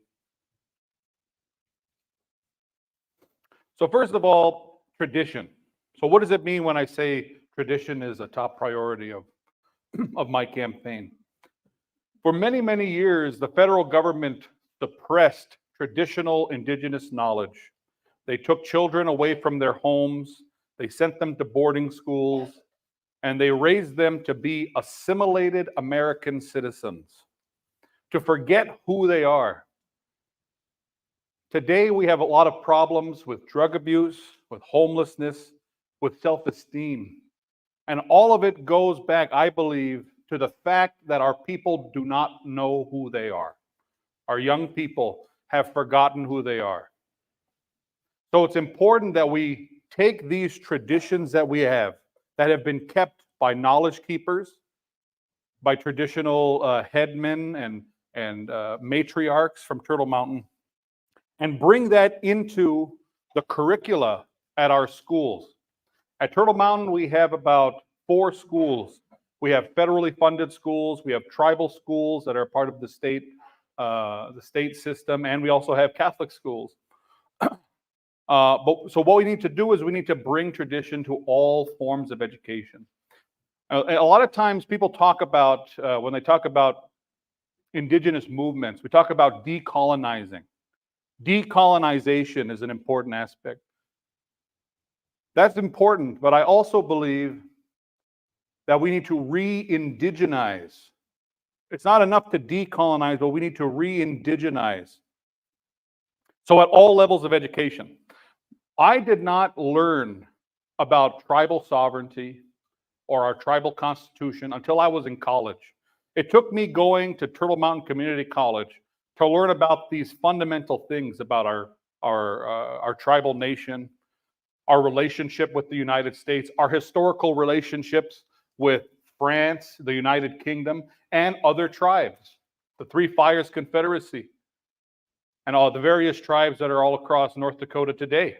So first of all, tradition. So what does it mean when I say tradition is a top priority of my campaign? For many, many years, the federal government suppressed traditional indigenous knowledge. They took children away from their homes, they sent them to boarding schools, and they raised them to be assimilated American citizens, to forget who they are. Today, we have a lot of problems with drug abuse, with homelessness, with self-esteem. And all of it goes back, I believe, to the fact that our people do not know who they are. Our young people have forgotten who they are. So it's important that we take these traditions that we have that have been kept by knowledge keepers, by traditional headmen and matriarchs from Turtle Mountain, and bring that into the curricula at our schools. At Turtle Mountain, we have about 4 schools. We have federally funded schools, we have tribal schools that are part of the state system, and we also have Catholic schools. So what we need to do is we need to bring tradition to all forms of education. A lot of times people talk about, when they talk about indigenous movements, we talk about decolonizing. Decolonization is an important aspect. That's important, but I also believe that we need to re-indigenize. It's not enough to decolonize, but we need to re-indigenize. So at all levels of education. I did not learn about tribal sovereignty or our tribal constitution until I was in college. It took me going to Turtle Mountain Community College to learn about these fundamental things about our tribal nation, our relationship with the United States, our historical relationships with France, the United Kingdom, and other tribes, the Three Fires Confederacy, and all the various tribes that are all across North Dakota today.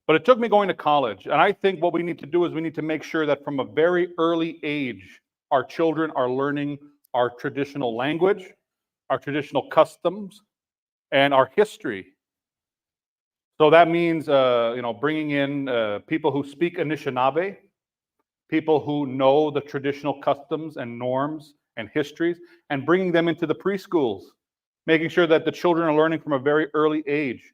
But it took me going to college, and I think what we need to do is we need to make sure that from a very early age, our children are learning our traditional language, our traditional customs, and our history. So that means, bringing in people who speak Anishinaabe, people who know the traditional customs and norms and histories, and bringing them into the preschools, making sure that the children are learning from a very early age,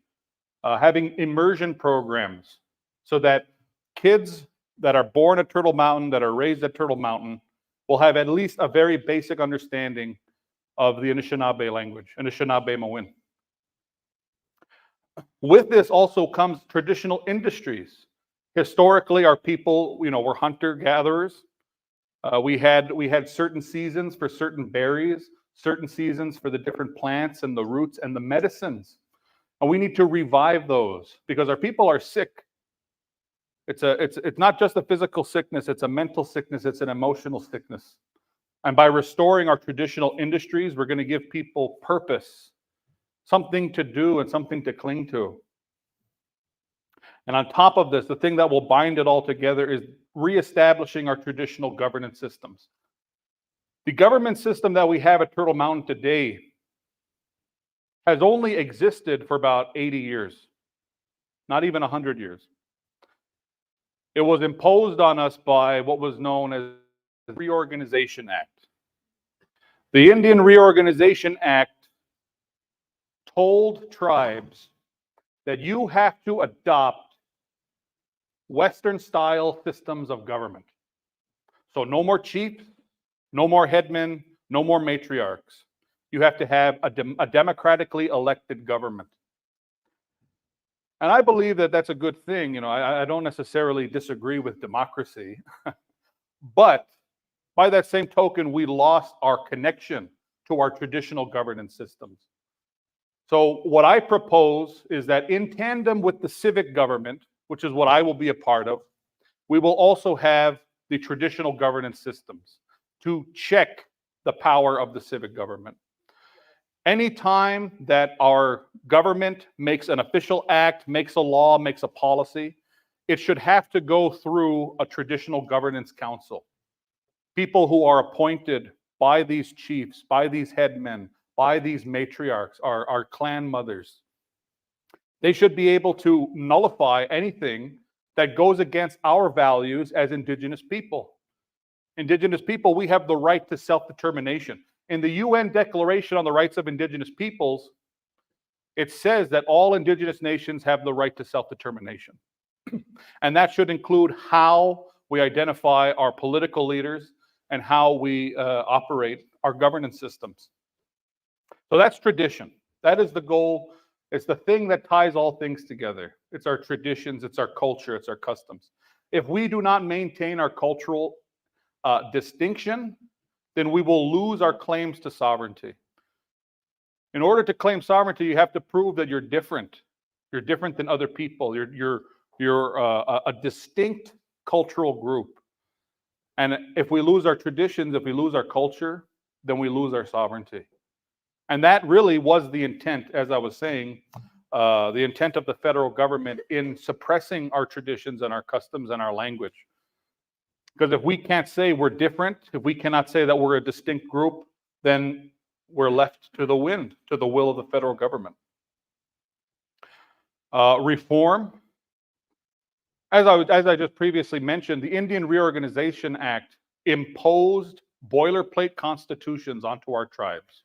having immersion programs so that kids that are born at Turtle Mountain, that are raised at Turtle Mountain, will have at least a very basic understanding of the Anishinaabe language, Anishinaabe Mawin. With this also comes traditional industries. Historically, our people, were hunter-gatherers. We had certain seasons for certain berries, certain seasons for the different plants and the roots and the medicines. And we need to revive those because our people are sick. It's not just a physical sickness, it's a mental sickness, it's an emotional sickness. And by restoring our traditional industries, we're going to give people purpose, something to do and something to cling to. And on top of this, the thing that will bind it all together is reestablishing our traditional governance systems. The government system that we have at Turtle Mountain today has only existed for about 80 years, not even 100 years. It was imposed on us by what was known as the Reorganization Act. The Indian Reorganization Act told tribes that you have to adopt Western-style systems of government. So no more chiefs, no more headmen, no more matriarchs. You have to have a democratically elected government. And I believe that that's a good thing. You know, I don't necessarily disagree with democracy, but by that same token, we lost our connection to our traditional governance systems. So what I propose is that in tandem with the civic government, which is what I will be a part of, we will also have the traditional governance systems to check the power of the civic government. Anytime that our government makes an official act, makes a law, makes a policy, it should have to go through a traditional governance council. People who are appointed by these chiefs, by these headmen, by these matriarchs, our clan mothers. They should be able to nullify anything that goes against our values as Indigenous people. Indigenous people, we have the right to self-determination. In the UN Declaration on the Rights of Indigenous Peoples, it says that all Indigenous nations have the right to self-determination. And that should include how we identify our political leaders and how we operate our governance systems. So that's tradition. That is the goal. It's the thing that ties all things together. It's our traditions, it's our culture, it's our customs. If we do not maintain our cultural distinction, then we will lose our claims to sovereignty. In order to claim sovereignty, you have to prove that you're different. You're different than other people. You're a distinct cultural group. And if we lose our traditions, if we lose our culture, then we lose our sovereignty. And that really was the intent, as I was saying, the intent of the federal government in suppressing our traditions and our customs and our language. Because if we can't say we're different, if we cannot say that we're a distinct group, then we're left to the wind, to the will of the federal government. Reform. As I just previously mentioned, the Indian Reorganization Act imposed boilerplate constitutions onto our tribes.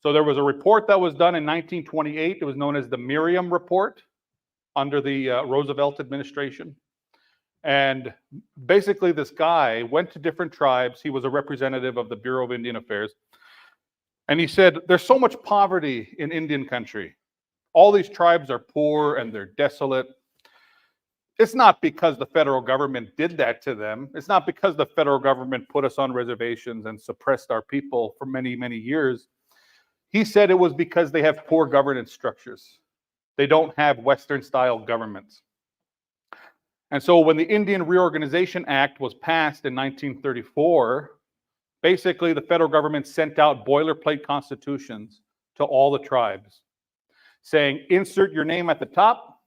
So there was a report that was done in 1928. It was known as the Miriam Report under the Roosevelt administration. And basically this guy went to different tribes. He was a representative of the Bureau of Indian Affairs. And he said, there's so much poverty in Indian country. All these tribes are poor and they're desolate. It's not because the federal government did that to them. It's not because the federal government put us on reservations and suppressed our people for many, many years. He said it was because they have poor governance structures. They don't have Western-style governments. And so when the Indian Reorganization Act was passed in 1934, basically the federal government sent out boilerplate constitutions to all the tribes, saying, insert your name at the top,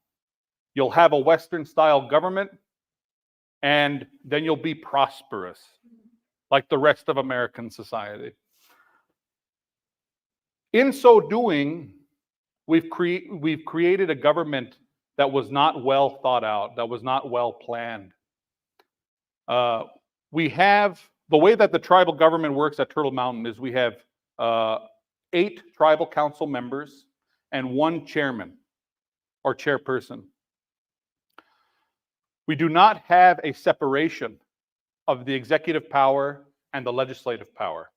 you'll have a Western-style government, and then you'll be prosperous, like the rest of American society. In so doing, we've created a government that was not well thought out, that was not well planned. We have, the way that the tribal government works at Turtle Mountain is we have 8 tribal council members and 1 chairman or chairperson. We do not have a separation of the executive power and the legislative power.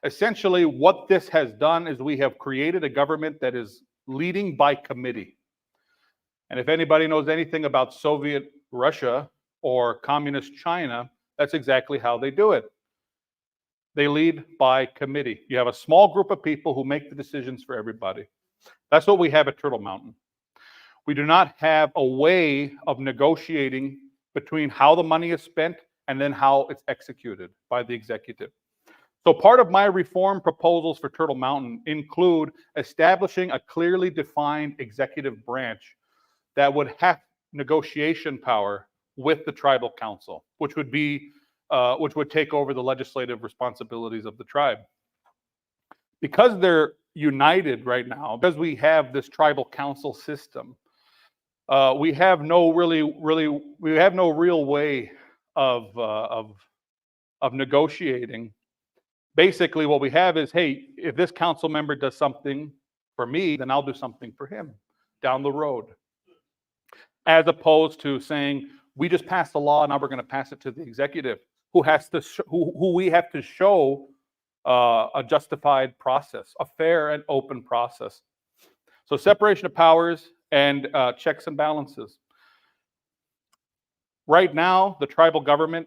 Essentially, what this has done is we have created a government that is leading by committee. And if anybody knows anything about Soviet Russia or communist China, that's exactly how they do it. They lead by committee. You have a small group of people who make the decisions for everybody. That's what we have at Turtle Mountain. We do not have a way of negotiating between how the money is spent and then how it's executed by the executive. So part of my reform proposals for Turtle Mountain include establishing a clearly defined executive branch that would have negotiation power with the tribal council, which would take over the legislative responsibilities of the tribe. Because they're united right now, because we have this tribal council system, we have no real way of negotiating. Basically, what we have is, hey, if this council member does something for me, then I'll do something for him down the road. As opposed to saying, we just passed a law, now we're going to pass it to the executive, who we have to show a justified process, a fair and open process. So separation of powers and checks and balances. Right now, the tribal government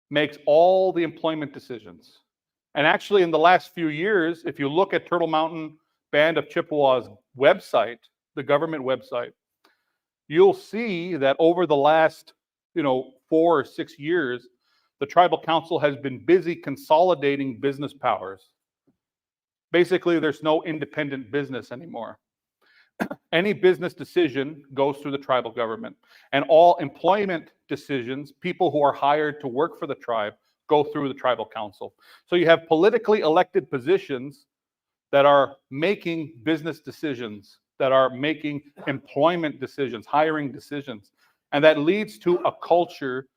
makes all the employment decisions. And actually, in the last few years, if you look at Turtle Mountain Band of Chippewa's website, the government website, you'll see that over the last 4 or 6 years, the tribal council has been busy consolidating business powers. Basically, there's no independent business anymore. Any business decision goes through the tribal government, and all employment decisions, people who are hired to work for the tribe, go through the tribal council. So you have politically elected positions that are making business decisions, that are making employment decisions, hiring decisions, and that leads to a culture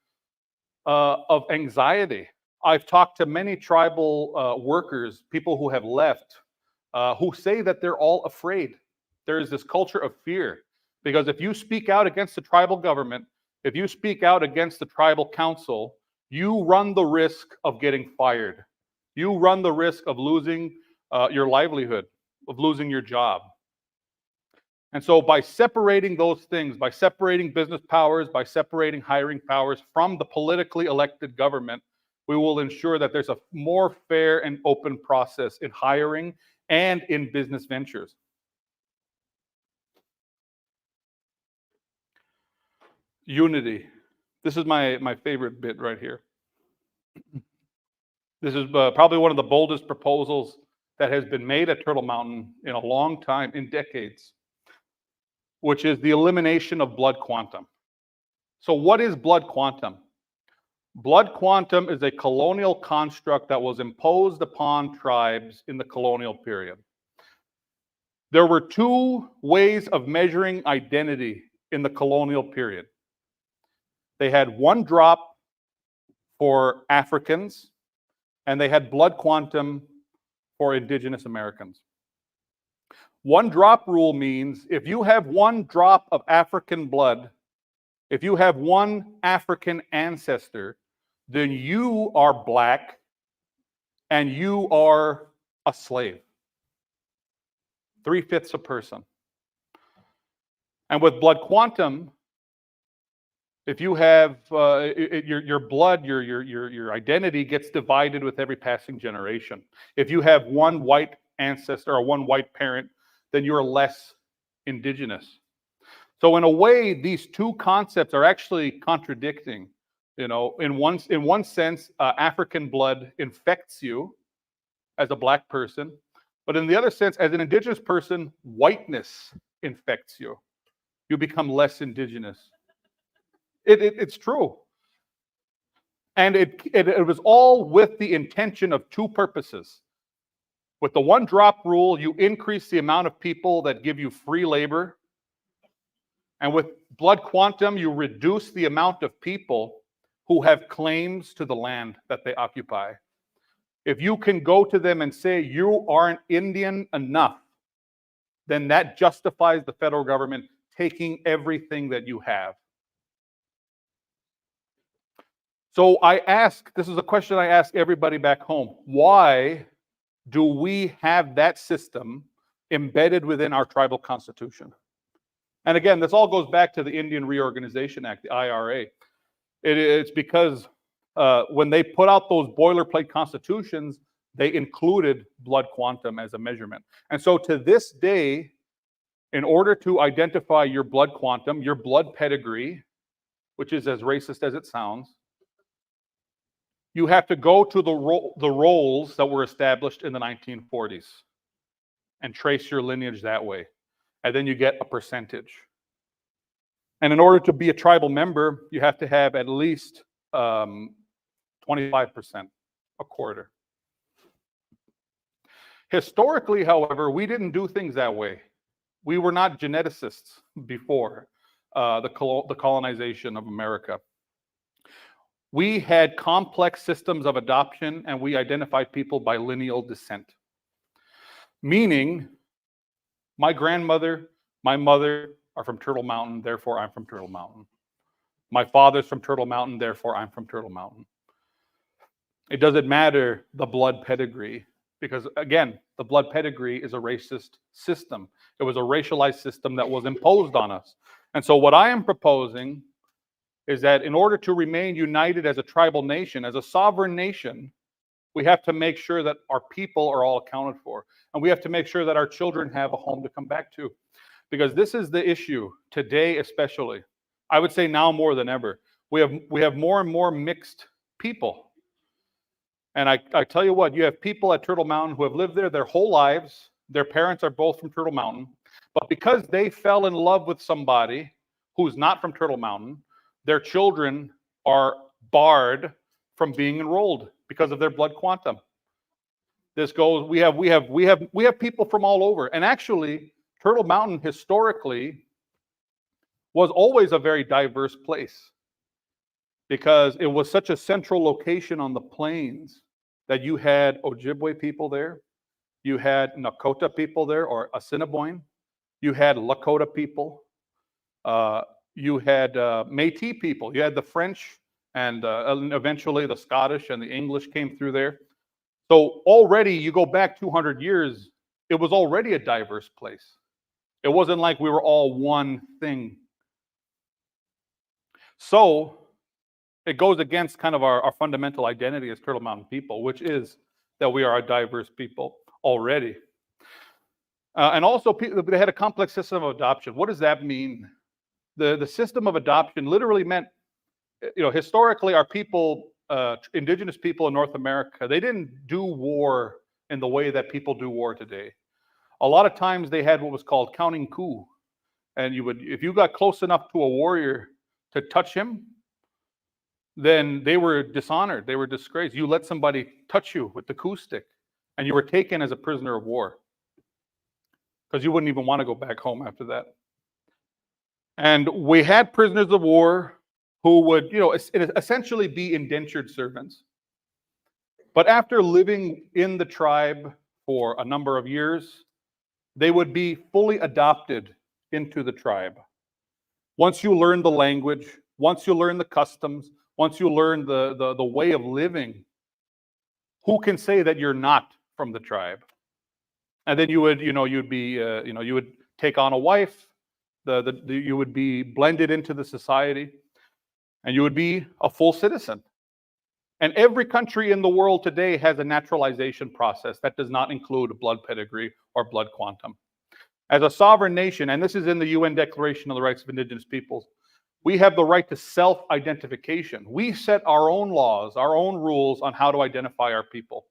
of anxiety. I've talked to many tribal workers, people who have left, who say that they're all afraid. There is this culture of fear, because if you speak out against the tribal government, if you speak out against the tribal council, you run the risk of getting fired. You run the risk of losing your livelihood, of losing your job. And so by separating those things, by separating business powers, by separating hiring powers from the politically elected government, we will ensure that there's a more fair and open process in hiring and in business ventures. Unity. This is my favorite bit right here. This is probably one of the boldest proposals that has been made at Turtle Mountain in a long time, in decades, which is the elimination of blood quantum. So what is blood quantum? Blood quantum is a colonial construct that was imposed upon tribes in the colonial period. There were 2 ways of measuring identity in the colonial period. They had 1 drop for Africans, and they had blood quantum for Indigenous Americans. 1 drop rule means if you have 1 drop of African blood, if you have 1 African ancestor, then you are black and you are a slave. 3/5 a person. And with blood quantum, if you have your blood, your identity gets divided with every passing generation. If you have 1 white ancestor or 1 white parent, then you're less indigenous. So in a way, these 2 concepts are actually contradicting. In one sense, African blood infects you as a black person, but in the other sense, as an indigenous person, whiteness infects you. You become less indigenous. It's true. And it was all with the intention of 2 purposes. With the 1 drop rule, you increase the amount of people that give you free labor. And with blood quantum, you reduce the amount of people who have claims to the land that they occupy. If you can go to them and say you aren't Indian enough, then that justifies the federal government taking everything that you have. So this is a question I ask everybody back home. Why do we have that system embedded within our tribal constitution? And again, this all goes back to the Indian Reorganization Act, the IRA. It's because when they put out those boilerplate constitutions, they included blood quantum as a measurement. And so to this day, in order to identify your blood quantum, your blood pedigree, which is as racist as it sounds, you have to go to the roles that were established in the 1940s and trace your lineage that way. And then you get a percentage. And in order to be a tribal member, you have to have at least 25%, a quarter. Historically, however, we didn't do things that way. We were not geneticists before the colonization of America. We had complex systems of adoption, and we identified people by lineal descent. Meaning, my grandmother, my mother are from Turtle Mountain, therefore I'm from Turtle Mountain. My father's from Turtle Mountain, therefore I'm from Turtle Mountain. It doesn't matter the blood pedigree, because again, the blood pedigree is a racist system. It was a racialized system that was imposed on us. And so what I am proposing is that in order to remain united as a tribal nation, as a sovereign nation, we have to make sure that our people are all accounted for. And we have to make sure that our children have a home to come back to. Because this is the issue today, especially. I would say now more than ever. We have more and more mixed people. And I tell you what, you have people at Turtle Mountain who have lived there their whole lives. Their parents are both from Turtle Mountain. But because they fell in love with somebody who's not from Turtle Mountain, their children are barred from being enrolled because of their blood quantum. This goes, we have people from all over. And actually, Turtle Mountain historically was always a very diverse place because it was such a central location on the plains that you had Objibwe people there, you had Nakota people there, or Assiniboine, you had Lakota people, you had Métis people, you had the French, and eventually the Scottish and the English came through there. So already, you go back 200 years, it was already a diverse place. It wasn't like we were all one thing. So it goes against kind of our fundamental identity as Turtle Mountain people, which is that we are a diverse people already. And also, they had a complex system of adoption. What does that mean? The system of adoption literally meant, historically, our people, indigenous people in North America, they didn't do war in the way that people do war today. A lot of times they had what was called counting coup. And if you got close enough to a warrior to touch him, then they were dishonored, they were disgraced. You let somebody touch you with the coup stick, and you were taken as a prisoner of war. Because you wouldn't even want to go back home after that. And we had prisoners of war who would, essentially be indentured servants. But after living in the tribe for a number of years, they would be fully adopted into the tribe. Once you learn the language, once you learn the customs, once you learn the way of living, who can say that you're not from the tribe? And then you would, you would take on a wife, you would be blended into the society, and you would be a full citizen. And every country in the world today has a naturalization process that does not include blood pedigree or blood quantum. As a sovereign nation, and this is in the UN Declaration on the Rights of Indigenous Peoples, we have the right to self-identification. We set our own laws, our own rules on how to identify our people.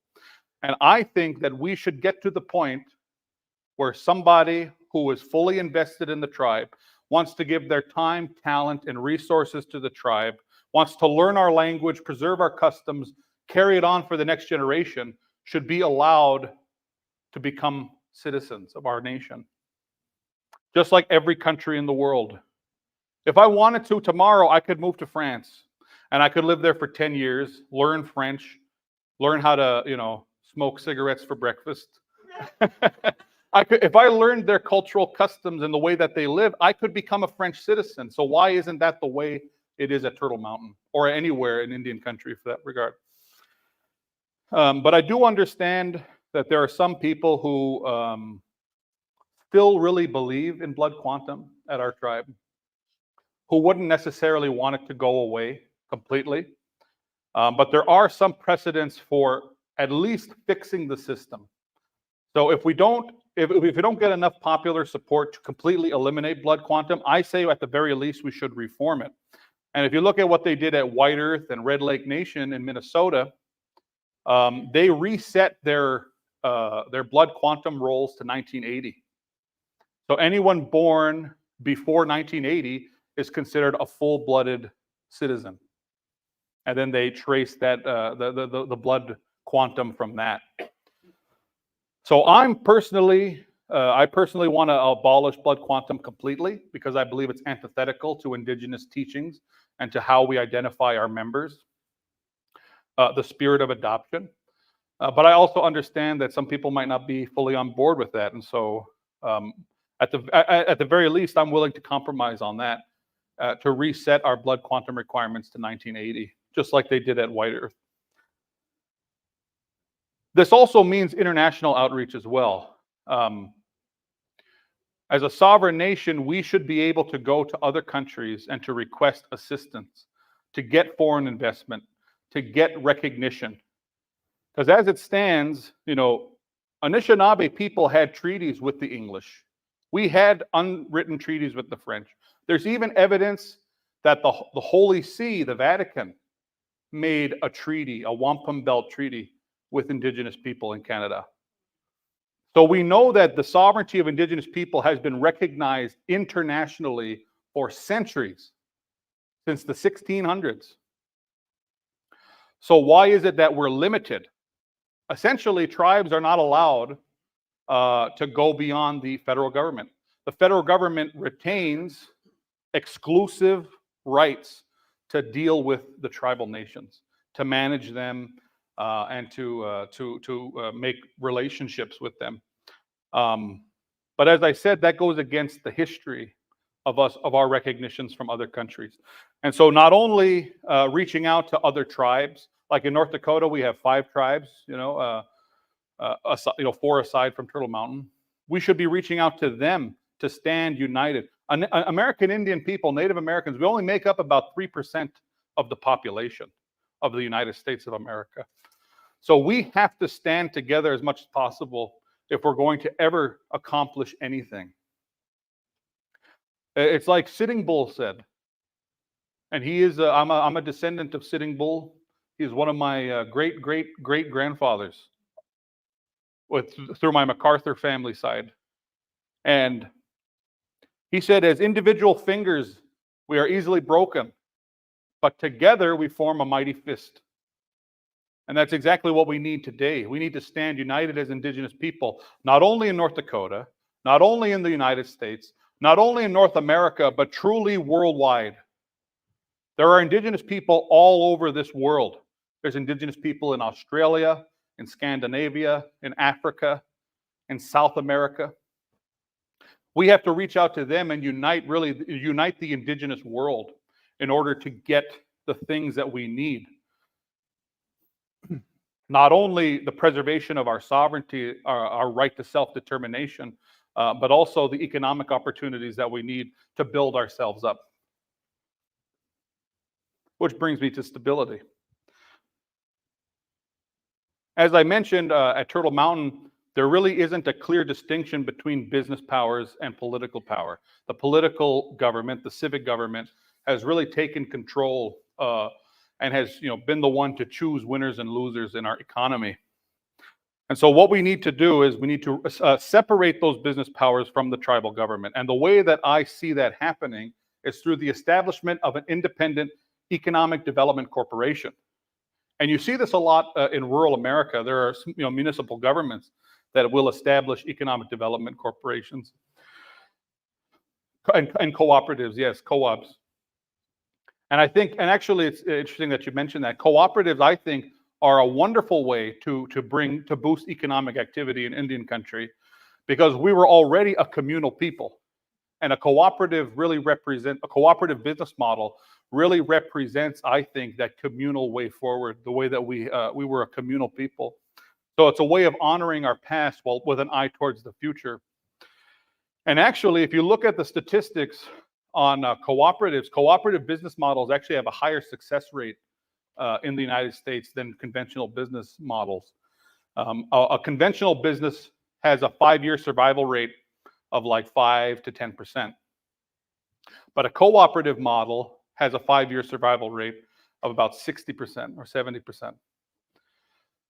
And I think that we should get to the point where somebody who is fully invested in the tribe wants to give their time, talent, and resources to the tribe, wants to learn our language, preserve our customs, carry it on for the next generation, should be allowed to become citizens of our nation. Just like every country in the world. If I wanted to, tomorrow I could move to France and I could live there for 10 years, learn French, learn how to, smoke cigarettes for breakfast. If I learned their cultural customs and the way that they live, I could become a French citizen. So why isn't that the way it is at Turtle Mountain or anywhere in Indian country for that regard? But I do understand that there are some people who still really believe in blood quantum at our tribe, who wouldn't necessarily want it to go away completely. But there are some precedents for at least fixing the system. So if we don't get enough popular support to completely eliminate blood quantum, I say at the very least we should reform it. And if you look at what they did at White Earth and Red Lake Nation in Minnesota, they reset their blood quantum rolls to 1980. So anyone born before 1980 is considered a full-blooded citizen. And then they trace that the blood quantum from that. So I personally want to abolish blood quantum completely because I believe it's antithetical to indigenous teachings and to how we identify our members, the spirit of adoption. But I also understand that some people might not be fully on board with that. And so at the very least, I'm willing to compromise on that to reset our blood quantum requirements to 1980, just like they did at White Earth. This also means international outreach as well. As a sovereign nation, we should be able to go to other countries and to request assistance, to get foreign investment, to get recognition. Because as it stands, you know, Anishinaabe people had treaties with the English. We had unwritten treaties with the French. There's even evidence that the Holy See, the Vatican, made a treaty, a Wampum Belt Treaty with Indigenous people in Canada. So we know that the sovereignty of Indigenous people has been recognized internationally for centuries, since the 1600s. So why is it that we're limited? Essentially, tribes are not allowed to go beyond the federal government. The federal government retains exclusive rights to deal with the tribal nations, to manage them, and to make relationships with them. But as I said, that goes against the history of our recognitions from other countries. And so not only reaching out to other tribes, like in North Dakota, we have 5 tribes, 4 aside from Turtle Mountain. We should be reaching out to them to stand united. American Indian people, Native Americans, we only make up about 3% of the population of the United States of America. So we have to stand together as much as possible if we're going to ever accomplish anything. It's like Sitting Bull said, and he is, I'm a descendant of Sitting Bull. He's one of my great-great-great-grandfathers through my MacArthur family side. And he said, as individual fingers, we are easily broken, but together we form a mighty fist. And that's exactly what we need today. We need to stand united as Indigenous people, not only in North Dakota, not only in the United States, not only in North America, but truly worldwide. There are Indigenous people all over this world. There's Indigenous people in Australia, in Scandinavia, in Africa, in South America. We have to reach out to them and unite the Indigenous world in order to get the things that we need. Not only the preservation of our sovereignty, our right to self-determination, but also the economic opportunities that we need to build ourselves up. Which brings me to stability. As I mentioned at Turtle Mountain, there really isn't a clear distinction between business powers and political power. The political government, the civic government, has really taken control and has been the one to choose winners and losers in our economy. And so what we need to do is we need to separate those business powers from the tribal government. And the way that I see that happening is through the establishment of an independent economic development corporation. And you see this a lot in rural America. There are municipal governments that will establish economic development corporations. And cooperatives, yes, co-ops. And I think, and actually it's interesting that you mentioned that, cooperatives, I think, are a wonderful way to boost economic activity in Indian country, because we were already a communal people. And a cooperative business model really represents, I think, that communal way forward, the way that we were a communal people. So it's a way of honoring our past while with an eye towards the future. And actually, if you look at the statistics on cooperatives, cooperative business models actually have a higher success rate in the United States than conventional business models. A conventional business has a 5-year survival rate of like 5 to 10%. But a cooperative model has a 5-year survival rate of about 60% or 70%.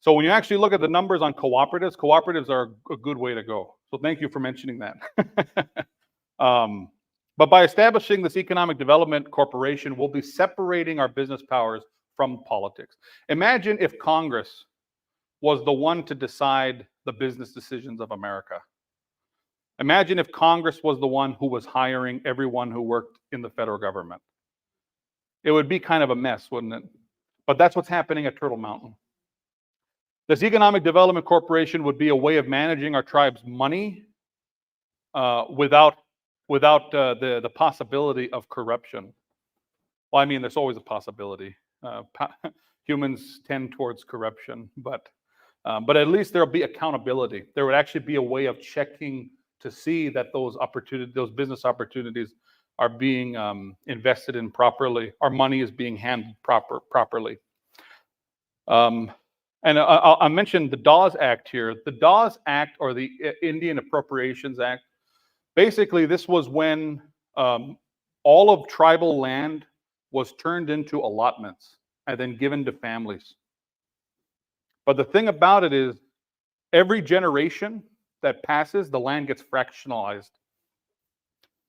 So when you actually look at the numbers on cooperatives, cooperatives are a good way to go. So thank you for mentioning that. But by establishing this economic development corporation, we'll be separating our business powers from politics. Imagine if Congress was the one to decide the business decisions of America. Imagine if Congress was the one who was hiring everyone who worked in the federal government. It would be kind of a mess, wouldn't it? But that's what's happening at Turtle Mountain. This economic development corporation would be a way of managing our tribe's money without the possibility of corruption. Well, I mean, there's always a possibility. Humans tend towards corruption, but at least there'll be accountability. There would actually be a way of checking to see that those business opportunities are being invested in properly. Our money is being handled properly. And I mentioned the Dawes Act here. The Dawes Act, or the Indian Appropriations Act, basically this was when all of tribal land was turned into allotments and then given to families. But the thing about it is, every generation that passes, the land gets fractionalized.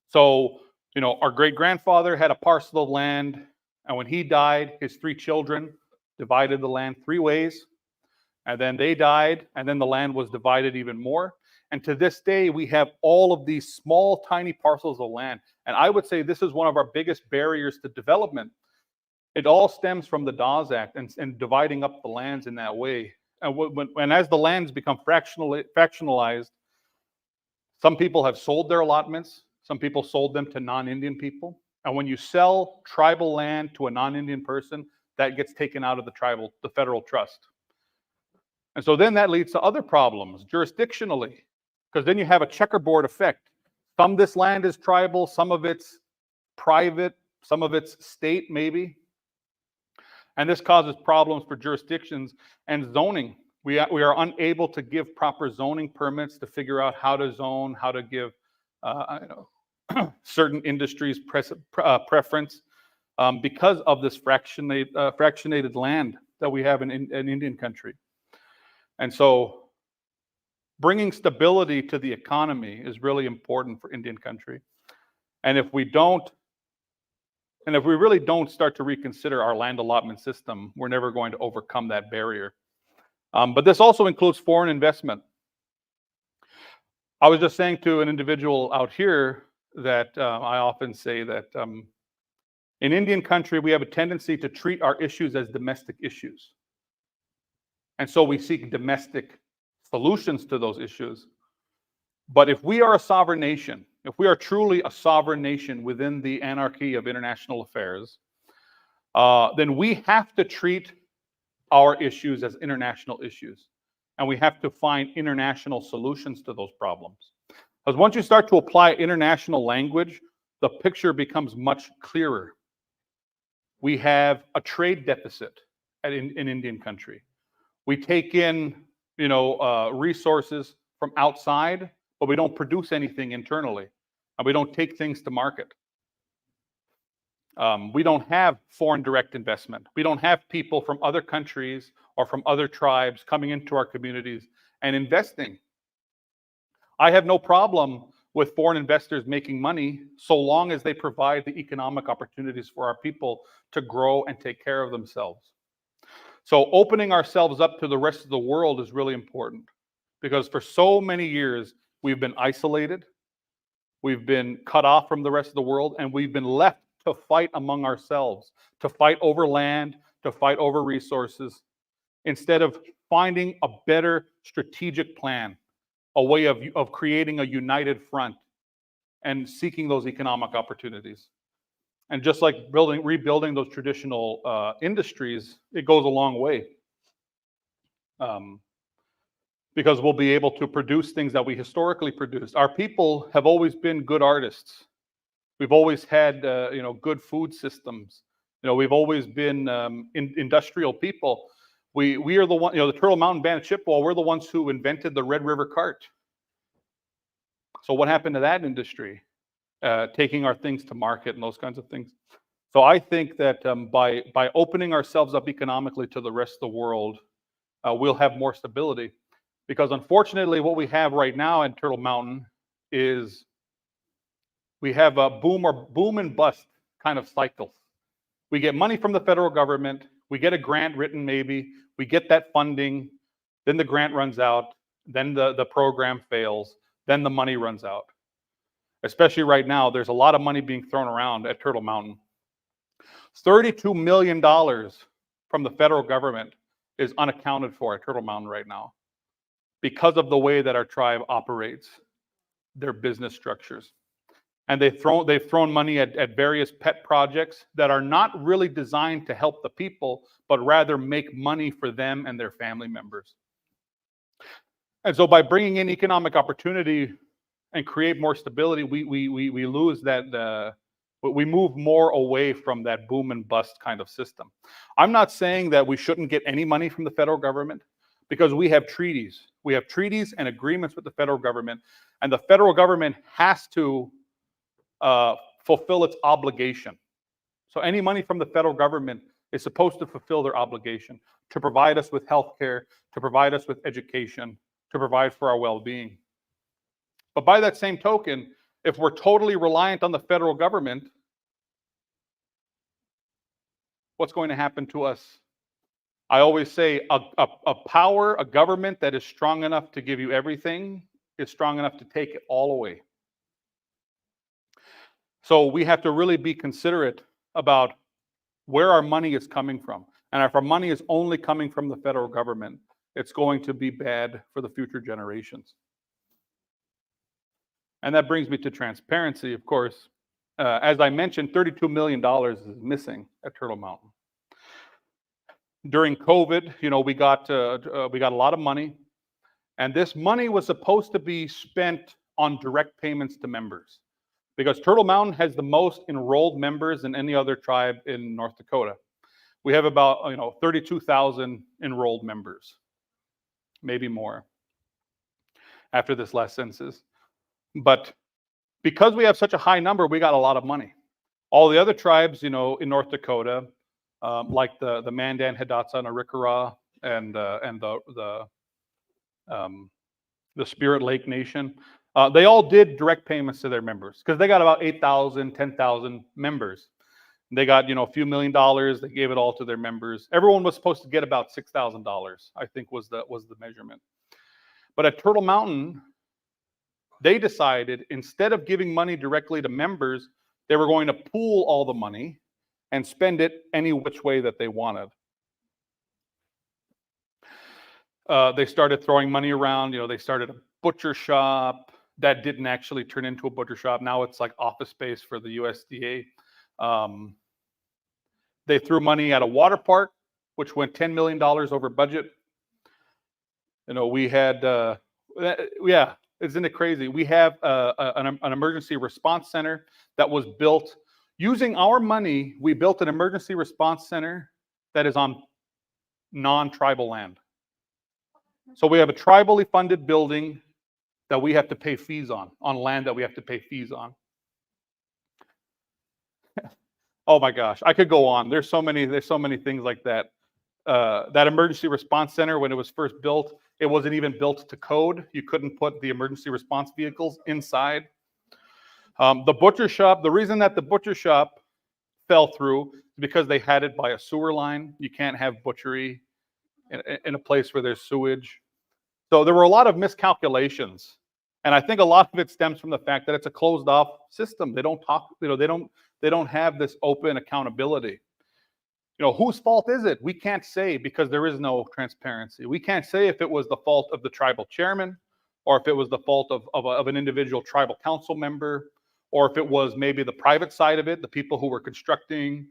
So, our great-grandfather had a parcel of land, and when he died, his 3 children divided the land 3 ways, and then they died, and then the land was divided even more. And to this day, we have all of these small, tiny parcels of land. And I would say this is one of our biggest barriers to development. It all stems from the Dawes Act and dividing up the lands in that way. And as the lands become fractionalized, some people have sold their allotments. Some people sold them to non-Indian people. And when you sell tribal land to a non-Indian person, that gets taken out of the federal trust. And so then that leads to other problems jurisdictionally, because then you have a checkerboard effect. Some of this land is tribal, some of it's private, some of it's state maybe. And this causes problems for jurisdictions and zoning. We are unable to give proper zoning permits to figure out how to zone, how to give certain industries preference because of this fractionated land that we have in Indian country. And so bringing stability to the economy is really important for Indian country. And if we really don't start to reconsider our land allotment system, we're never going to overcome that barrier. But this also includes foreign investment. I was just saying to an individual out here that I often say that in Indian country, we have a tendency to treat our issues as domestic issues. And so we seek domestic solutions to those issues. But if we are a sovereign nation, if we are truly a sovereign nation within the anarchy of international affairs, then we have to treat our issues as international issues. And we have to find international solutions to those problems. Because once you start to apply international language, the picture becomes much clearer. We have a trade deficit in Indian country. We take in, resources from outside, but we don't produce anything internally, and we don't take things to market. We don't have foreign direct investment. We don't have people from other countries or from other tribes coming into our communities and investing. I have no problem with foreign investors making money so long as they provide the economic opportunities for our people to grow and take care of themselves. So opening ourselves up to the rest of the world is really important, because for so many years we've been isolated, we've been cut off from the rest of the world, and we've been left to fight among ourselves, to fight over land, to fight over resources, instead of finding a better strategic plan, a way of creating a united front and seeking those economic opportunities. And just like rebuilding those traditional industries, it goes a long way. Because we'll be able to produce things that we historically produced. Our people have always been good artists. We've always had, good food systems. We've always been industrial people. We are the one, the Turtle Mountain Band of Chippewa, we're the ones who invented the Red River cart. So what happened to that industry? Taking our things to market and those kinds of things. So I think that by opening ourselves up economically to the rest of the world, we'll have more stability. Because unfortunately, what we have right now in Turtle Mountain is we have a boom and bust kind of cycles. We get money from the federal government, we get a grant written maybe, we get that funding, then the grant runs out, then the program fails, then the money runs out. Especially right now, there's a lot of money being thrown around at Turtle Mountain. $32 million from the federal government is unaccounted for at Turtle Mountain right now because of the way that our tribe operates their business structures. And they've thrown money at various pet projects that are not really designed to help the people, but rather make money for them and their family members. And so by bringing in economic opportunity and create more stability, we lose that, we move more away from that boom and bust kind of system. I'm not saying that we shouldn't get any money from the federal government, because we have treaties. We have treaties and agreements with the federal government, and the federal government has to fulfill its obligation. So any money from the federal government is supposed to fulfill their obligation to provide us with health care, to provide us with education, to provide for our well-being. But by that same token, if we're totally reliant on the federal government, what's going to happen to us? I always say a government that is strong enough to give you everything is strong enough to take it all away. So we have to really be considerate about where our money is coming from. And if our money is only coming from the federal government, it's going to be bad for the future generations. And that brings me to transparency, of course. As I mentioned, $32 million is missing at Turtle Mountain. During COVID, we got a lot of money, and this money was supposed to be spent on direct payments to members, because Turtle Mountain has the most enrolled members than any other tribe in North Dakota. We have about 32,000 enrolled members, maybe more, after this last census. But because we have such a high number, we got a lot of money. All the other tribes, in North Dakota, like the Mandan, Hidatsa, and Arikara, and the Spirit Lake Nation, they all did direct payments to their members because they got about 8,000, 10,000 members. They got a few $1 million. They gave it all to their members. Everyone was supposed to get about $6,000, I think was the measurement. But at Turtle Mountain, they decided instead of giving money directly to members, they were going to pool all the money and spend it any which way that they wanted. They started throwing money around. They started a butcher shop that didn't actually turn into a butcher shop. Now it's like office space for the USDA. They threw money at a water park, which went $10 million over budget. We had, isn't it crazy? We have an emergency response center that was built using our money. We built an emergency response center that is on non-tribal land. So we have a tribally funded building that we have to pay fees on land that we have to pay fees on. Oh my gosh, I could go on. There's so many things like that. That emergency response center, when it was first built, it wasn't even built to code. You couldn't put the emergency response vehicles inside. The butcher shop, the reason that the butcher shop fell through is because they had it by a sewer line. You can't have butchery in a place where there's sewage. So there were a lot of miscalculations. And I think a lot of it stems from the fact that it's a closed off system. They don't talk, they don't have this open accountability. Whose fault is it? We can't say, because there is no transparency. We can't say if it was the fault of the tribal chairman, or if it was the fault of an individual tribal council member, or if it was maybe the private side of it, the people who were constructing.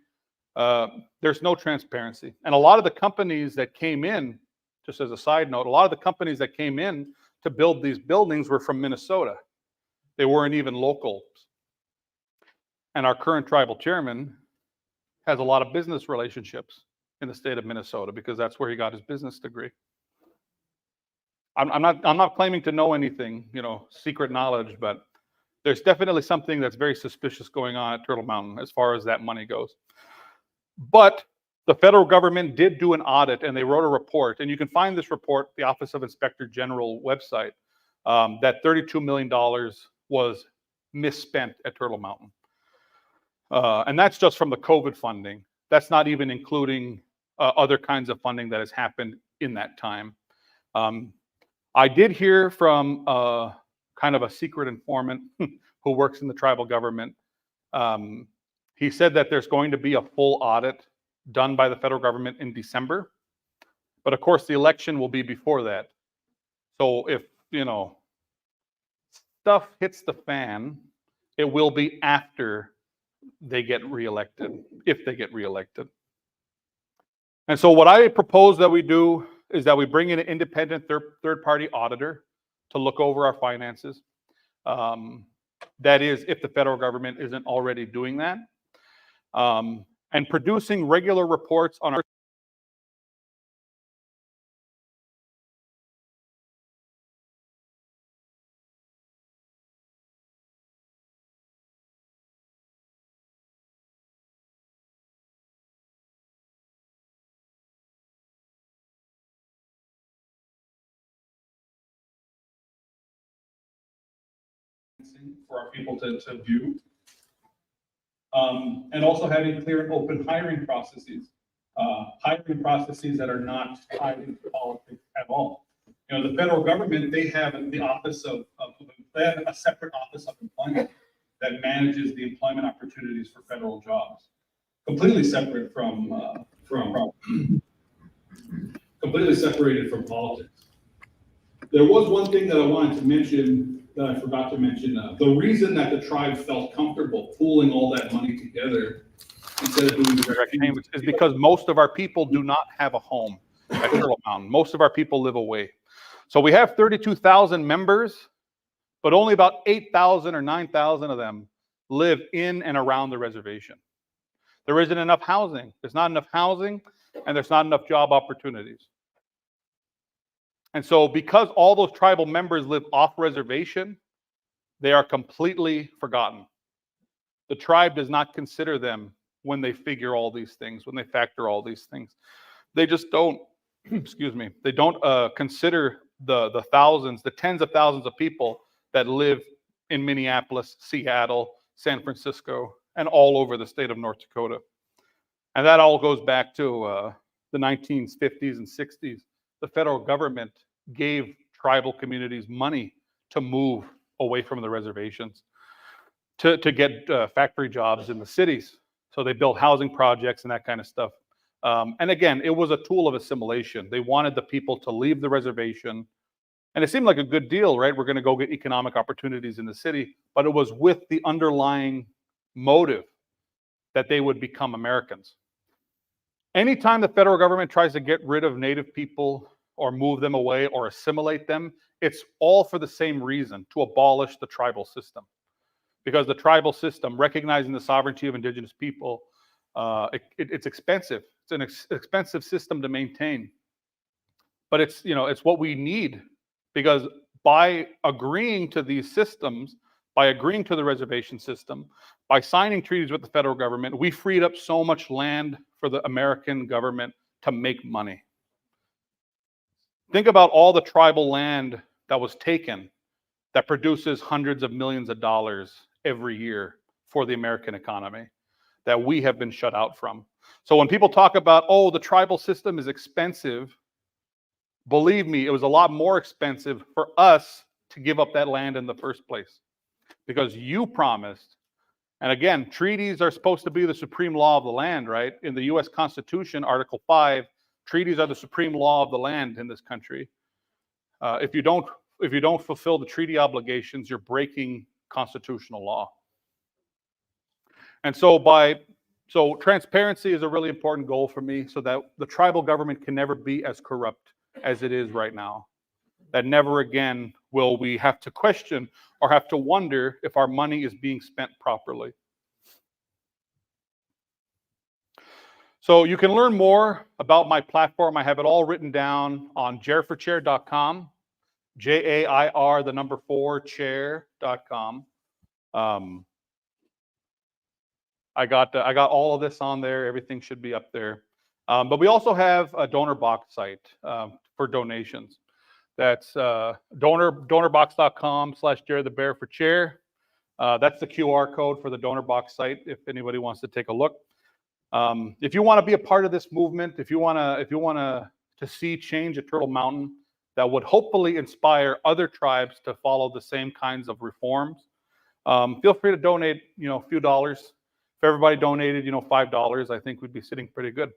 There's no transparency. And a lot of the companies that came in, just as a side note, a lot of the companies that came in to build these buildings were from Minnesota. They weren't even locals. And our current tribal chairman has a lot of business relationships in the state of Minnesota because that's where he got his business degree. I'm not claiming to know anything, secret knowledge, but there's definitely something that's very suspicious going on at Turtle Mountain as far as that money goes. But the federal government did do an audit, and they wrote a report, and you can find this report, the Office of Inspector General website, that $32 million was misspent at Turtle Mountain. And that's just from the COVID funding. That's not even including other kinds of funding that has happened in that time. I did hear from kind of a secret informant who works in the tribal government. He said that there's going to be a full audit done by the federal government in December. But of course, the election will be before that. So if, you know, stuff hits the fan, it will be after they get reelected, if they get reelected. And so what I propose that we do is that we bring in an independent third-party auditor to look over our finances. That is, if the federal government isn't already doing that. And producing regular reports on our for our people to view. And also having clear and open hiring processes that are not tied into politics at all. You know, the federal government, they have the office they have a separate office of employment that manages the employment opportunities for federal jobs, completely separate completely separated from politics. There was one thing that I wanted to mention that I forgot to mention. The reason that the tribe felt comfortable pooling all that money together instead of doing direct payments is because most of our people do not have a home at Turtle Mountain. Most of our people live away. So we have 32,000 members, but only about 8,000 or 9,000 of them live in and around the reservation. There isn't enough housing. There's not enough housing, and there's not enough job opportunities. And so because all those tribal members live off reservation, they are completely forgotten. The tribe does not consider them when they figure all these things, when they factor all these things. They just don't, excuse me, they don't consider the thousands, the tens of thousands of people that live in Minneapolis, Seattle, San Francisco, and all over the state of North Dakota. And that all goes back to the 1950s and 60s. The federal government gave tribal communities money to move away from the reservations, to get factory jobs in the cities. So they built housing projects and that kind of stuff. And again, it was a tool of assimilation. They wanted the people to leave the reservation. And it seemed like a good deal, right? We're going to go get economic opportunities in the city. But it was with the underlying motive that they would become Americans. Anytime the federal government tries to get rid of Native people or move them away or assimilate them, it's all for the same reason, to abolish the tribal system. Because the tribal system, recognizing the sovereignty of indigenous people, it's expensive. It's an expensive system to maintain. But it's, you know, it's what we need, because by agreeing to these systems, by agreeing to the reservation system, by signing treaties with the federal government, we freed up so much land for the American government to make money. Think about all the tribal land that was taken that produces hundreds of millions of dollars every year for the American economy that we have been shut out from. So when people talk about, oh, the tribal system is expensive, believe me, it was a lot more expensive for us to give up that land in the first place, because you promised. And again, treaties are supposed to be the supreme law of the land, right? In the US Constitution, Article 5, treaties are the supreme law of the land in this country. If you don't fulfill the treaty obligations, you're breaking constitutional law. And so transparency is a really important goal for me, so that the tribal government can never be as corrupt as it is right now. That never again will we have to question or have to wonder if our money is being spent properly. So you can learn more about my platform. I have it all written down on jairforchair.com, JAIR, the number 4, chair.com. I got all of this on there. Everything should be up there. But we also have a donor box site for donations. That's donorbox.com/JaredTheBear4Chair. That's the QR code for the donor box site if anybody wants to take a look. If you want to be a part of this movement, if you want to see change at Turtle Mountain that would hopefully inspire other tribes to follow the same kinds of reforms, feel free to donate, a few dollars. If everybody donated, $5, I think we'd be sitting pretty good.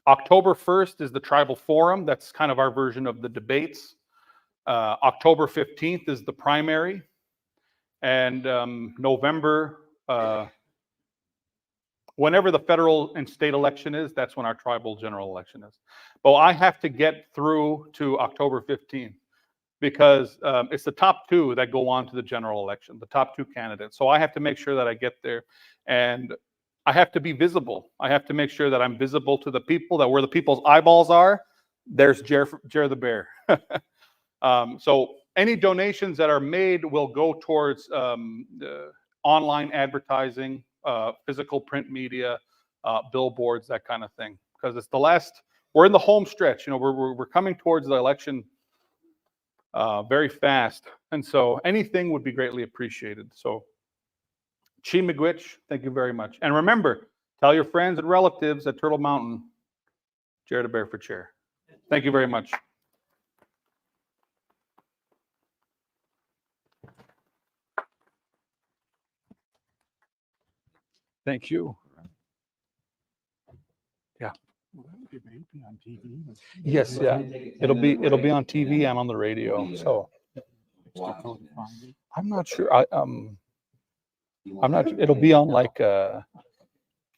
October 1st is the Tribal Forum. That's kind of our version of the debates. October 15th is the primary. And November, whenever the federal and state election is, that's when our tribal general election is. But I have to get through to October 15th because it's the top two that go on to the general election, the top two candidates. So I have to make sure that I get there. And I have to be visible. I have to make sure that I'm visible to the people, that where the people's eyeballs are, there's Jared the Bear. So any donations that are made will go towards online advertising, physical print media, billboards, that kind of thing. Because it's we're in the home stretch. We're coming towards the election very fast. And so anything would be greatly appreciated. So Chi Miigwech, thank you very much. And remember, tell your friends and relatives at Turtle Mountain, Jared the Bear4Chair. Thank you very much. Thank you. Yeah. Yes, yeah. It'll be on TV and on the radio. So I'm not sure. I'm not. It'll be on like KFYR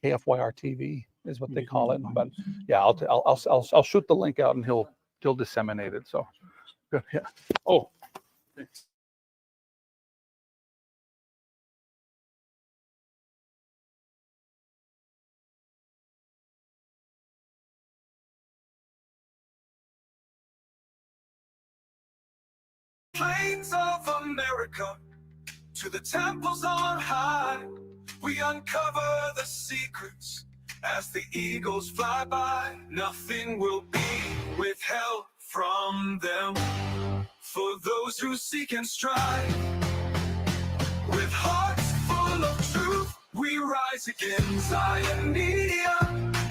TV is what they call it. But yeah, I'll shoot the link out and he'll disseminate it. So good. Yeah. Oh. Plains of America, to the temples on high, we uncover the secrets as the eagles fly by. Nothing will be withheld from them for those who seek and strive. With hearts full of truth, we rise again. Zion Media,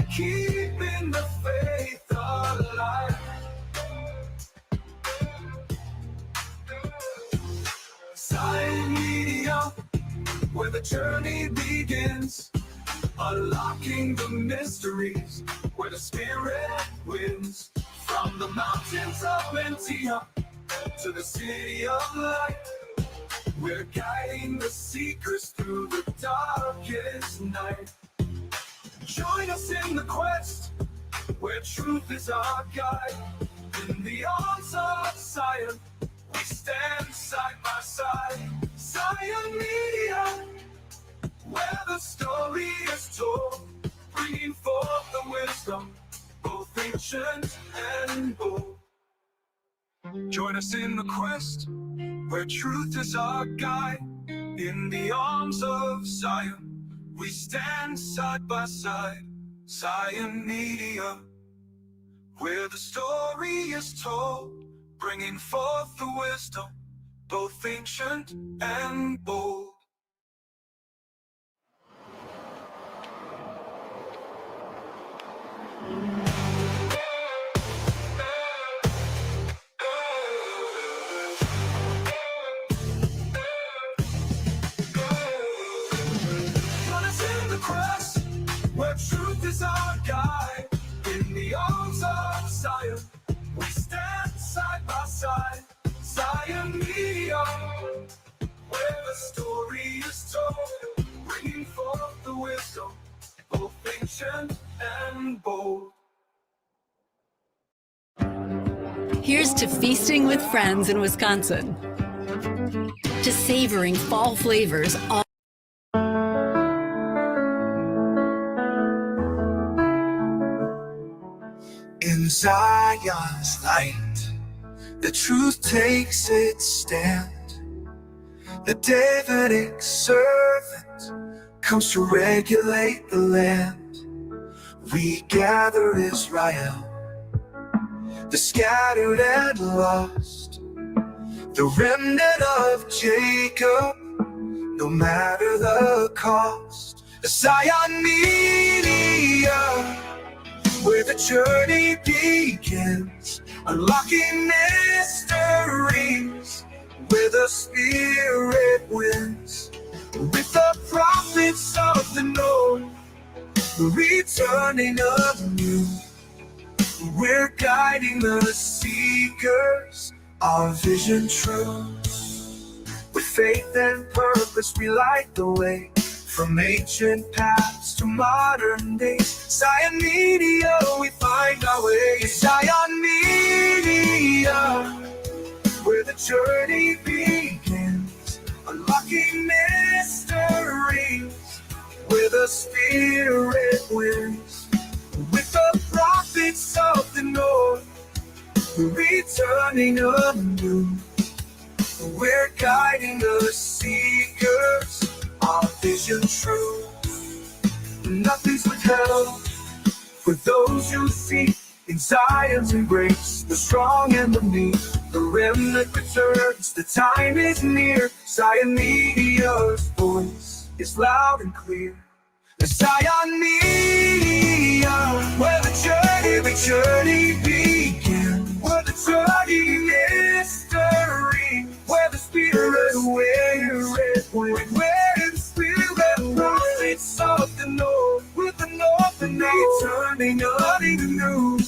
keeping the faith alive. Zion Media, where the journey begins, unlocking the mysteries, where the spirit wins. From the mountains of Antioch to the city of light, we're guiding the seekers through the darkest night. Join us in the quest, where truth is our guide. In the arms of Zion, we stand side by side. Zion Media, where the story is told, bringing forth the wisdom, both ancient and bold. Join us in the quest, where truth is our guide. In the arms of Zion, we stand side by side. Zion Media, where the story is told, bringing forth the wisdom, both ancient and bold. Join us in the quest, where truth is our guide. In the arms of Zion, we stand side by side. Zion Media, where the story is told, bringing forth the wisdom, both ancient and bold. Here's to feasting with friends in Wisconsin, to savoring fall flavors all. In Zion's light, the truth takes its stand. The Davidic servant comes to regulate the land. We gather Israel, the scattered and lost, the remnant of Jacob, no matter the cost. The Zion media, where the journey begins, unlocking mysteries, where the Spirit wins. With the prophets of the north, returning anew, we're guiding the seekers, our vision true. With faith and purpose we light the way, from ancient paths to modern days. Zion Media, we find our way. Zion Media, where the journey begins, unlocking mysteries, where the Spirit wins. With the prophets of the north, returning anew, we're guiding the seekers, our vision true. Nothing's withheld for those who seek in Zion's embrace, the strong and the meek. The remnant returns, the time is near. Zion Media's voice is loud and clear. The Zion Media, where the journey begins, where the journey mystery, where the Spirit wins, where the Spirit prophets of the north, with the north and returning anew.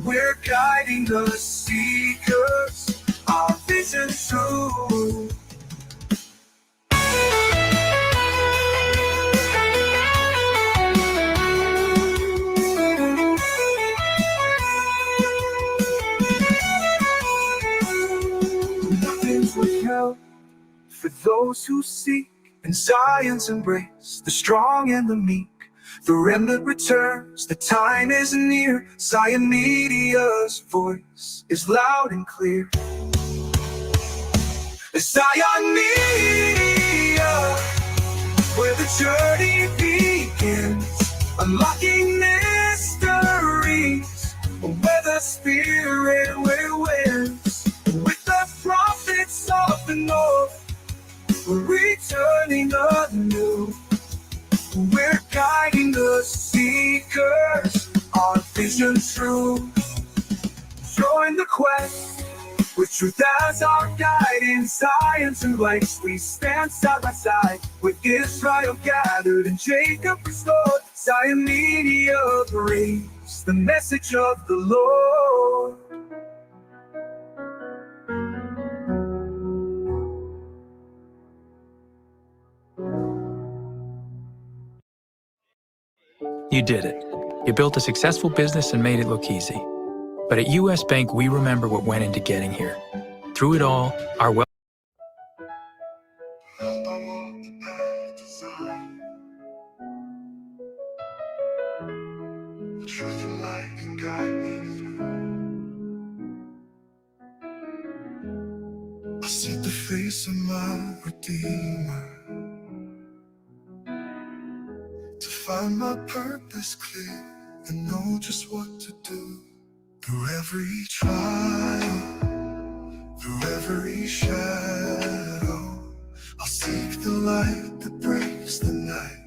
We're guiding the seekers, our vision true. Nothing's withheld for those who seek in Zion's embrace, the strong and the meek. The remnant returns, the time is near. Zion Media's voice is loud and clear. The Zion Media, where the journey begins, unlocking mysteries, where the Spirit wins. With the prophets of the north, returning anew, we're guiding the seekers, our vision true. Join the quest with truth as our guide. In science and lights we stand side by side, with Israel gathered and Jacob restored. Zion Media brings the message of the Lord. You did it. You built a successful business and made it look easy. But at US Bank, we remember what went into getting here. Through it all, our wealth. Truth and light can guide me through. I see the face of my Redeemer, to find my purpose clear and know just what to do. Through every trial, through every shadow, I'll seek the light that breaks the night.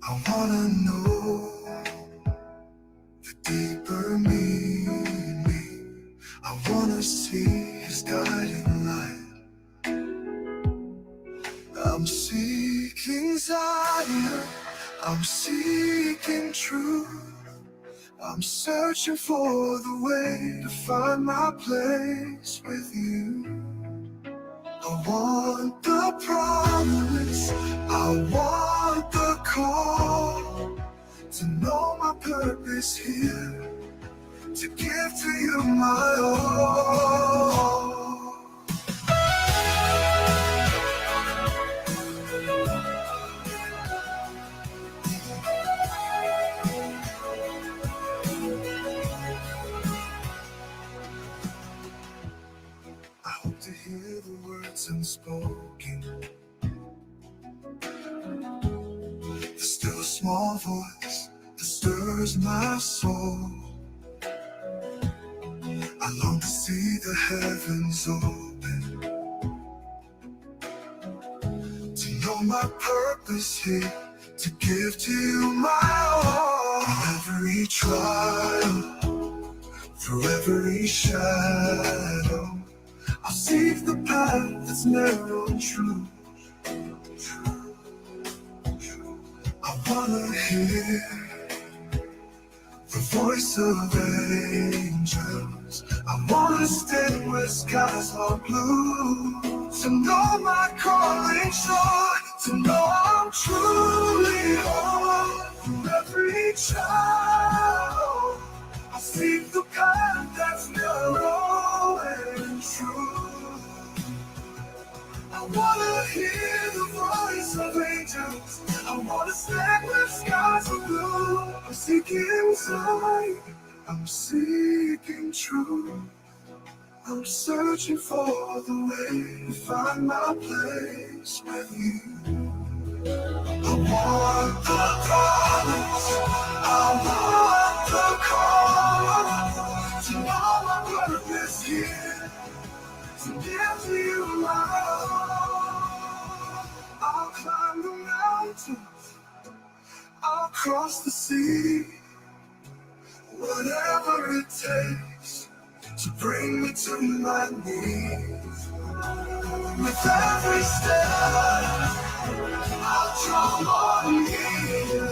I wanna know the deeper meaning. I wanna see His guiding light. I'm seeking Zion, I'm seeking truth. I'm searching for the way to find my place with you. I want the promise, I want the call, to know my purpose here, to give to you my all. I words unspoken. There's still a small voice that stirs my soul. I long to see the heavens open, to know my purpose here, to give to you my all. Through every trial, through every shadow, I'll seek the path that's narrow and true. I wanna hear the voice of angels. I wanna stay where skies are blue, to know my calling sure, to know I'm truly whole. Through every child, I seek the path that's narrow and true. I wanna hear the voice of angels. I wanna stand where skies are blue. I'm seeking sight, I'm seeking truth. I'm searching for the way to find my place with you. I want the promise, I want the call, to know my purpose here, to give to you my all. I'll climb the mountains, I'll cross the sea, whatever it takes to bring me to my knees. With every step, I'll draw more near,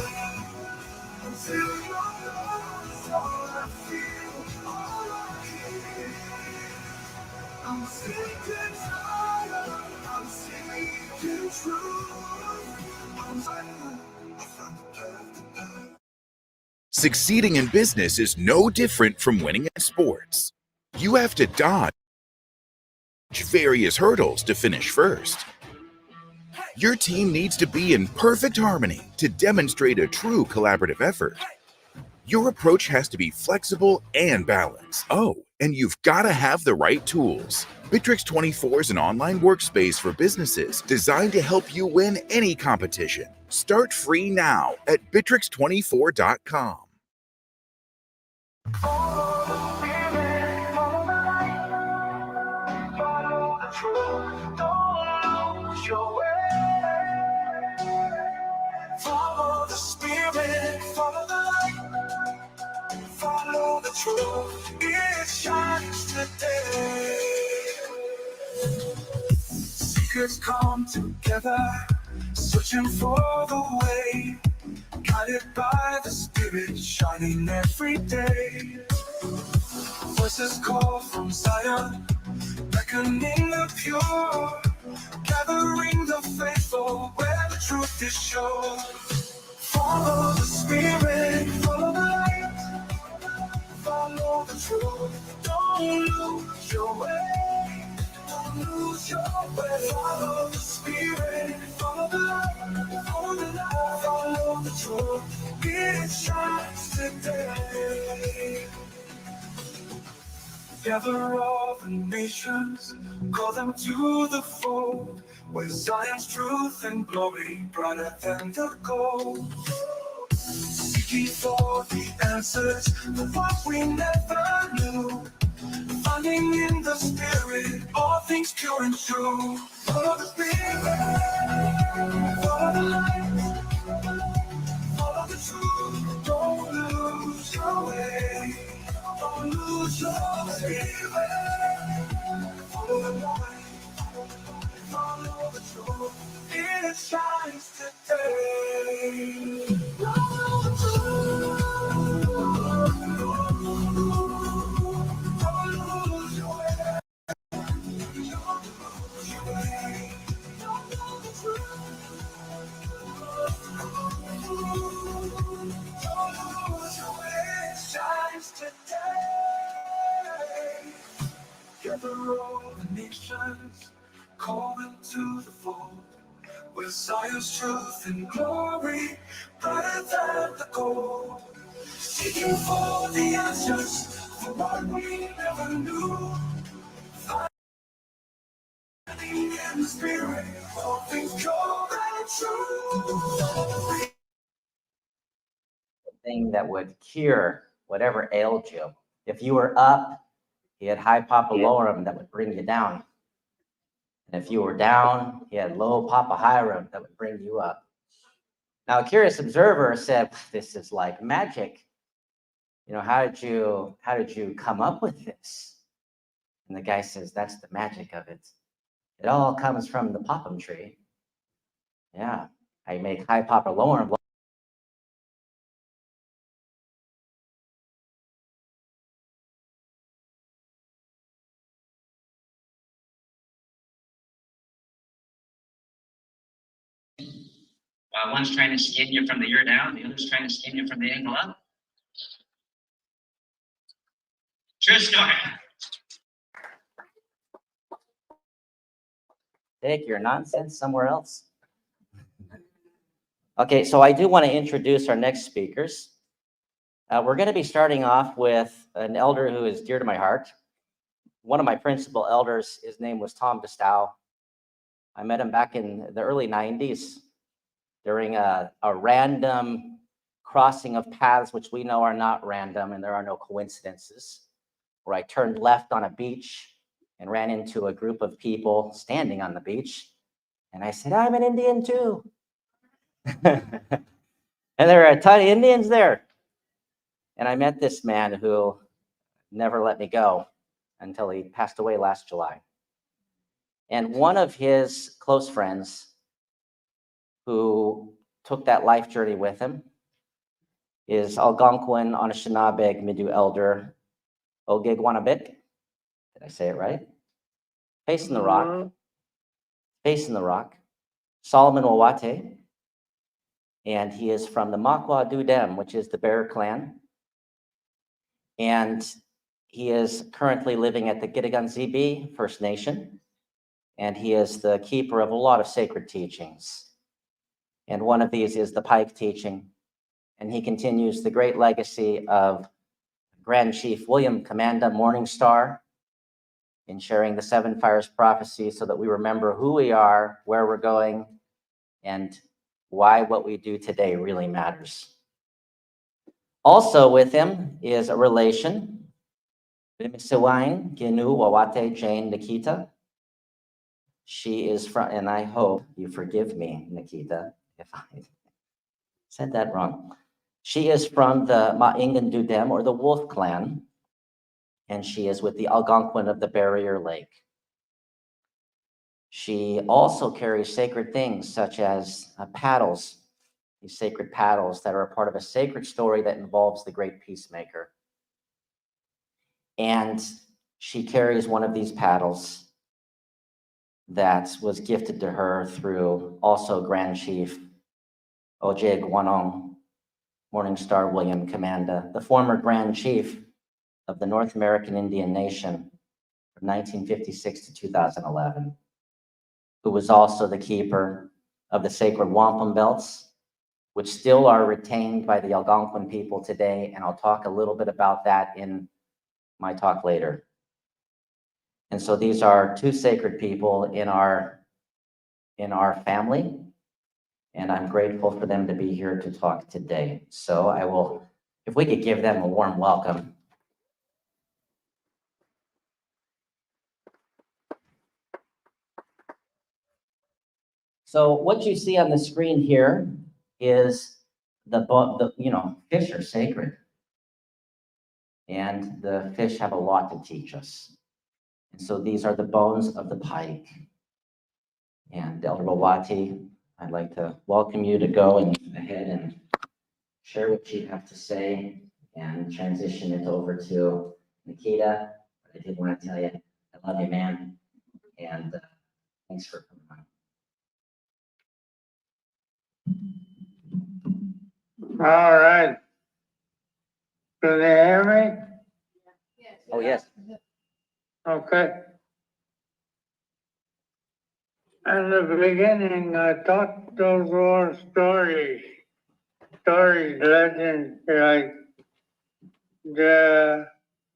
until your love's all I feel, all I hear. I'm seeking fire, I'm seeking truth. I found the path to path. Succeeding in business is no different from winning at sports. You have to dodge various hurdles to finish first. Your team needs to be in perfect harmony to demonstrate a true collaborative effort. Your approach has to be flexible and balanced. Oh, and you've got to have the right tools. Bitrix 24 is an online workspace for businesses designed to help you win any competition. Start free now at bitrix24.com. Follow the spirit, follow the light, follow the truth, it shines today. Seekers come together, searching for the way, guided by the spirit, shining every day. Voices call from Zion, beckoning the pure, gathering the faithful where the truth is shown. Follow the spirit, follow the light, follow the truth. Don't lose your way, don't lose your way. Follow the spirit, follow the light, follow the light, follow the truth. It shines today. Gather all the nations, call them to the fold, where Zion's truth and glory brighter than the gold. Seeking for the answers for what we never knew, finding in the spirit all things pure and true. Follow the spirit, follow the light, follow the truth. Don't lose your way, don't lose your spirit. Follow the light, follow the truth. It shines today. Follow the truth. Don't lose your way. Don't lose your way. Follow the truth. Don't lose your way. It shines today. Gather all the nations, call them to the fold, where Zion's truth and glory brighter than the gold. Seeking for the answers for what we never knew, finding Thing that would cure whatever ailed you. If you were up, he had high papillorum that would bring you down. And if you were down, he had low papahirum that would bring you up. Now, a curious observer said, this is like magic. You know, how did you come up with this? And the guy says, that's the magic of it. It all comes from the papum tree. Yeah, I make high papillorum. One's trying to skin you from the ear down, the other's trying to skin you from the ankle up. True story. Take your nonsense somewhere else. Okay, so I do want to introduce our next speakers. We're going to be starting off with an elder who is dear to my heart. One of my principal elders, his name was Tom Destow. I met him back in the early 90s during a random crossing of paths, which we know are not random and there are no coincidences, where I turned left on a beach and ran into a group of people standing on the beach. And I said, I'm an Indian too. And there are a ton of Indians there. And I met this man who never let me go until he passed away last July. And one of his close friends who took that life journey with him is Algonquin Anishinaabe Midu elder Ogigwanabik. Did I say it right? Face in the Rock. Face in the Rock. Solomon Wawate. And he is from the Makwa Dudem, which is the Bear clan. And he is currently living at the Gitaganzibi First Nation. And he is the keeper of a lot of sacred teachings. And one of these is the Pike teaching. And he continues the great legacy of Grand Chief William Commanda Morningstar in sharing the Seven Fires prophecy so that we remember who we are, where we're going, and why what we do today really matters. Also with him is a relation, Bimisiwain Ginu Wawate Jane Nikita. She is from, and I hope you forgive me, Nikita, if I said that wrong. She is from the Ma'ingan Dudem, or the Wolf clan, and she is with the Algonquin of the Barrier Lake. She also carries sacred things such as paddles, these sacred paddles that are a part of a sacred story that involves the great peacemaker. And she carries one of these paddles that was gifted to her through also Grand Chief Ojibwe Morningstar William Commanda, the former Grand Chief of the North American Indian Nation from 1956 to 2011, who was also the keeper of the sacred wampum belts, which still are retained by the Algonquin people today, and I'll talk a little bit about that in my talk later. And so these are two sacred people in our family, and I'm grateful for them to be here to talk today. So I will, if we could give them a warm welcome. So what you see on the screen here is fish are sacred, and the fish have a lot to teach us. And so these are the bones of the pike. And Elder Bawati, I'd like to welcome you to go ahead and share what you have to say and transition it over to Nikita. I did want to tell you, I love you, man. And thanks for coming on. All right. Can they hear me? Oh, yes. Okay. In the beginning, I thought those were stories, legends, like the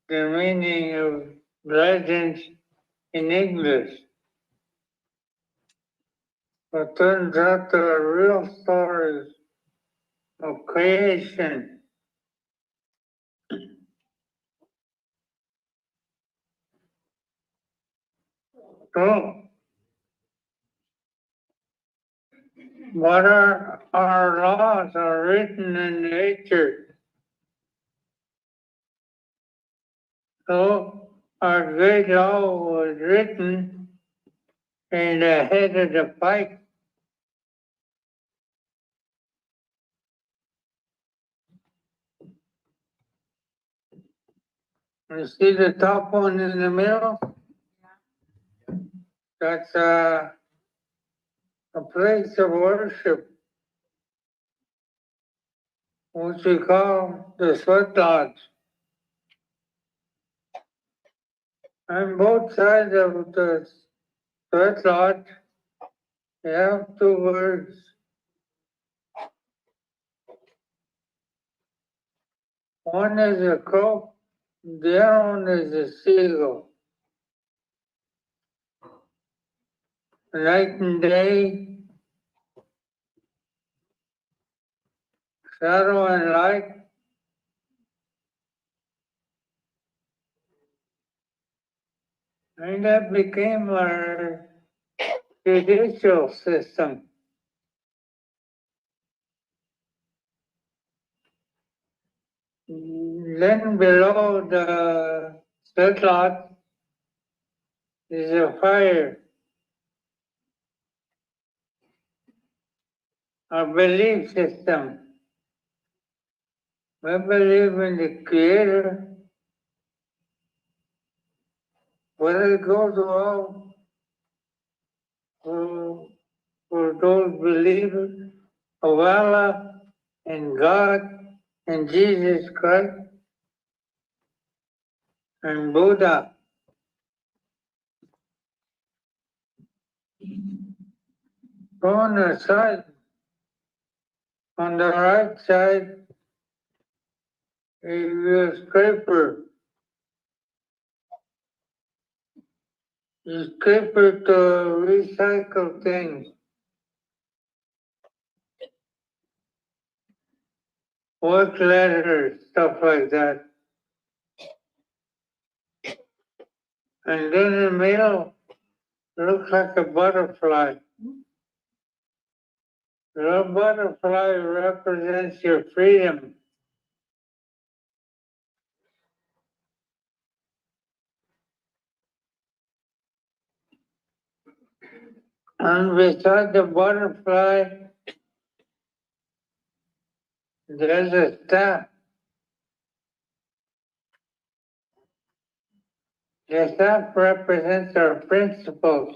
meaning of legends in English. But turns out the real stories of creation. So, what our laws are written in nature. So, our great law was written in the head of the Pike. You see the top one in the middle? That's a place of worship, which we call the sweat lodge. On both sides of the sweat lodge, you have two words. One is a crow, the other one is a seagull. Night and day, shadow and light. And that became our judicial system. Then below the sweat lodge is a fire. A belief system. We believe in the Creator, but it goes well for those believers of Allah and God and Jesus Christ and Buddha. On the side, on the right side, is a scraper. You scraper to recycle things. Work letters, stuff like that. And then in the middle, looks like a butterfly. The butterfly represents your freedom. And beside the butterfly, there's a staff. The staff represents our principles.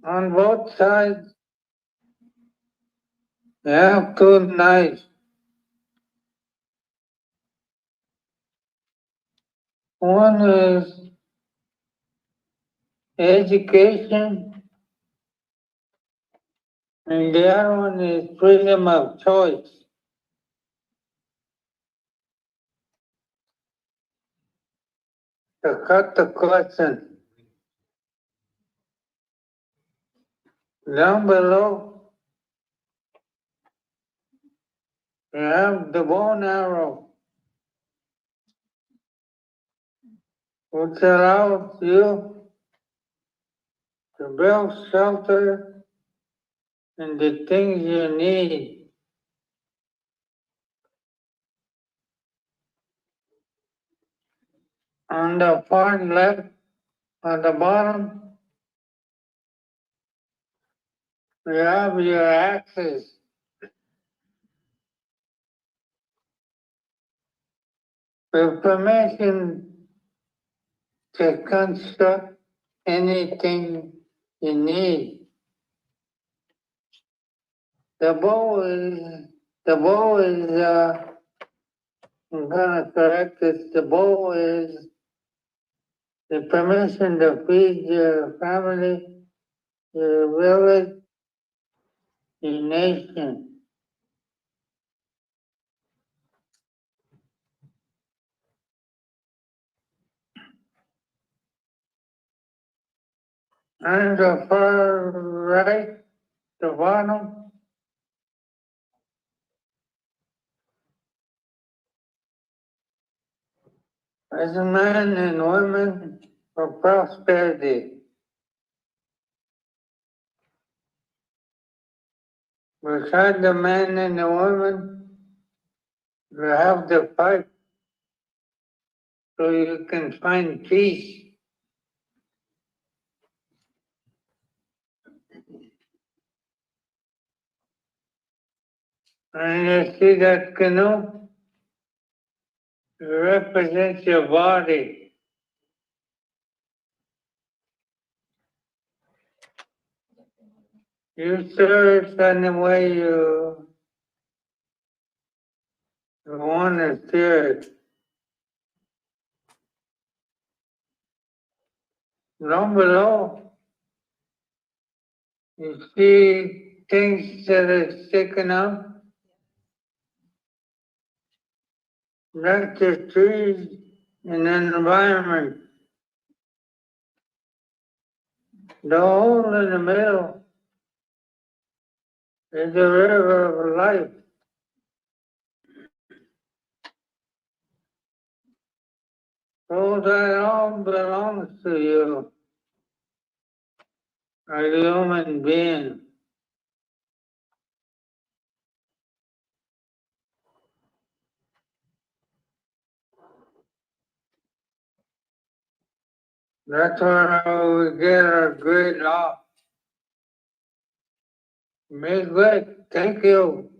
On both sides, you have two knives. One is education, and the other one is freedom of choice. To cut the question, down below, you have the bow and arrow, which allows you to build shelter and the things you need. On the far left, on the bottom, you have your axes. With permission to construct anything you need. The bow is, I'm gonna correct this, the bow is the permission to feed your family, your village, your nation. And the far right, the bottom, as a man and women for prosperity. Beside the man and the woman, you have the pipe so you can find peace. And you see that canoe? It represents your body. You serve in the way you want to serve. Down below, you see things that are sticking up. That's the trees and environment. The hole in the middle is the river of life. So that all belongs to you, a human being. That's where we get our great law. Make good. Thank you.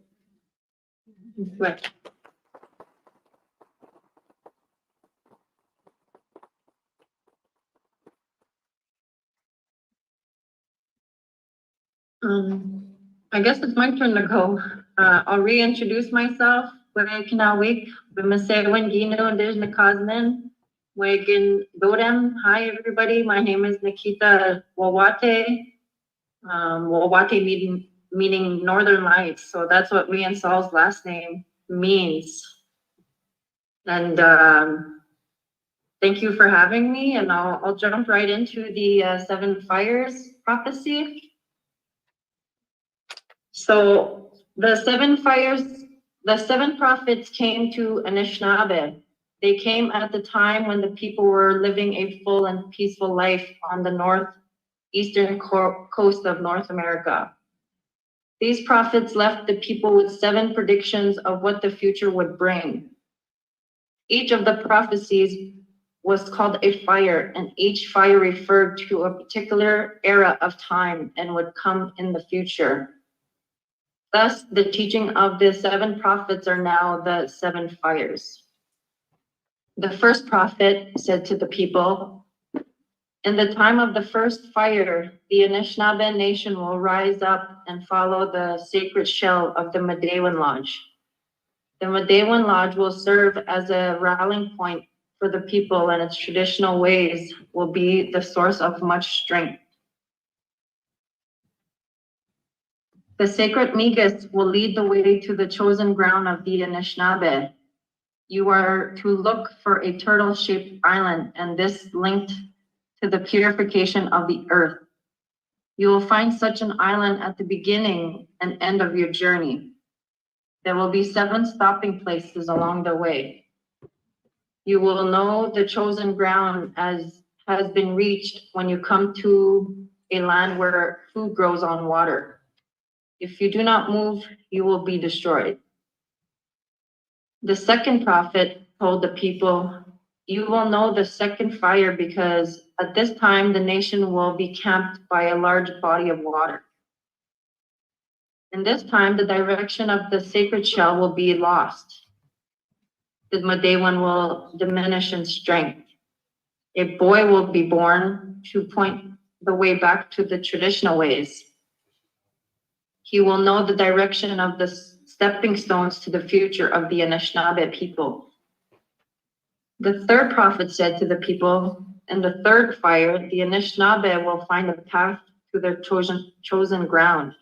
I guess it's my turn to go. I'll reintroduce myself. Wekinawik, Bimasewan Gino, there's Nakaznan. Wakin Dodem. Hi everybody, my name is Nikita Wawate. Wawate meaning Northern Lights, so that's what me and Saul's last name means. And thank you for having me, and I'll jump right into the 7 fires prophecy. So the 7 fires, the 7 prophets came to Anishinaabe. They came at the time when the people were living a full and peaceful life on the northeastern coast of North America. These prophets left the people with 7 predictions of what the future would bring. Each of the prophecies was called a fire, and each fire referred to a particular era of time and would come in the future. Thus, the teaching of the 7 prophets are now the 7 fires. The first prophet said to the people, "In the time of the first fire, the Anishinaabe nation will rise up and follow the sacred shell of the Medewan Lodge. The Medewan Lodge will serve as a rallying point for the people, and its traditional ways will be the source of much strength. The sacred Migas will lead the way to the chosen ground of the Anishinaabe. You are to look for a turtle-shaped island, and this linked to the purification of the earth. You will find such an island at the beginning and end of your journey. There will be 7 stopping places along the way. You will know the chosen ground as has been reached when you come to a land where food grows on water. If you do not move, you will be destroyed." The second prophet told the people, "You will know the second fire because at this time the nation will be camped by a large body of water. In this time, the direction of the sacred shell will be lost. The Medewan will diminish in strength. A boy will be born to point the way back to the traditional ways. He will know the direction of the stepping stones to the future of the Anishinaabe people." The third prophet said to the people, "In the third fire, the Anishinaabe will find a path to their chosen ground,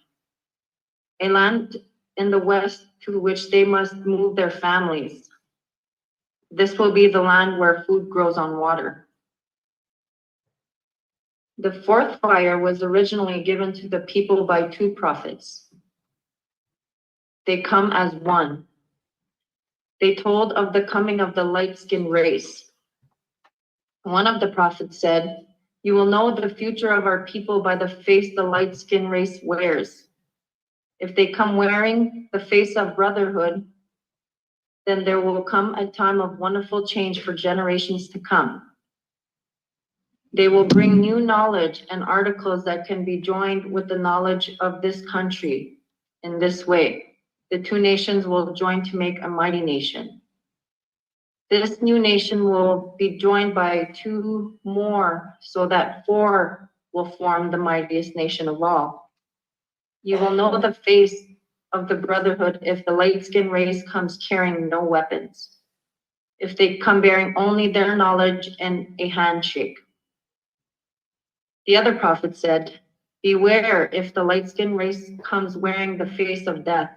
a land in the west to which they must move their families. This will be the land where food grows on water." The fourth fire was originally given to the people by two prophets. They come as one. They told of the coming of the light-skinned race. One of the prophets said, "You will know the future of our people by the face the light-skinned race wears. If they come wearing the face of brotherhood, then there will come a time of wonderful change for generations to come. They will bring new knowledge and articles that can be joined with the knowledge of this country. In this way, the two nations will join to make a mighty nation. This new nation will be joined by two more, so that four will form the mightiest nation of all. You will know the face of the brotherhood if the light-skinned race comes carrying no weapons, if they come bearing only their knowledge and a handshake." The other prophet said, "Beware if the light-skinned race comes wearing the face of death.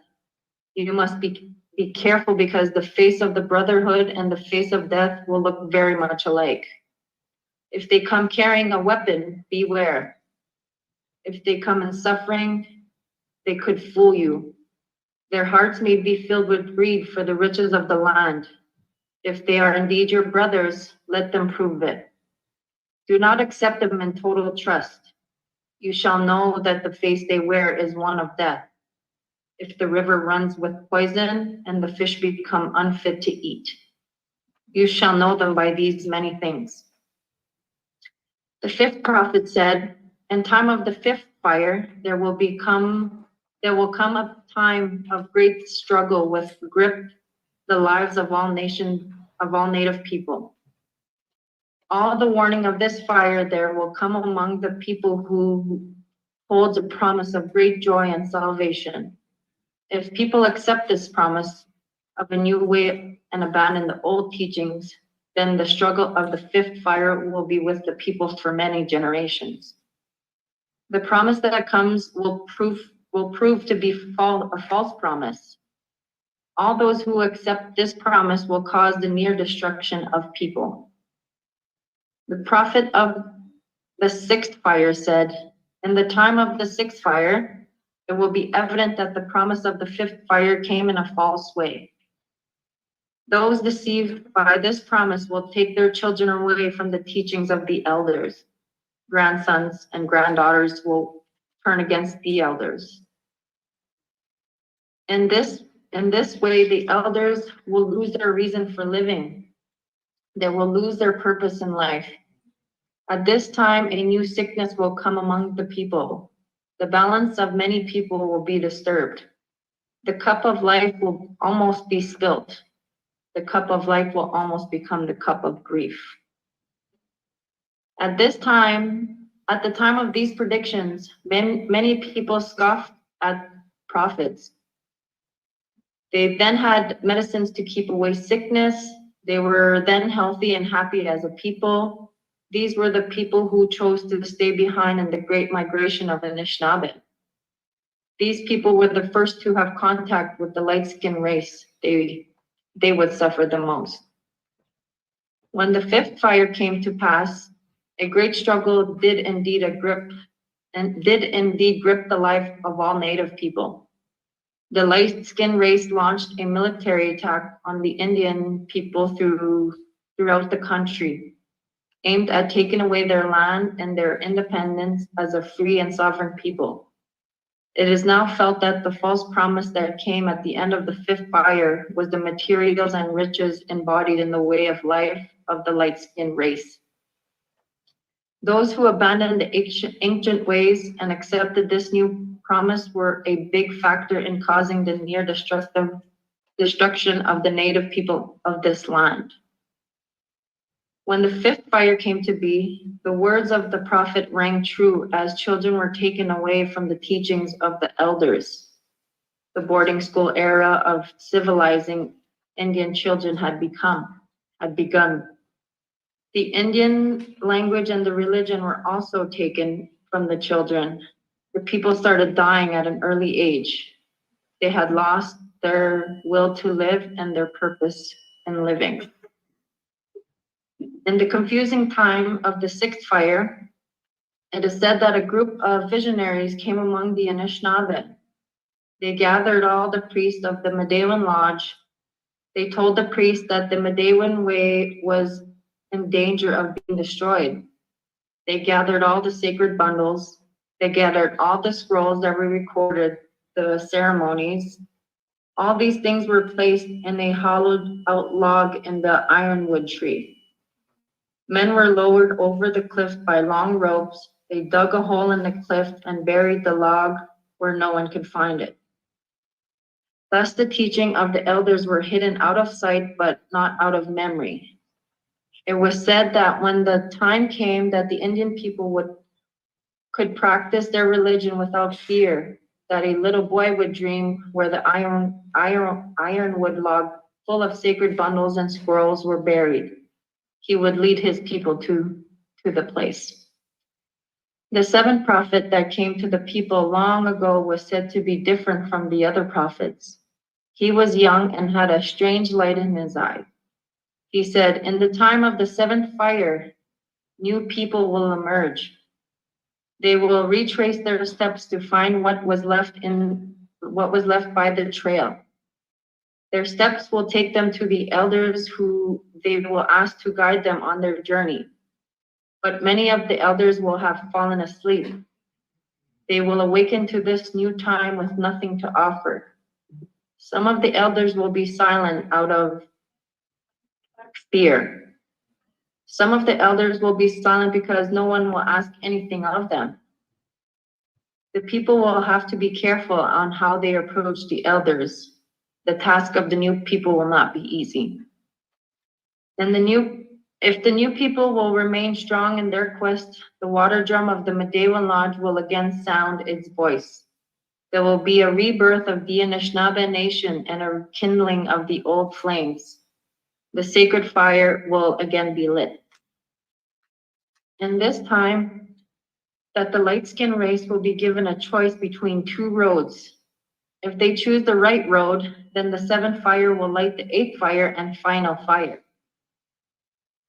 You must be careful because the face of the brotherhood and the face of death will look very much alike. If they come carrying a weapon, beware. If they come in suffering, they could fool you. Their hearts may be filled with greed for the riches of the land. If they are indeed your brothers, let them prove it. Do not accept them in total trust. You shall know that the face they wear is one of death. If the river runs with poison and the fish become unfit to eat, you shall know them by these many things." The fifth prophet said, "In time of the fifth fire, there will come a time of great struggle with grip the lives of all nations, of all native people. All the warning of this fire there will come among the people who holds a promise of great joy and salvation. If people accept this promise of a new way and abandon the old teachings, then the struggle of the fifth fire will be with the people for many generations. The promise that comes will prove to be a false promise. All those who accept this promise will cause the near destruction of people." The prophet of the sixth fire said, "In the time of the sixth fire, it will be evident that the promise of the fifth fire came in a false way. Those deceived by this promise will take their children away from the teachings of the elders. Grandsons and granddaughters will turn against the elders. In this way, the elders will lose their reason for living. They will lose their purpose in life. At this time, a new sickness will come among the people. The balance of many people will be disturbed. The cup of life will almost be spilt. The cup of life will almost become the cup of grief." At the time of these predictions, many people scoffed at prophets. They then had medicines to keep away sickness. They were then healthy and happy as a people. These were the people who chose to stay behind in the great migration of Anishinaabe. These people were the first to have contact with the light-skinned race. They would suffer the most. When the fifth fire came to pass, a great struggle did indeed grip the life of all native people. The light-skinned race launched a military attack on the Indian people throughout the country, aimed at taking away their land and their independence as a free and sovereign people. It is now felt that the false promise that came at the end of the fifth fire was the materials and riches embodied in the way of life of the light-skinned race. Those who abandoned the ancient ways and accepted this new promise were a big factor in causing the near destruction of the native people of this land. When the fifth fire came to be, the words of the prophet rang true as children were taken away from the teachings of the elders. The boarding school era of civilizing Indian children had begun. The Indian language and the religion were also taken from the children. The people started dying at an early age. They had lost their will to live and their purpose in living. In the confusing time of the sixth fire, It is said that a group of visionaries came among the Anishinaabe. They gathered all the priests of the Medewan Lodge. They told the priests that the Medewan way was in danger of being destroyed. They gathered all the sacred bundles. They gathered all the scrolls that were recorded, the ceremonies. All these things were placed in a hollowed out log in the ironwood tree. Men were lowered over the cliff by long ropes. They dug a hole in the cliff and buried the log where no one could find it. Thus the teaching of the elders were hidden out of sight, but not out of memory. It was said that when the time came that the Indian people could practice their religion without fear, that a little boy would dream where the ironwood log full of sacred bundles and scrolls were buried. He would lead his people to the place. The seventh prophet that came to the people long ago was said to be different from the other prophets. He was young and had a strange light in his eye. He said, "In the time of the seventh fire, new people will emerge. They will retrace their steps to find what was left by the trail. Their steps will take them to the elders who they will ask to guide them on their journey. But many of the elders will have fallen asleep. They will awaken to this new time with nothing to offer. Some of the elders will be silent out of fear. Some of the elders will be silent because no one will ask anything of them. The people will have to be careful on how they approach the elders. The task of the new people will not be easy. If the new people will remain strong in their quest, the water drum of the Medewan Lodge will again sound its voice. There will be a rebirth of the Anishinaabe nation and a kindling of the old flames. The sacred fire will again be lit. In this time, that the light-skinned race will be given a choice between two roads. If they choose the right road, then the seventh fire will light the eighth fire and final fire.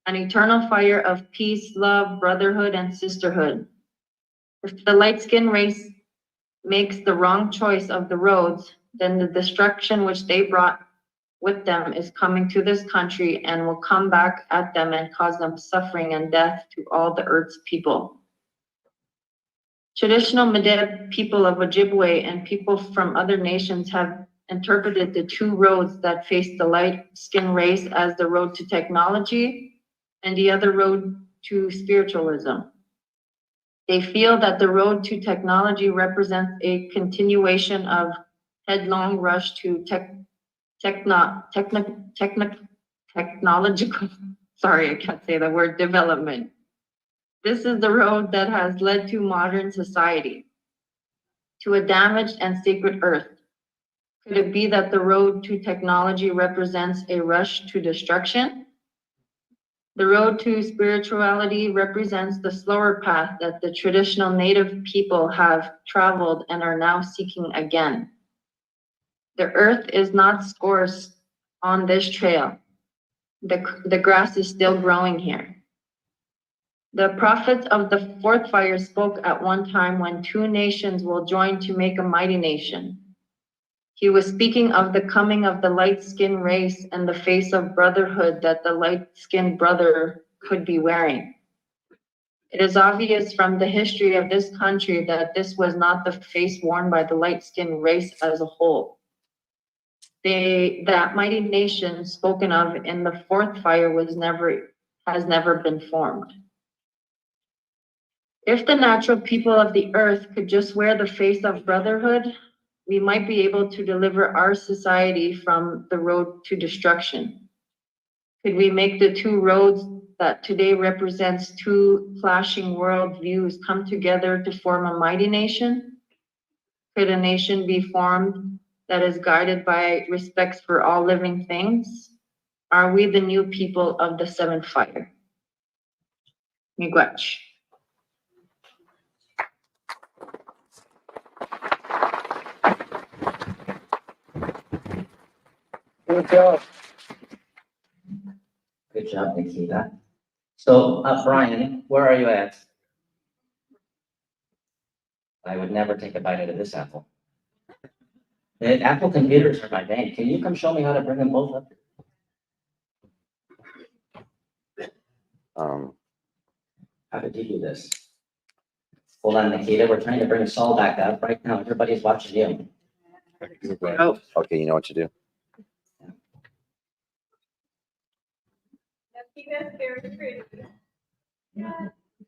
An eternal fire of peace, love, brotherhood, and sisterhood. If the light-skinned race makes the wrong choice of the roads, then the destruction which they brought with them is coming to this country and will come back at them and cause them suffering and death to all the earth's people. Traditional Medeb people of Objibwe and people from other nations have interpreted the two roads that face the light-skinned race as the road to technology and the other road to spiritualism. They feel that the road to technology represents a continuation of headlong rush to technological, sorry, I can't say the word, development. This is the road that has led to modern society, to a damaged and sacred earth. Could it be that the road to technology represents a rush to destruction? The road to spirituality represents the slower path that the traditional native people have traveled and are now seeking again. The earth is not scarce on this trail. The grass is still growing here. The prophet of the fourth fire spoke at one time when two nations will join to make a mighty nation. He was speaking of the coming of the light-skinned race and the face of brotherhood that the light-skinned brother could be wearing. It is obvious from the history of this country that this was not the face worn by the light-skinned race as a whole. That mighty nation spoken of in the fourth fire has never been formed. If the natural people of the earth could just wear the face of brotherhood, we might be able to deliver our society from the road to destruction. Could we make the two roads that today represents two clashing world views come together to form a mighty nation? Could a nation be formed that is guided by respect for all living things? Are we the new people of the seventh fire? Miigwech. Good job. Good job, Nikita. So, Brian, where are you at? I would never take a bite out of this apple. And Apple computers are my vein. Can you come show me how to bring them both up? How did you do this? Hold on, Nikita. We're trying to bring Saul back up right now. Everybody's watching you. Oh. Okay, you know what to do.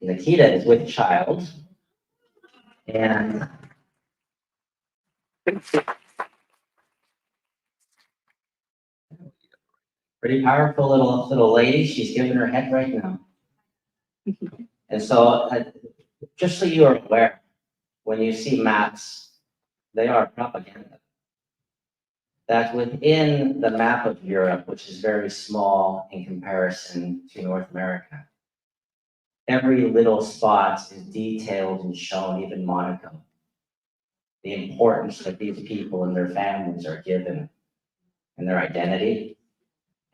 Nikita is with child. And pretty powerful little lady. She's giving her head right now. And so, just so you are aware, when you see maps, they are propaganda. That within the map of Europe, which is very small in comparison to North America, every little spot is detailed and shown, even Monaco. The importance that these people and their families are given and their identity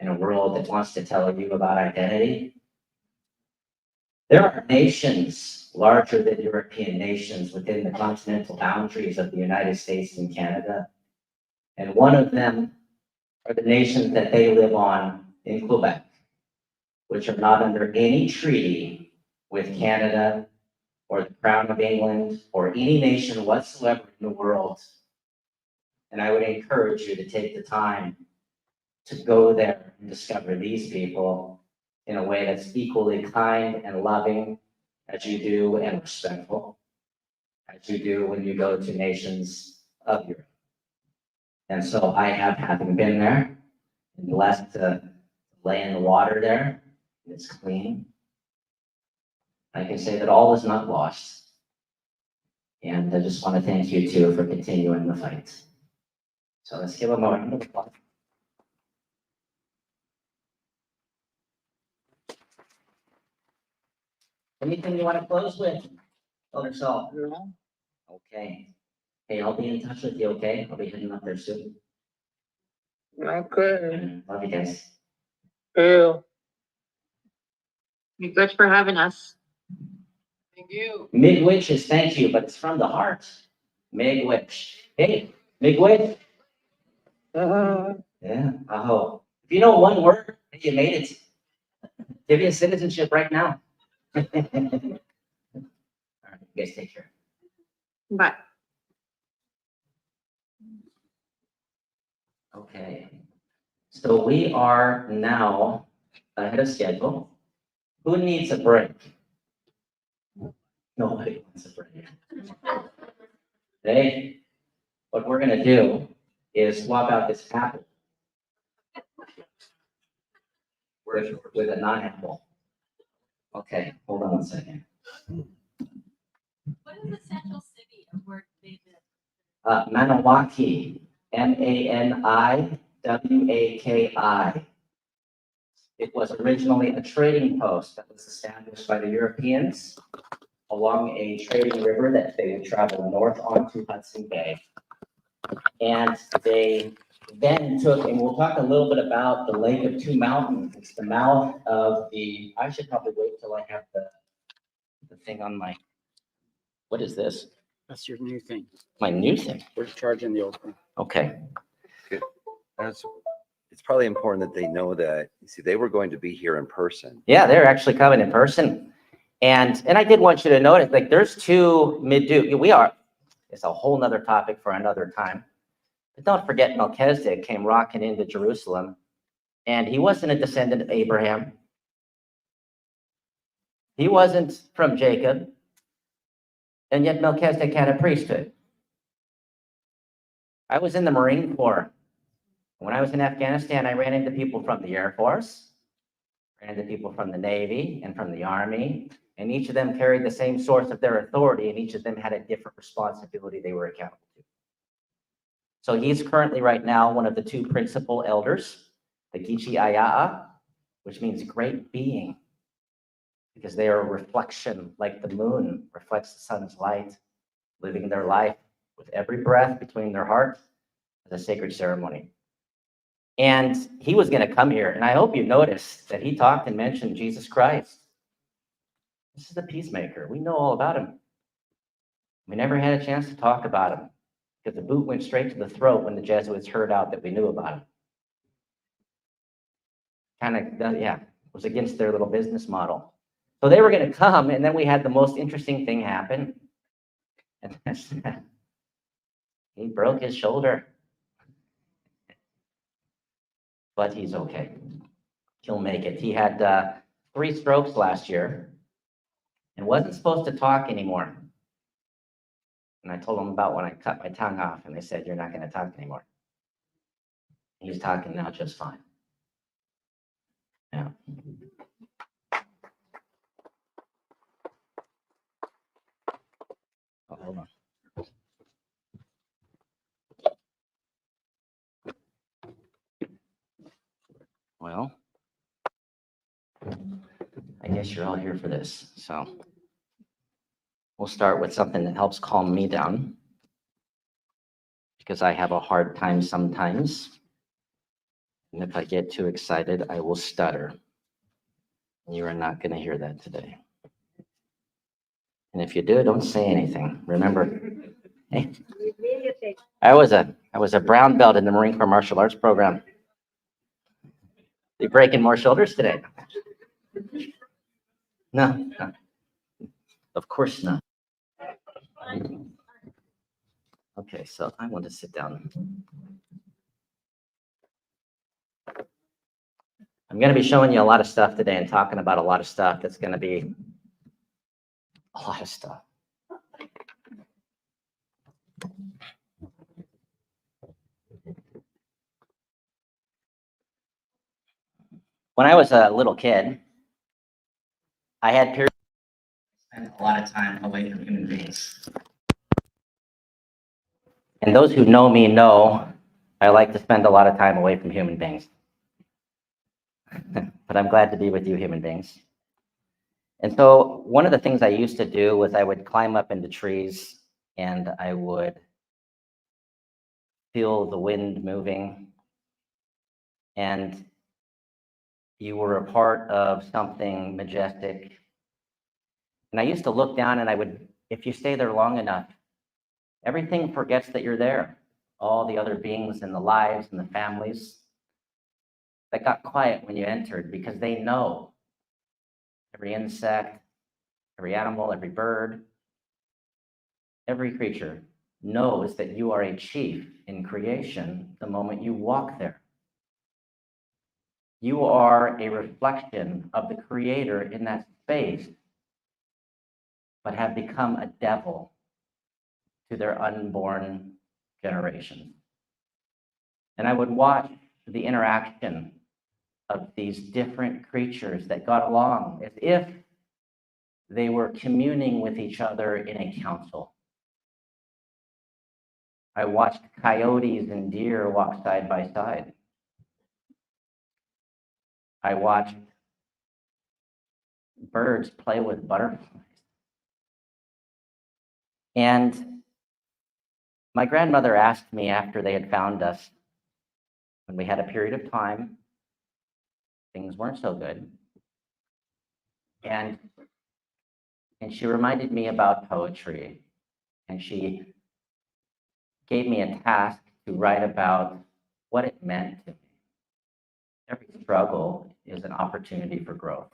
in a world that wants to tell you about identity. There are nations larger than European nations within the continental boundaries of the United States and Canada. And one of them are the nations that they live on in Quebec, which are not under any treaty with Canada or the Crown of England or any nation whatsoever in the world. And I would encourage you to take the time to go there and discover these people in a way that's equally kind and loving as you do and respectful as you do when you go to nations of Europe. And so I have, having been there and blessed to lay in the water there, and it's clean, I can say that all is not lost. And I just want to thank you too for continuing the fight. So let's give them a round of applause. Anything you want to close with, Elder Saul? No. Okay. Hey, I'll be in touch with you, okay? I'll be heading up there soon. Okay. Love you guys. Yeah. You're good for having us. Thank you. Miigwetches, thank you, but it's from the heart. Miigwetch. Hey, Miigwetch. Yeah, aho. If you know one word, you made it. Give you a citizenship right now. All right, you guys take care. Bye. Okay. So we are now ahead of schedule. Who needs a break? Nobody wants a break. Hey, what we're gonna do is swap out this apple with a non-apple. Okay, hold on one second. What is the central city of where they live? Maniwaki, Maniwaki. It was originally a trading post that was established by the Europeans along a trading river that they would travel north onto Hudson Bay. And they then took, and we'll talk a little bit about the Lake of Two Mountains. It's the mouth of the, I should probably wait till I have the thing on my, what is this? That's your new thing. My new thing? We're charging the old thing. Okay. It's probably important that they know that, you see, they were going to be here in person. Yeah, they're actually coming in person. And I did want you to notice, like, there's two it's a whole nother topic for another time. But don't forget, Melchizedek came rocking into Jerusalem, and he wasn't a descendant of Abraham. He wasn't from Jacob, and yet Melchizedek had a priesthood. I was in the Marine Corps. When I was in Afghanistan, I ran into people from the Air Force, ran into people from the Navy and from the Army, and each of them carried the same source of their authority, and each of them had a different responsibility they were accountable to. So he's currently right now one of the two principal elders, the Gichi Aya'a, which means great being, because they are a reflection, like the moon reflects the sun's light, living their life with every breath between their hearts as a sacred ceremony. And he was going to come here, and I hope you noticed that he talked and mentioned Jesus Christ. This is the peacemaker. We know all about him. We never had a chance to talk about him because the boot went straight to the throat when the Jesuits heard out that we knew about him. Yeah, it was against their little business model. So they were going to come, and then we had the most interesting thing happen. And he broke his shoulder. But he's okay. He'll make it. He had 3 strokes last year and wasn't supposed to talk anymore. And I told him about when I cut my tongue off, and they said, you're not going to talk anymore. He's talking now just fine. Yeah. Oh, hold on. Well, I guess you're all here for this. So we'll start with something that helps calm me down, because I have a hard time sometimes. And if I get too excited, I will stutter. You are not going to hear that today. And if you do, don't say anything. Remember, hey, I was a brown belt in the Marine Corps martial arts program. You breaking more shoulders today? No, of course not. Okay, so I want to sit down. I'm going to be showing you a lot of stuff today and talking about a lot of stuff that's going to be a lot of stuff. When I was a little kid, I had periods I spent a lot of time away from human beings. And those who know me know I like to spend a lot of time away from human beings. But I'm glad to be with you, human beings. And so one of the things I used to do was I would climb up into trees and I would feel the wind moving. And you were a part of something majestic. And I used to look down and I would, if you stay there long enough, everything forgets that you're there. All the other beings and the lives and the families that got quiet when you entered, because they know every insect, every animal, every bird, every creature knows that you are a chief in creation the moment you walk there. You are a reflection of the Creator in that space, but have become a devil to their unborn generation. And I would watch the interaction of these different creatures that got along as if they were communing with each other in a council. I watched coyotes and deer walk side by side. I watched birds play with butterflies. And my grandmother asked me after they had found us, when we had a period of time, things weren't so good. And she reminded me about poetry. And she gave me a task to write about what it meant to me. Every struggle is an opportunity for growth.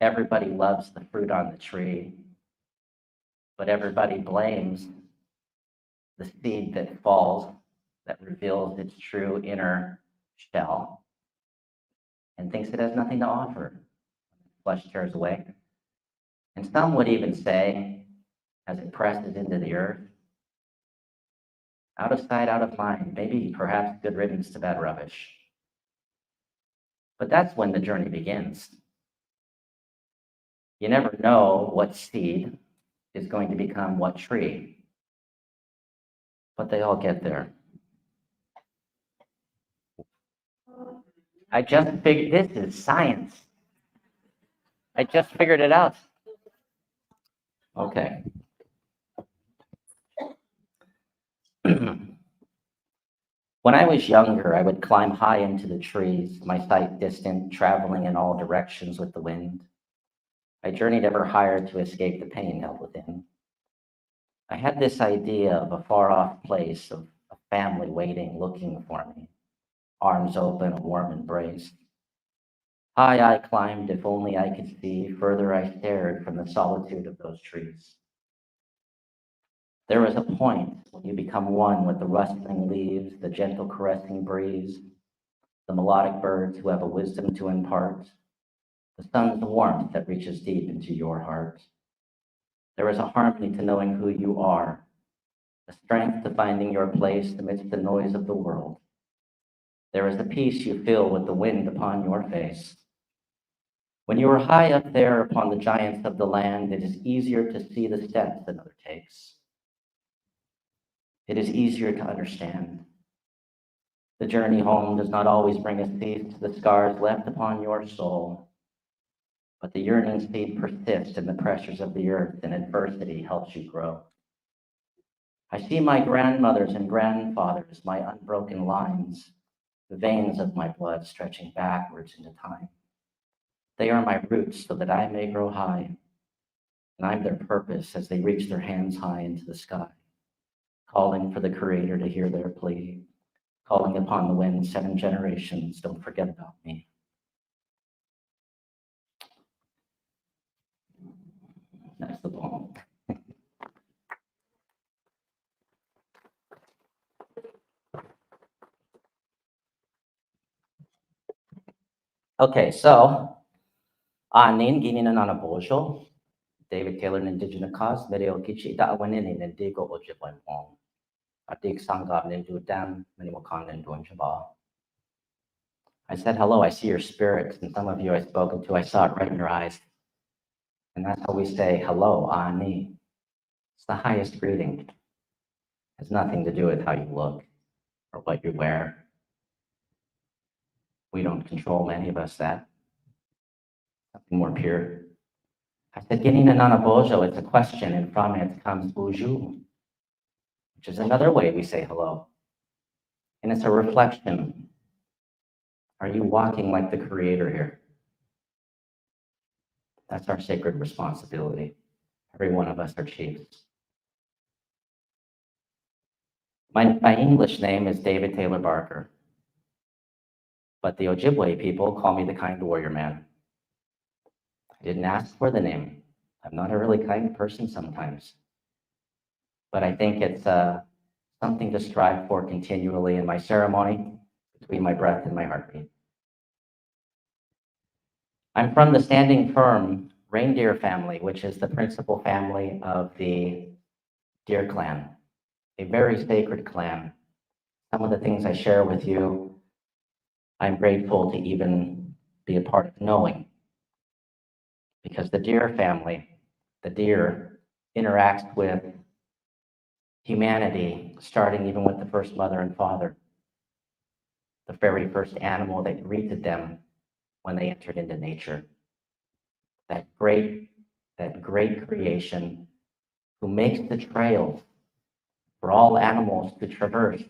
Everybody loves the fruit on the tree, but everybody blames the seed that falls, that reveals its true inner shell, and thinks it has nothing to offer. Flesh tears away. And some would even say, as it presses into the earth, out of sight, out of mind, maybe perhaps good riddance to bad rubbish. But that's when the journey begins. You never know what seed is going to become what tree, but they all get there. I just figured, this is science. I just figured it out. Okay. When I was younger, I would climb high into the trees, my sight distant, traveling in all directions with the wind. I journeyed ever higher to escape the pain held within. I had this idea of a far-off place, of a family waiting, looking for me, arms open, a warm embrace. High I climbed, if only I could see. Further I stared from the solitude of those trees. There is a point when you become one with the rustling leaves, the gentle caressing breeze, the melodic birds who have a wisdom to impart, the sun's warmth that reaches deep into your heart. There is a harmony to knowing who you are, a strength to finding your place amidst the noise of the world. There is a peace you feel with the wind upon your face. When you are high up there upon the giants of the land, it is easier to see the steps another takes. It is easier to understand. The journey home does not always bring us peace to the scars left upon your soul, but the yearning seed persists in the pressures of the earth, and adversity helps you grow. I see my grandmothers and grandfathers, my unbroken lines, the veins of my blood stretching backwards into time. They are my roots so that I may grow high, and I'm their purpose as they reach their hands high into the sky, calling for the Creator to hear their plea, calling upon the wind 7 generations, don't forget about me. That's the poem. Okay, so anin gini na nanabojo, David Taylor Indigenous cause, Medio Kichi da awanin in Digo Objibwe Pong, Adik Sangab Nindu Dam, Miniwakan and Dunjaba. I said, hello, I see your spirits, and some of you I've spoken to, I saw it right in your eyes. And that's how we say hello, ani. It's the highest greeting. It has nothing to do with how you look or what you wear. We don't control, many of us, that. Something more pure. I said, Ginina Nanabojo, it's a question, and from it comes Buju, which is another way we say hello. And it's a reflection. Are you walking like the Creator here? That's our sacred responsibility. Every one of us are chiefs. My English name is David Taylor Barker, but the Ojibwe people call me the kind warrior man. I didn't ask for the name. I'm not a really kind person sometimes, but I think it's something to strive for continually in my ceremony between my breath and my heartbeat. I'm from the standing firm reindeer family, which is the principal family of the deer clan, a very sacred clan. Some of the things I share with you, I'm grateful to even be a part of knowing, because the deer family, the deer, interacts with humanity, starting even with the first mother and father, the very first animal that greeted them when they entered into nature. That great creation who makes the trail for all animals to traverse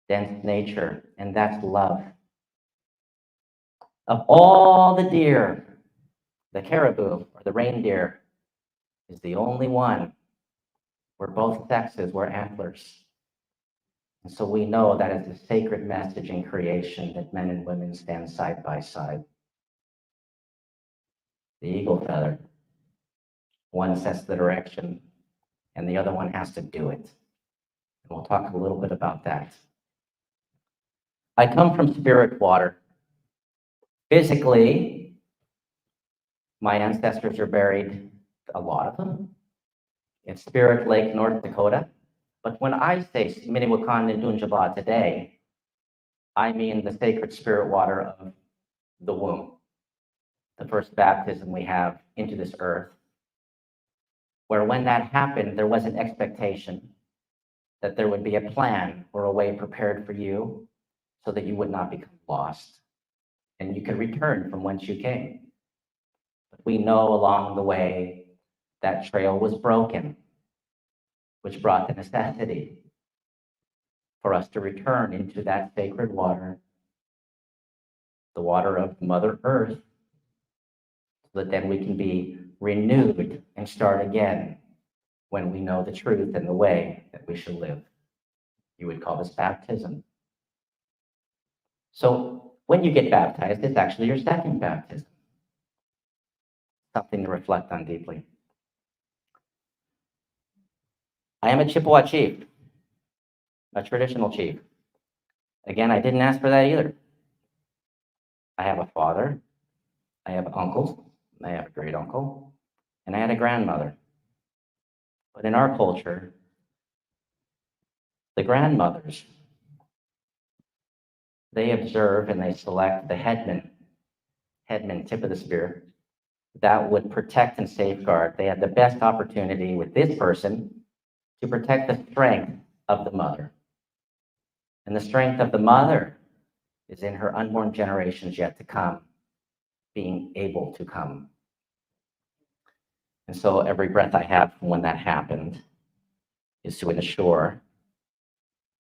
dense nature, and that's love. Of all the deer, the caribou or the reindeer is the only one where both sexes wear antlers. And so we know that it's a sacred message in creation that men and women stand side by side. The eagle feather, one sets the direction and the other one has to do it. And we'll talk a little bit about that. I come from spirit water. Physically, my ancestors are buried, a lot of them, in Spirit Lake, North Dakota. But when I say Miniwakan and Dunjaba today, I mean the sacred spirit water of the womb, the first baptism we have into this earth, where when that happened, there was an expectation that there would be a plan or a way prepared for you so that you would not become lost and you could return from whence you came. But we know along the way that trail was broken, which brought the necessity for us to return into that sacred water, the water of Mother Earth, so that then we can be renewed and start again when we know the truth and the way that we should live. You would call this baptism. So when you get baptized, it's actually your second baptism. Something to reflect on deeply. I am a Chippewa chief, a traditional chief. Again, I didn't ask for that either. I have a father, I have uncles, I have a great uncle, and I had a grandmother. But in our culture, the grandmothers, they observe and they select the headman, tip of the spear, that would protect and safeguard. They had the best opportunity with this person to protect the strength of the mother. And the strength of the mother is in her unborn generations yet to come, being able to come. And so every breath I have from when that happened is to ensure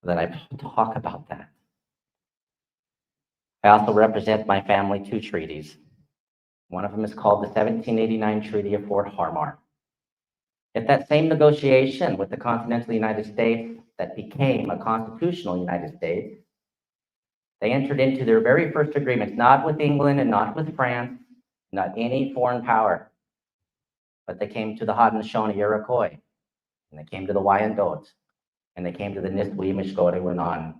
that I talk about that. I also represent my family 2 treaties. One of them is called the 1789 Treaty of Fort Harmar. At that same negotiation with the continental United States that became a constitutional United States, they entered into their very first agreements, not with England and not with France, not any foreign power, but they came to the Haudenosaunee Iroquois, and they came to the Wyandots, and they came to the Nisquamish-Godewanan,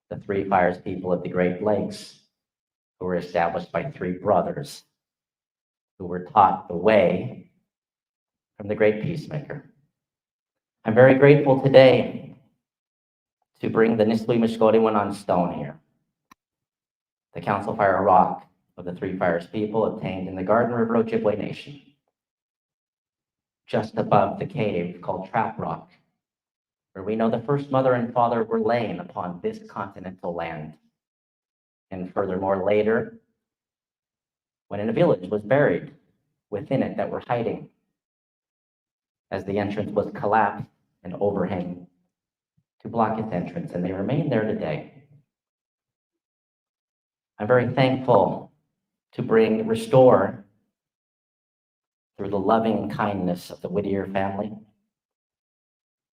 the 3 Fires people of the Great Lakes, who were established by 3 brothers who were taught the way from the great peacemaker. I'm very grateful today to bring the Nisquamish-Godewanan stone here. The Council Fire rock of the 3 Fires people obtained in the Garden River Ojibwe Nation, just above the cave called Trap Rock, where we know the first mother and father were laying upon this continental land. And furthermore, later, when a village was buried within it that were hiding, as the entrance was collapsed and overhang to block its entrance, and they remain there today. I'm very thankful to restore through the loving kindness of the Whittier family,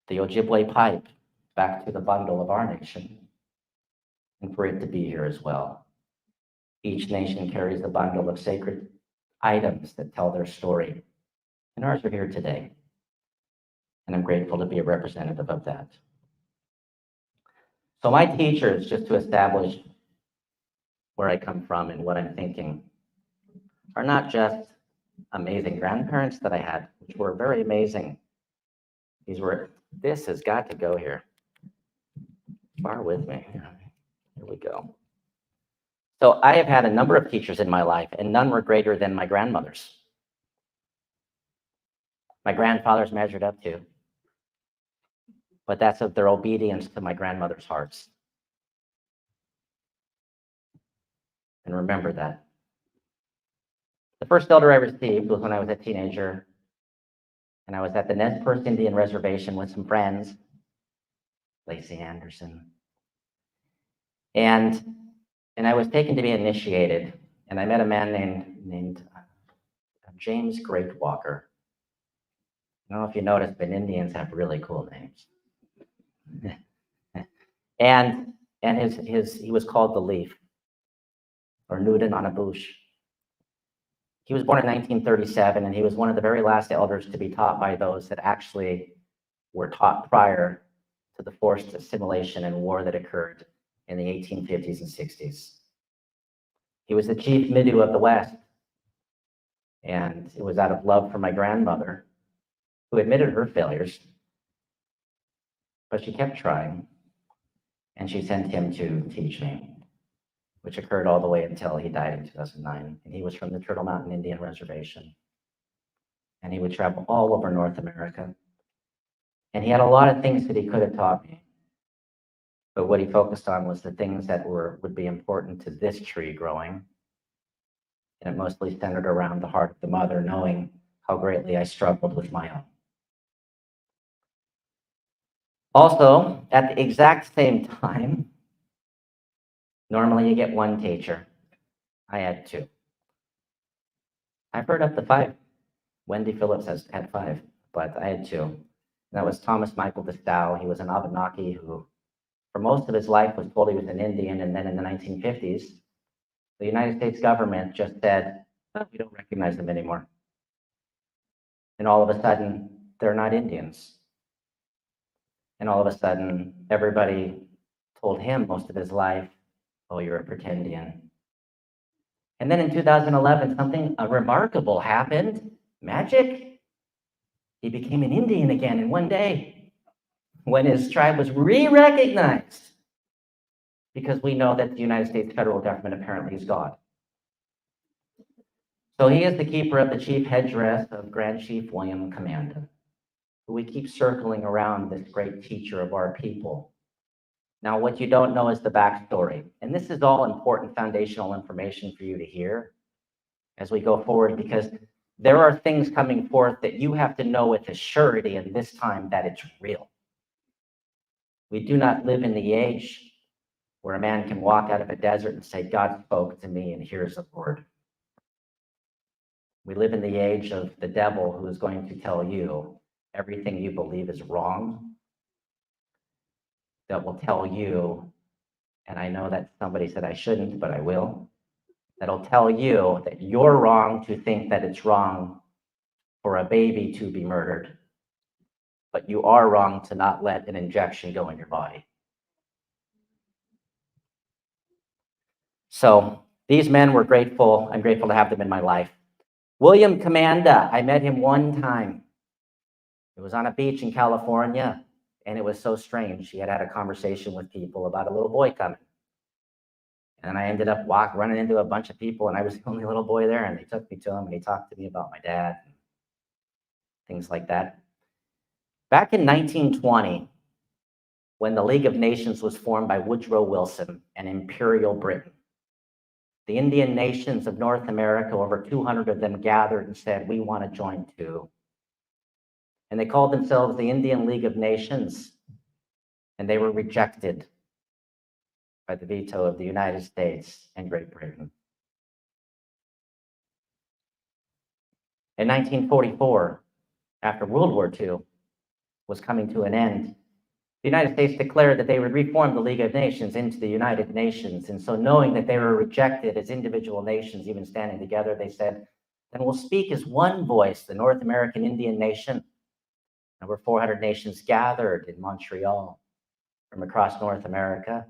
the Objibwe pipe back to the bundle of our nation, and for it to be here as well. Each nation carries a bundle of sacred items that tell their story, and ours are here today. And I'm grateful to be a representative of that. So my teachers, just to establish where I come from and what I'm thinking, are not just amazing grandparents that I had, which were very amazing. This has got to go here. Bar with me. Here we go. So I have had a number of teachers in my life, and none were greater than my grandmothers. My grandfathers measured up to, but that's of their obedience to my grandmother's hearts. And remember that. The first elder I received was when I was a teenager, and I was at the Nez Perce Indian Reservation with some friends, Lacey Anderson, and I was taken to be initiated, and I met a man named James Greatwalker. I don't know if you noticed, but Indians have really cool names. and he was called the Leaf, or Nuden Anabush. He was born in 1937, and he was one of the very last elders to be taught by those that actually were taught prior to the forced assimilation and war that occurred in the 1850s and 60s. He was the chief Midu of the West, and it was out of love for my grandmother, who admitted her failures, but she kept trying, and she sent him to teach me, which occurred all the way until he died in 2009. And he was from the Turtle Mountain Indian Reservation. And he would travel all over North America. And he had a lot of things that he could have taught me. But what he focused on was the things that would be important to this tree growing. And it mostly centered around the heart of the mother, knowing how greatly I struggled with my own. Also, at the exact same time, normally you get one teacher. I had 2. I've heard up to 5. Wendy Phillips has had 5, but I had 2. And that was Thomas Michael DeStow. He was an Abenaki who, for most of his life, was told he was an Indian. And then in the 1950s, the United States government just said, oh, we don't recognize them anymore. And all of a sudden, they're not Indians. And all of a sudden, everybody told him most of his life, oh, you're a pretendian. And then in 2011, something remarkable happened. Magic. He became an Indian again in one day when his tribe was re-recognized, because we know that the United States federal government apparently is God. So he is the keeper of the chief headdress of Grand Chief William Commanda, who we keep circling around, this great teacher of our people. Now, what you don't know is the backstory. And this is all important foundational information for you to hear as we go forward, because there are things coming forth that you have to know with a surety in this time that it's real. We do not live in the age where a man can walk out of a desert and say, God spoke to me and here's the word. We live in the age of the devil, who is going to tell you everything you believe is wrong, that will tell you, and I know that somebody said I shouldn't, but I will, that'll tell you that you're wrong to think that it's wrong for a baby to be murdered, but you are wrong to not let an injection go in your body. So these men were grateful. I'm grateful to have them in my life. William Commanda, I met him one time. It was on a beach in California, and it was so strange. He had had a conversation with people about a little boy coming. And I ended up running into a bunch of people, and I was the only little boy there, and they took me to him, and he talked to me about my dad, and things like that. Back in 1920, when the League of Nations was formed by Woodrow Wilson and Imperial Britain, the Indian nations of North America, over 200 of them gathered and said, we want to join too. And they called themselves the Indian League of Nations, and they were rejected by the veto of the United States and Great Britain. In 1944, after World War II was coming to an end, the United States declared that they would reform the League of Nations into the United Nations. And so, knowing that they were rejected as individual nations, even standing together, they said, then we'll speak as one voice, the North American Indian nation. Over 400 nations gathered in Montreal from across North America.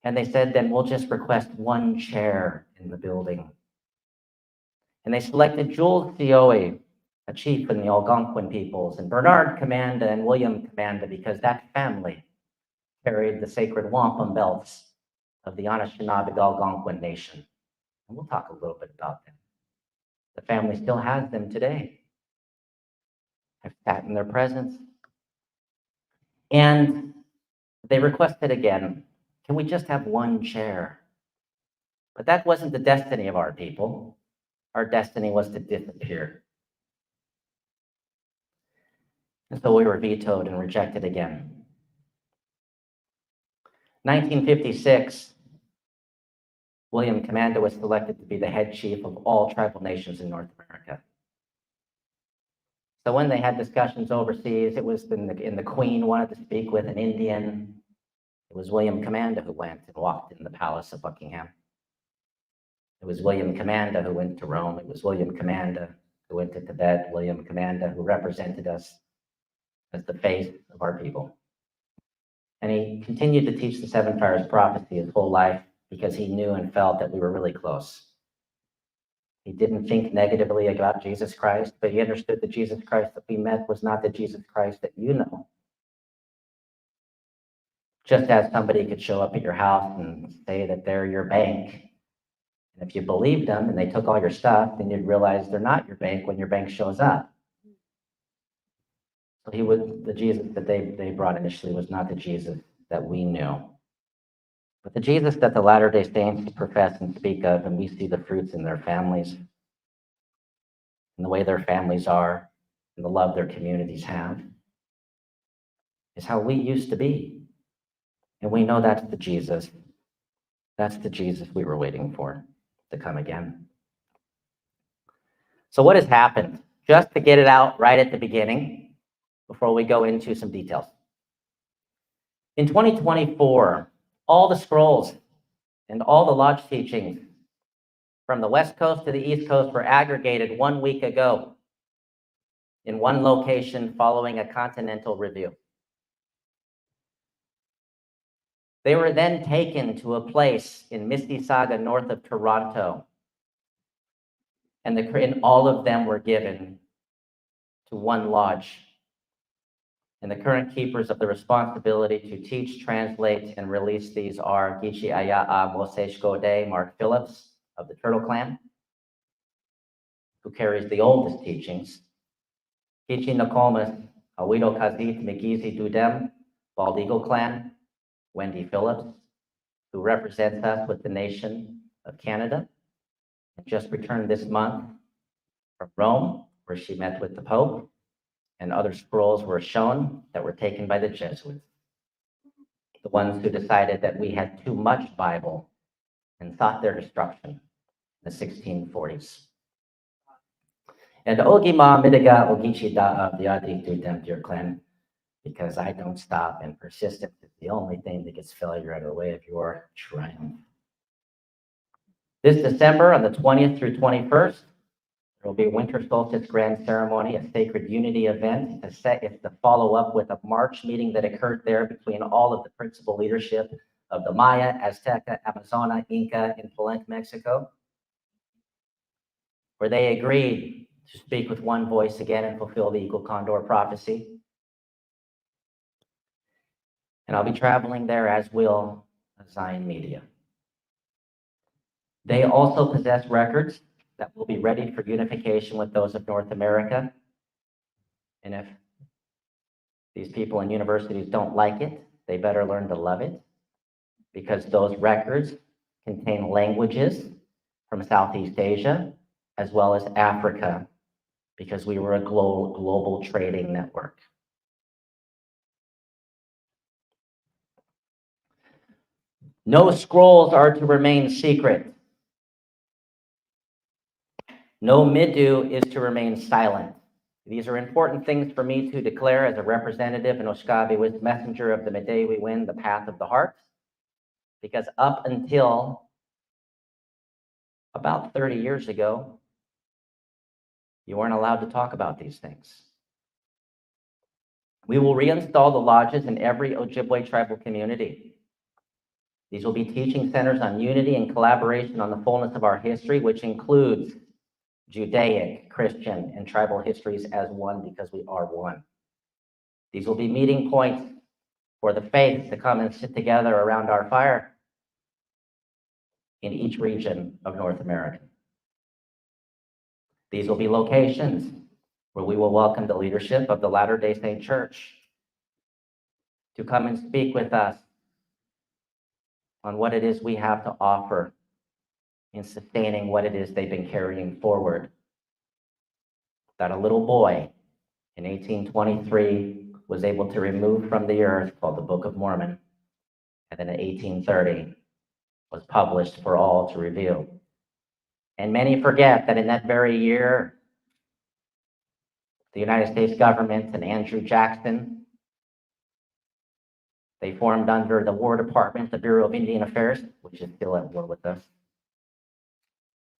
And they said, then we'll just request one chair in the building. And they selected Jules Sioe, a chief in the Algonquin peoples, and Bernard Commanda and William Commanda, because that family carried the sacred wampum belts of the Anishinaabe Algonquin nation. And we'll talk a little bit about them. The family still has them today. I've sat in their presence. And they requested again, can we just have one chair? But that wasn't the destiny of our people. Our destiny was to disappear. And so we were vetoed and rejected again. 1956, William Commanda was selected to be the head chief of all tribal nations in North America. So when they had discussions overseas, it was in the Queen wanted to speak with an Indian. It was William Commanda who went and walked in the palace of Buckingham. It was William Commanda who went to Rome. It was William Commanda who went to Tibet. William Commanda who represented us as the face of our people. And he continued to teach the Seven Fires prophecy his whole life because he knew and felt that we were really close. He didn't think negatively about Jesus Christ, but he understood the Jesus Christ that we met was not the Jesus Christ that you know. Just as somebody could show up at your house and say that they're your bank, and if you believed them and they took all your stuff, then you'd realize they're not your bank when your bank shows up. So the Jesus that they brought initially was not the Jesus that we knew. But the Jesus that the Latter-day Saints profess and speak of, and we see the fruits in their families, and the way their families are, and the love their communities have, is how we used to be. And we know that's the Jesus. That's the Jesus we were waiting for to come again. So what has happened? Just to get it out right at the beginning, before we go into some details. In 2024, all the scrolls and all the lodge teachings from the West Coast to the East Coast were aggregated 1 week ago in one location following a continental review. They were then taken to a place in Mississauga, north of Toronto, and all of them were given to one lodge. And the current keepers of the responsibility to teach, translate, and release these are Gichi Aya'a Moshe Shkode, Mark Phillips of the Turtle Clan, who carries the oldest teachings, Gichi Nokomis Awido Kazit Migizi Dudem, Bald Eagle Clan, Wendy Phillips, who represents us with the nation of Canada, and just returned this month from Rome, where she met with the Pope, and other scrolls were shown that were taken by the Jesuits, the ones who decided that we had too much Bible and sought their destruction in the 1640s. And Ogima Midiga Ogichida of the Adi Dudem, dear clan, because I don't stop, and persistence is the only thing that gets failure out of the way of your triumph. This December, on the 20th through 21st, there will be a winter solstice grand ceremony, a sacred unity event. It's to follow up with a March meeting that occurred there between all of the principal leadership of the Maya, Azteca, Amazona, Inca in Palenque, Mexico, where they agreed to speak with one voice again and fulfill the Eagle Condor prophecy. And I'll be traveling there, as will Zion Media. They also possess records that will be ready for unification with those of North America. And if these people in universities don't like it, they better learn to love it, because those records contain languages from Southeast Asia as well as Africa, because we were a global trading network. No scrolls are to remain secret. No midu is to remain silent. These are important things for me to declare as a representative and Oshkabi with messenger of the Midday we win, the path of the heart, because up until about 30 years ago, you weren't allowed to talk about these things. We will reinstall the lodges in every Ojibwe tribal community. These will be teaching centers on unity and collaboration on the fullness of our history, which includes Judaic, Christian, and tribal histories as one, because we are one. These will be meeting points for the faith to come and sit together around our fire in each region of North America. These will be locations where we will welcome the leadership of the Latter-day Saint Church to come and speak with us on what it is we have to offer in sustaining what it is they've been carrying forward. That a little boy in 1823 was able to remove from the earth, called the Book of Mormon, and then in 1830 was published for all to review. And many forget that in that very year, the United States government and Andrew Jackson, they formed under the War Department, the Bureau of Indian Affairs, which is still at war with us.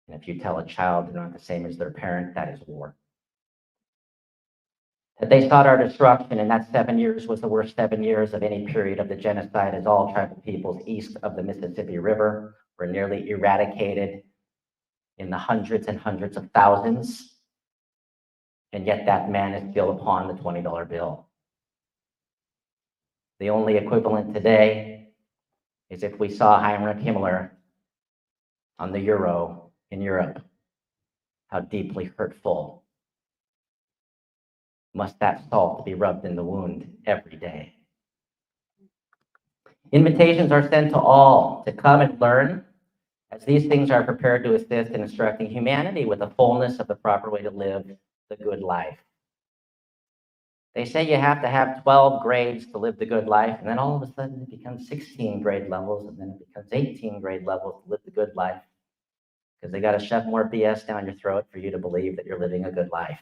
And if you tell a child they're not the same as their parent, that is war. That they sought our destruction, and that 7 years was the worst 7 years of any period of the genocide, as all tribal peoples east of the Mississippi River were nearly eradicated in the hundreds and hundreds of thousands. And yet that man is still upon the $20 bill. The only equivalent today is if we saw Heinrich Himmler on the euro in Europe. How deeply hurtful must that salt be rubbed in the wound every day? Invitations are sent to all to come and learn, as these things are prepared to assist in instructing humanity with the fullness of the proper way to live the good life. They say you have to have 12 grades to live the good life, and then all of a sudden it becomes 16 grade levels, and then it becomes 18 grade levels to live the good life. Because they got to shove more BS down your throat for you to believe that you're living a good life.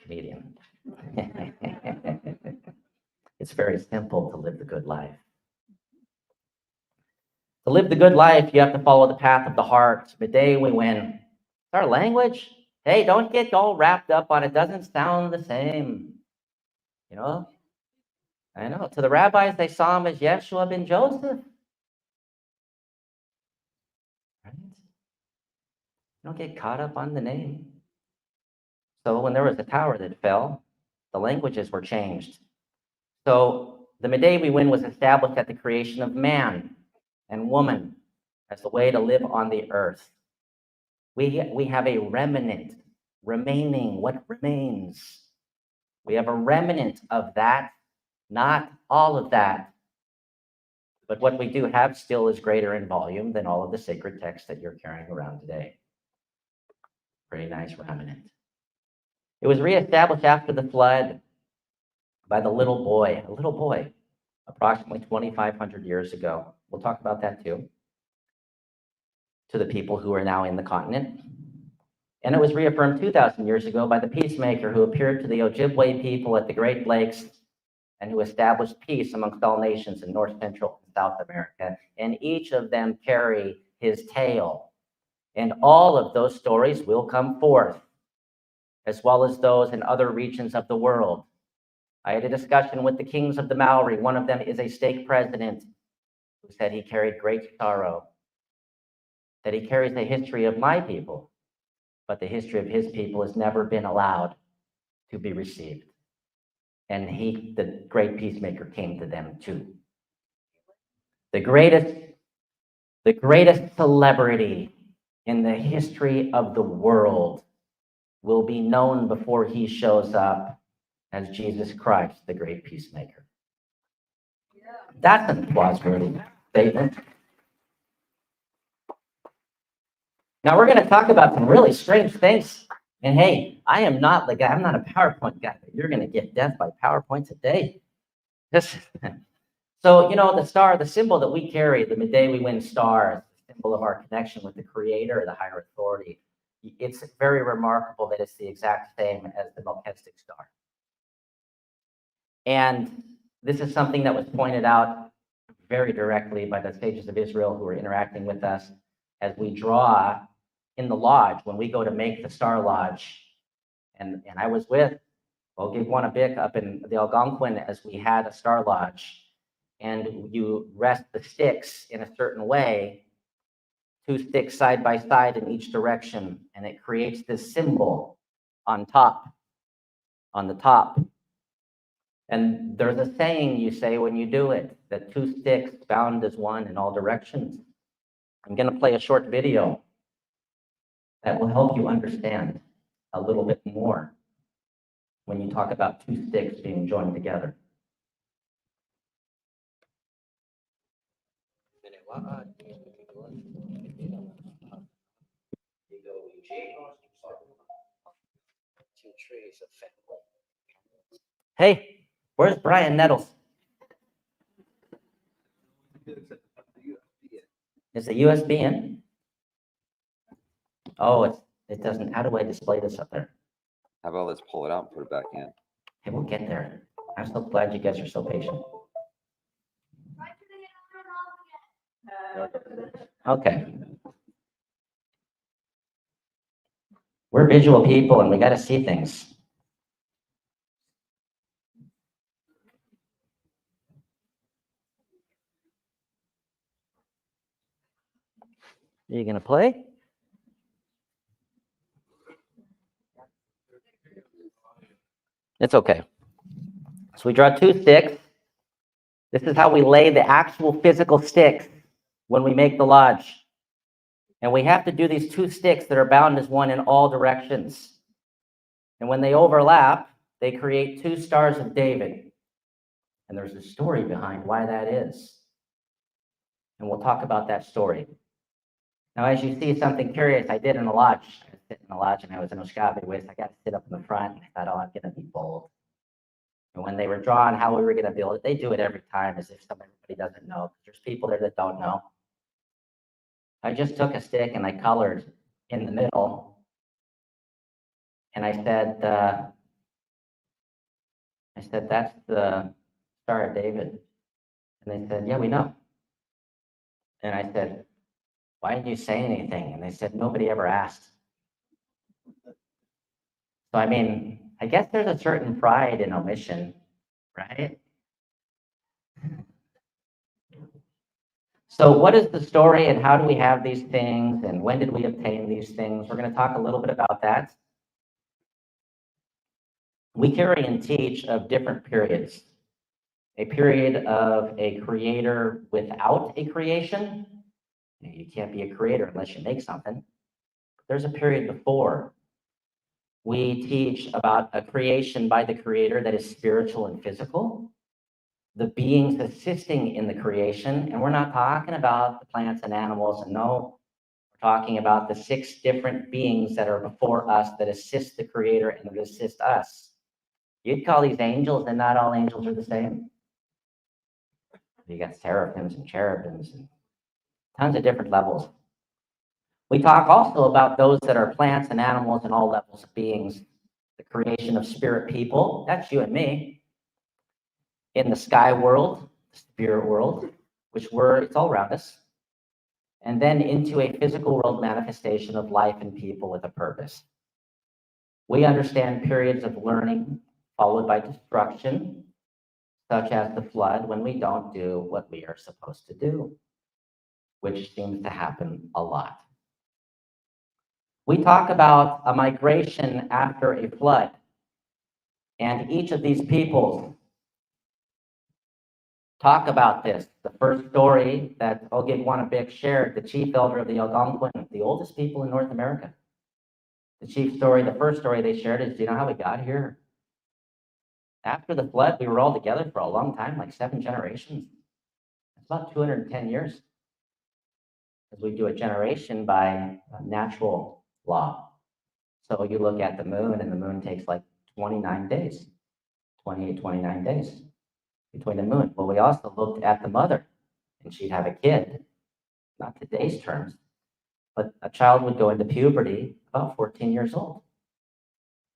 Comedian. It's very simple to live the good life. To live the good life, you have to follow the path of the heart. Midday we win. It's our language. Hey, don't get all wrapped up on it. Doesn't sound the same. You know? I know. To the rabbis, they saw him as Yeshua ben Joseph. Right? Don't get caught up on the name. So when there was a tower that fell, the languages were changed. So the Midday we win was established at the creation of man and woman as the way to live on the earth. We have a remnant, remaining, what remains. We have a remnant of that, not all of that. But what we do have still is greater in volume than all of the sacred texts that you're carrying around today. Pretty nice remnant. It was reestablished after the flood by the little boy, a little boy, approximately 2,500 years ago. We'll talk about that too. To the people who are now in the continent. And it was reaffirmed 2,000 years ago by the peacemaker who appeared to the Objibwe people at the Great Lakes and who established peace amongst all nations in North, Central, and South America. And each of them carry his tale. And all of those stories will come forth, as well as those in other regions of the world. I had a discussion with the kings of the Maori. One of them is a stake president who said he carried great sorrow, that he carries the history of my people, but the history of his people has never been allowed to be received. And he, the great peacemaker, came to them too. The greatest celebrity in the history of the world will be known before he shows up as Jesus Christ, the great peacemaker. That's an applause-worthy statement. Now we're going to talk about some really strange things. And hey, I am not the guy, I'm not a PowerPoint guy, but you're going to get death by PowerPoint today. So, you know, the star, the symbol that we carry, the Midday we win star, is the symbol of our connection with the Creator, the higher authority. It's very remarkable that it's the exact same as the Melchizedek star. And this is something that was pointed out very directly by the sages of Israel who were interacting with us as we draw in the lodge, when we go to make the Star Lodge. And I was with Ogibwanabik up in the Algonquin as we had a Star Lodge. And you rest the sticks in a certain way, 2 sticks side by side in each direction, and it creates this symbol on top, on the top. And there's a saying you say when you do it, that 2 sticks bound as one in all directions. I'm going to play a short video that will help you understand a little bit more when you talk about 2 sticks being joined together. Hey, where's Brian Nettles? Is the USB in? Oh, it doesn't. How do I display this up there? How about let's pull it out and put it back in? Hey, we'll get there. I'm so glad you guys are so patient. Okay. We're visual people and we got to see things. Are you going to play? It's okay. So we draw 2 sticks. This is how we lay the actual physical sticks when we make the lodge. And we have to do these 2 sticks that are bound as one in all directions. And when they overlap, they create 2 stars of David. And there's a story behind why that is. And we'll talk about that story. Now, as you see something curious, I did in a lodge. I was sitting in a lodge and I was in Objibwe, so I got to sit up in the front. And I thought, oh, I'm going to be bold. And when they were drawing how we were going to build it, they do it every time as if everybody doesn't know. There's people there that don't know. I just took a stick and I colored in the middle. And I said, that's the Star of David. And they said, yeah, we know. And I said, why didn't you say anything? And they said, nobody ever asked. So, I mean, I guess there's a certain pride in omission, right? So what is the story and how do we have these things and when did we obtain these things? We're going to talk a little bit about that. We carry and teach of different periods. A period of a creator without a creation. You can't be a creator unless you make something. There's a period before. We teach about a creation by the creator that is spiritual and physical. The beings assisting in the creation, and we're not talking about the plants and animals, and no, we're talking about the 6 different beings that are before us that assist the creator and that assist us. You'd call these angels, and not all angels are the same. You got seraphims and cherubims and tons of different levels. We talk also about those that are plants and animals and all levels of beings, the creation of spirit people, that's you and me. In the sky world, the spirit world, which it's all around us. And then into a physical world manifestation of life and people with a purpose. We understand periods of learning followed by destruction, such as the flood, when we don't do what we are supposed to do, which seems to happen a lot. We talk about a migration after a flood, and each of these peoples talk about this. The first story that Objibwe shared, the chief elder of the Algonquin, the oldest people in North America. The first story they shared is, do you know how we got here? After the flood, we were all together for a long time, like 7 generations. It's about 210 years. Because we do a generation by natural law. So you look at the moon, and the moon takes like 29 days, 29 days between the moon. Well, we also looked at the mother, and she'd have a kid, not today's terms, but a child would go into puberty about 14 years old.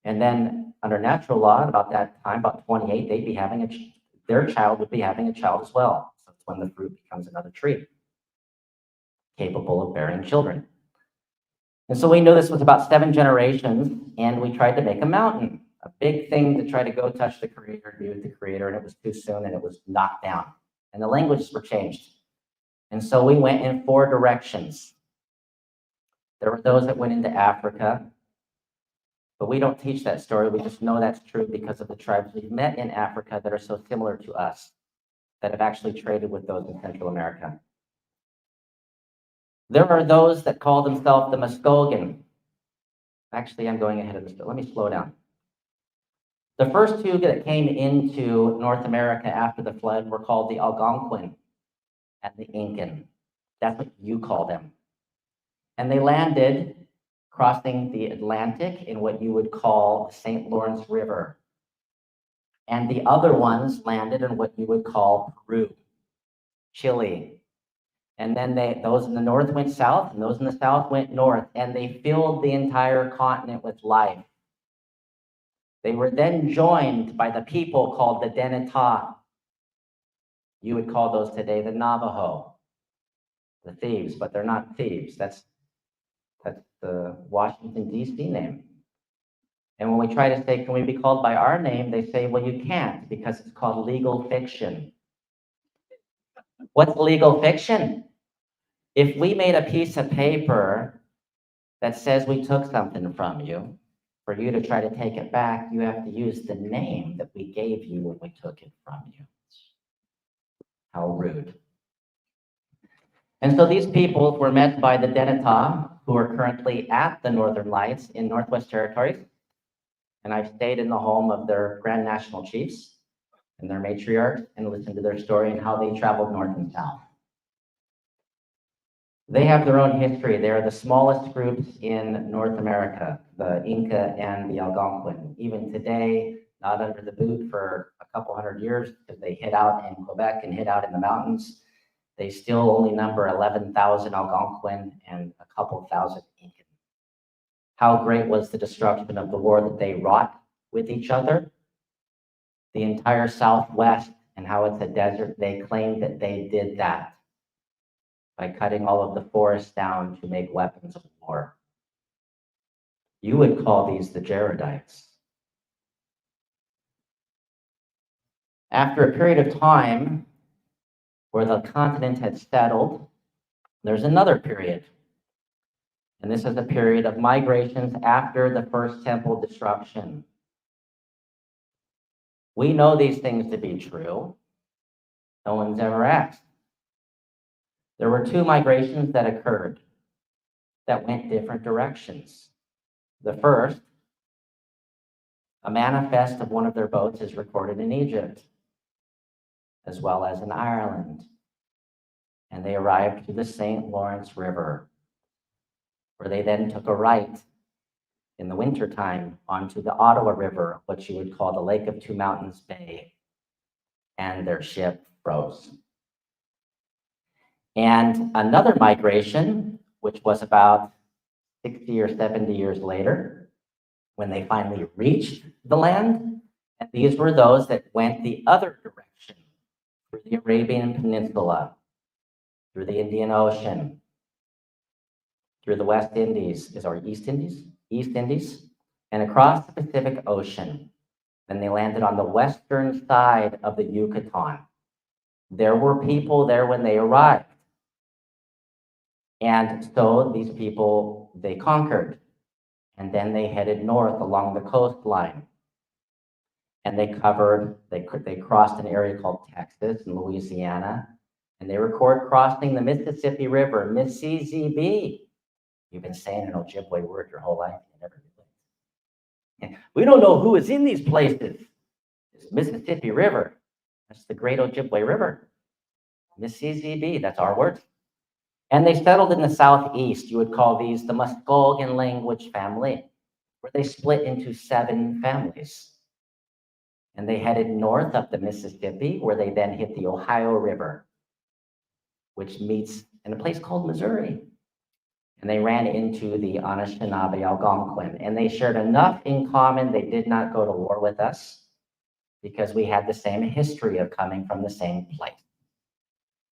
And then under natural law, about that time, about 28, they'd be having their child would be having a child as well. So it's when the fruit becomes another tree, capable of bearing children. And so we knew this was about 7 generations, and we tried to make a mountain, a big thing to try to go touch the creator, be with the creator, and it was too soon, and it was knocked down. And the languages were changed. And so we went in 4 directions. There were those that went into Africa, but we don't teach that story. We just know that's true because of the tribes we've met in Africa that are so similar to us, that have actually traded with those in Central America. There are those that call themselves the Muskogean. Actually, I'm going ahead of this, but let me slow down. The first 2 that came into North America after the flood were called the Algonquin and the Incan. That's what you call them. And they landed crossing the Atlantic in what you would call the St. Lawrence River. And the other ones landed in what you would call Peru, Chile. And then those in the north went south, and those in the south went north, and they filled the entire continent with life. They were then joined by the people called the Deneta. You would call those today the Navajo, the thieves, but they're not thieves. That's the Washington, D.C. name. And when we try to say, can we be called by our name? They say, well, you can't because it's called legal fiction. What's legal fiction? If we made a piece of paper that says we took something from you, for you to try to take it back, you have to use the name that we gave you when we took it from you. How rude. And so these peoples were met by the Deneta, who are currently at the Northern Lights in Northwest Territories. And I've stayed in the home of their Grand National Chiefs and their matriarchs and listened to their story and how they traveled north and south. They have their own history. They are the smallest groups in North America, the Inca and the Algonquin. Even today, not under the boot for a couple hundred years because they hid out in Quebec and hid out in the mountains. they still only number 11,000 Algonquin and a couple thousand Incan. How great was the destruction of the war that they wrought with each other? The entire Southwest and how it's a desert, they claimed that they did that by cutting all of the forests down to make weapons of war. You would call these the Jaredites. After a period of time where the continent had settled, there's another period. And this is a period of migrations after the first temple destruction. We know these things to be true. No one's ever asked. There were two migrations that occurred that went different directions. The first, a manifest of one of their boats is recorded in Egypt, as well as in Ireland. And they arrived to the St. Lawrence River, where they then took a right in the wintertime onto the Ottawa River, what you would call the Lake of Two Mountains Bay, and their ship froze. And another migration, which was about 60 or 70 years later, when they finally reached the land, and these were those that went the other direction, through the Arabian Peninsula, through the Indian Ocean, through the West Indies, East Indies, and across the Pacific Ocean. Then they landed on the western side of the Yucatan. There were people there when they arrived. And so these people, they conquered. And then they headed north along the coastline. And they crossed an area called Texas and Louisiana. And they record crossing the Mississippi River, Mississippi. You've been saying an Objibwe word your whole life. You never knew it. We don't know who is in these places. It's Mississippi River. That's the Great Objibwe River. Mississippi, that's our word. And they settled in the southeast. You would call these the Muskogee language family, where they split into 7 families. And they headed north up the Mississippi, where they then hit the Ohio River, which meets in a place called Missouri. And they ran into the Anishinaabe Algonquin, and they shared enough in common. They did not go to war with us because we had the same history of coming from the same place.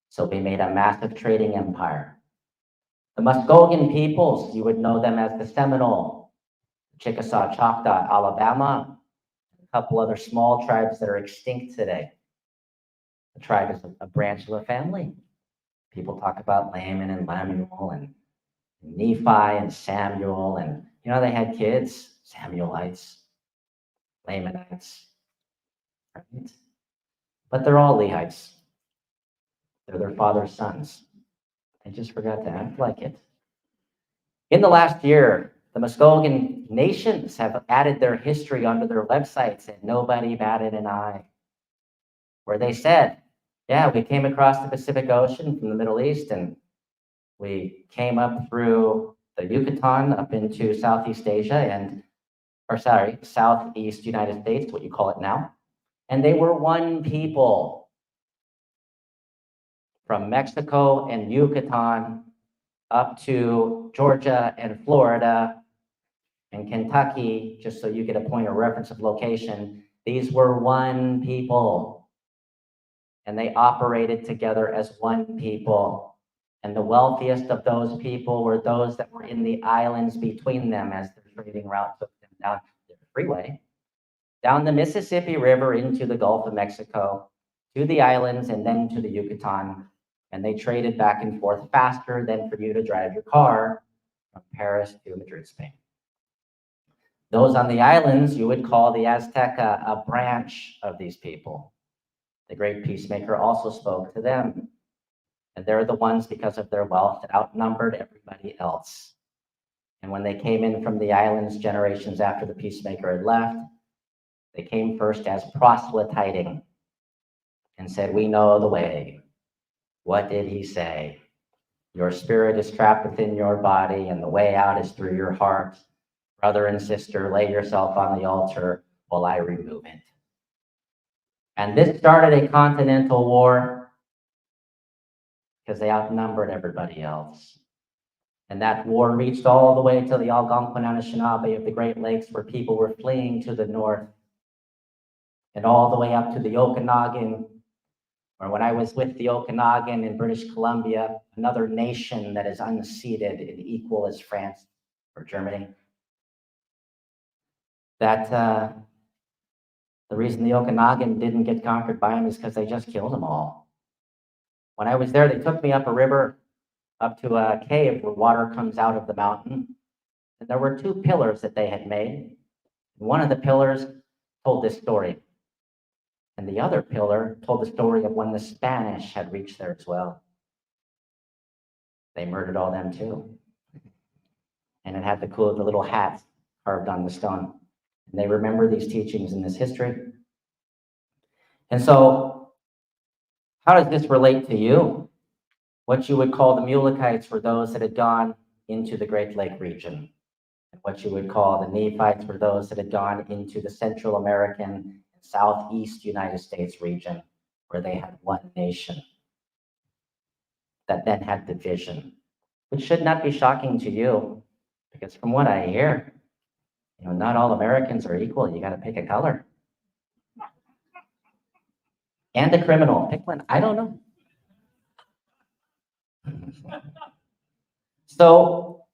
So we made a massive trading empire. The Muskogee peoples, you would know them as the Seminole, Chickasaw, Choctaw, Alabama, a couple other small tribes that are extinct today. The tribe is a branch of a family. People talk about Laman and Lemuel and Nephi and Samuel, and they had kids, Samuelites, Lamanites, right? But they're all Lehites. They're their father's sons. They just forgot to act like it. In the last year, the Muskogee nations have added their history onto their websites, and nobody batted an eye, where they said, yeah, we came across the Pacific Ocean from the Middle East, and we came up through the Yucatan up into Southeast Asia Southeast United States, what you call it now. And they were one people from Mexico and Yucatan up to Georgia and Florida and Kentucky, just so you get a point of reference of location. These were one people, and they operated together as one people. And the wealthiest of those people were those that were in the islands between them, as their trading route took them down the freeway, down the Mississippi River into the Gulf of Mexico, to the islands, and then to the Yucatan. And they traded back and forth faster than for you to drive your car from Paris to Madrid, Spain. Those on the islands, you would call the Azteca a branch of these people. The great peacemaker also spoke to them. And they're the ones, because of their wealth, that outnumbered everybody else. And when they came in from the islands generations after the peacemaker had left, they came first as proselytizing and said, we know the way. What did he say? Your spirit is trapped within your body, and the way out is through your heart. Brother and sister, lay yourself on the altar while I remove it. And this started a continental war because they outnumbered everybody else. And that war reached all the way to the Algonquin Anishinaabe of the Great Lakes, where people were fleeing to the north, and all the way up to the Okanagan, or when I was with the Okanagan in British Columbia, another nation that is unceded and equal as France or Germany, that the reason the Okanagan didn't get conquered by them is because they just killed them all. When I was there, they took me up a river, up to a cave where water comes out of the mountain. And there were two pillars that they had made. One of the pillars told this story. And the other pillar told the story of when the Spanish had reached there as well. They murdered all them too. And it had the little hats carved on the stone. And they remember these teachings in this history. And so, how does this relate to you? What you would call the Mulekites were those that had gone into the Great Lake region. And what you would call the Nephites were those that had gone into the Central American and Southeast United States region, where they had one nation that then had division, which should not be shocking to you, because from what I hear, not all Americans are equal. You got to pick a color. And a criminal. Pick one. I don't know. So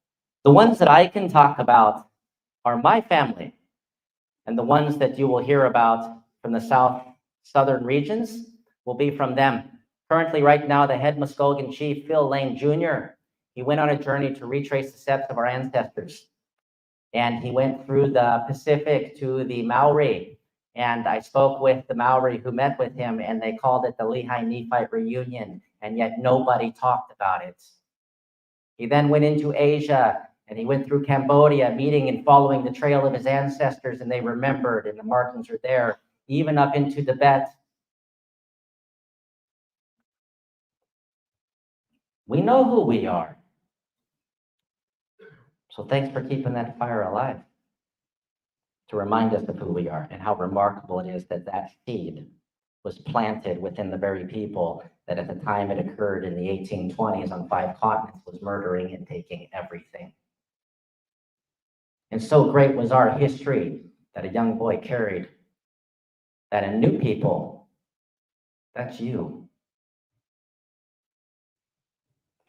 the ones that I can talk about are my family, and the ones that you will hear about from the southern regions will be from them. Currently, right now, the head Muskogean chief, Phil Lane Jr., he went on a journey to retrace the steps of our ancestors. And he went through the Pacific to the Maori. And I spoke with the Maori who met with him, and they called it the Lehi Nephite reunion, and yet nobody talked about it. He then went into Asia, and he went through Cambodia, meeting and following the trail of his ancestors, and they remembered, and the markings are there, even up into Tibet. We know who we are. So thanks for keeping that fire alive, to remind us of who we are and how remarkable it is that that seed was planted within the very people that at the time it occurred in the 1820s on 5 continents was murdering and taking everything. And so great was our history that a young boy carried, that a new people, that's you,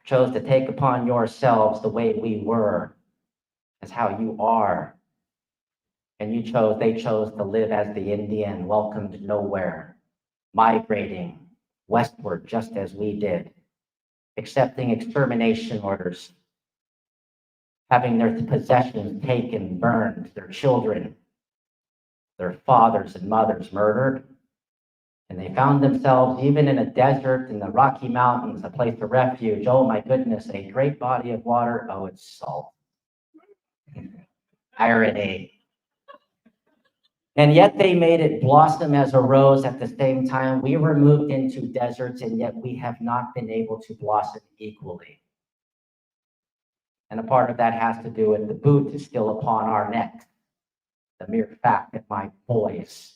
chose to take upon yourselves the way we were as how you are. And they chose to live as the Indian, welcomed nowhere, migrating westward just as we did, accepting extermination orders, having their possessions taken, burned, their children, their fathers and mothers murdered. And they found themselves even in a desert in the Rocky Mountains, a place of refuge. Oh my goodness, a great body of water. Oh, it's salt. Irony. And yet they made it blossom as a rose at the same time. We were moved into deserts, and yet we have not been able to blossom equally. And a part of that has to do with the boot is still upon our necks. The mere fact that my boys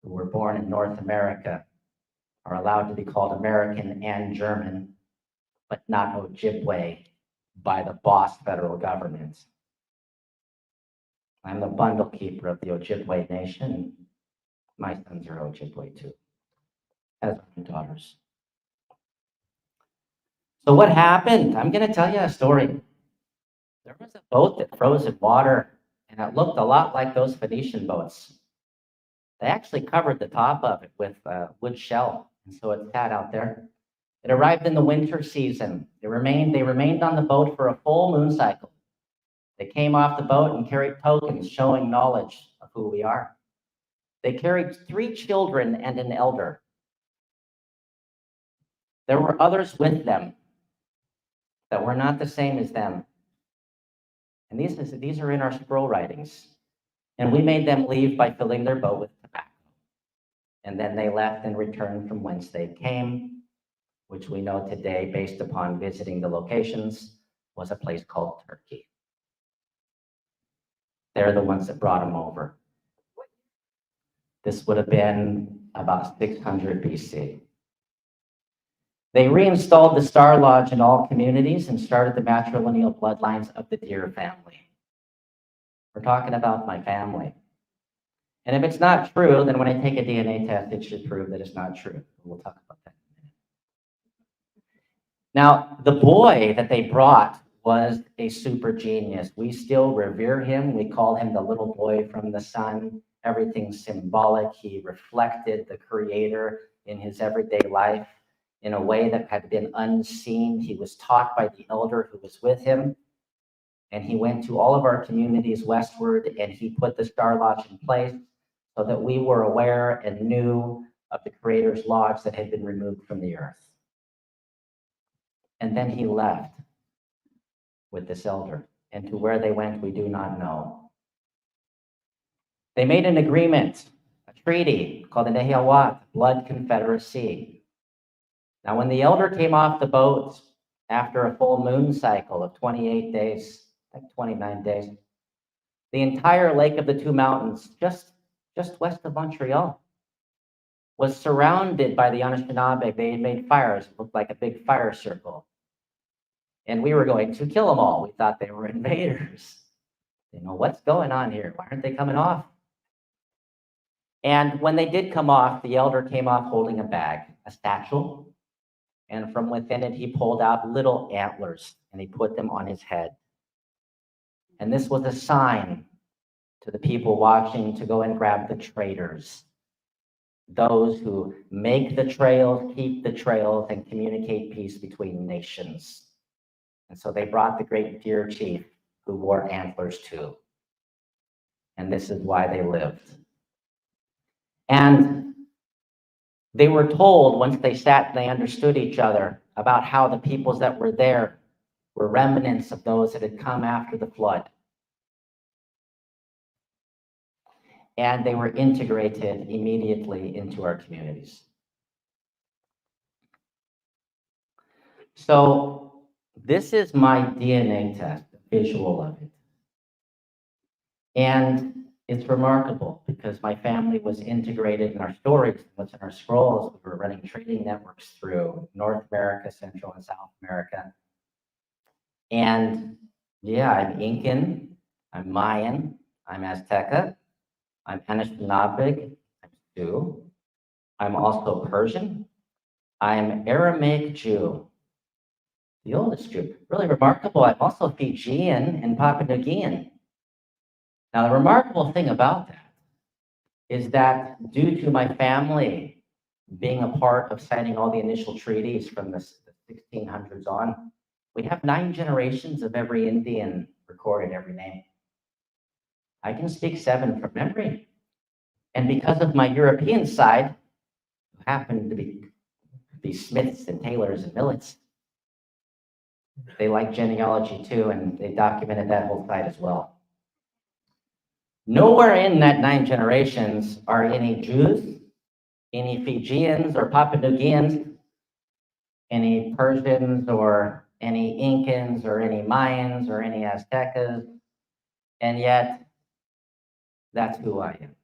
who were born in North America are allowed to be called American and German, but not Ojibwe by the boss federal government. I'm the bundle keeper of the Ojibwe nation. My sons are Ojibwe too, as are my daughters. So what happened? I'm going to tell you a story. There was a boat that froze in water, and it looked a lot like those Phoenician boats. They actually covered the top of it with wood shell, and so it sat out there. It arrived in the winter season. They remained on the boat for a full moon cycle. They came off the boat and carried tokens showing knowledge of who we are. They carried 3 children and an elder. There were others with them that were not the same as them. And these are in our scroll writings. And we made them leave by filling their boat with tobacco. And then they left and returned from whence they came, which we know today, based upon visiting the locations, was a place called Turkey. They're the ones that brought them over. This would have been about 600 BC. They reinstalled the Star Lodge in all communities and started the matrilineal bloodlines of the Deer family. We're talking about my family. And if it's not true, then when I take a DNA test, it should prove that it's not true. We'll talk about that in a minute. Now, the boy that they brought was a super genius. We still revere him. We call him the little boy from the sun. Everything's symbolic. He reflected the Creator in his everyday life in a way that had been unseen. He was taught by the elder who was with him. And he went to all of our communities westward, and he put the Star Lodge in place so that we were aware and knew of the Creator's lodge that had been removed from the earth. And then he left with this elder, and to where they went, we do not know. They made an agreement, a treaty called the Nehiyawat, Blood Confederacy. Now, when the elder came off the boat after a full moon cycle of 28 days, like 29 days, the entire Lake of the Two Mountains, just west of Montreal, was surrounded by the Anishinaabe. They had made fires, it looked like a big fire circle. And we were going to kill them all. We thought they were invaders. You know, what's going on here? Why aren't they coming off? And when they did come off, the elder came off holding a bag, a satchel. And from within it, he pulled out little antlers and he put them on his head. And this was a sign to the people watching to go and grab the traders, those who make the trails, keep the trails, and communicate peace between nations. And so they brought the great deer chief who wore antlers too. And this is why they lived. And they were told once they sat and they understood each other about how the peoples that were there were remnants of those that had come after the flood. And they were integrated immediately into our communities. So this is my DNA test, a visual of it. And it's remarkable because my family was integrated in our stories, what's in our scrolls. We were running trading networks through North America, Central and South America. And yeah, I'm Incan, I'm Mayan, I'm Azteca, I'm Anishinaabe, I'm Sioux. I'm also Persian. I'm Aramaic Jew, the oldest Jew. Really remarkable. I'm also Fijian and Papua New Guinean. Now, the remarkable thing about that is that due to my family being a part of signing all the initial treaties from the 1600s on, we have 9 generations of every Indian recorded, every name. I can speak 7 from memory. And because of my European side, who happen to be Smiths and Taylors and Millets, they like genealogy too, and they documented that whole side as well. Nowhere in that 9 generations are any Jews, any Fijians or Papua New Guineans, any Persians or any Incans or any Mayans or any Aztecas, and yet that's who I am.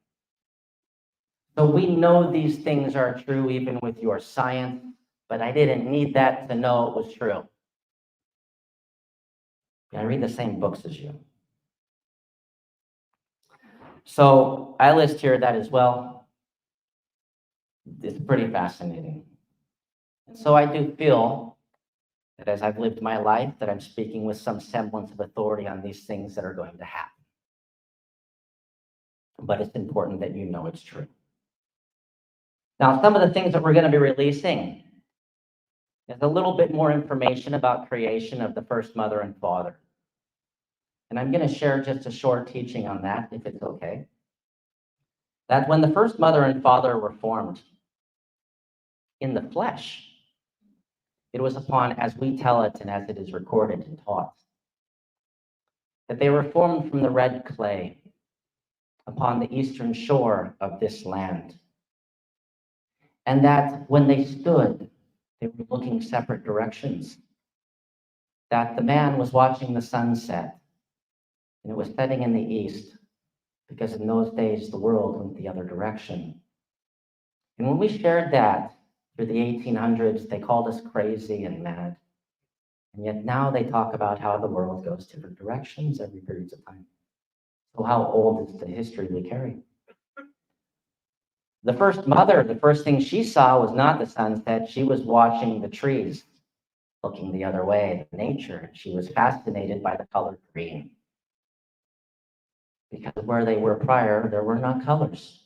So we know these things are true even with your science, but I didn't need that to know it was true. I read the same books as you. So I list here that as well. It's pretty fascinating. And so I do feel that as I've lived my life, that I'm speaking with some semblance of authority on these things that are going to happen. But it's important that you know it's true. Now, some of the things that we're going to be releasing is a little bit more information about creation of the first mother and father. And I'm going to share just a short teaching on that, if it's okay. That when the first mother and father were formed in the flesh, it was upon, as we tell it and as it is recorded and taught, that they were formed from the red clay upon the eastern shore of this land. And that when they stood, they were looking separate directions. That the man was watching the sunset, and it was setting in the east, because in those days the world went the other direction. And when we shared that through the 1800s, they called us crazy and mad. And yet now they talk about how the world goes different directions every period of time. So how old is the history we carry? The first mother, the first thing she saw was not the sunset. She was watching the trees, looking the other way, nature. She was fascinated by the color green. Because where they were prior, there were not colors.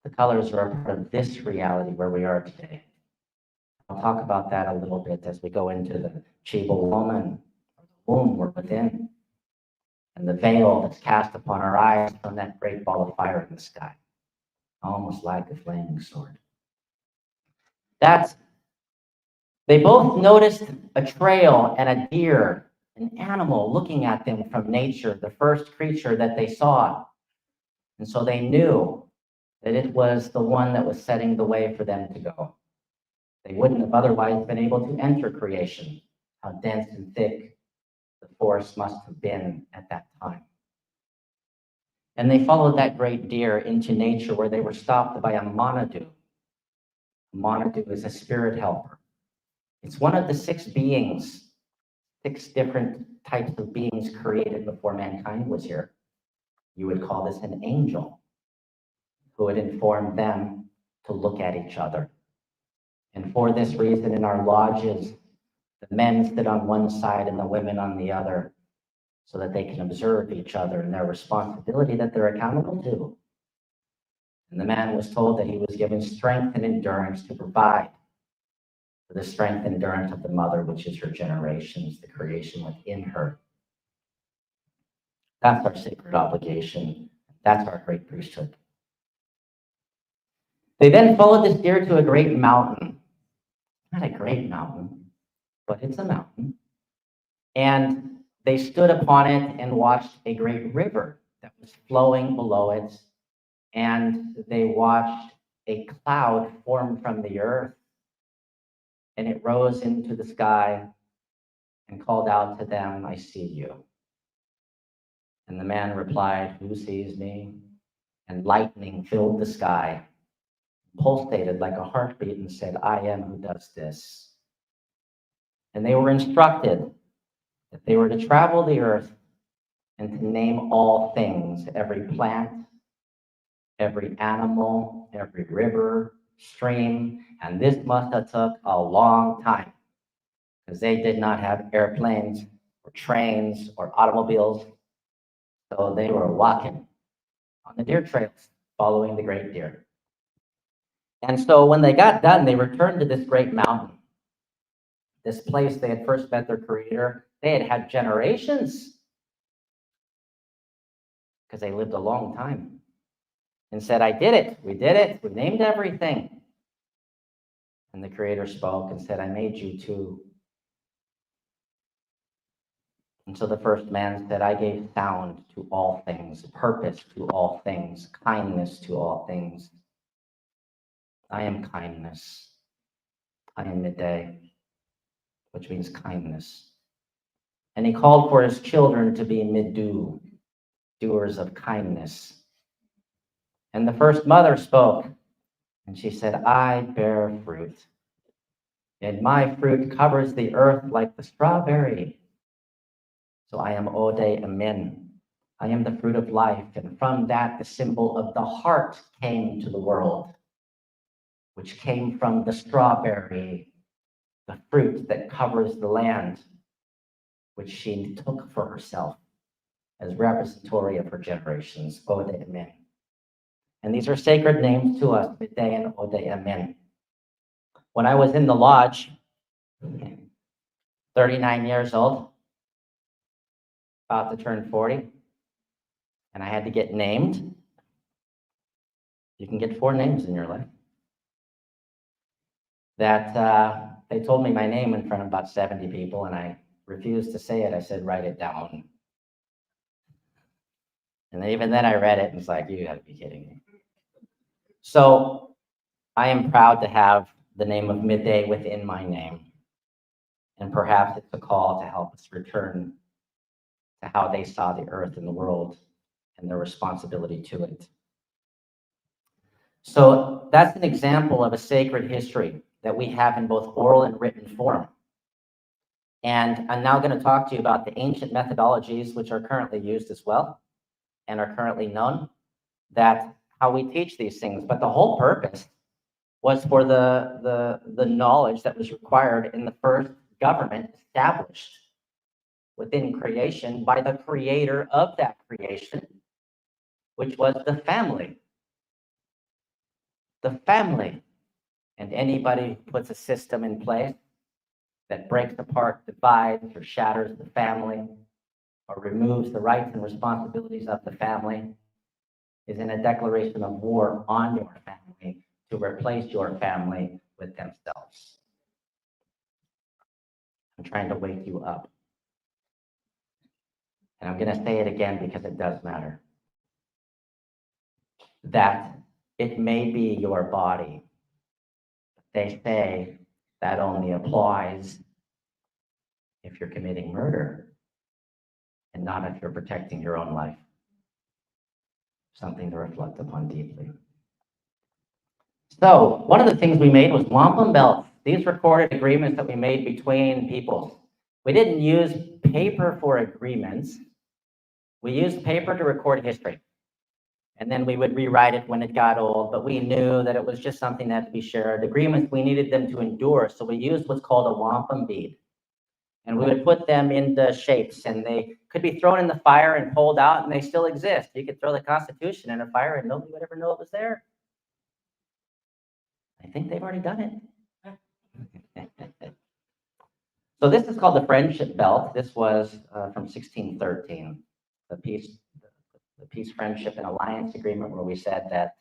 The colors are a part of this reality where we are today. I'll talk about that a little bit as we go into the Chiba woman, the womb we're within, and the veil that's cast upon our eyes from that great ball of fire in the sky, almost like a flaming sword. They both noticed a trail and a deer, an animal looking at them from nature, the first creature that they saw. And so they knew that it was the one that was setting the way for them to go. They wouldn't have otherwise been able to enter creation, how dense and thick the forest must have been at that time. And they followed that great deer into nature where they were stopped by a monadu. A monadu is a spirit helper. It's one of the 6 beings, 6 different types of beings created before mankind was here. You would call this an angel who would inform them to look at each other. And for this reason, in our lodges, the men sit on one side and the women on the other, so that they can observe each other and their responsibility that they're accountable to. And the man was told that he was given strength and endurance to provide for the strength and endurance of the mother, which is her generations, the creation within her. That's our sacred obligation. That's our great priesthood. They then followed this deer to a great mountain. Not a great mountain, but it's a mountain. And they stood upon it and watched a great river that was flowing below it. And they watched a cloud form from the earth. And it rose into the sky and called out to them, "I see you." And the man replied, "Who sees me?" And lightning filled the sky, pulsated like a heartbeat, and said, "I am who does this." And they were instructed that they were to travel the earth and to name all things, every plant, every animal, every river, stream. And this must have took a long time because they did not have airplanes or trains or automobiles. So they were walking on the deer trails, following the great deer. And so when they got done, they returned to this great mountain, this place they had first met their creator. They had had generations because they lived a long time, and said, "I did it. We did it. We named everything." And the creator spoke and said, "I made you too." And so the first man said, "I gave sound to all things, purpose to all things, kindness to all things. I am kindness. I am midday," which means kindness. And he called for his children to be middew, doers of kindness. And the first mother spoke, and she said, "I bear fruit, and my fruit covers the earth like the strawberry. So I am Ode Amin. I am the fruit of life, and from that the symbol of the heart came to the world, which came from the strawberry, the fruit that covers the land, which she took for herself as representatory of her generations, Ode Amin." And these are sacred names to us, Midday and Ode Amin. When I was in the lodge, 39 years old, about to turn 40, and I had to get named. You can get 4 names in your life. That they told me my name in front of about 70 people, and I refused to say it. I said, "Write it down." And even then I read it and was like, "You gotta be kidding me." So I am proud to have the name of Midday within my name. And perhaps it's a call to help us return to how they saw the earth and the world and their responsibility to it. So that's an example of a sacred history that we have in both oral and written form. And I'm now going to talk to you about the ancient methodologies which are currently used as well and are currently known, that how we teach these things. But the whole purpose was for the knowledge that was required in the first government established within creation by the creator of that creation, which was the family. The family. And anybody who puts a system in place that breaks apart, divides, or shatters the family, or removes the rights and responsibilities of the family, is in a declaration of war on your family to replace your family with themselves. I'm trying to wake you up. And I'm going to say it again because it does matter. That it may be your body. They say that only applies if you're committing murder and not if you're protecting your own life. Something to reflect upon deeply. So one of the things we made was wampum belts. These recorded agreements that we made between peoples. We didn't use paper for agreements. We used paper to record history. And then we would rewrite it when it got old, but we knew that it was just something that had to be shared. Agreements, we needed them to endure, so we used what's called a wampum bead. And we would put them into shapes, and they could be thrown in the fire and pulled out, and they still exist. You could throw the Constitution in a fire, and nobody would ever know it was there. I think they've already done it. So this is called the Friendship Belt. This was from 1613, the Peace, Friendship, and Alliance Agreement, where we said that,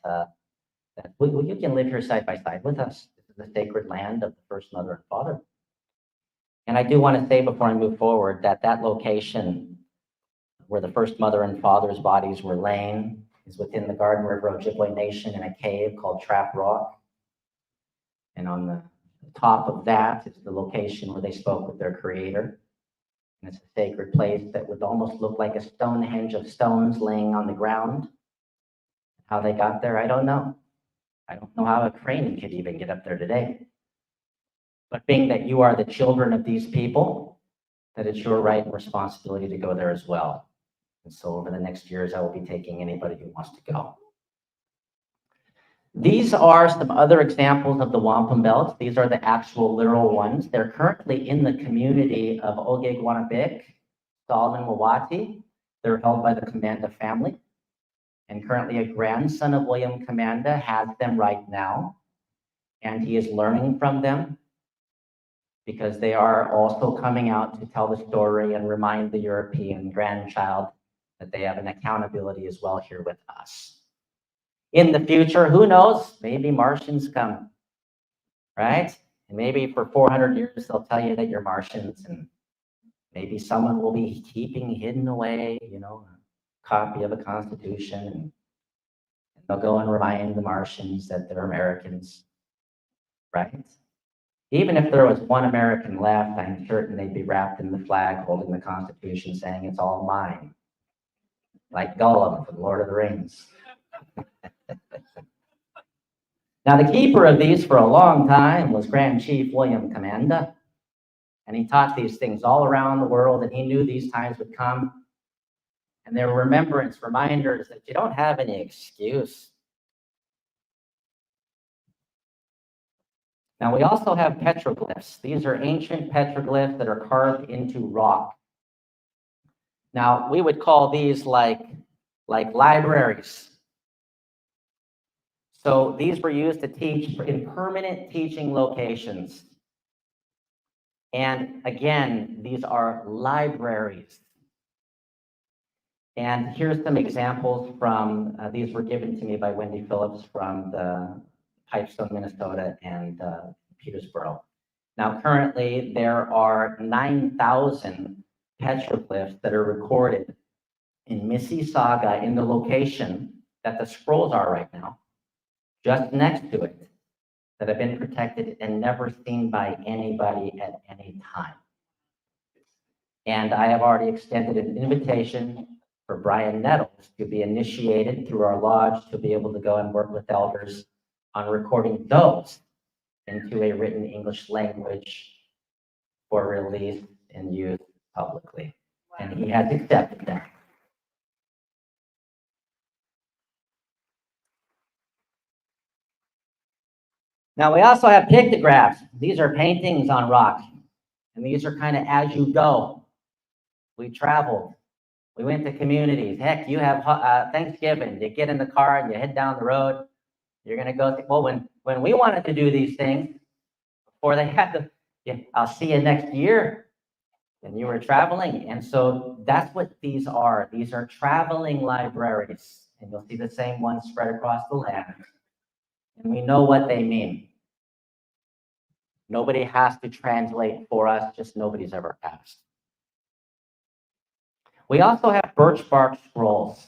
you can live here side by side with us. This is the sacred land of the first mother and father. And I do want to say before I move forward that that location where the first mother and father's bodies were laying is within the Garden River Ojibwe Nation in a cave called Trap Rock. And on the top of that is the location where they spoke with their creator. And it's a sacred place that would almost look like a Stonehenge of stones laying on the ground. How they got there, I don't know. I don't know how a crane could even get up there today. But being that you are the children of these people, that it's your right and responsibility to go there as well. And so over the next years, I will be taking anybody who wants to go. These are some other examples of the wampum belts. These are the actual literal ones. They're currently in the community of Ogegwanabik, Solomon Wawati. They're held by the Commanda family. And currently a grandson of William Commanda has them right now. And he is learning from them because they are also coming out to tell the story and remind the European grandchild that they have an accountability as well here with us. In the future, who knows? Maybe Martians come, right? And maybe for 400 years, they'll tell you that you're Martians, and maybe someone will be keeping hidden away, a copy of a constitution, and they'll go and remind the Martians that they're Americans, right? Even if there was one American left, I'm certain they'd be wrapped in the flag holding the Constitution saying it's all mine. Like Gollum from Lord of the Rings. Now, the keeper of these for a long time was Grand Chief William Commanda. And he taught these things all around the world, and he knew these times would come. And they were reminders that you don't have any excuse. Now, we also have petroglyphs. These are ancient petroglyphs that are carved into rock. Now, we would call these like libraries. So these were used to teach in permanent teaching locations. And again, these are libraries. And here's some examples from, these were given to me by Wendy Phillips from the Pipestone, Minnesota, and Petersboro. Now, currently, there are 9,000 petroglyphs that are recorded in Mississauga in the location that the scrolls are right now, just next to it, that have been protected and never seen by anybody at any time. And I have already extended an invitation for Brian Nettles to be initiated through our lodge to be able to go and work with elders on recording those into a written English language for release and use publicly. And he has accepted that. Now we also have pictographs. These are paintings on rock. And these are kind of as you go. We traveled. We went to communities. Heck, you have Thanksgiving. You get in the car and you head down the road. You're going to go, well, when we wanted to do these things, before they had to, yeah, I'll see you next year. And you were traveling. And so that's what these are. These are traveling libraries. And you'll see the same ones spread across the land. And we know what they mean. Nobody has to translate for us, just nobody's ever asked. We also have birch bark scrolls.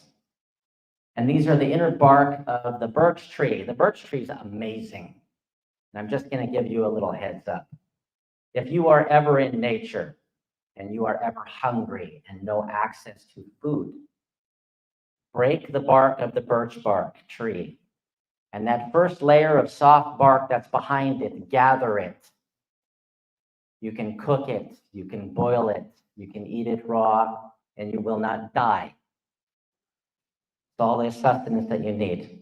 And these are the inner bark of the birch tree. The birch tree is amazing. And I'm just going to give you a little heads up. If you are ever in nature and you are ever hungry and no access to food, break the bark of the birch bark tree. And that first layer of soft bark that's behind it, gather it. You can cook it, you can boil it, you can eat it raw, and you will not die. It's all the sustenance that you need.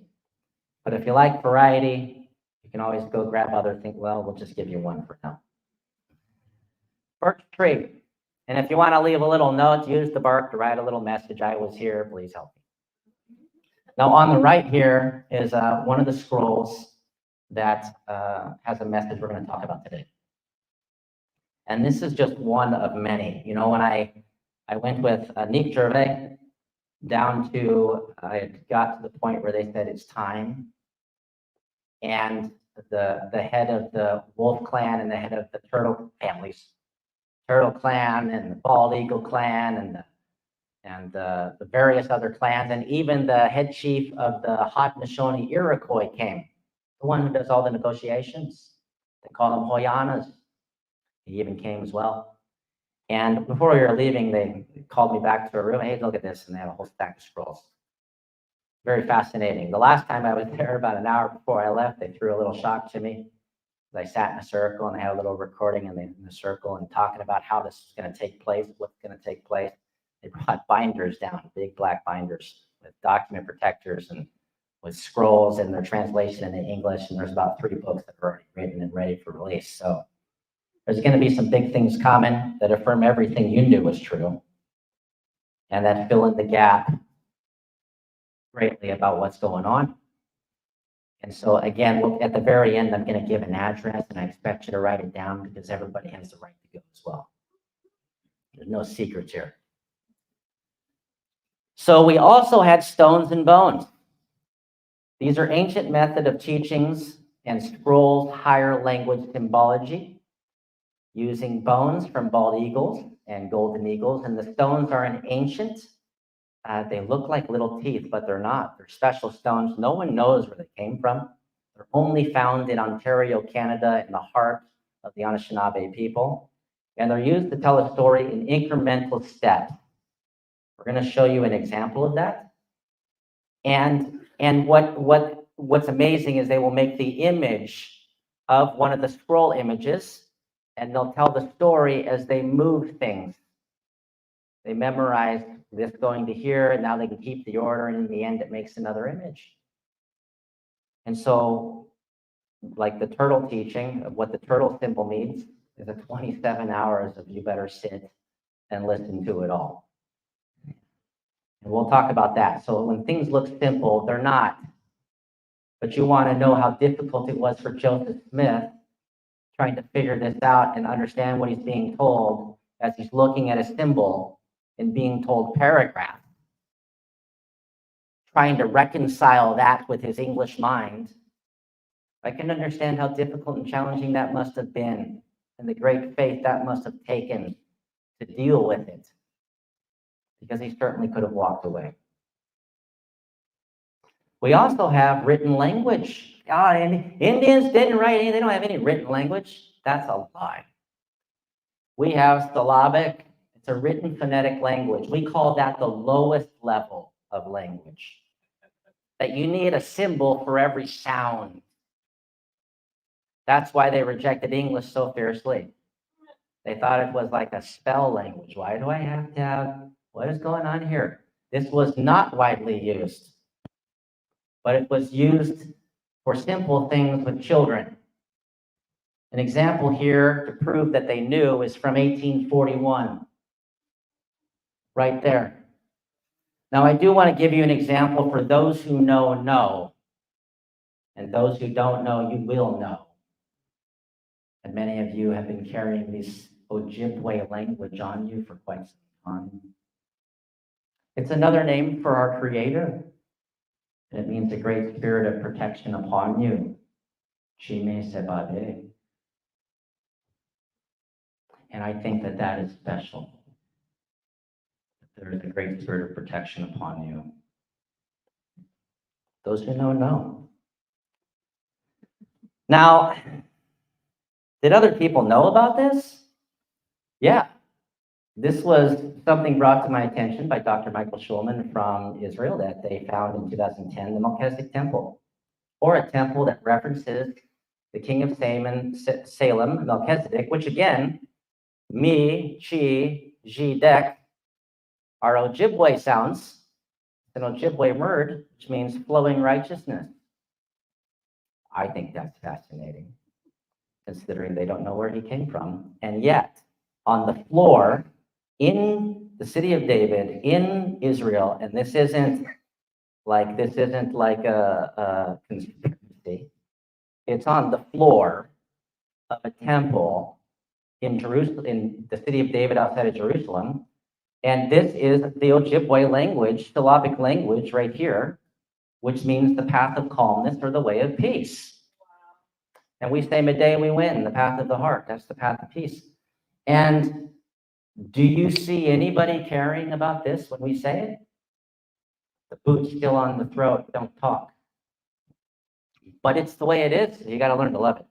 But if you like variety, you can always go grab other things. Well, we'll just give you one for now. Birch tree. And if you want to leave a little note, use the bark to write a little message. I was here, please help me. Now on the right here is one of the scrolls that has a message we're going to talk about today. And this is just one of many. You know, when I went with Nick Gervais down to, I had got to the point where they said it's time. And the head of the Wolf clan and the head of the Turtle families, Turtle clan and the Bald Eagle clan and the various other clans, and even the head chief of the Haudenosaunee Iroquois came, the one who does all the negotiations. They call them Hoyanas. He even came as well. And before we were leaving, they called me back to a room. Hey, look at this. And they had a whole stack of scrolls. Very fascinating. The last time I was there, about an hour before I left, they threw a little shock to me. I sat in a circle and they had a little recording in the circle and talking about how this is going to take place, what's going to take place. They brought binders down, big black binders with document protectors and with scrolls and their translation into English. And there's about 3 books that are already written and ready for release. So there's going to be some big things coming that affirm everything you knew was true and that fill in the gap greatly about what's going on. And so again, at the very end, I'm going to give an address and I expect you to write it down because everybody has the right to go as well. There's no secrets here. So we also had stones and bones. These are ancient method of teachings and scrolls, higher language symbology, using bones from bald eagles and golden eagles. And the stones are an ancient, they look like little teeth, but they're not. They're special stones. No one knows where they came from. They're only found in Ontario, Canada, in the heart of the Anishinaabe people. And they're used to tell a story in incremental steps. We're going to show you an example of that. And what's amazing is they will make the image of one of the scroll images, and they'll tell the story as they move things. They memorize this going to here, and now they can keep the order, and in the end, it makes another image. And so, like the turtle teaching of what the turtle symbol means is a 27 hours of you better sit and listen to it all. And we'll talk about that. So when things look simple, they're not. But you want to know how difficult it was for Joseph Smith trying to figure this out and understand what he's being told as he's looking at a symbol and being told paragraph. Trying to reconcile that with his English mind. I can understand how difficult and challenging that must have been and the great faith that must have taken to deal with it. Because he certainly could have walked away. We also have written language. And Indians didn't write any, they don't have any written language. That's a lie. We have syllabic. It's a written phonetic language. We call that the lowest level of language. That you need a symbol for every sound That's why they rejected English so fiercely. They thought it was like a spell language. Why do I have to have, what is going on here? This was not widely used, but it was used for simple things with children. An example here to prove that they knew is from 1841, right there. Now, I do want to give you an example for those who know, and those who don't know, you will know. And many of you have been carrying this Objibwe language on you for quite some time. It's another name for our Creator, and it means a great spirit of protection upon you. Chime Sebade. And I think that that is special. There is a great spirit of protection upon you. Those who know. Now, did other people know about this? Yeah. This was something brought to my attention by Dr. Michael Schulman from Israel that they found in 2010, the Melchizedek Temple, or a temple that references the king of Salem, Melchizedek, which again, mi, chi, ji, dek, are Ojibwe sounds. An Ojibwe word, which means flowing righteousness. I think that's fascinating, considering they don't know where he came from. And yet, on the floor in the city of David, in Israel, and this isn't like a conspiracy. It's on the floor of a temple in Jerusalem, in the city of David outside of Jerusalem. And this is the Ojibwe language, syllabic language right here, which means the path of calmness or the way of peace. And we say, midday we win, the path of the heart. That's the path of peace. And do you see anybody caring about this when we say it? The boot's still on the throat, don't talk. But it's the way it is. You got to learn to love it.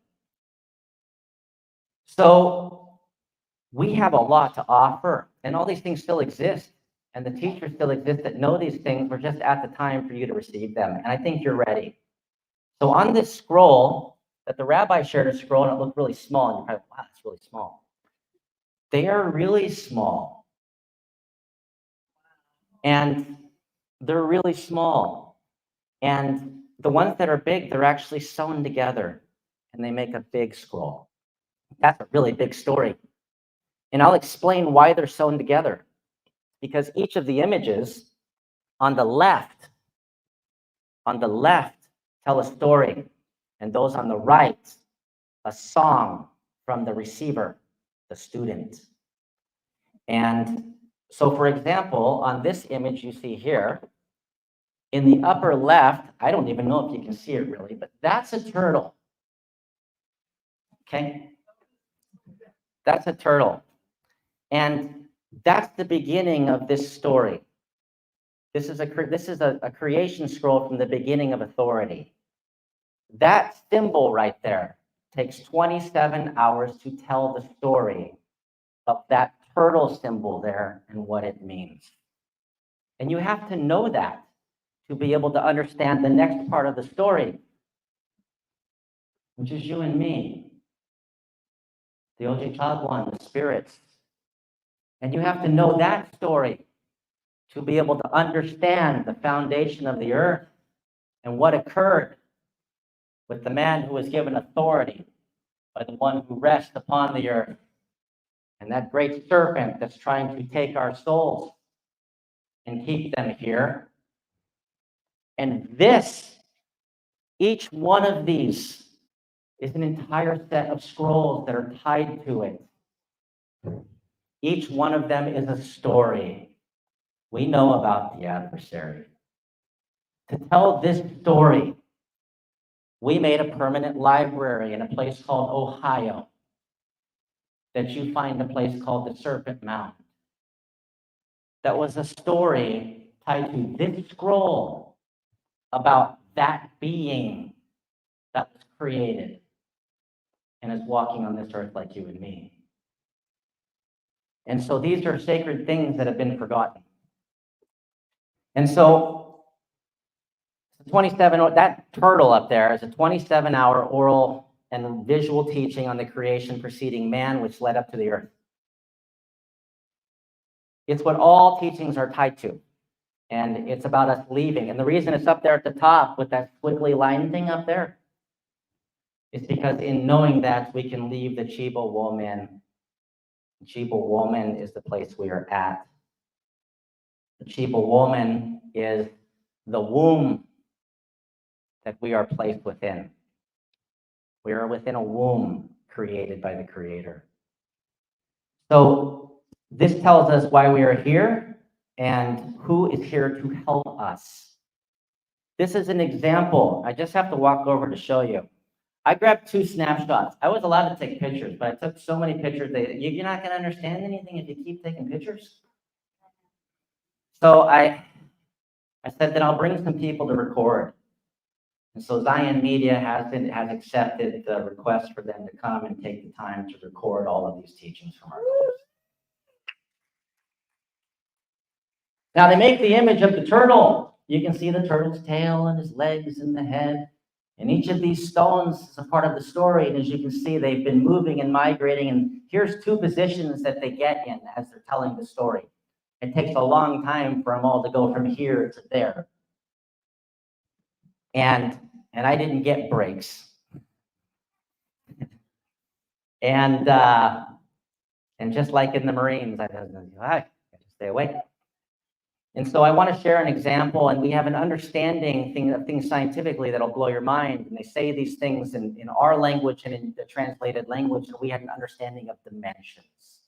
So we have a lot to offer, and all these things still exist, and the teachers still exist that know these things. We're just at the time for you to receive them, and I think you're ready. So on this scroll, that the rabbi shared a scroll, and it looked really small, and you're probably, wow, it's really small. They are really small, and they're really small, and the ones that are big, they're actually sewn together, and they make a big scroll. That's a really big story. And I'll explain why they're sewn together. Because each of the images on the left tell a story. And those on the right, a song from the receiver, the student. And so, for example, on this image you see here, in the upper left, I don't even know if you can see it really, but that's a turtle. Okay? That's a turtle. And that's the beginning of this story. This is a creation scroll from the beginning of authority. That symbol right there takes 27 hours to tell the story of that turtle symbol there and what it means. And you have to know that to be able to understand the next part of the story, which is you and me, the Ojibwe, the spirits. And you have to know that story to be able to understand the foundation of the earth and what occurred with the man who was given authority by the one who rests upon the earth, and that great serpent that's trying to take our souls and keep them here. And this, each one of these, is an entire set of scrolls that are tied to it. Each one of them is a story. We know about the adversary. To tell this story, we made a permanent library in a place called Ohio, that you find a place called the Serpent Mound. That was a story tied to this scroll about that being that was created and is walking on this earth like you and me. And so these are sacred things that have been forgotten. And so 27, that turtle up there is a 27-hour oral and visual teaching on the creation preceding man, which led up to the earth. It's what all teachings are tied to. And it's about us leaving. And the reason it's up there at the top with that squiggly line thing up there is because in knowing that, we can leave the Chibo woman. Chibo woman is the place we are at. The Chibo woman is the womb that we are placed within. We are within a womb created by the Creator. So this tells us why we are here and who is here to help us. This is an example. I just have to walk over to show you. I grabbed 2 snapshots. I was allowed to take pictures, but I took so many pictures that you're not going to understand anything if you keep taking pictures. So I said that I'll bring some people to record. And so Zion Media has accepted the request for them to come and take the time to record all of these teachings from our course. Now they make the image of the turtle. You can see the turtle's tail and his legs and the head. And each of these stones is a part of the story. And as you can see, they've been moving and migrating. And here's 2 positions that they get in as they're telling the story. It takes a long time for them all to go from here to there. And I didn't get breaks. And just like in the Marines, I had to stay awake. And so I want to share an example, and we have an understanding of things scientifically that'll blow your mind. And they say these things in our language and in the translated language, and we have an understanding of dimensions.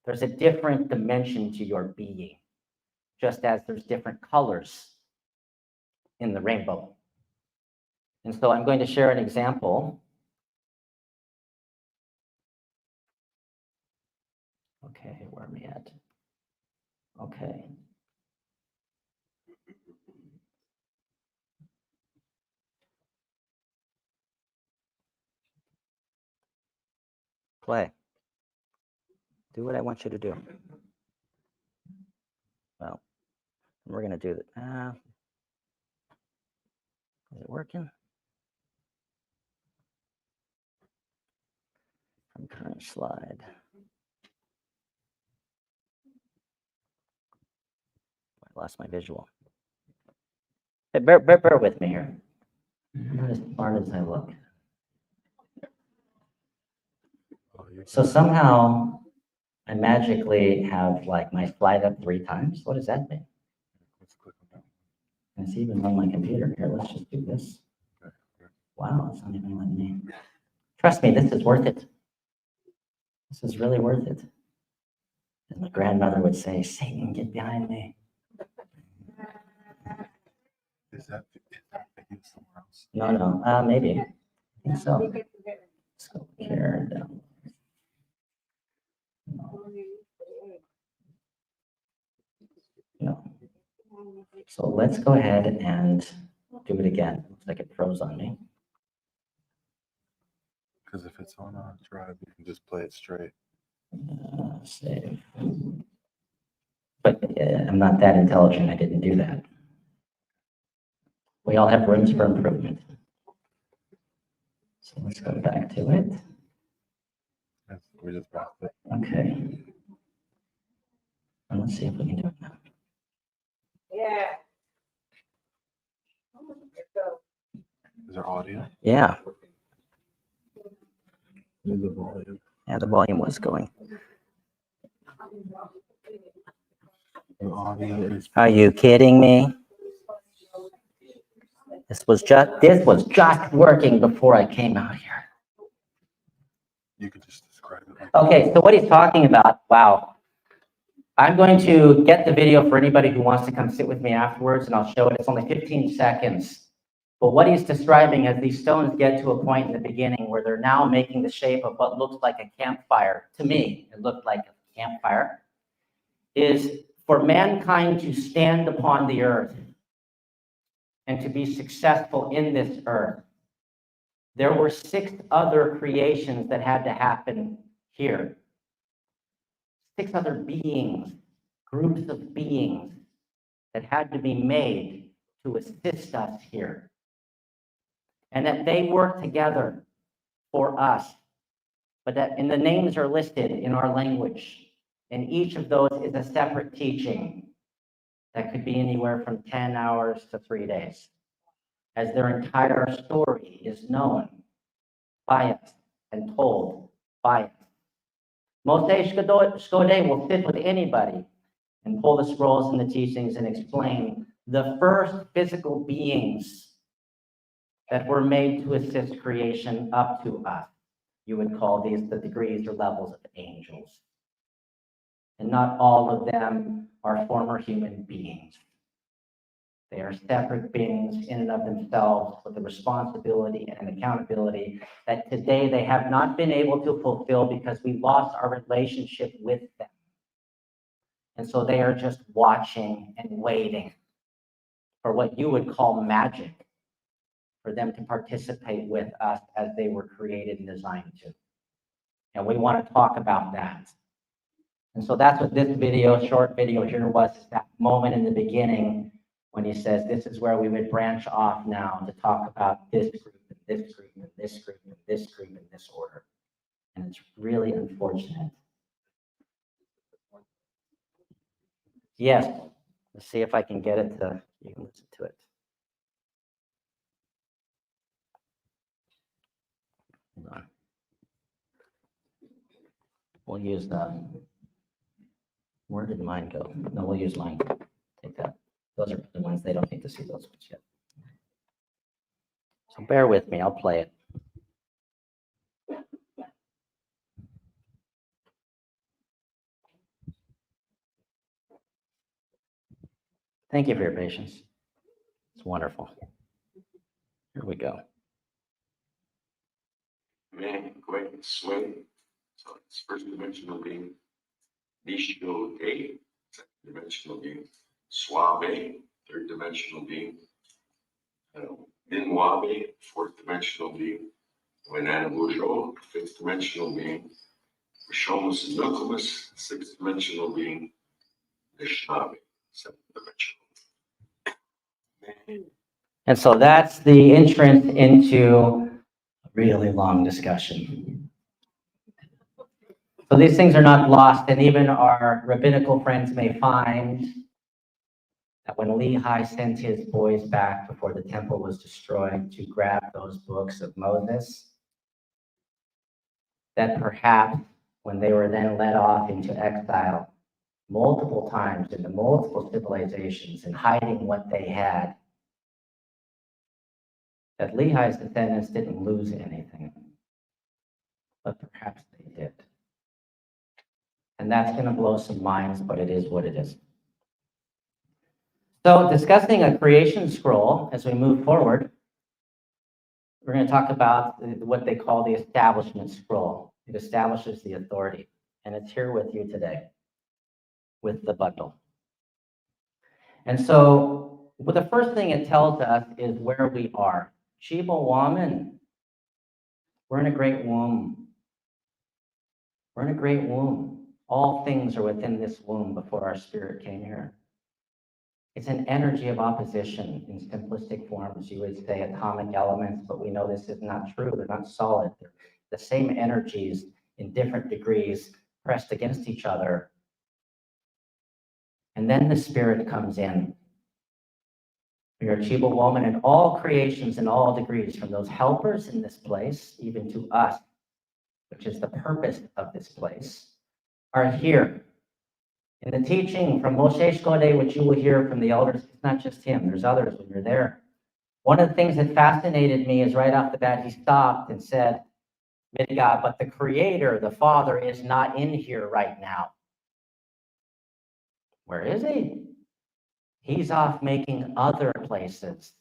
There's a different dimension to your being, just as there's different colors in the rainbow. And so I'm going to share an example. Okay, where am I at? Okay. Play. Do what I want you to do. Well, we're going to do that. Is it working? From current slide. I lost my visual. Hey, bear with me here. I'm not as smart as I look. So somehow I magically have like my slide up 3 times. What does that mean? It's even on my computer. Here, let's just do this. Wow, it's not even letting me. Trust me, this is worth it. This is really worth it. As my grandmother would say, Satan, get behind me. Is that somewhere else? No, maybe. I think so. Let's go here and down. No. So let's go ahead and do it again. Looks like it froze on me. Because if it's on a drive, you can just play it straight. Save. But I'm not that intelligent. I didn't do that. We all have rooms for improvement. So let's go back to it. We just brought it. Okay. And let's see if we can do it now. Yeah. Is there audio? Yeah. The volume. Yeah, the volume was going. The audio is. Are you kidding me? This was just working before I came out here. You could just describe it. Okay, so what he's talking about, wow. I'm going to get the video for anybody who wants to come sit with me afterwards, and I'll show it. It's only 15 seconds. But what he's describing as these stones get to a point in the beginning where they're now making the shape of what looks like a campfire. To me, it looked like a campfire. Is for mankind to stand upon the earth and to be successful in this earth. There were 6 other creations that had to happen here. 6 other beings, groups of beings that had to be made to assist us here. And that they work together for us, but that, and the names are listed in our language. And each of those is a separate teaching that could be anywhere from 10 hours to 3 days, as their entire story is known by us and told by us. Moshe Shkodeh will sit with anybody and pull the scrolls and the teachings and explain the first physical beings that were made to assist creation up to us. You would call these the degrees or levels of angels. And not all of them are former human beings. They are separate beings in and of themselves with a responsibility and an accountability that today they have not been able to fulfill because we lost our relationship with them. And so they are just watching and waiting for what you would call magic, for them to participate with us as they were created and designed to. And we want to talk about that. And so that's what this video, short video here was, is that moment in the beginning when he says, this is where we would branch off now to talk about this group, and this group, and this group, and this group, in this order. And it's really unfortunate. Yes, let's see if I can get it to, you can listen to it. Hold on. We'll use the, where did mine go? No, we'll use mine. Take that. Those are the ones, they don't need to see those ones yet. So bear with me, I'll play it. Thank you for your patience. It's wonderful. Here we go. Man, go ahead and swing. So it's first dimensional being Nishio Day, second dimensional being Suave, third dimensional being Minwabe, fourth dimensional being Wenanabujo, fifth dimensional being Rishomus and Nucleus, sixth dimensional being Nishabe, seventh dimensional. And so that's the entrance into a really long discussion. So these things are not lost, and even our rabbinical friends may find that when Lehi sent his boys back before the temple was destroyed to grab those books of Moses, that perhaps when they were then led off into exile multiple times into multiple civilizations and hiding what they had, that Lehi's descendants didn't lose anything, but perhaps they did. And that's going to blow some minds, but it is what it is. So discussing a creation scroll as we move forward, we're going to talk about what they call the establishment scroll. It establishes the authority, and it's here with you today with the bundle. And so well, the first thing it tells us is where we are. Sheba woman, we're in a great womb. We're in a great womb. All things are within this womb before our spirit came here. It's an energy of opposition in simplistic forms. You would say atomic elements, but we know this is not true. They're not solid. They're the same energies in different degrees pressed against each other. And then the spirit comes in. You're a Sheba woman, and all creations in all degrees, from those helpers in this place, even to us, which is the purpose of this place, are here. In the teaching from Moshe Shkodeh, which you will hear from the elders, it's not just him, there's others when you're there. One of the things that fascinated me is right off the bat, he stopped and said, God, but the Creator, the Father, is not in here right now. Where is he? He's off making other places,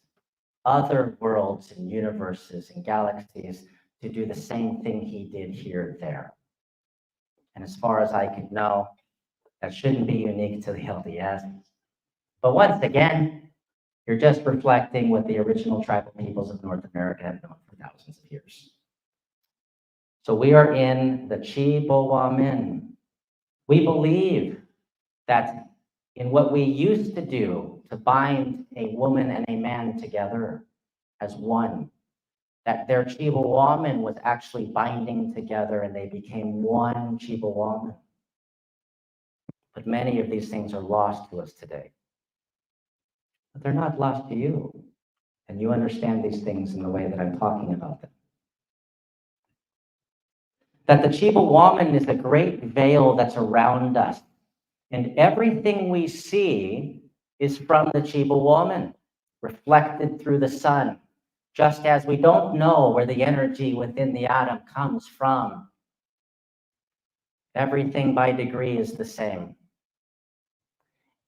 other worlds and universes and galaxies to do the same thing he did here, there. And as far as I could know, that shouldn't be unique to the LDS. But once again, you're just reflecting what the original tribal peoples of North America have known for thousands of years. So we are in the Chi Boa Min. We believe that in what we used to do to bind a woman and a man together as one, that their Chibawaman was actually binding together and they became one Chibawaman. But many of these things are lost to us today. But they're not lost to you. And you understand these things in the way that I'm talking about them. That the Chibawaman is a great veil that's around us. And everything we see is from the Chibawaman, reflected through the sun. Just as we don't know where the energy within the atom comes from. Everything by degree is the same.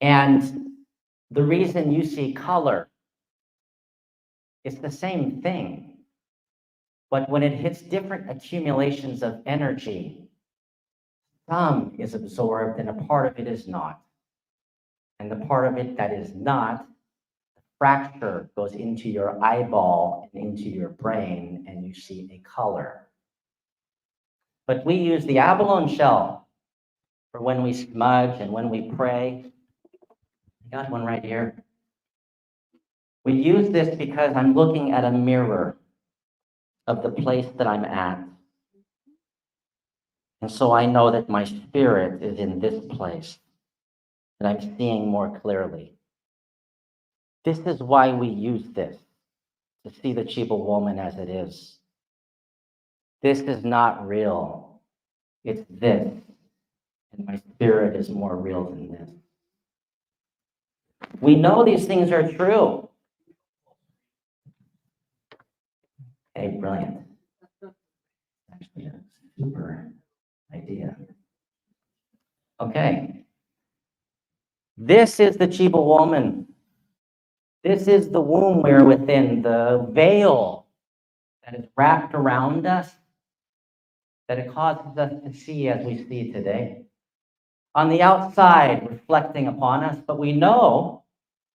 And the reason you see color, it's the same thing. But when it hits different accumulations of energy, some is absorbed and a part of it is not. And the part of it that is not, the fracture goes into your eyeball and into your brain, and you see a color. But we use the abalone shell for when we smudge and when we pray. I got one right here. We use this because I'm looking at a mirror of the place that I'm at. And so I know that my spirit is in this place, and I'm seeing more clearly. This is why we use this, to see the Chibawaman as it is. This is not real. It's this. And my spirit is more real than this. We know these things are true. Okay, brilliant. Actually, a super idea. Okay. This is the Chibawaman. This is the womb we're within, the veil that is wrapped around us, that it causes us to see as we see today. On the outside, reflecting upon us, but we know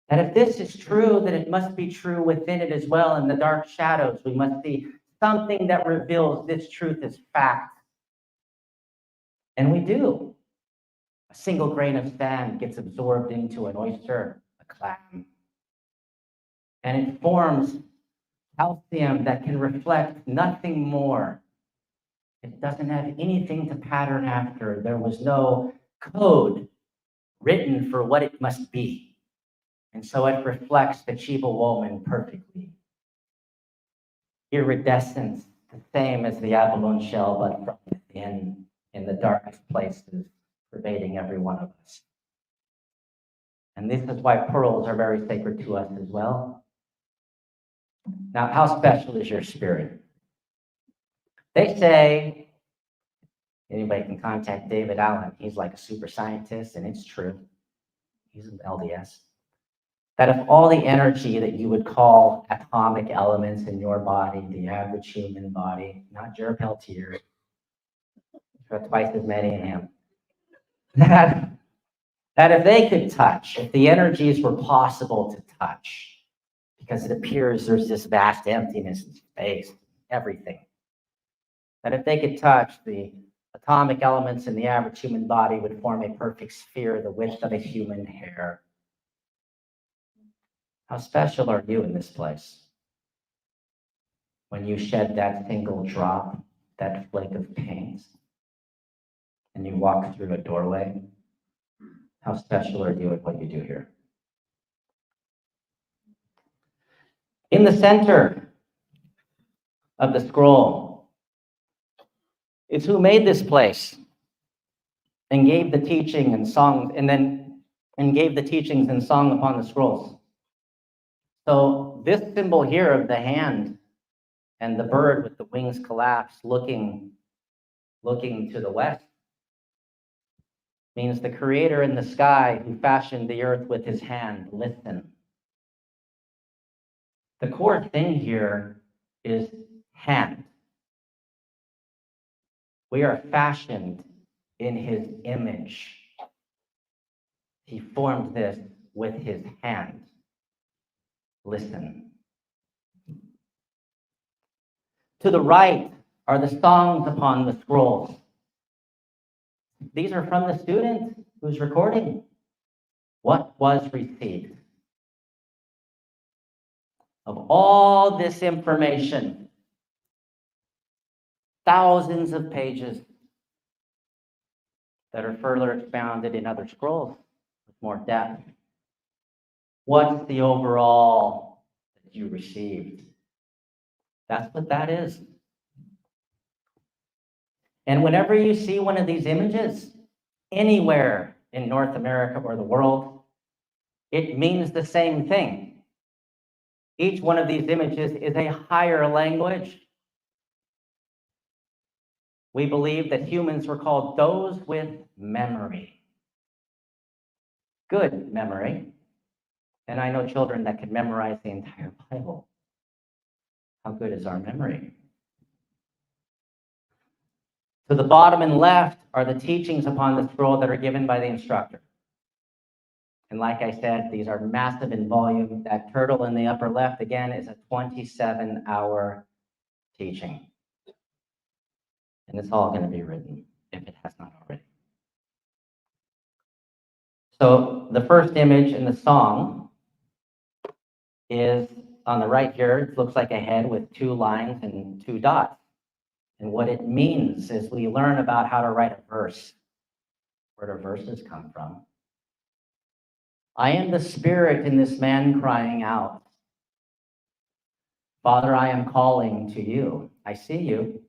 that if this is true, then it must be true within it as well. In the dark shadows, we must see something that reveals this truth as fact. And we do. A single grain of sand gets absorbed into an oyster, a clam. And it forms calcium that can reflect nothing more. It doesn't have anything to pattern after. There was no code written for what it must be. And so it reflects the Chibawaman perfectly. Iridescence, the same as the abalone shell, but from within, in the darkest places, pervading every one of us. And this is why pearls are very sacred to us as well. Now, how special is your spirit? They say, anybody can contact David Allen. He's like a super scientist, and it's true. He's an LDS. That if all the energy that you would call atomic elements in your body, the average human body, not Jer Peltier, got twice as many in him, that if they could touch, if the energies were possible to touch, because it appears there's this vast emptiness in space, everything, that if they could touch, the atomic elements in the average human body would form a perfect sphere the width of a human hair. How special are you in this place? When you shed that single drop, that flake of paint, and you walk through a doorway, how special are you at what you do here? In the center of the scroll is who made this place and gave the teaching and song, and gave the teachings and song upon the scrolls. So this symbol here of the hand and the bird with the wings collapsed, looking to the west, means the creator in the sky who fashioned the earth with his hand. Listen. The core thing here is hand. We are fashioned in his image. He formed this with his hand. Listen. To the right are the songs upon the scrolls. These are from the student who's recording. What was received? Of all this information, thousands of pages that are further expounded in other scrolls with more depth. What's the overall that you received? That's what that is. And whenever you see one of these images, anywhere in North America or the world, it means the same thing. Each one of these images is a higher language. We believe that humans were called those with memory. Good memory. And I know children that can memorize the entire Bible. How good is our memory? To the bottom and left are the teachings upon the scroll that are given by the instructor. And like I said, these are massive in volume. That turtle in the upper left, again, is a 27-hour teaching. And it's all going to be written, if it has not already. So the first image in the song is on the right here. It looks like a head with 2 lines and 2 dots. And what it means is we learn about how to write a verse. Where do verses come from? I am the spirit in this man crying out. Father, I am calling to you. I see you.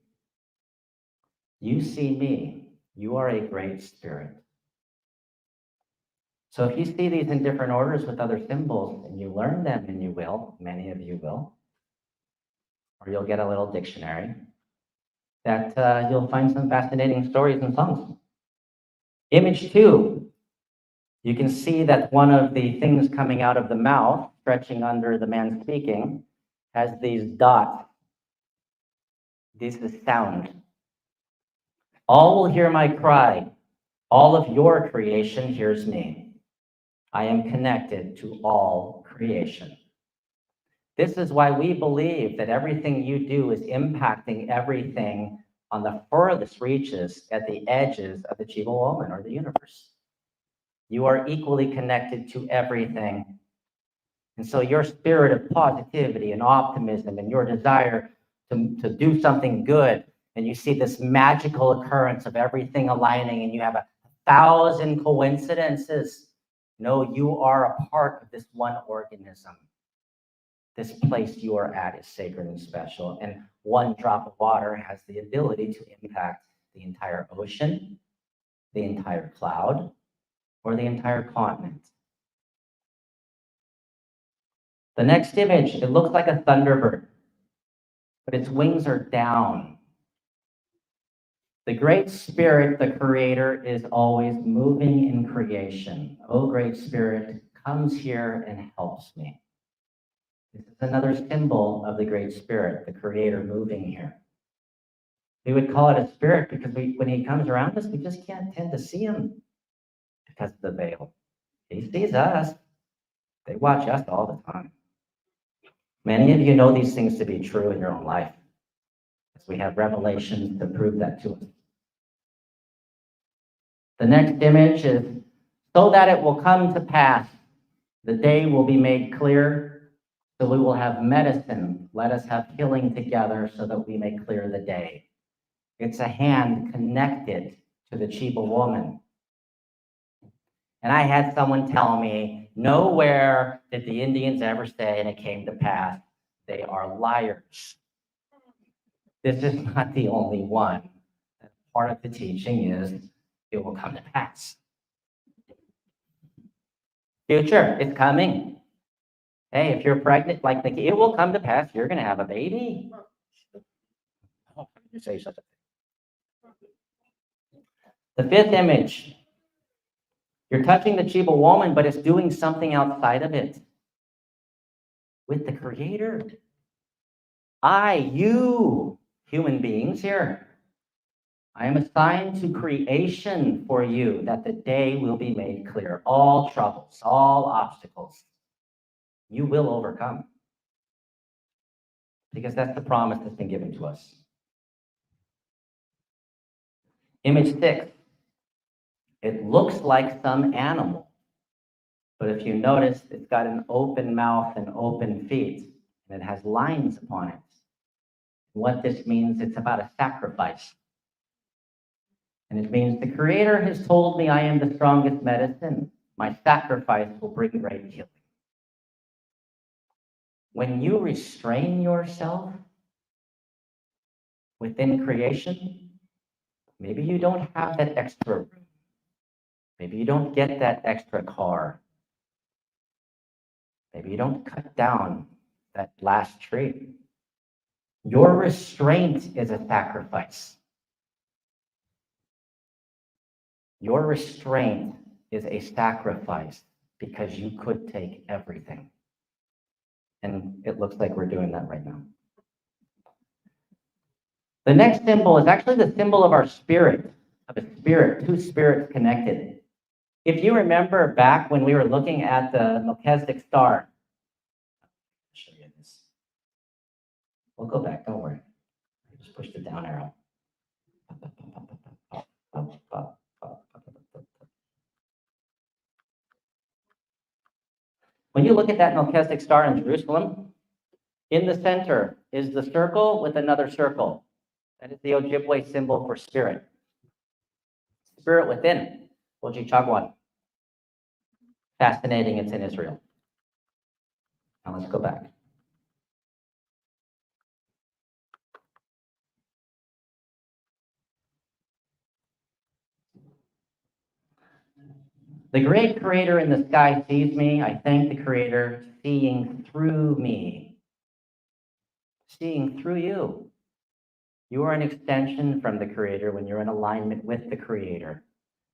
You see me. You are a great spirit. So if you see these in different orders with other symbols, and you learn them, and you will, many of you will, or you'll get a little dictionary, that you'll find some fascinating stories and songs. Image 2, you can see that one of the things coming out of the mouth, stretching under the man speaking, has these dots. This is sound. All will hear my cry. All of your creation hears me. I am connected to all creation. This is why we believe that everything you do is impacting everything on the furthest reaches at the edges of the Chiba Woman or the universe. You are equally connected to everything. And so your spirit of positivity and optimism and your desire to do something good, and you see this magical occurrence of everything aligning, and you have 1,000 coincidences. No, you are a part of this one organism. This place you are at is sacred and special, and one drop of water has the ability to impact the entire ocean, the entire cloud, or the entire continent. The next image, it looks like a thunderbird, but its wings are down. The Great Spirit, the Creator, is always moving in creation. Oh, Great Spirit, comes here and helps me. This is another symbol of the Great Spirit, the Creator moving here. We would call it a spirit because when he comes around us, we just can't tend to see him because of the veil. He sees us. They watch us all the time. Many of you know these things to be true in your own life, as we have revelations to prove that to us. The next image is, so that it will come to pass, the day will be made clear, so we will have medicine. Let us have healing together so that we may clear the day. It's a hand connected to the Chiba Woman. And I had someone tell me, nowhere did the Indians ever say, and it came to pass. They are liars. This is not the only one. Part of the teaching is, it will come to pass. Future, it's coming. Hey, if you're pregnant, like Nikki, it will come to pass. You're going to have a baby. Oh, you say such a thing. The 5th image. You're touching the Chiba Woman, but it's doing something outside of it. With the Creator. You, human beings here. I am assigned to creation for you, that the day will be made clear. All troubles, all obstacles, you will overcome. Because that's the promise that's been given to us. Image 6. It looks like some animal. But if you notice, it's got an open mouth and open feet. And it has lines upon it. What this means, it's about a sacrifice. And it means the Creator has told me I am the strongest medicine. My sacrifice will bring great healing. When you restrain yourself within creation, maybe you don't have that extra room. Maybe you don't get that extra car. Maybe you don't cut down that last tree. Your restraint is a sacrifice. Your restraint is a sacrifice because you could take everything. And it looks like we're doing that right now. The next symbol is actually the symbol of our spirit, of a spirit, two spirits connected. If you remember back when we were looking at the Melchizedek star, I'll show you this. We'll go back, don't worry. Just push the down arrow. When you look at that Melchizedek star in Jerusalem, in the center is the circle with another circle. That is the Objibwe symbol for spirit. Spirit within, Objibwe. Fascinating, it's in Israel. Now let's go back. The great Creator in the sky sees me. I thank the Creator seeing through me. Seeing through you. You are an extension from the Creator when you're in alignment with the Creator.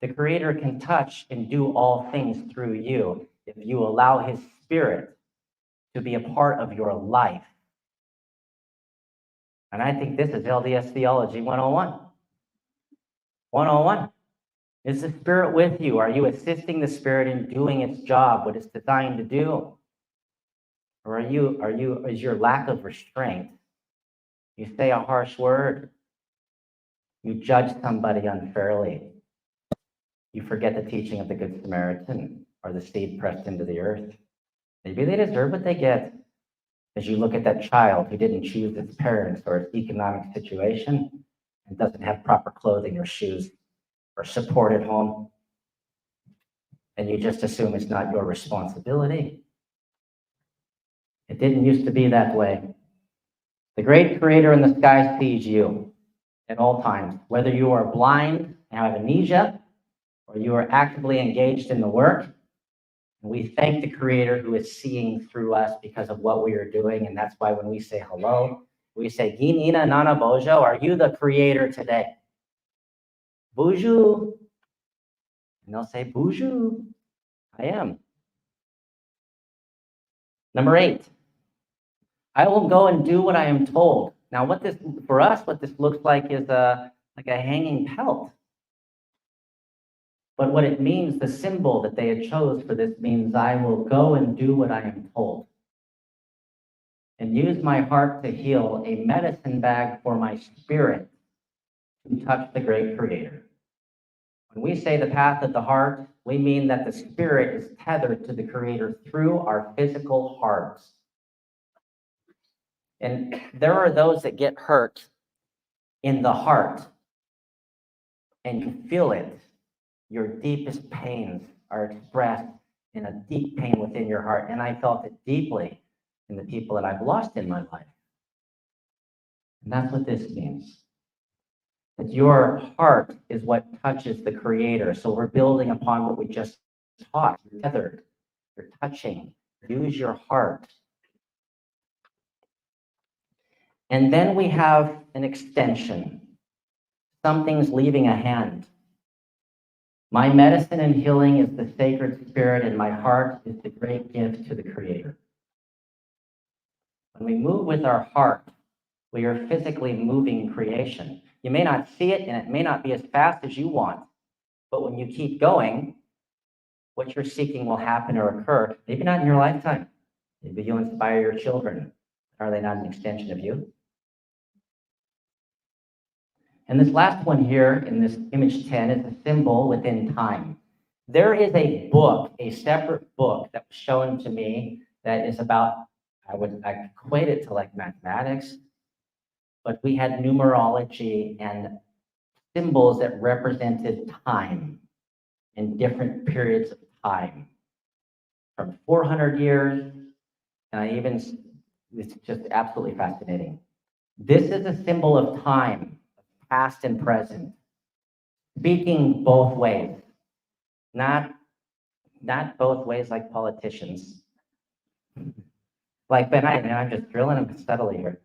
The Creator can touch and do all things through you if you allow His Spirit to be a part of your life. And I think this is LDS Theology 101. 101. Is the Spirit with you? Are you assisting the Spirit in doing its job, what it's designed to do? Or is your lack of restraint? You say a harsh word. You judge somebody unfairly. You forget the teaching of the Good Samaritan or the seed pressed into the earth. Maybe they deserve what they get. As you look at that child who didn't choose its parents or its economic situation and doesn't have proper clothing or shoes or support at home, and you just assume it's not your responsibility. It didn't used to be that way. The great Creator in the sky sees you at all times, whether you are blind and have amnesia, or you are actively engaged in the work. And we thank the Creator who is seeing through us because of what we are doing. And that's why when we say hello, we say, Ginina Nana Bojo, are you the Creator today? Bonjour. And they'll say, bonjour. I am. Number 8. I will go and do what I am told. Now, what this looks like is like a hanging pelt. But what it means, the symbol that they had chose for this means I will go and do what I am told. And use my heart to heal, a medicine bag for my spirit to touch the great Creator. When we say the path of the heart, we mean that the spirit is tethered to the Creator through our physical hearts. And there are those that get hurt in the heart, and you feel it. Your deepest pains are expressed in a deep pain within your heart. And I felt it deeply in the people that I've lost in my life. And that's what this means. That your heart is what touches the Creator. So we're building upon what we just taught. You're tethered. You're touching. Use your heart. And then we have an extension. Something's leaving a hand. My medicine and healing is the sacred spirit, and my heart is the great gift to the Creator. When we move with our heart, we are physically moving creation. You may not see it, and it may not be as fast as you want, but when you keep going, what you're seeking will happen or occur. Maybe not in your lifetime. Maybe you'll inspire your children. Are they not an extension of you? And this last one here in this image 10 is a symbol within time. There is a book, a separate book that was shown to me that is about, I equate it to like mathematics. but we had numerology and symbols that represented time in different periods of time, from 400 years, and it's just absolutely fascinating. This is a symbol of time, past and present, speaking both ways, not both ways like politicians. Like Ben, I'm just drilling them subtly here,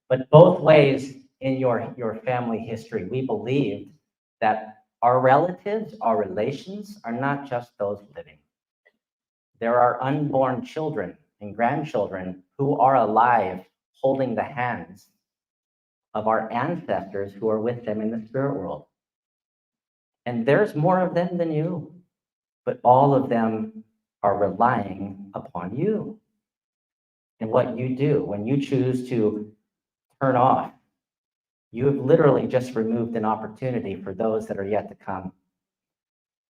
but both ways in your family history. We believed that our relatives, our relations are not just those living. There are unborn children and grandchildren who are alive, holding the hands of our ancestors who are with them in the spirit world. And there's more of them than you, but all of them are relying upon you. And what you do when you choose to turn off, you have literally just removed an opportunity for those that are yet to come.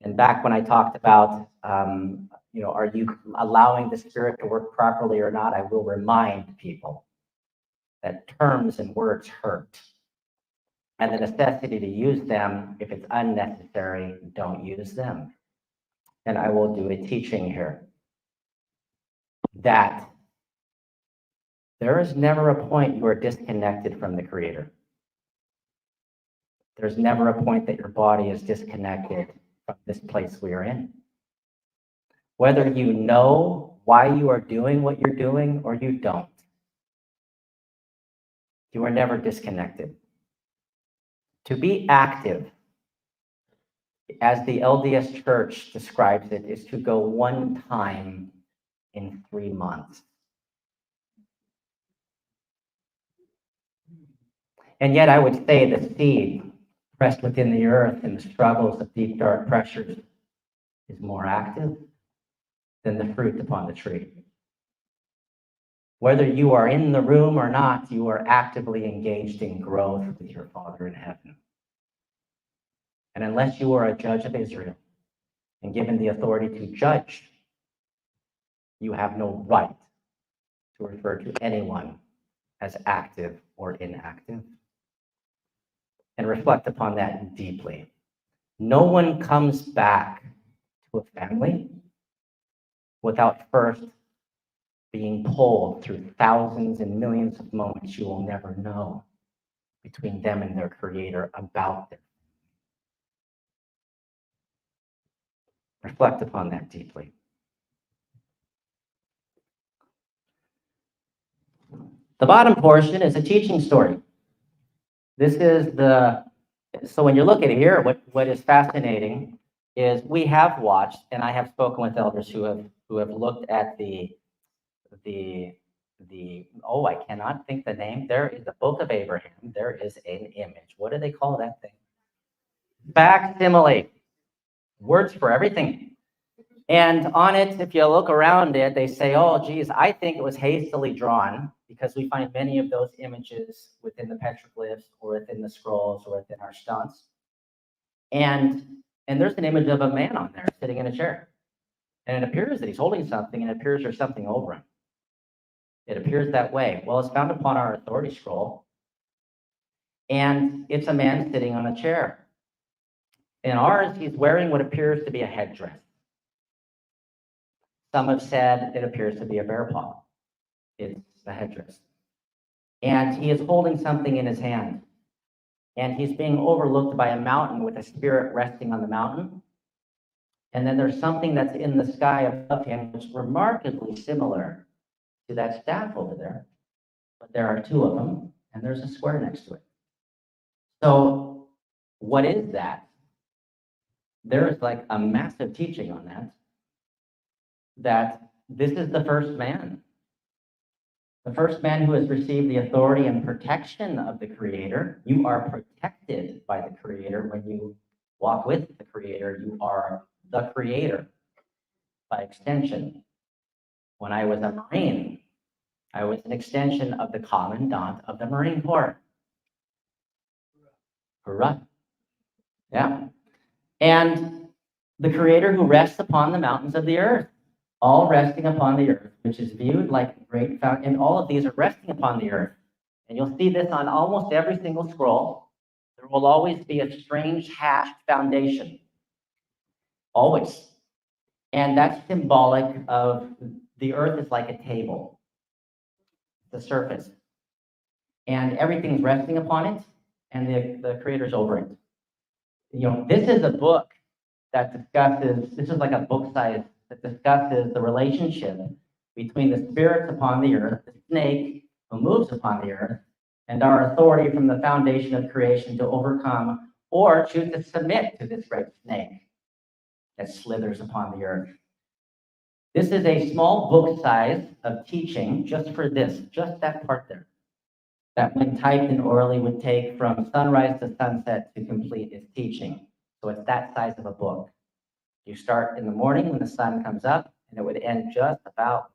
And back when I talked about, are you allowing the spirit to work properly or not? I will remind people that terms and words hurt, and the necessity to use them, if it's unnecessary, don't use them. And I will do a teaching here that there is never a point you are disconnected from the Creator. There's never a point that your body is disconnected from this place we are in. Whether you know why you are doing what you're doing or you don't, you are never disconnected. To be active, as the LDS Church describes it, is to go one time in 3 months. And yet I would say the seed pressed within the earth in the struggles of deep, dark pressures is more active than the fruit upon the tree. Whether you are in the room or not, you are actively engaged in growth with your Father in heaven. And unless you are a judge of Israel and given the authority to judge, you have no right to refer to anyone as active or inactive. And reflect upon that deeply. No one comes back to a family without first being pulled through thousands and millions of moments you will never know between them and their Creator about them. Reflect upon that deeply. The bottom portion is a teaching story. This is so when you look at it here, what is fascinating is we have watched, and I have spoken with elders who have looked at the I cannot think the name. There is the Book of Abraham. There is an image. What do they call that thing? Facsimile. Words for everything. And on it, if you look around it, they say, oh, geez, I think it was hastily drawn, because we find many of those images within the petroglyphs or within the scrolls or within our stunts. And there's an image of a man on there sitting in a chair. And it appears that he's holding something, and it appears there's something over him. It appears that way. Well, it's found upon our authority scroll. And it's a man sitting on a chair. In ours, he's wearing what appears to be a headdress. Some have said it appears to be a bear paw. It's a headdress. And he is holding something in his hand. And he's being overlooked by a mountain with a spirit resting on the mountain. And then there's something that's in the sky above him, which is remarkably similar to that staff over there. But there are two of them, and there's a square next to it. So what is that? There is like a massive teaching on that this is the first man. The first man who has received the authority and protection of the Creator. You are protected by the Creator when you walk with the Creator. You are the Creator by extension. When I was a Marine, I was an extension of the Commandant of the Marine Corps. Hurrah. Yeah. And the Creator who rests upon the mountains of the earth, all resting upon the earth, which is viewed like a great fountain. And all of these are resting upon the earth. And you'll see this on almost every single scroll. There will always be a strange hashed foundation. Always. And that's symbolic of the earth is like a table, the surface. And everything's resting upon it, and the creator's over it. You know, this is a book that discusses, this is like a book size that discusses the relationship between the spirits upon the earth, the snake who moves upon the earth, and our authority from the foundation of creation to overcome or choose to submit to this great snake that slithers upon the earth. This is a small book size of teaching just for this, just that part there, that when typed and orally would take from sunrise to sunset to complete its teaching. So it's that size of a book. You start in the morning when the sun comes up, and it would end just about.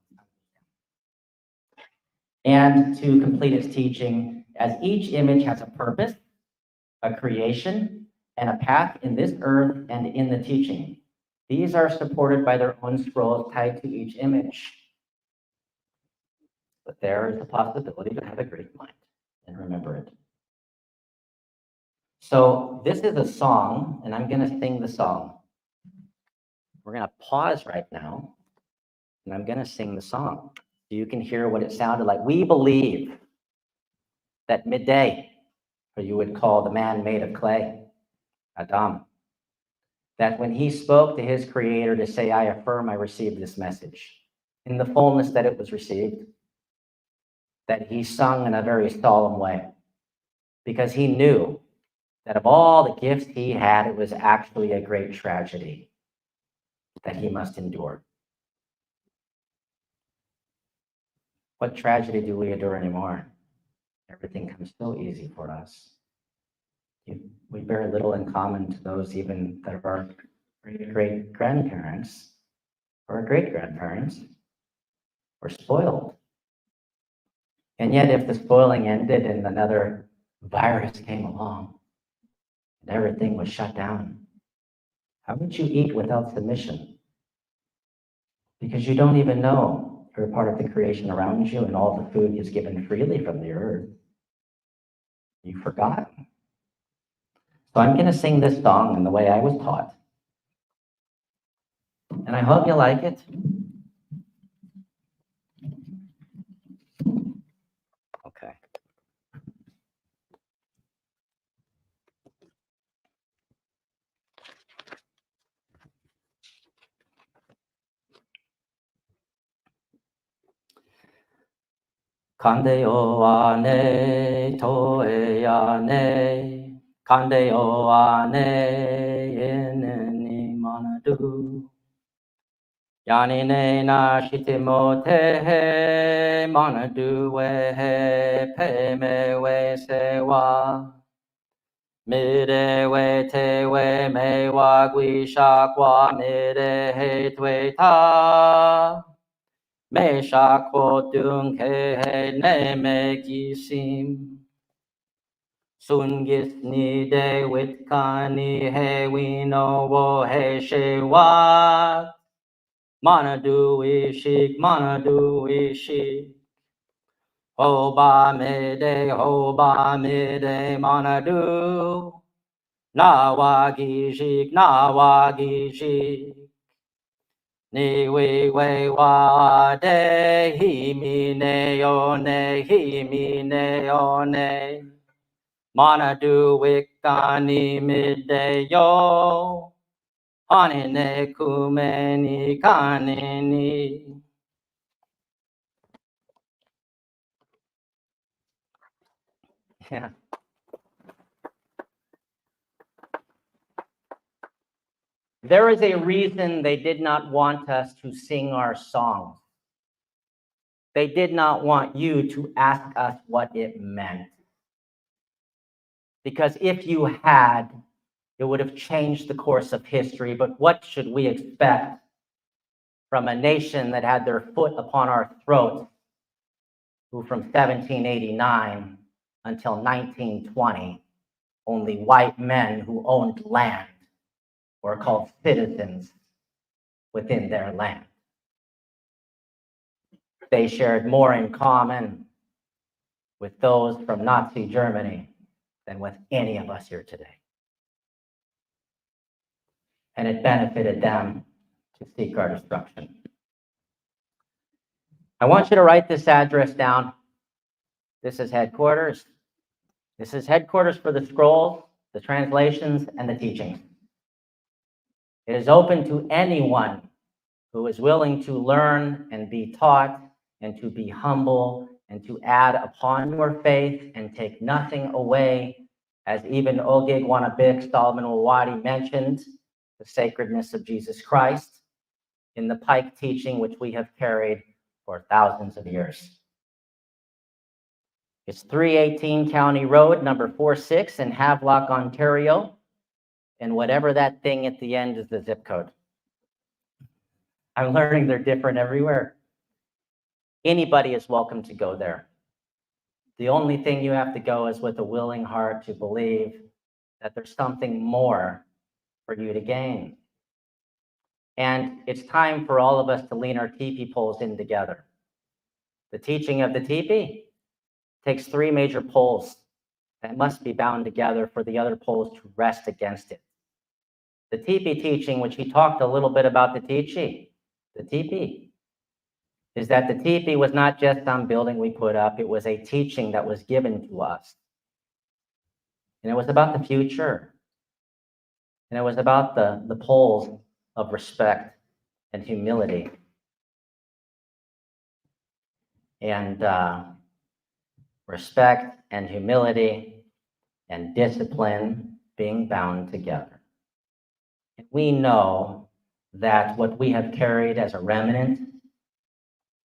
And to complete its teaching, as each image has a purpose, a creation, and a path in this earth and in the teaching. These are supported by their own scrolls tied to each image. But there is a possibility to have a great mind and remember it. So this is a song, and I'm going to sing the song. We're going to pause right now, and I'm going to sing the song so you can hear what it sounded like. We believe that midday, or you would call the man made of clay, Adam, that when he spoke to his creator to say, I affirm I received this message, in the fullness that it was received, that he sung in a very solemn way, because he knew that of all the gifts he had, it was actually a great tragedy that he must endure. What tragedy do we endure anymore? Everything comes so easy for us. We bear little in common to those even that are our great-grandparents or great-grandparents. We're spoiled. And yet if the spoiling ended and another virus came along and everything was shut down, how would you eat without submission? Because you don't even know you're part of the creation around you and all the food is given freely from the earth. You've forgotten. So I'm going to sing this song in the way I was taught. And I hope you like it. Okay. Kandeyo ane toe ane Kandeyo ane yeneni manadu Yanine na shitimote he manadu we peme we sewa Mire we te we me wa gui shakwa mire he tue ta Me shakwo dung ke he ne me kisim Sungis ni de witkani he we no wo he she wa Manadu ishik Hoba me de manadu Nawagi shik Ni we wa de himi ne one Manadu wikani midde yo Hanine kumeni kanini. Yeah. There is a reason they did not want us to sing our songs. They did not want you to ask us what it meant. Because if you had, it would have changed the course of history. But what should we expect from a nation that had their foot upon our throats, who from 1789 until 1920, only white men who owned land were called citizens within their land. They shared more in common with those from Nazi Germany than with any of us here today. And it benefited them to seek our destruction. I want you to write this address down. This is headquarters. This is headquarters for the scrolls, the translations, and the teachings. It is open to anyone who is willing to learn and be taught and to be humble and to add upon your faith and take nothing away, as even Ogig Wanabik Solomon Wawadi mentioned, the sacredness of Jesus Christ in the Pike teaching, which we have carried for thousands of years. It's 318 County Road, number 46 in Havelock, Ontario. And whatever that thing at the end is the zip code. I'm learning they're different everywhere. Anybody is welcome to go there. The only thing you have to go is with a willing heart to believe that there's something more for you to gain. And it's time for all of us to lean our teepee poles in together. The teaching of the teepee takes 3 major poles that must be bound together for the other poles to rest against it. The teepee teaching, which he talked a little bit about the teepee, is that the teepee was not just some building we put up, it was a teaching that was given to us. And it was about the future. And it was about the poles of respect and humility. And respect and humility and discipline being bound together. And we know that what we have carried as a remnant,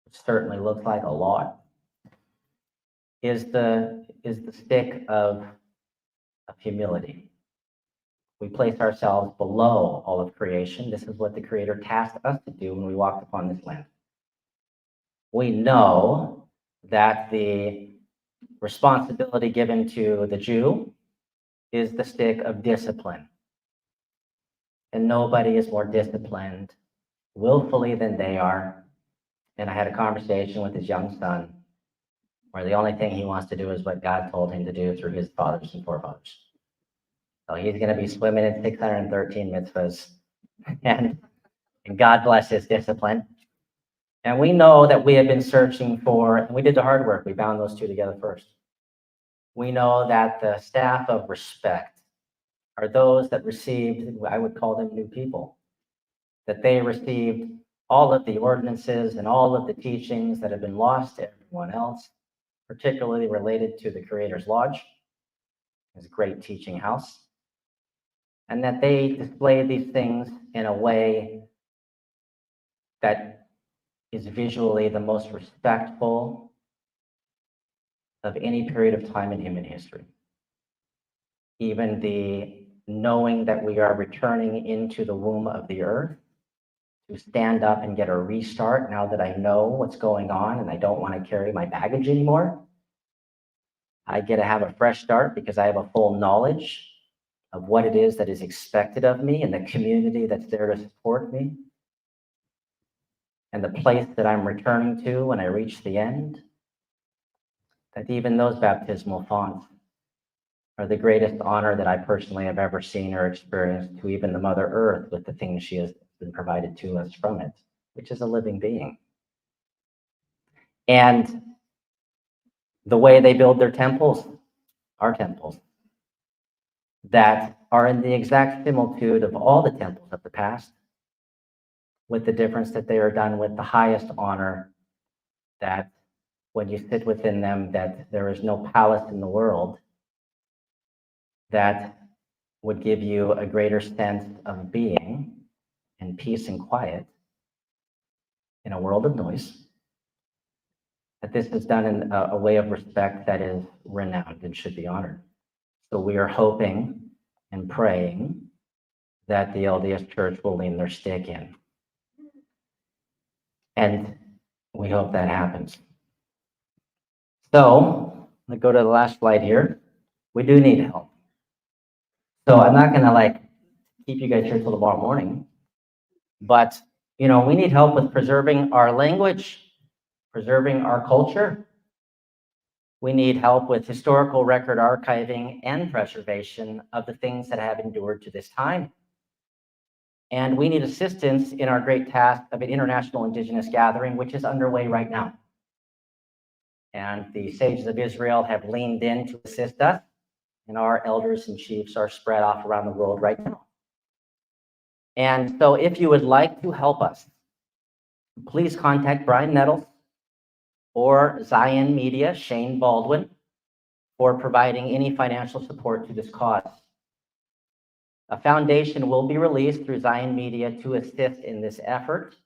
which certainly looks like a lot, is the stick of humility. We place ourselves below all of creation. This is what the Creator tasked us to do when we walked upon this land. We know that the responsibility given to the Jew is the stick of discipline. And nobody is more disciplined willfully than they are. And I had a conversation with his young son where the only thing he wants to do is what God told him to do through his fathers and forefathers. So he's going to be swimming in 613 mitzvahs. And God bless his discipline. And we know that we have been searching for, and we did the hard work. We bound those two together first. We know that the staff of respect are those that received, I would call them new people, that they received all of the ordinances and all of the teachings that have been lost to everyone else, particularly related to the Creator's Lodge, his great teaching house, and that they display these things in a way that is visually the most respectful of any period of time in human history. Even the knowing that we are returning into the womb of the earth to stand up and get a restart now that I know what's going on and I don't want to carry my baggage anymore. I get to have a fresh start because I have a full knowledge of what it is that is expected of me and the community that's there to support me and the place that I'm returning to when I reach the end. That even those baptismal fonts are the greatest honor that I personally have ever seen or experienced to even the Mother Earth with the things she has been provided to us from it, which is a living being. And the way they build their temples, our temples, that are in the exact similitude of all the temples of the past, with the difference that they are done with the highest honor, that when you sit within them, that there is no palace in the world that would give you a greater sense of being and peace and quiet in a world of noise. That this is done in a way of respect that is renowned and should be honored. So we are hoping and praying that the LDS Church will lean their stick in. And we hope that happens. So, let's go to the last slide here. We do need help. So I'm not gonna keep you guys here till tomorrow morning, but we need help with preserving our language, preserving our culture. We need help with historical record archiving and preservation of the things that have endured to this time. And we need assistance in our great task of an international indigenous gathering, which is underway right now. And the sages of Israel have leaned in to assist us, and our elders and chiefs are spread off around the world right now. And so if you would like to help us, please contact Brian Nettles or Zion Media, Shane Baldwin, for providing any financial support to this cause. A foundation will be released through Zion Media to assist in this effort,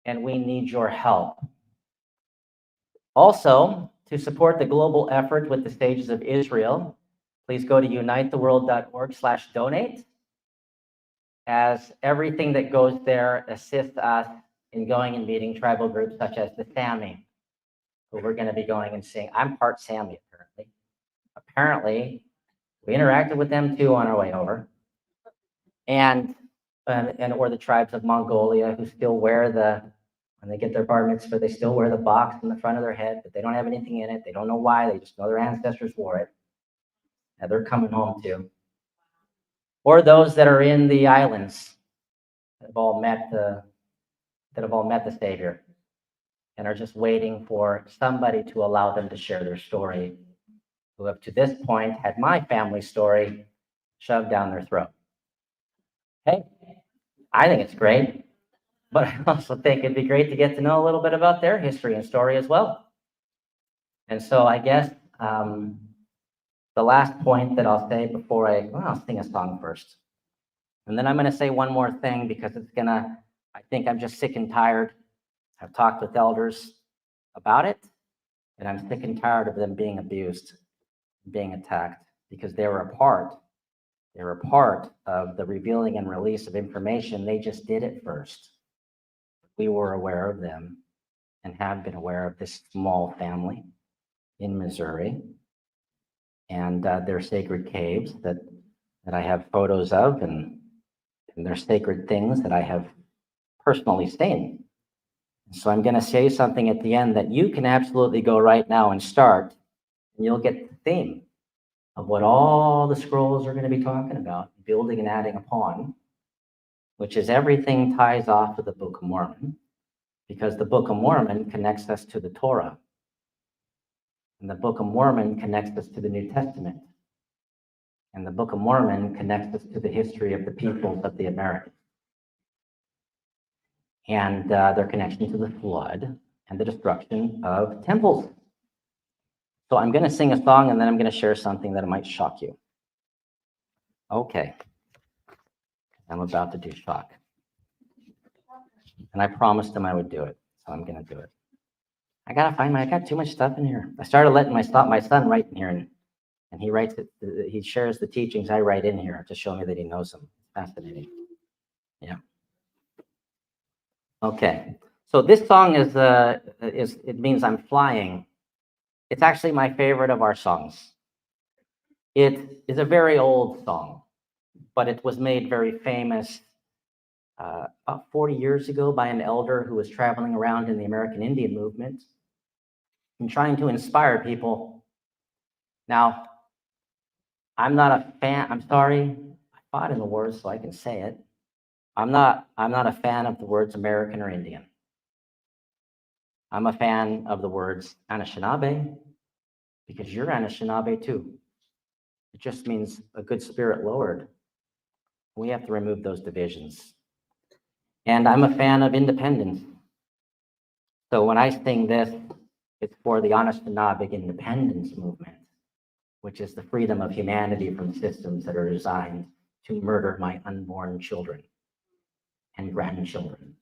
and we need your help. Also, to support the global effort with the Sages of Israel, please go to unitetheworld.org/donate, as everything that goes there assists us in going and meeting tribal groups such as the Sami, who we're going to be going and seeing. I'm part Sami, apparently. Apparently, we interacted with them too on our way over. And or the tribes of Mongolia, who still wear when they get their bar mitzvah, they still wear the box in the front of their head, but they don't have anything in it. They don't know why. They just know their ancestors wore it. And they're coming home too. Or those that are in the islands that have all met the Savior and are just waiting for somebody to allow them to share their story, who have to this point had my family story shoved down their throat. Hey, I think it's great, but I also think it'd be great to get to know a little bit about their history and story as well. And so I guess the last point that I'll say before I'll sing a song first. And then I'm going to say one more thing because I think I'm just sick and tired. I've talked with elders about it, and I'm sick and tired of them being abused, being attacked, because they were a part of the revealing and release of information. They just did it first. We were aware of them and have been aware of this small family in Missouri and their sacred caves that I have photos of, and their sacred things that I have personally seen. So I'm going to say something at the end that you can absolutely go right now and start, and you'll get the theme of what all the scrolls are going to be talking about, building and adding upon, which is everything ties off of the Book of Mormon, because the Book of Mormon connects us to the Torah. And the Book of Mormon connects us to the New Testament. And the Book of Mormon connects us to the history of the peoples of the Americas. And their connection to the flood and the destruction of temples. So I'm going to sing a song, and then I'm going to share something that might shock you. Okay. I'm about to do shock. And I promised them I would do it, so I'm going to do it. I got too much stuff in here. I started letting my son write in here, and he writes it. He shares the teachings I write in here to show me that he knows them. Fascinating. Yeah. Okay. So this song it means I'm flying. It's actually my favorite of our songs. It is a very old song, but it was made very famous about 40 years ago by an elder who was traveling around in the American Indian movement and trying to inspire people. Now, I'm not a fan. I'm sorry. I fought in the wars, so I can say it. I'm not a fan of the words American or Indian. I'm a fan of the words Anishinaabe, because you're Anishinaabe too. It just means a good spirit lowered. We have to remove those divisions. And I'm a fan of independence. So when I sing this, it's for the Anishinaabe independence movement, which is the freedom of humanity from systems that are designed to murder my unborn children and grandchildren.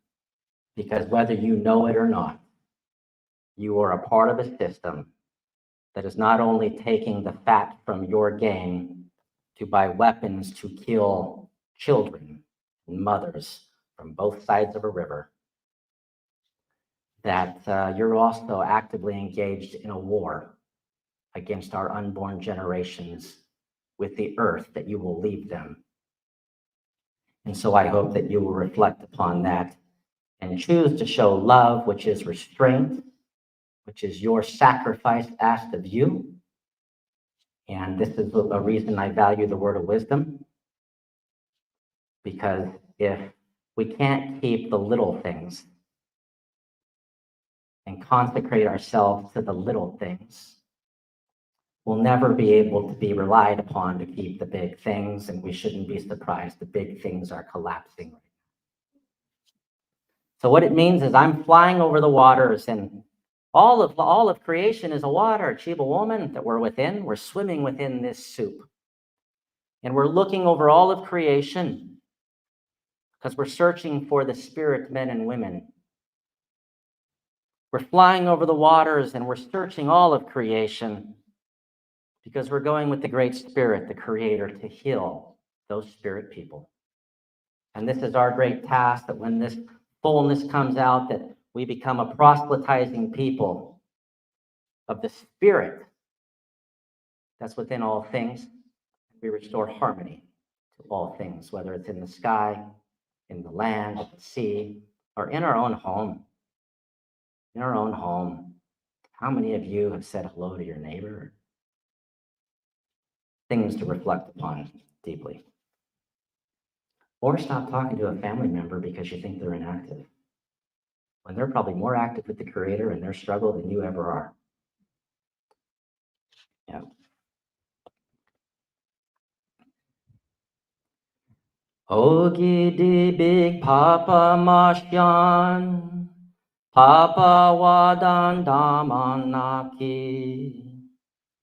Because whether you know it or not, you are a part of a system that is not only taking the fat from your gain to buy weapons to kill children and mothers from both sides of a river, that you're also actively engaged in a war against our unborn generations with the earth that you will leave them. And so I hope that you will reflect upon that and choose to show love, which is restraint, which is your sacrifice asked of you. And this is a reason I value the word of wisdom, because if we can't keep the little things and consecrate ourselves to the little things, we'll never be able to be relied upon to keep the big things, and we shouldn't be surprised the big things are collapsing right now. So what it means is I'm flying over the waters, and all of creation is a water, Chiba woman, that we're within. We're swimming within this soup. And we're looking over all of creation because we're searching for the spirit men and women. We're flying over the waters and we're searching all of creation because we're going with the great spirit, the creator, to heal those spirit people. And this is our great task, that when this fullness comes out, that we become a proselytizing people of the spirit that's within all things. We restore harmony to all things, whether it's in the sky, in the land, at the sea, or in our own home. In our own home. How many of you have said hello to your neighbor? Things to reflect upon deeply. Or stop talking to a family member because you think they're inactive, when they're probably more active with the Creator in their struggle than you ever are. Yeah. Ogidi Big Papa Mashyan, Papa Wadan Damanaki,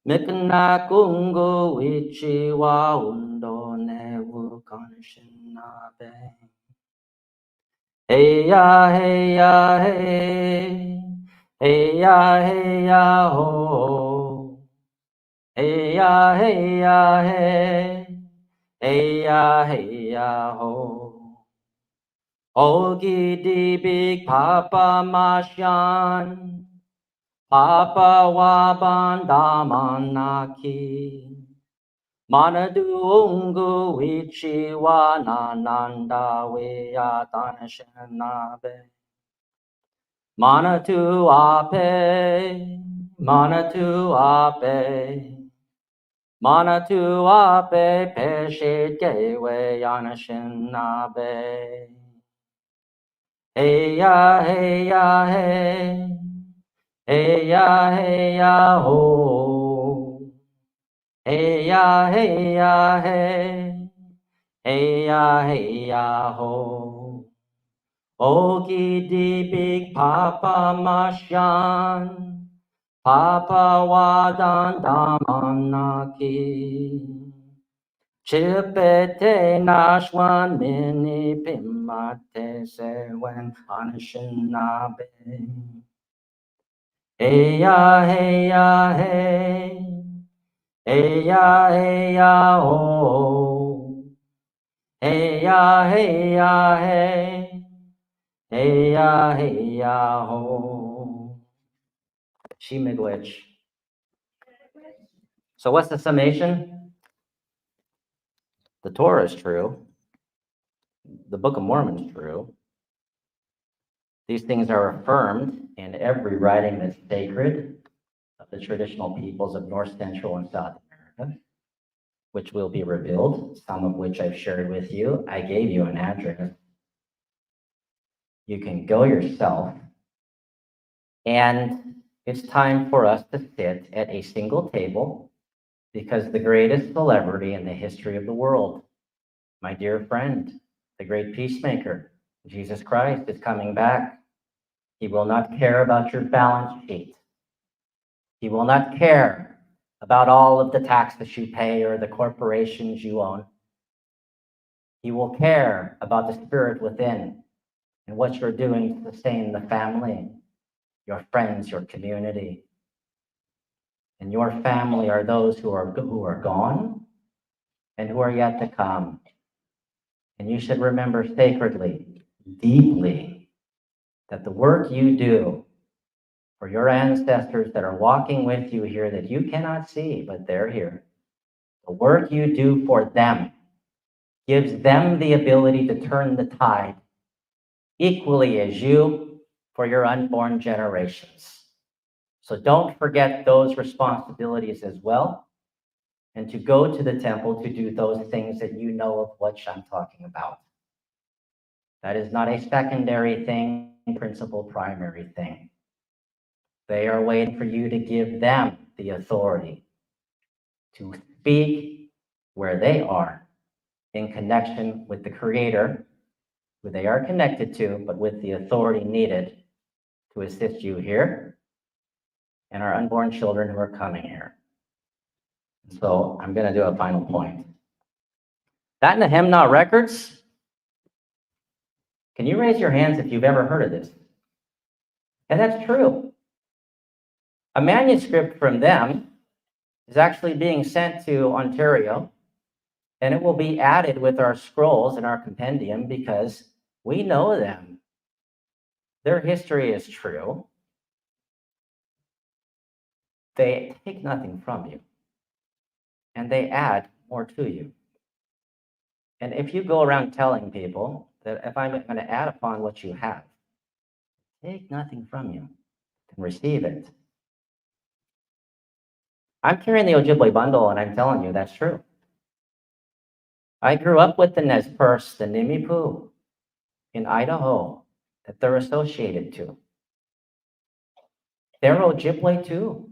Mikanakungo Ichiwa Undo Newu Kanshinabe. Hey ya, hey ya, hey, hey ya, hey ya, ho. Hey ya, hey ya, hey, hey ya, hey ya, ho. Ogidi Big Papa Mashyan, Papa Waban Damanaki, Manadu Ichi Wanananda Weyatanashanabe. Manatu Ape, Manatu Ape, Manatu Ape Peshit Weyanashanabe. Hey ya, hey ya, hey, hey ya, hey ya, ho. Hey ya, hey ya, hey, hey ya, hey ya, ho. Ogidi Big Papa Mashyan, Papa Wadan Damanaki, Chipete Nashwan Mini Pimate Sewen Anishinabe. Hey ya, hey ya, hey, hey ya, hey ya, ho. Hey ya, hey ya, hey, hey ya, hey ya, ho. She miigwech. So what's the summation? The Torah is true. The Book of Mormon is true. These things are affirmed in every writing that's sacred of the traditional peoples of North, Central, and South America, which will be revealed, some of which I've shared with you. I gave you an address. You can go yourself, and it's time for us to sit at a single table, because the greatest celebrity in the history of the world, my dear friend, the great peacemaker, Jesus Christ, is coming back. He will not care about your balance sheet. He will not care about all of the taxes you pay or the corporations you own. He will care about the spirit within and what you're doing to sustain the family, your friends, your community. And your family are those who are gone and who are yet to come. And you should remember sacredly, deeply, that the work you do for your ancestors that are walking with you here that you cannot see, but they're here, the work you do for them gives them the ability to turn the tide equally as you for your unborn generations. So don't forget those responsibilities as well, and to go to the temple to do those things that you know of which I'm talking about. That is not a secondary thing, principal, primary thing. They are waiting for you to give them the authority to speak where they are in connection with the Creator, who they are connected to, but with the authority needed to assist you here and our unborn children who are coming here. So I'm going to do a final point. That Nehemah records, can you raise your hands if you've ever heard of this? And that's true. A manuscript from them is actually being sent to Ontario, and it will be added with our scrolls and our compendium because we know them. Their history is true. They take nothing from you, and they add more to you. And if you go around telling people that if I'm going to add upon what you have, take nothing from you and receive it. I'm carrying the Ojibwe bundle, and I'm telling you that's true. I grew up with the Nez Perce, the Nimipu in Idaho that they're associated to. They're Ojibwe too.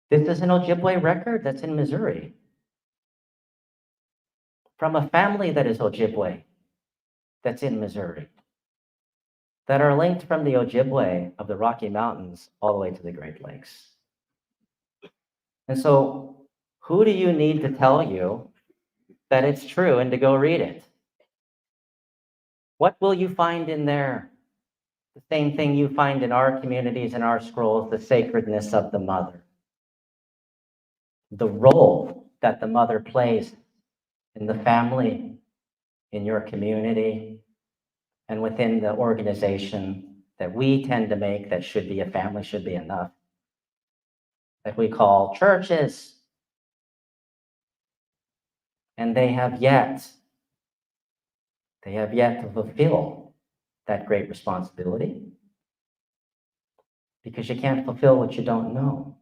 This is an Ojibwe record that's in Missouri from a family that is Ojibwe that's in Missouri, that are linked from the Ojibwe of the Rocky Mountains all the way to the Great Lakes. And so who do you need to tell you that it's true and to go read it? What will you find in there? The same thing you find in our communities and our scrolls, the sacredness of the mother. The role that the mother plays in the family, in your community, and within the organization that we tend to make that should be a family, should be enough, that we call churches. And they have yet to fulfill that great responsibility, because you can't fulfill what you don't know.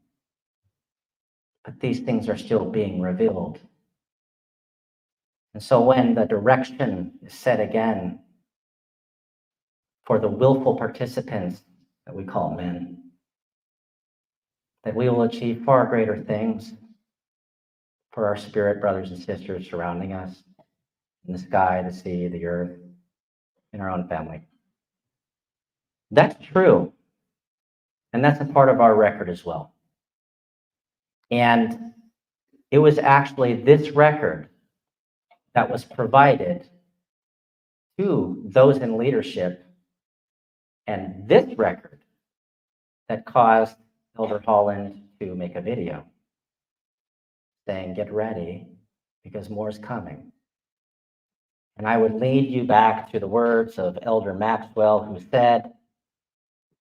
But these things are still being revealed. And so when the direction is set again for the willful participants that we call men, that we will achieve far greater things for our spirit brothers and sisters surrounding us in the sky, the sea, the earth, in our own family. That's true. And that's a part of our record as well. And it was actually this record that was provided to those in leadership, and this record that caused Elder Holland to make a video saying, get ready, because more is coming. And I would lead you back to the words of Elder Maxwell, who said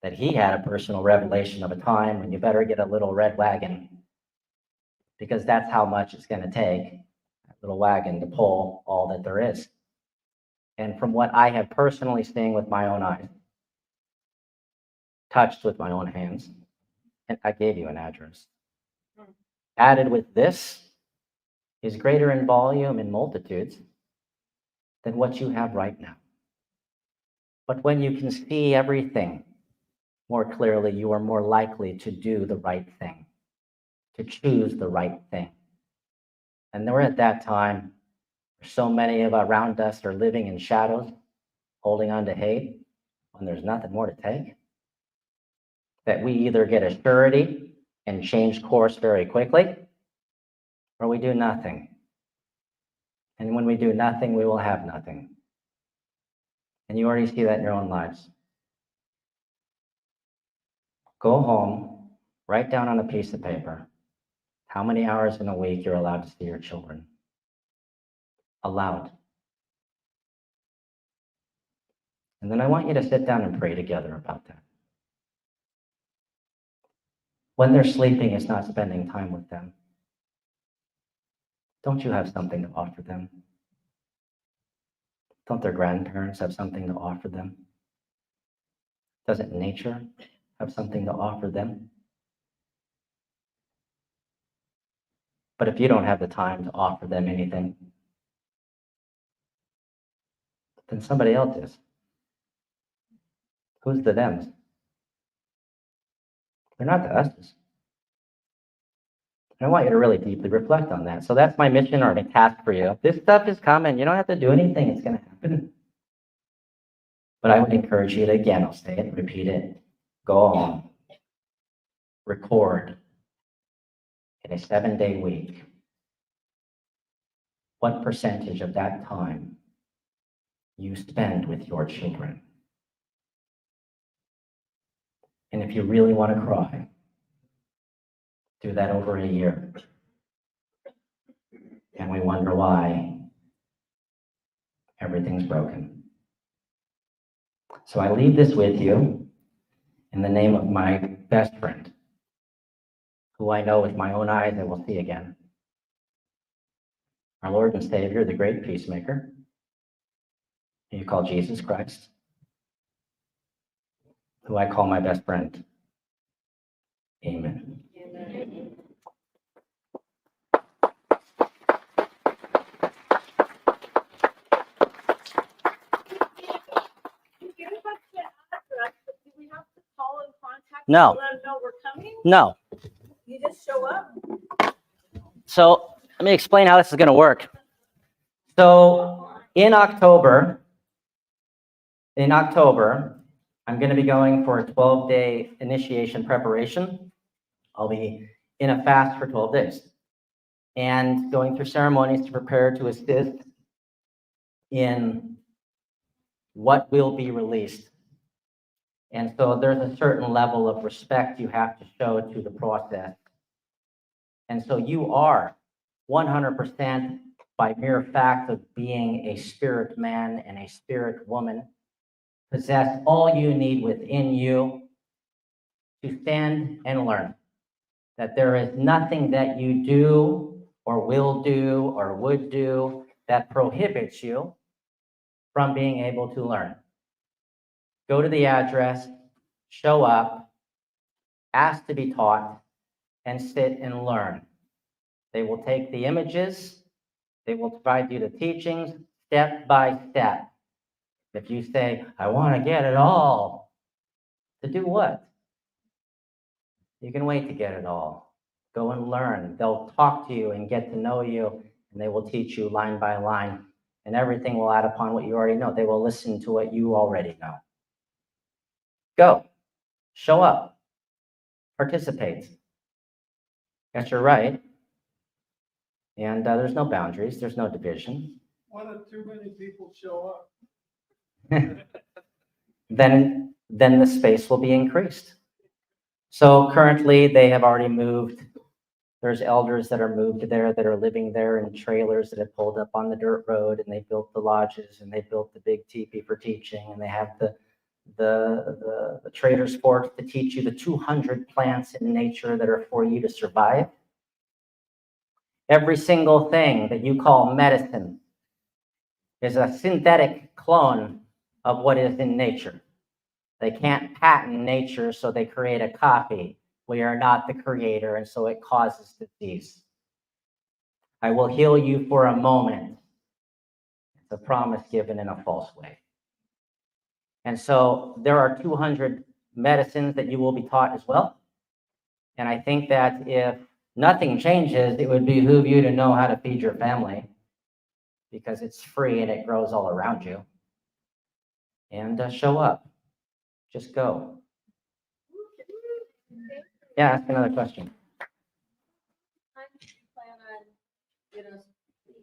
that he had a personal revelation of a time when you better get a little red wagon, because that's how much it's going to take, that little wagon, to pull all that there is. And from what I have personally seen with my own eyes, touched with my own hands, and I gave you an address, added with this is greater in volume and multitudes than what you have right now. But when you can see everything more clearly, you are more likely to do the right thing, to choose the right thing. And we're at that time, so many of around us are living in shadows, holding on to hate when there's nothing more to take, that we either get a surety and change course very quickly, or we do nothing. And when we do nothing, we will have nothing. And you already see that in your own lives. Go home, write down on a piece of paper how many hours in a week you're allowed to see your children. Allowed. And then I want you to sit down and pray together about that. When they're sleeping, it's not spending time with them. Don't you have something to offer them? Don't their grandparents have something to offer them? Doesn't nature have something to offer them? But if you don't have the time to offer them anything, then somebody else is. Who's the thems? They're not the us's. I want you to really deeply reflect on that. So that's my mission or my task for you. This stuff is coming. You don't have to do anything. It's going to happen. But I would encourage you to, again, I'll say it, repeat it, go home, record in a 7-day week. What percentage of that time you spend with your children? And if you really want to cry, do that over a year. And we wonder why everything's broken. So I leave this with you in the name of my best friend, who I know with my own eyes I will see again. Our Lord and Savior, the great peacemaker, who you call Jesus Christ, who I call my best friend. Amen. Amen. No. Let them know we're coming? No. You just show up? So let me explain how this is going to work. So in October, I'm going to be going for a 12-day initiation preparation. I'll be in a fast for 12 days and going through ceremonies to prepare to assist in what will be released. And so there's a certain level of respect you have to show to the process. And so you are 100% by mere fact of being a spirit man and a spirit woman, possess all you need within you to stand and learn. That there is nothing that you do or will do or would do that prohibits you from being able to learn. Go to the address, show up, ask to be taught, and sit and learn. They will take the images, they will provide you the teachings step by step. If you say, I want to get it all, to do what? You can wait to get it all. Go and learn. They'll talk to you and get to know you, and they will teach you line by line, and everything will add upon what you already know. They will listen to what you already know. Go. Show up. Participate. That's your right. And there's no boundaries. There's no division. What if too many people show up? Then the space will be increased. So currently they have already moved. There's elders that are moved there that are living there in trailers that have pulled up on the dirt road, and they built the lodges and they built the big teepee for teaching, and they have the trader's fork to teach you the 200 plants in nature that are for you to survive. Every single thing that you call medicine is a synthetic clone of what is in nature. They can't patent nature, so they create a copy. We are not the creator, and so it causes disease. I will heal you for a moment. It's a promise given in a false way. And so there are 200 medicines that you will be taught as well. And I think that if nothing changes, it would behoove you to know how to feed your family, because it's free and it grows all around you. And show up. Just go. Yeah, ask another question. I plan on,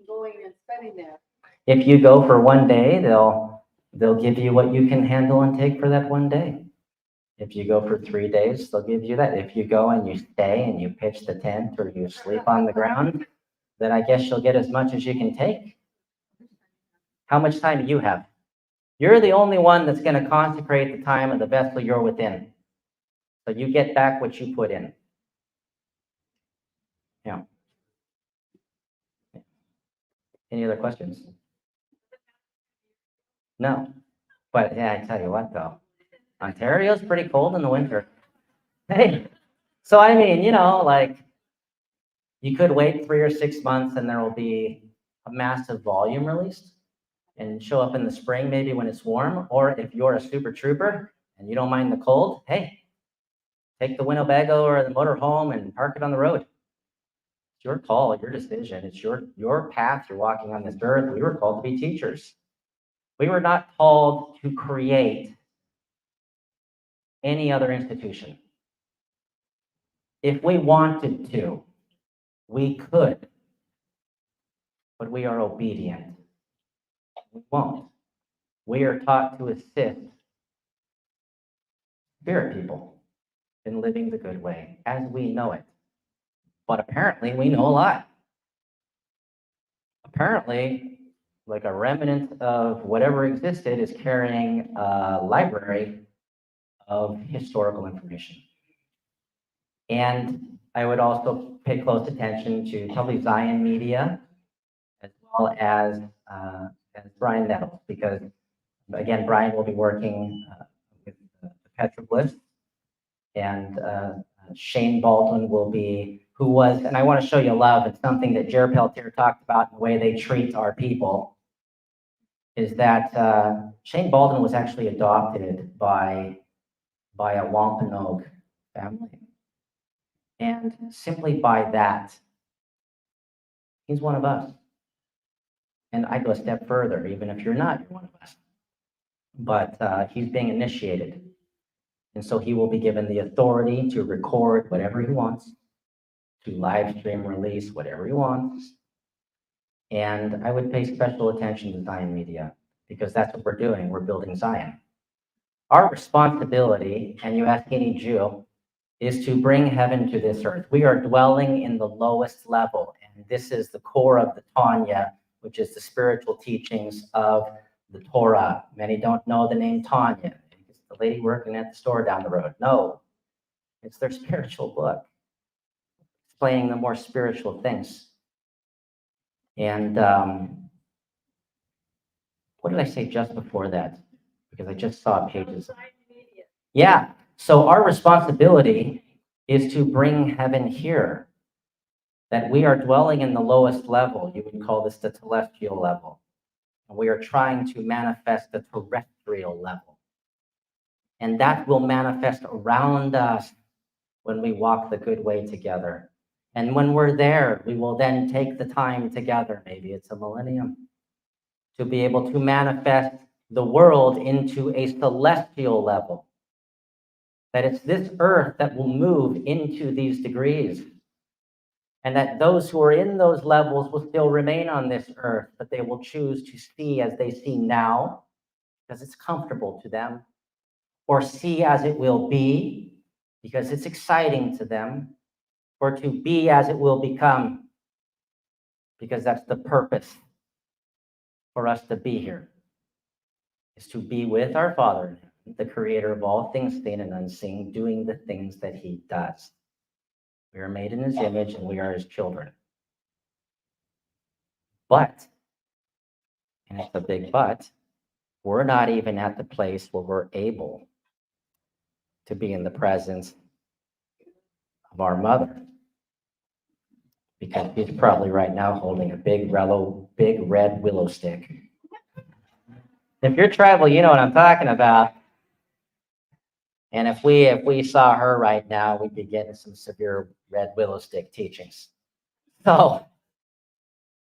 going and spending there. If you go for one day, they'll give you what you can handle and take for that one day. If you go for 3 days, they'll give you that. If you go and you stay and you pitch the tent or you sleep on the ground, then I guess you'll get as much as you can take. How much time do you have? You're the only one that's going to consecrate the time of the vessel you're within. So you get back what you put in. Yeah. Any other questions? No. But yeah, I tell you what though, Ontario's pretty cold in the winter. Hey, so I mean, like you could wait 3 or 6 months and there will be a massive volume released and show up in the spring, maybe when it's warm. Or if you're a super trooper and you don't mind the cold, hey, take the Winnebago or the motorhome and park it on the road. It's your call, your decision. It's your path. You're walking on this earth. We were called to be teachers. We were not called to create any other institution. If we wanted to, we could, but we are obedient. We won't. We are taught to assist spirit people in living the good way as we know it. But apparently we know a lot. Apparently, like a remnant of whatever existed is carrying a library of historical information. And I would also pay close attention to probably Zion Media, as well as Brian Nettles, because again, Brian will be working with the petroglyphs, and Shane Baldwin will be, and I want to show you love. It's something that Jer Peltier talked about in the way they treat our people, is that Shane Baldwin was actually adopted by a Wampum family. And simply by that, he's one of us. And I go a step further, even if you're not, you're one of us. But he's being initiated. And so he will be given the authority to record whatever he wants, to live stream release whatever he wants. And I would pay special attention to Zion Media, because that's what we're doing. We're building Zion. Our responsibility, and you ask any Jew, is to bring heaven to this earth. We are dwelling in the lowest level, and this is the core of the Tanya, which is the spiritual teachings of the Torah. Many don't know the name Tanya. It's the lady working at the store down the road. No, it's their spiritual book, explaining the more spiritual things. And what did I say just before that? Because I just saw pages. Yeah. So our responsibility is to bring heaven here, that we are dwelling in the lowest level. You would call this the celestial level. And we are trying to manifest the terrestrial level. And that will manifest around us when we walk the good way together. And when we're there, we will then take the time together, maybe it's a millennium, to be able to manifest the world into a celestial level. That it's this earth that will move into these degrees. And that those who are in those levels will still remain on this earth, but they will choose to see as they see now, because it's comfortable to them, or see as it will be, because it's exciting to them, or to be as it will become, because that's the purpose for us to be here, is to be with our Father, the creator of all things seen and unseen, doing the things that he does. We are made in his image and we are his children. But, and it's a big but, we're not even at the place where we're able to be in the presence of our mother. Because she's probably right now holding a big red willow stick. If you're tribal, you know what I'm talking about. And if we saw her right now, we'd be getting some severe red willow stick teachings. So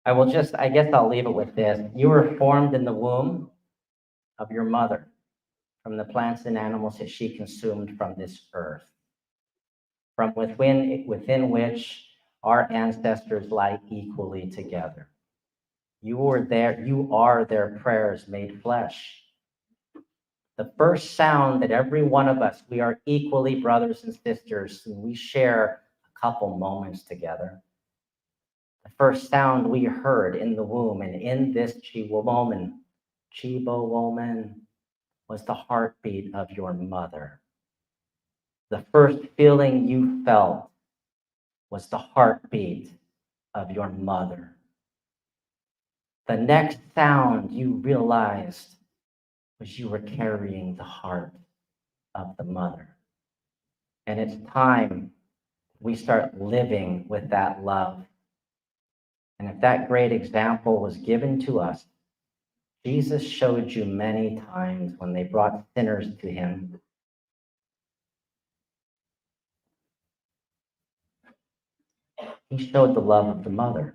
I guess I'll leave it with this. You were formed in the womb of your mother, from the plants and animals that she consumed from this earth, from within which our ancestors lie equally together. You are their prayers made flesh. The first sound that every one of us, we are equally brothers and sisters, and we share a couple moments together. The first sound we heard in the womb and in this Chibo woman, was the heartbeat of your mother. The first feeling you felt was the heartbeat of your mother. The next sound you realized was you were carrying the heart of the mother. And it's time we start living with that love. And if that great example was given to us, Jesus showed you many times when they brought sinners to him. He showed the love of the mother.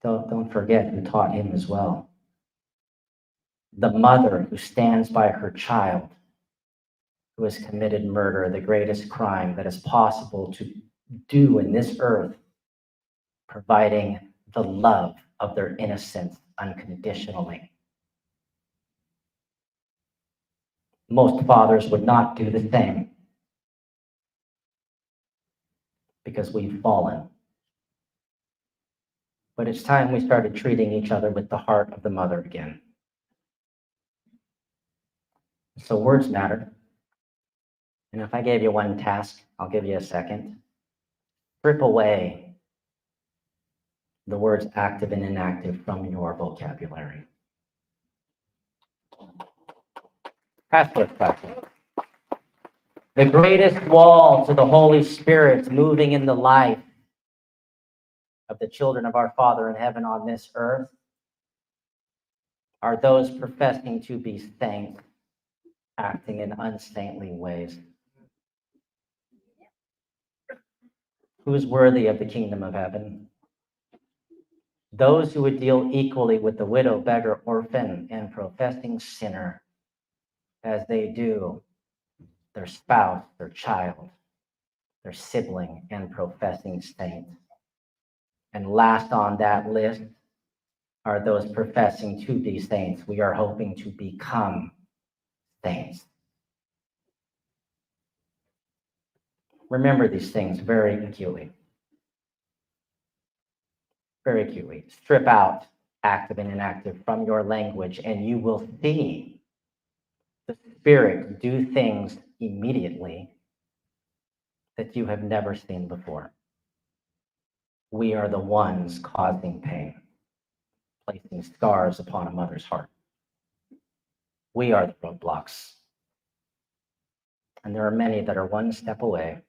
Don't forget who taught him as well. The mother who stands by her child, who has committed murder, the greatest crime that is possible to do in this earth, providing the love of their innocence unconditionally. Most fathers would not do the same because we've fallen. But it's time we started treating each other with the heart of the mother again. So words matter. And if I gave you one task, I'll give you a second. Strip away the words active and inactive from your vocabulary. Passport practice. The greatest wall to the Holy Spirit moving in the life of the children of our Father in heaven on this earth are those professing to be saints, acting in unsaintly ways. Who is worthy of the kingdom of heaven? Those who would deal equally with the widow, beggar, orphan, and professing sinner as they do their spouse, their child, their sibling, and professing saint. And last on that list are those professing to be saints. We are hoping to become saints. Remember these things very acutely. Very acutely. Strip out active and inactive from your language, and you will see the Spirit do things immediately that you have never seen before. We are the ones causing pain, placing scars upon a mother's heart. We are the roadblocks. And there are many that are one step away.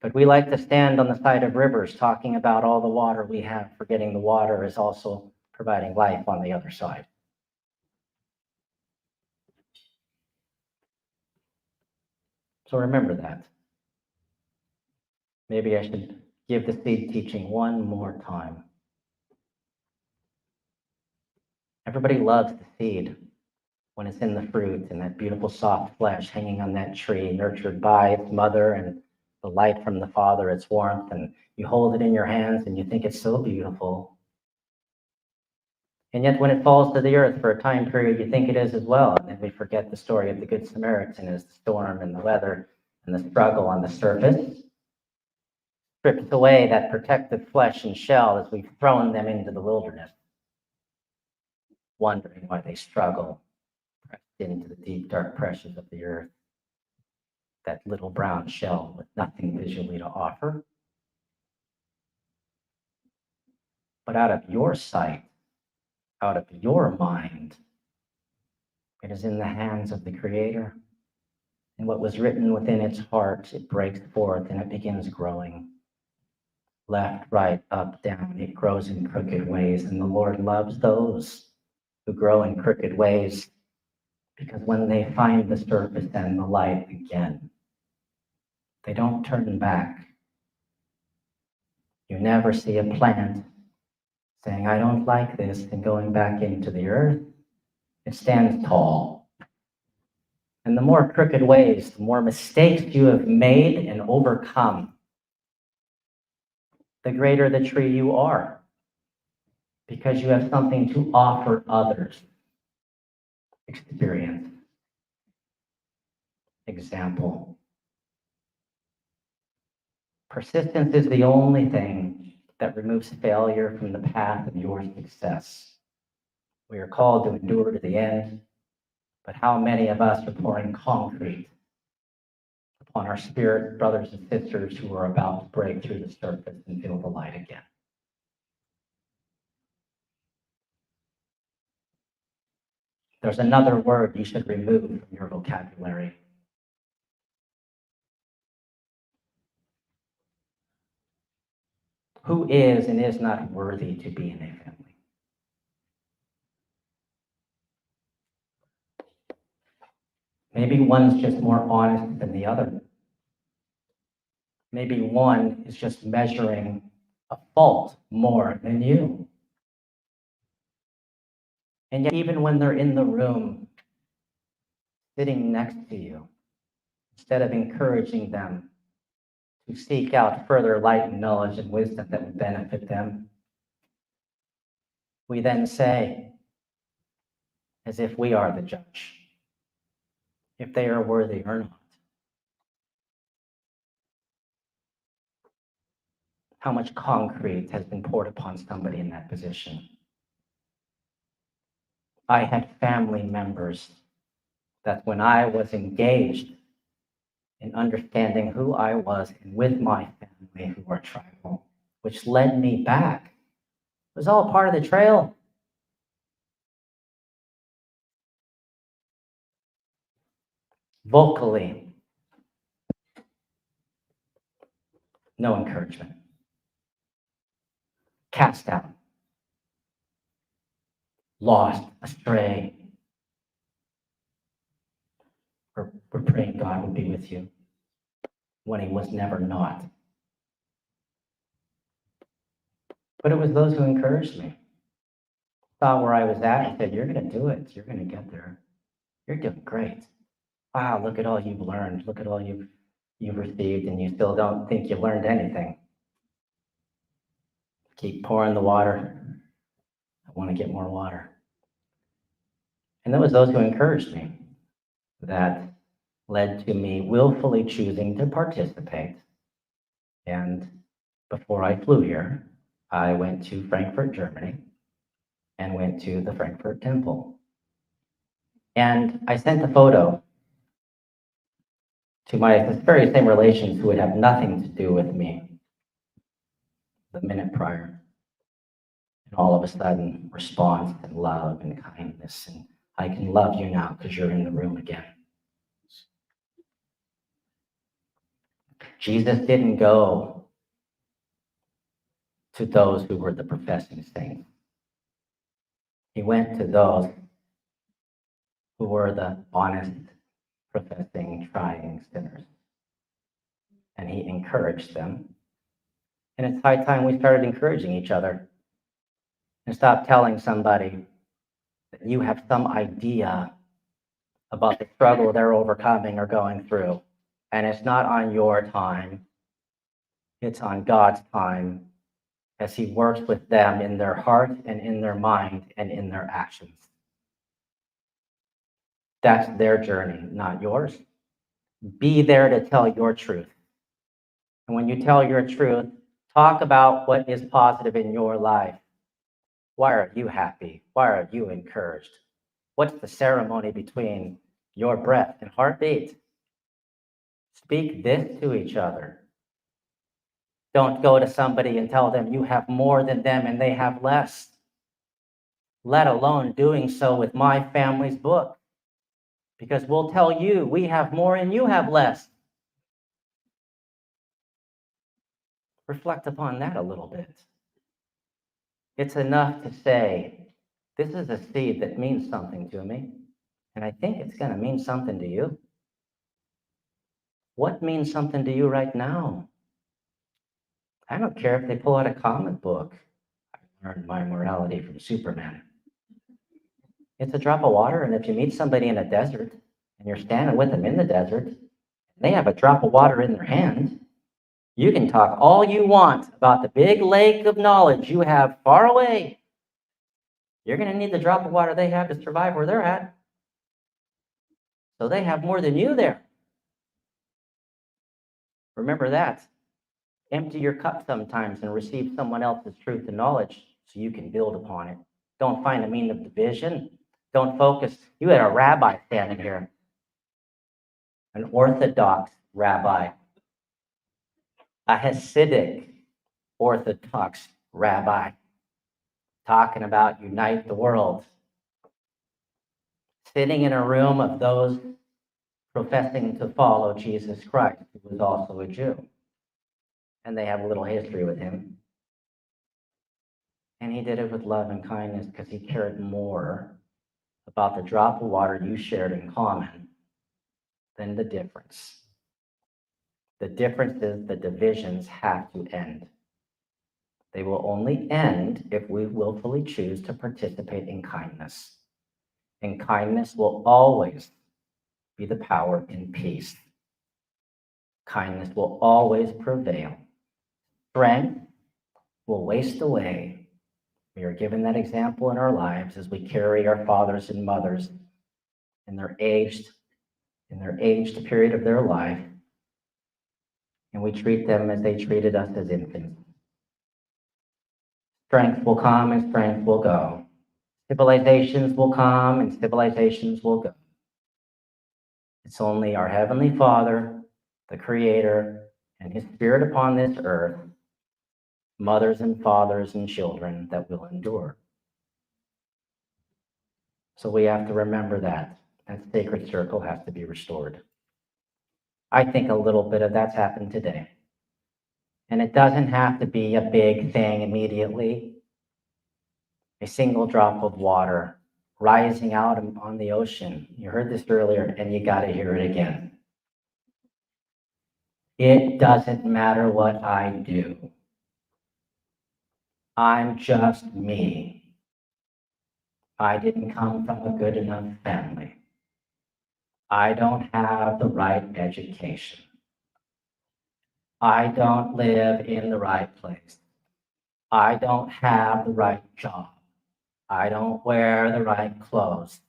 But we like to stand on the side of rivers talking about all the water we have, forgetting the water is also providing life on the other side. So remember that. Maybe I should give the seed teaching one more time. Everybody loves the seed when it's in the fruit and that beautiful soft flesh hanging on that tree, nurtured by its mother and the light from the Father, its warmth, and you hold it in your hands and you think it's so beautiful. And yet when it falls to the earth for a time period, you think it is as well. And then we forget the story of the Good Samaritan as the storm and the weather and the struggle on the surface strips away that protective flesh and shell as we've thrown them into the wilderness, wondering why they struggle, pressed into the deep, dark pressures of the earth. That little brown shell with nothing visually to offer. But out of your sight, out of your mind, it is in the hands of the Creator. And what was written within its heart, it breaks forth and it begins growing. Left, right, up, down, it grows in crooked ways. And the Lord loves those who grow in crooked ways, because when they find the surface and the light again, they don't turn back. You never see a plant saying, I don't like this, and going back into the earth. It stands tall. And the more crooked ways, the more mistakes you have made and overcome, the greater the tree you are, because you have something to offer others. Experience. Example. Persistence is the only thing that removes failure from the path of your success. We are called to endure to the end, but how many of us are pouring concrete upon our spirit brothers and sisters who are about to break through the surface and feel the light again? There's another word you should remove from your vocabulary. Who is and is not worthy to be in a family? Maybe one's just more honest than the other. Maybe one is just measuring a fault more than you. And yet, even when they're in the room, sitting next to you, instead of encouraging them to seek out further light and knowledge and wisdom that would benefit them, we then say, as if we are the judge, if they are worthy or not. How much concrete has been poured upon somebody in that position? I had family members that when I was engaged in understanding who I was and with my family who were tribal, which led me back, it was all part of the trail. Vocally, no encouragement. Cast out. Lost, astray. We're praying God would be with you when he was never not. But it was those who encouraged me. Saw where I was at and said, you're going to do it. You're going to get there. You're doing great. Wow, look at all you've learned. Look at all you've received, and you still don't think you learned anything. Keep pouring the water. I want to get more water. And there was those who encouraged me that led to me willfully choosing to participate. And before I flew here, I went to Frankfurt, Germany, and went to the Frankfurt Temple. And I sent a photo to my very same relations who would have nothing to do with me the minute prior. And all of a sudden, response and love and kindness. And I can love you now because you're in the room again. Jesus didn't go to those who were the professing saints. He went to those who were the honest, professing, trying sinners. And he encouraged them. And it's high time we started encouraging each other and stop telling somebody that you have some idea about the struggle they're overcoming or going through. And it's not on your time. It's on God's time as he works with them in their heart and in their mind and in their actions. That's their journey, not yours. Be there to tell your truth. And when you tell your truth, talk about what is positive in your life. Why are you happy? Why are you encouraged? What's the ceremony between your breath and heartbeat? Speak this to each other. Don't go to somebody and tell them you have more than them and they have less, let alone doing so with my family's book. Because we'll tell you we have more and you have less. Reflect upon that a little bit. It's enough to say, this is a seed that means something to me, and I think it's going to mean something to you. What means something to you right now? I don't care if they pull out a comic book. I learned my morality from Superman. It's a drop of water, and if you meet somebody in a desert, and you're standing with them in the desert, and they have a drop of water in their hand, you can talk all you want about the big lake of knowledge you have far away. You're going to need the drop of water they have to survive where they're at. So they have more than you there. Remember that. Empty your cup sometimes and receive someone else's truth and knowledge so you can build upon it. Don't find a mean of division. Don't focus. You had a rabbi standing here, an Orthodox rabbi, a Hasidic Orthodox rabbi, talking about unite the world. sitting in a room of those professing to follow Jesus Christ, who was also a Jew. And they have a little history with him. And he did it with love and kindness because he cared more about the drop of water you shared in common than the difference. The difference is the divisions have to end. They will only end if we willfully choose to participate in kindness. And kindness will always be the power in peace. Kindness will always prevail. Strength will waste away. We are given that example in our lives as we carry our fathers and mothers in their aged period of their life, and we treat them as they treated us as infants. Strength will come and strength will go. Civilizations will come and civilizations will go. It's only our Heavenly Father, the Creator, and His Spirit upon this earth, mothers and fathers and children, that will endure. So we have to remember that sacred circle has to be restored. I think a little bit of that's happened today. And it doesn't have to be a big thing immediately. A single drop of water rising out on the ocean. You heard this earlier, and you got to hear it again. It doesn't matter what I do. I'm just me. I didn't come from a good enough family. I don't have the right education. I don't live in the right place. I don't have the right job. I don't wear the right clothes.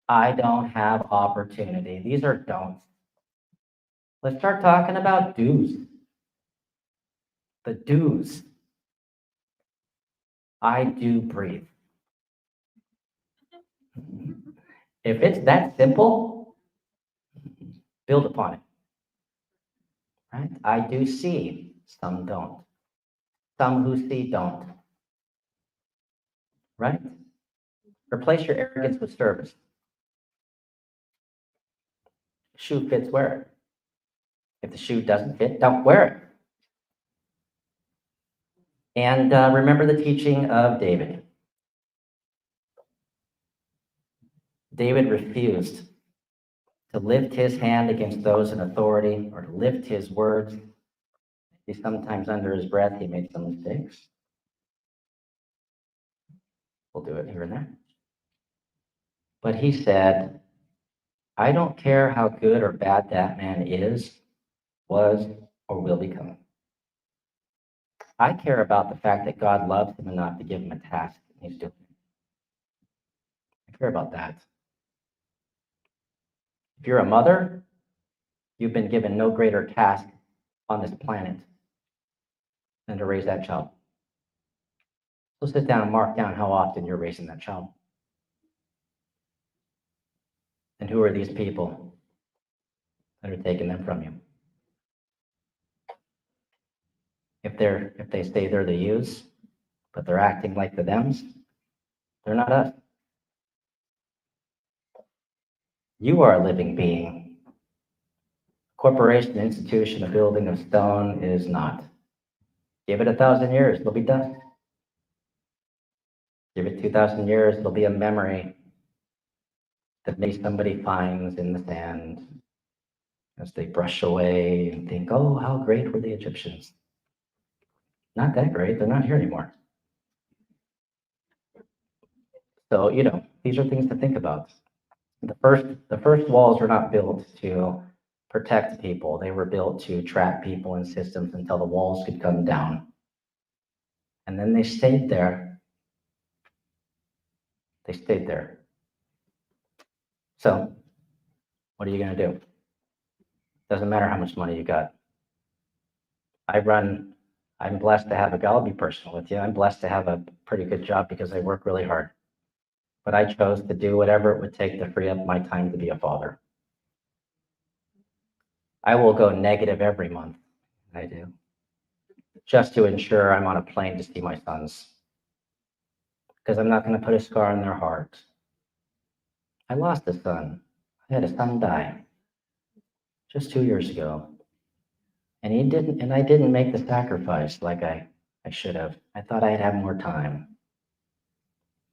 I don't have opportunity. These are don'ts. Let's start talking about do's. The do's. I do breathe. If it's that simple, build upon it. Right? I do see, some don't. Some who see don't. Right? Replace your arrogance with service. Shoe fits, wear it. If the shoe doesn't fit, don't wear it. And remember the teaching of David. David refused to lift his hand against those in authority or to lift his words. He sometimes under his breath, he made some mistakes. We'll do it here and there. But he said, I don't care how good or bad that man is, was, or will become. I care about the fact that God loves him enough to give him a task and he's doing it. I care about that. If you're a mother, you've been given no greater task on this planet than to raise that child. So sit down and mark down how often you're raising that child. And who are these people that are taking them from you? If they say they're the yous, but they're acting like the thems, they're not us. You are a living being. Corporation, institution, a building of stone is not. Give it 1,000 years, it'll be dust. Give it 2,000 years, it'll be a memory that maybe somebody finds in the sand as they brush away and think, oh, how great were the Egyptians? Not that great, they're not here anymore. So, these are things to think about. The first walls were not built to protect people. They were built to trap people in systems until the walls could come down. And then they stayed there. They stayed there. So, what are you going to do? Doesn't matter how much money you got. I'm blessed to have I'll be personal with you. I'm blessed to have a pretty good job because I work really hard. But I chose to do whatever it would take to free up my time to be a father. I will go negative every month. I do. Just to ensure I'm on a plane to see my sons. Because I'm not going to put a scar on their heart. I lost a son. I had a son die just 2 years ago. And I didn't make the sacrifice like I should have. I thought I'd have more time.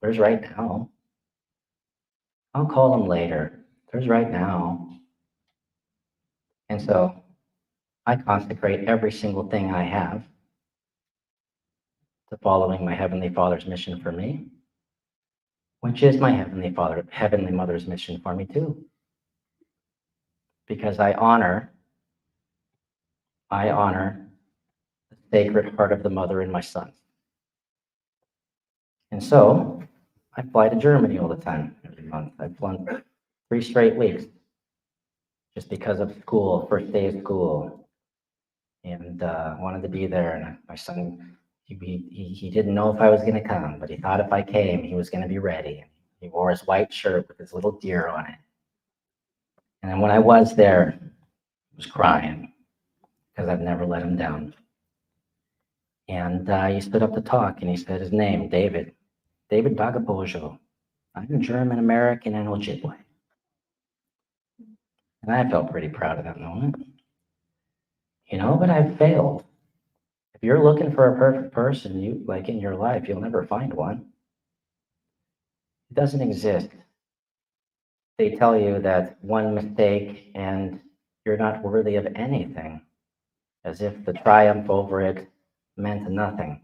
There's right now. I'll call him later. There's right now. And so I consecrate every single thing I have to following my Heavenly Father's mission for me, which is my Heavenly Mother's mission for me too. Because I honor the Sacred Heart of the Mother in my son. And so I fly to Germany all the time, every month. I've flown 3 straight weeks just because of school, first day of school. And wanted to be there. And my son, he didn't know if I was going to come, but he thought if I came, he was going to be ready. He wore his white shirt with his little deer on it. And then when I was there, I was crying because I've never let him down. And he stood up to talk, and he said his name, David Bagabojo. I'm German American and Objibwe. And I felt pretty proud of that moment. You know, but I've failed. If you're looking for a perfect person, in your life, you'll never find one. It doesn't exist. They tell you that one mistake and you're not worthy of anything, as if the triumph over it meant nothing.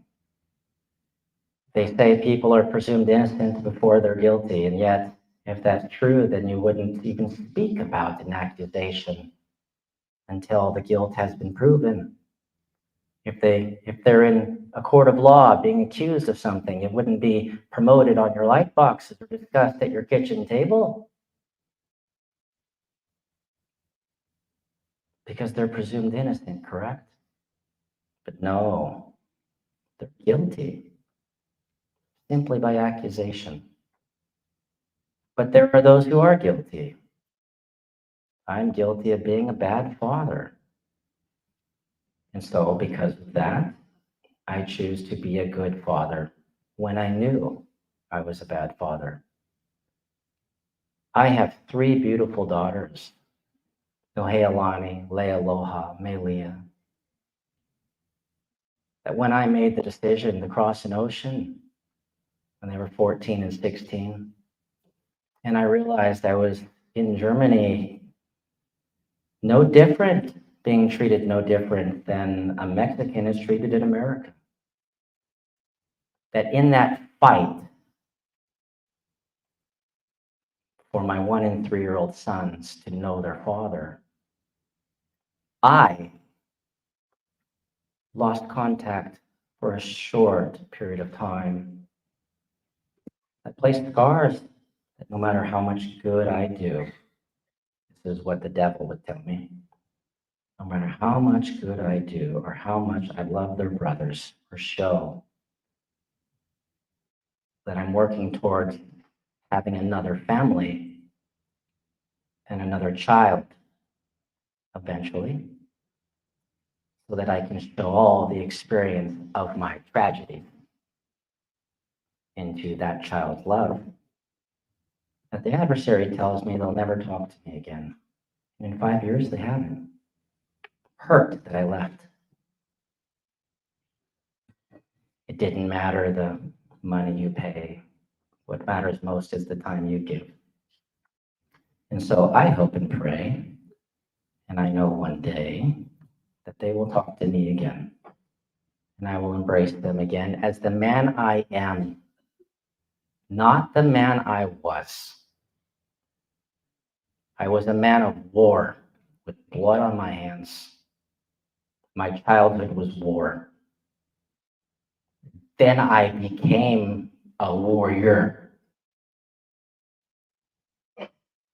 They say people are presumed innocent before they're guilty, and yet, if that's true, then you wouldn't even speak about an accusation until the guilt has been proven. If they're in a court of law being accused of something, it wouldn't be promoted on your light boxes or discussed at your kitchen table. Because they're presumed innocent, correct? But no, they're guilty simply by accusation. But there are those who are guilty. I'm guilty of being a bad father. And so because of that, I choose to be a good father when I knew I was a bad father. I have 3 beautiful daughters, Nohealani, Lealoha, Melia, that when I made the decision to cross an ocean when they were 14 and 16, and I realized I was in Germany being treated no different than a Mexican is treated in America. That in that fight for my 1 and 3-year-old sons to know their father, I lost contact for a short period of time. That placed scars that no matter how much good I do, this is what the devil would tell me, no matter how much good I do or how much I love their brothers or show that I'm working towards having another family and another child eventually, so that I can show all the experience of my tragedy into that child's love. But the adversary tells me they'll never talk to me again. And in 5 years, they haven't. Hurt that I left. It didn't matter the money you pay. What matters most is the time you give. And so I hope and pray, and I know one day that they will talk to me again. And I will embrace them again as the man I am, not the man I was. I was a man of war with blood on my hands. My childhood was war. Then I became a warrior.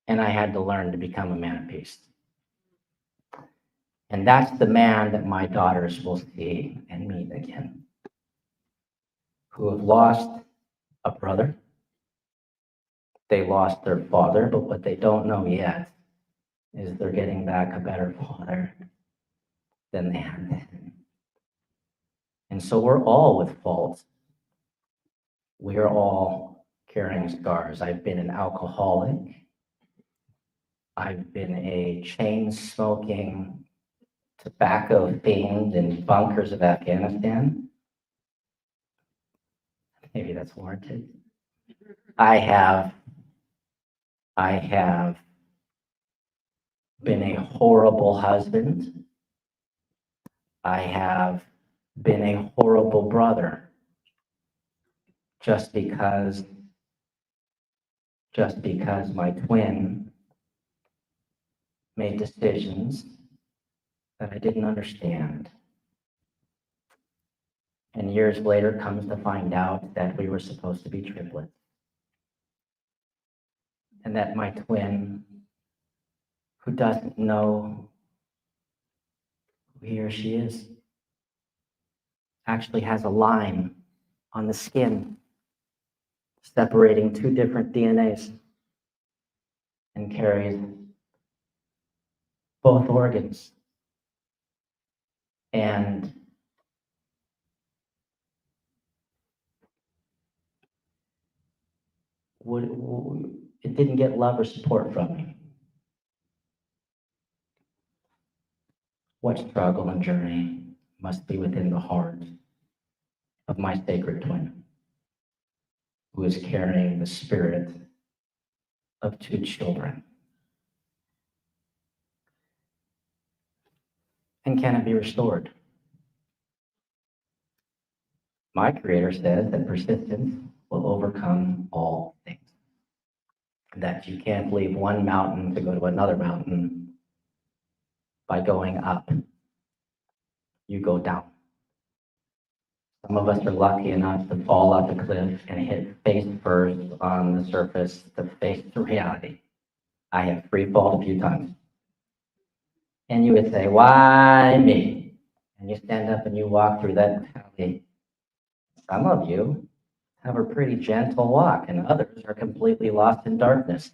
And I had to learn to become a man of peace. And that's the man that my daughters will see and meet again, who have lost a brother. They lost their father, but what they don't know yet is they're getting back a better father than they had then. And so we're all with faults. We are all carrying scars. I've been an alcoholic I've been a chain-smoking, tobacco fiend in bunkers of Afghanistan. Maybe that's warranted. I have been a horrible husband. I have been a horrible brother. Just because my twin made decisions that I didn't understand. And years later comes to find out that we were supposed to be triplets. And that my twin, who doesn't know who he or she is, actually has a line on the skin separating two different DNAs and carries both organs. And it didn't get love or support from me. What struggle and journey must be within the heart of my sacred twin, who is carrying the spirit of two children? And can it be restored? My Creator says that persistence will overcome all things. That you can't leave one mountain to go to another mountain by going up. You go down. Some of us are lucky enough to fall off a cliff and hit face first on the surface to face the reality. I have free falled a few times. And you would say, why me? And you stand up and you walk through that valley. Some of you have a pretty gentle walk, and others are completely lost in darkness.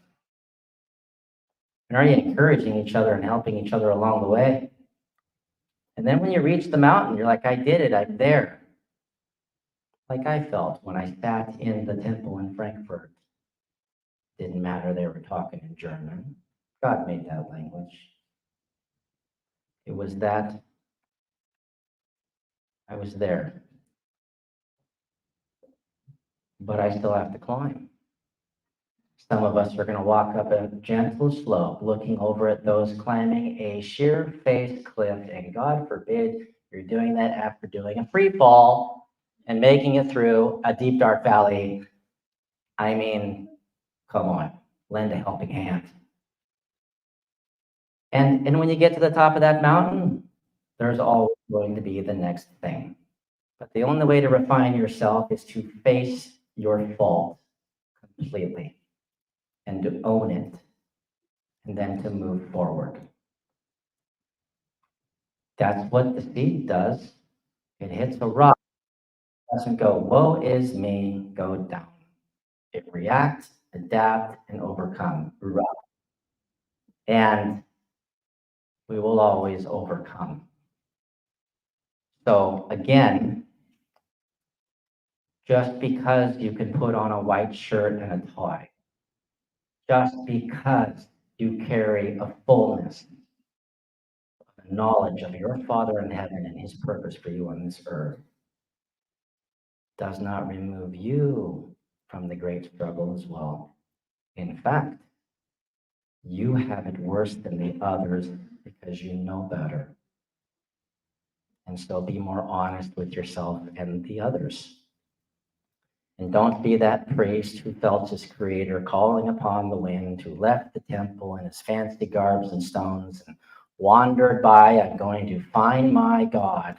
And are you encouraging each other and helping each other along the way? And then when you reach the mountain, you're like, I did it, I'm there. Like I felt when I sat in the temple in Frankfurt. Didn't matter they were talking in German. God made that language. It was that I was there. But I still have to climb. Some of us are going to walk up a gentle slope, looking over at those climbing a sheer-faced cliff, and God forbid you're doing that after doing a free fall and making it through a deep, dark valley. I mean, come on, lend a helping hand. And when you get to the top of that mountain, there's always going to be the next thing. But the only way to refine yourself is to face your fault completely and to own it, and then to move forward. That's what the seed does. It hits a rock. It doesn't go, woe is me, go down. It reacts, adapt, and overcome. And we will always overcome. So again, just because you can put on a white shirt and a tie, just because you carry a fullness, a knowledge of your Father in heaven and his purpose for you on this earth, does not remove you from the great struggle as well. In fact, you have it worse than the others because you know better. And so be more honest with yourself and the others. And don't be that priest who felt his Creator calling upon the wind, who left the temple in his fancy garbs and stones and wandered by, I'm going to find my God,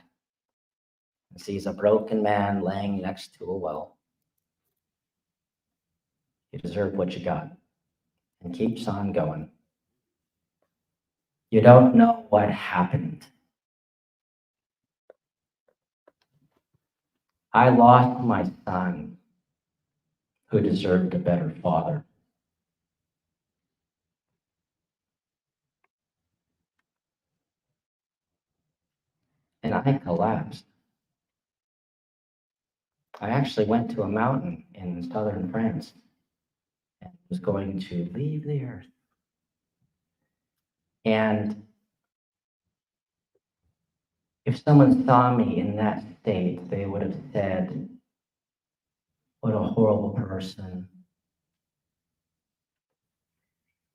and sees a broken man laying next to a well. You deserve what you got, and keeps on going. You don't know what happened. I lost my son, who deserved a better father. And I collapsed. I actually went to a mountain in southern France and was going to leave the earth. And if someone saw me in that state, they would have said, what a horrible person.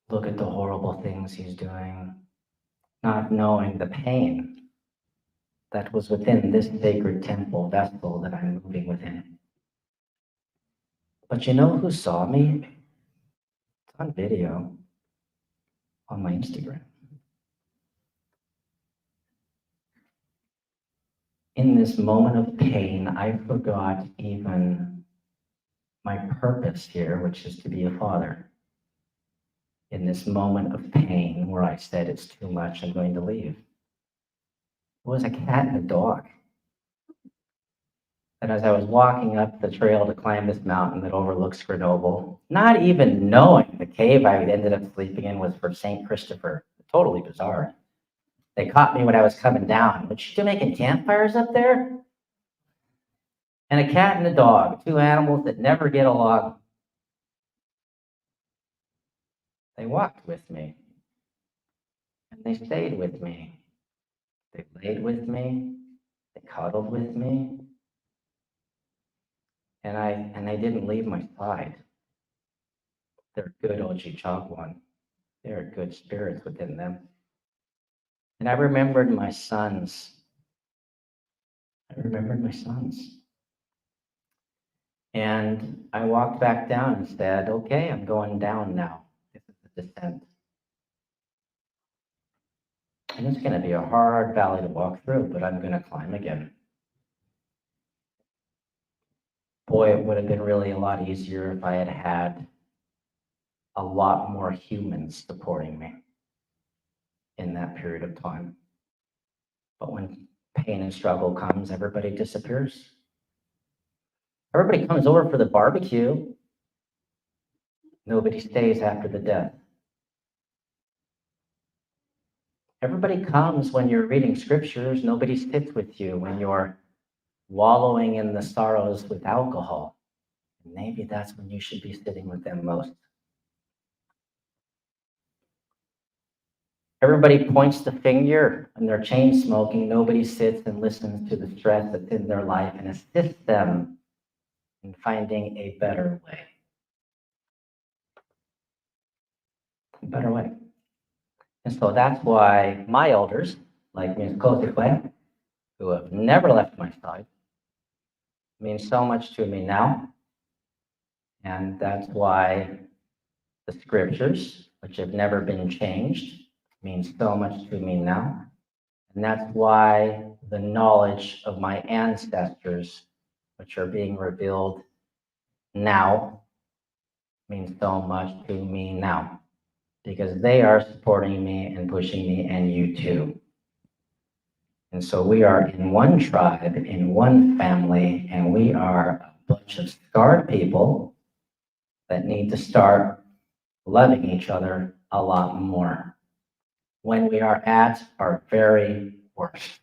Look at the horrible things he's doing, not knowing the pain that was within this sacred temple vessel that I'm moving within. But you know who saw me? It's on video on my Instagram. In this moment of pain, I forgot even my purpose here, which is to be a father. In this moment of pain where I said, it's too much, I'm going to leave. It was a cat and a dog. And as I was walking up the trail to climb this mountain that overlooks Grenoble, not even knowing the cave I ended up sleeping in was for St. Christopher. Totally bizarre. They caught me when I was coming down. What you making campfires up there? And a cat and a dog, two animals that never get along. They walked with me. And they stayed with me. They laid with me. They cuddled with me. And I didn't leave my side. They're good Objibwe. There are good spirits within them. And I remembered my sons. And I walked back down and said, okay, I'm going down now. This is the descent. And it's going to be a hard valley to walk through, but I'm going to climb again. Boy, it would have been really a lot easier if I had had a lot more humans supporting me in that period of time. But when pain and struggle comes, everybody disappears. Everybody comes over for the barbecue. Nobody stays after the death. Everybody comes when you're reading scriptures. Nobody sits with you when you're wallowing in the sorrows with alcohol. Maybe that's when you should be sitting with them most. Everybody points the finger when they're chain smoking. Nobody sits and listens to the stress that's in their life and assists them in finding a better way. A better way. And so that's why my elders, like Ms. Objibwe, who have never left my side, mean so much to me now. And that's why the scriptures, which have never been changed, means so much to me now. And that's why the knowledge of my ancestors, which are being revealed now, means so much to me now. Because they are supporting me and pushing me, and you too. And so we are in one tribe, in one family, and we are a bunch of scarred people that need to start loving each other a lot more when we are at our very worst.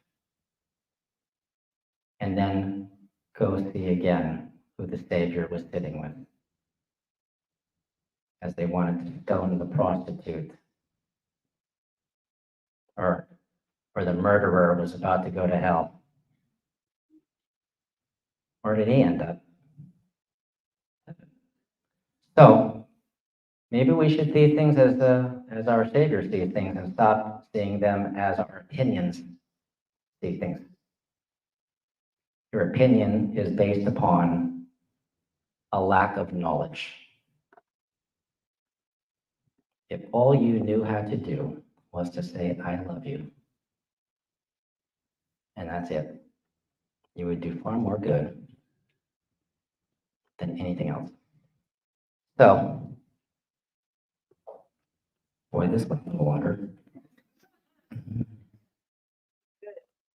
And then go see again who the Savior was sitting with, as they wanted to stone the prostitute, or the murderer was about to go to hell. Where did he end up? So maybe we should see things as our Savior sees things and stop seeing them as our opinions see things. Your opinion is based upon a lack of knowledge. If all you knew how to do was to say, I love you, and that's it, you would do far more good than anything else. So, boy, this went a little longer.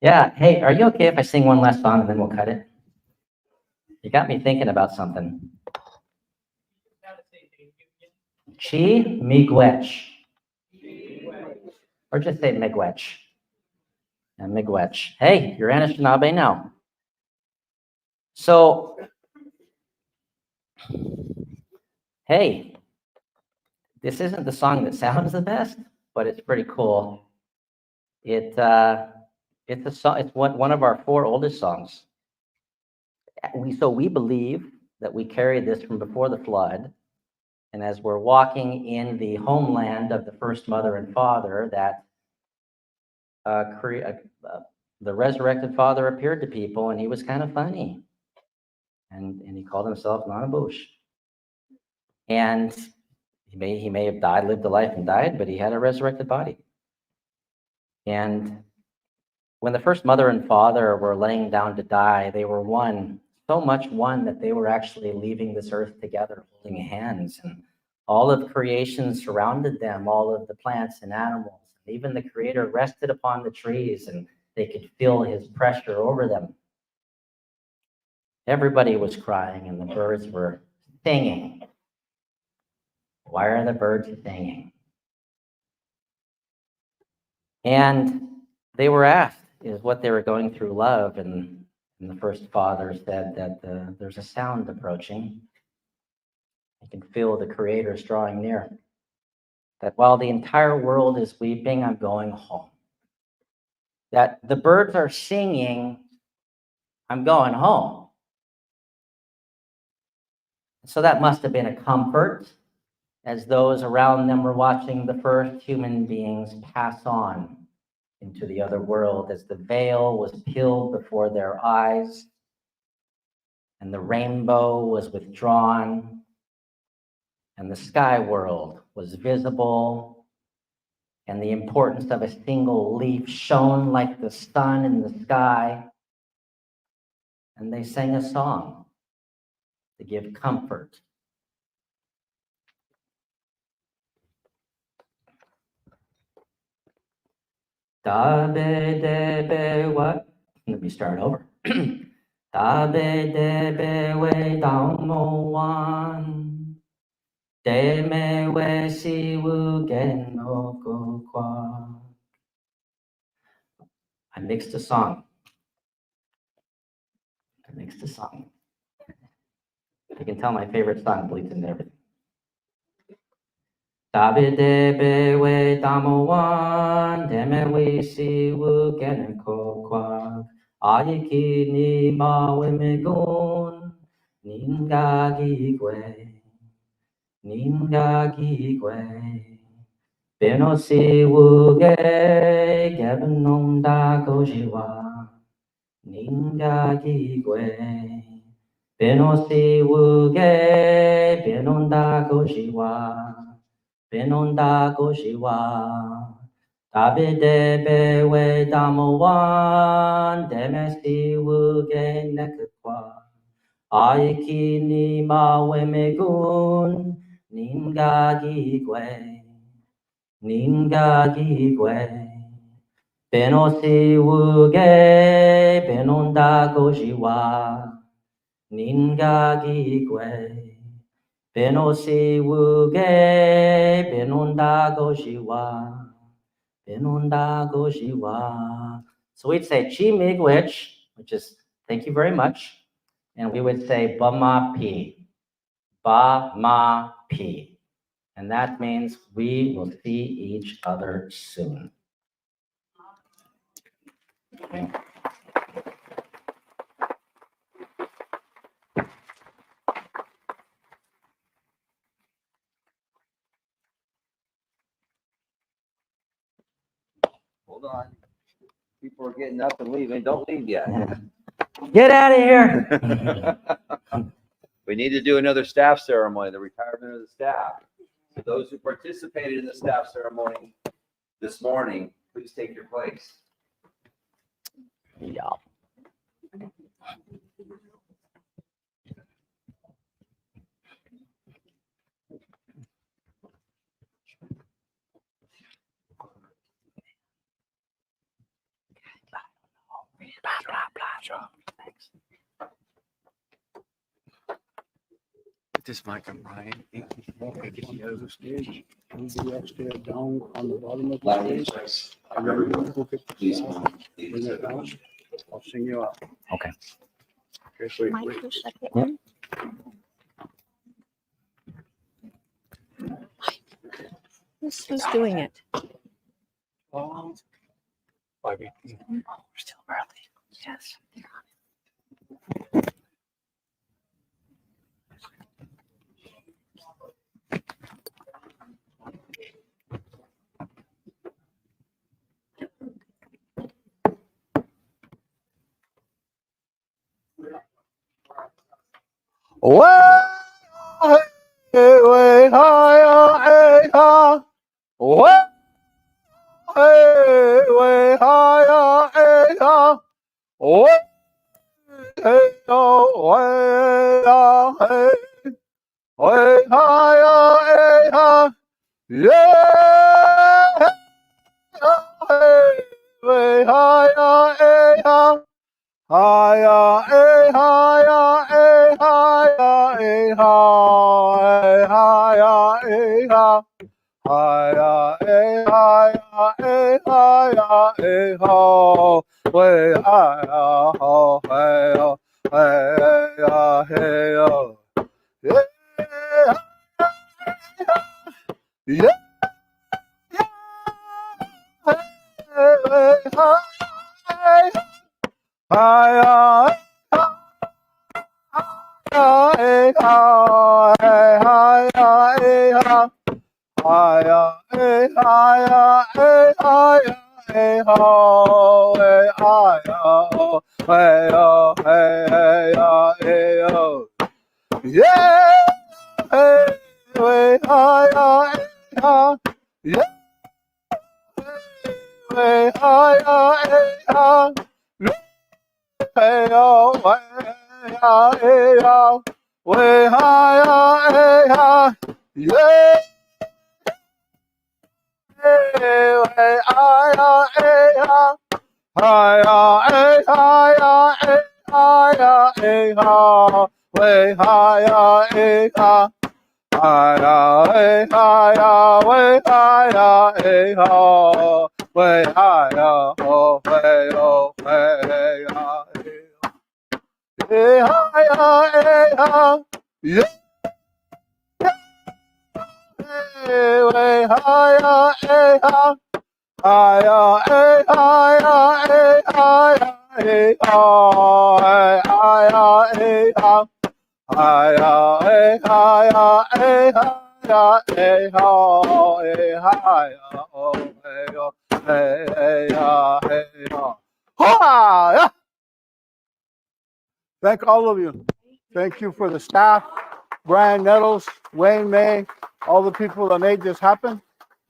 Yeah, hey, are you okay if I sing one last song and then we'll cut it? You got me thinking about something. Chi miigwech. Or just say miigwech. And miigwech. Hey, you're Anishinaabe now. So, hey, this isn't the song that sounds the best, but it's pretty cool. It's a song. It's one of our 4 oldest songs. We believe that we carried this from before the flood, and as we're walking in the homeland of the first mother and father, that the resurrected father appeared to people, and he was kind of funny, and he called himself Nanabush. And he may have died, lived a life and died, but he had a resurrected body. And when the first mother and father were laying down to die, they were one, so much one that they were actually leaving this earth together, holding hands. And all of creation surrounded them, all of the plants and animals. Even the Creator rested upon the trees, and they could feel his pressure over them. Everybody was crying, and the birds were singing. Why are the birds singing? And they were asked, is what they were going through love? And the first father said that there's a sound approaching. You can feel the Creator's drawing near. That while the entire world is weeping, I'm going home. That the birds are singing, I'm going home. So that must have been a comfort as those around them were watching the first human beings pass on into the other world, as the veil was peeled before their eyes and the rainbow was withdrawn and the sky world was visible, and the importance of a single leaf shone like the sun in the sky. And they sang a song to give comfort. Da be de be what? Let me start over. Da be de be we dao mo wan. De me we si wu gen no go kwa. I mixed a song. You can tell my favorite song bleeds into everything. Da be de be we damo wan. De me we si wu gen ko kwa. Ayiki ni ma we me gun. Ninga gi gwe. Ninga gi gwe. Beno si wu ge. Gavin nong da go jiwa. Ninga gi gwe. Beno si wu ge. Benon da go jiwa. Benon da go jiwa. Dabe de be we damo wan. Deme si wu ge nekwa. Aiki ni ma we me gun. Ninga gi gwe. Ninga gi gwe. Beno si wu ge. Benon da go jiwa. Ninga gi gwe. Beno si wu ge. Benon da go jiwa. Benon da go jiwa. So we'd say chi miigwech, which is thank you very much. And we would say ba ma pi. Ba ma pi. And that means we will see each other soon. Okay. Hold on. People are getting up and leaving. Don't leave yet. Get out of here. We need to do another staff ceremony, the retirement of the staff. So those who participated in the staff ceremony this morning, please take your place. Yeah. This mic I'm Ryan. Get the other stage. Anybody else there down on the bottom of the stage? Please bring it down. I'll sing you out. Okay. Okay, so wait. Who's doing it? 5:18. We're still early. Yes. Thank all of you. Thank you for the staff, Brian Nettles, Wayne May, all the people that made this happen.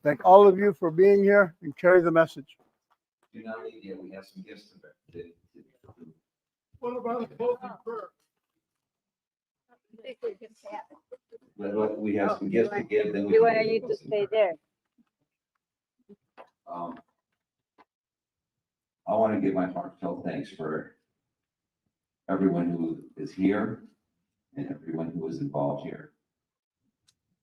Thank all of you for being here and carry the message. Do not leave yet. We have some gifts to bear. What about the closing prayer? We have some gifts to give. Then we You can want you to stay there? I want to give my heartfelt thanks for everyone who is here and everyone who was involved here.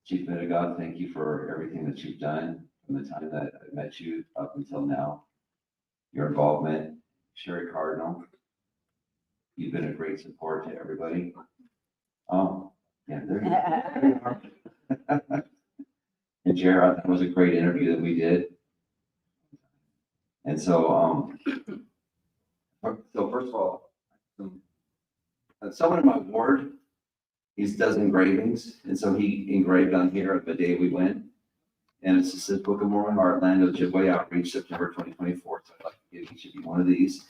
Chief Medigod, thank you for everything that you've done from the time that I met you up until now. Your involvement, Sherry Cardinal, you've been a great support to everybody. Oh, yeah, there you are. And Jared, that was a great interview that we did. And so, first of all, someone in my ward, he does engravings, and so he engraved on here the day we went. And it says Book of Mormon Heartland, Objibwe Outreach, September 2024. So I'd like to give each of you one of these.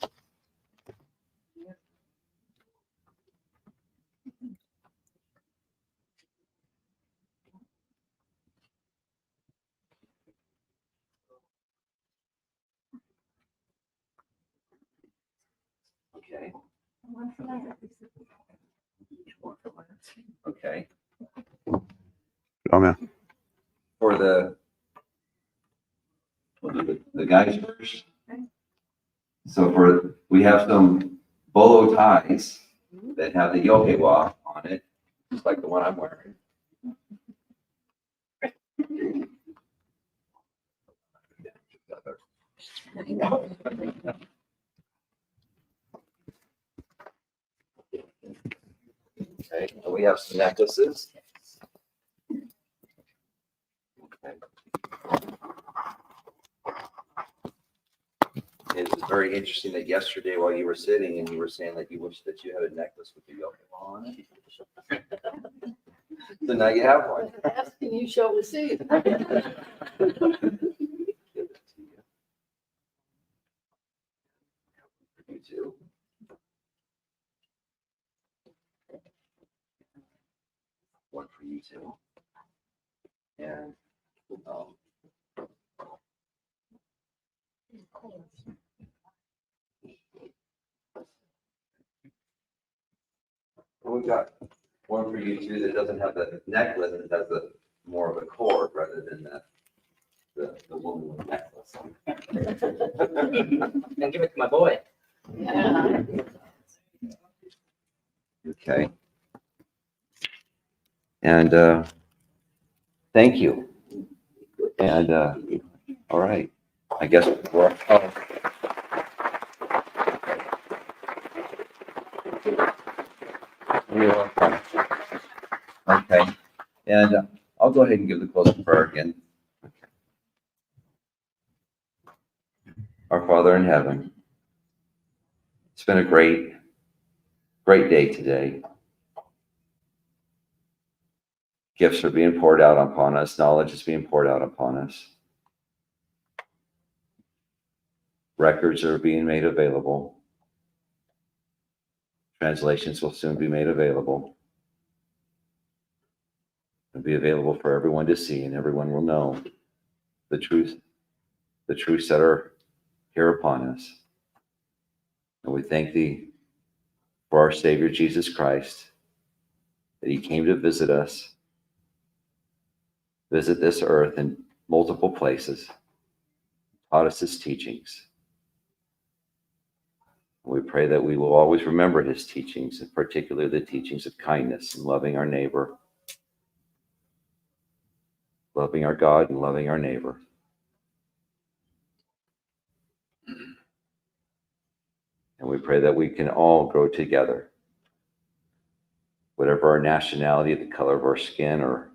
Okay. Okay. Oh man. For the guys first. So we have some bolo ties that have the yohewa on it, just like the one I'm wearing. Okay, and we have some necklaces. Okay. it was very interesting that yesterday while you were sitting and you were saying that you wish that you had a necklace with the yoke on it. So now you have one. Asking you shall receive. You too. One for you too. And we've got one for you too that doesn't have the necklace, it has the more of a cord rather than the woman with the necklace. And give it to my boy. Yeah. Okay. And thank you. And all right. I guess we're you're welcome. Okay. And I'll go ahead and give the closing prayer again. Our Father in heaven, it's been a great day today. Gifts are being poured out upon us. Knowledge is being poured out upon us. Records are being made available. Translations will soon be made available. It'll be available for everyone to see, and everyone will know the truths that are here upon us. And we thank thee for our Savior Jesus Christ, that he came to visit us, visit this earth in multiple places, taught us his teachings. We pray that we will always remember his teachings, and particularly the teachings of kindness and loving our neighbor, loving our God and loving our neighbor. And we pray that we can all grow together, whatever our nationality, the color of our skin, or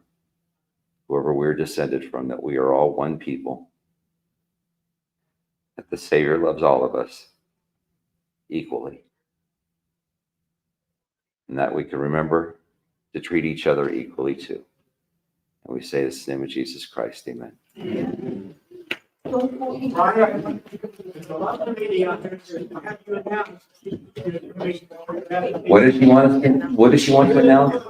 whoever we're descended from, that we are all one people, that the Savior loves all of us equally, and that we can remember to treat each other equally too. And we say this in the name of Jesus Christ, amen. Amen. What does she want to announce?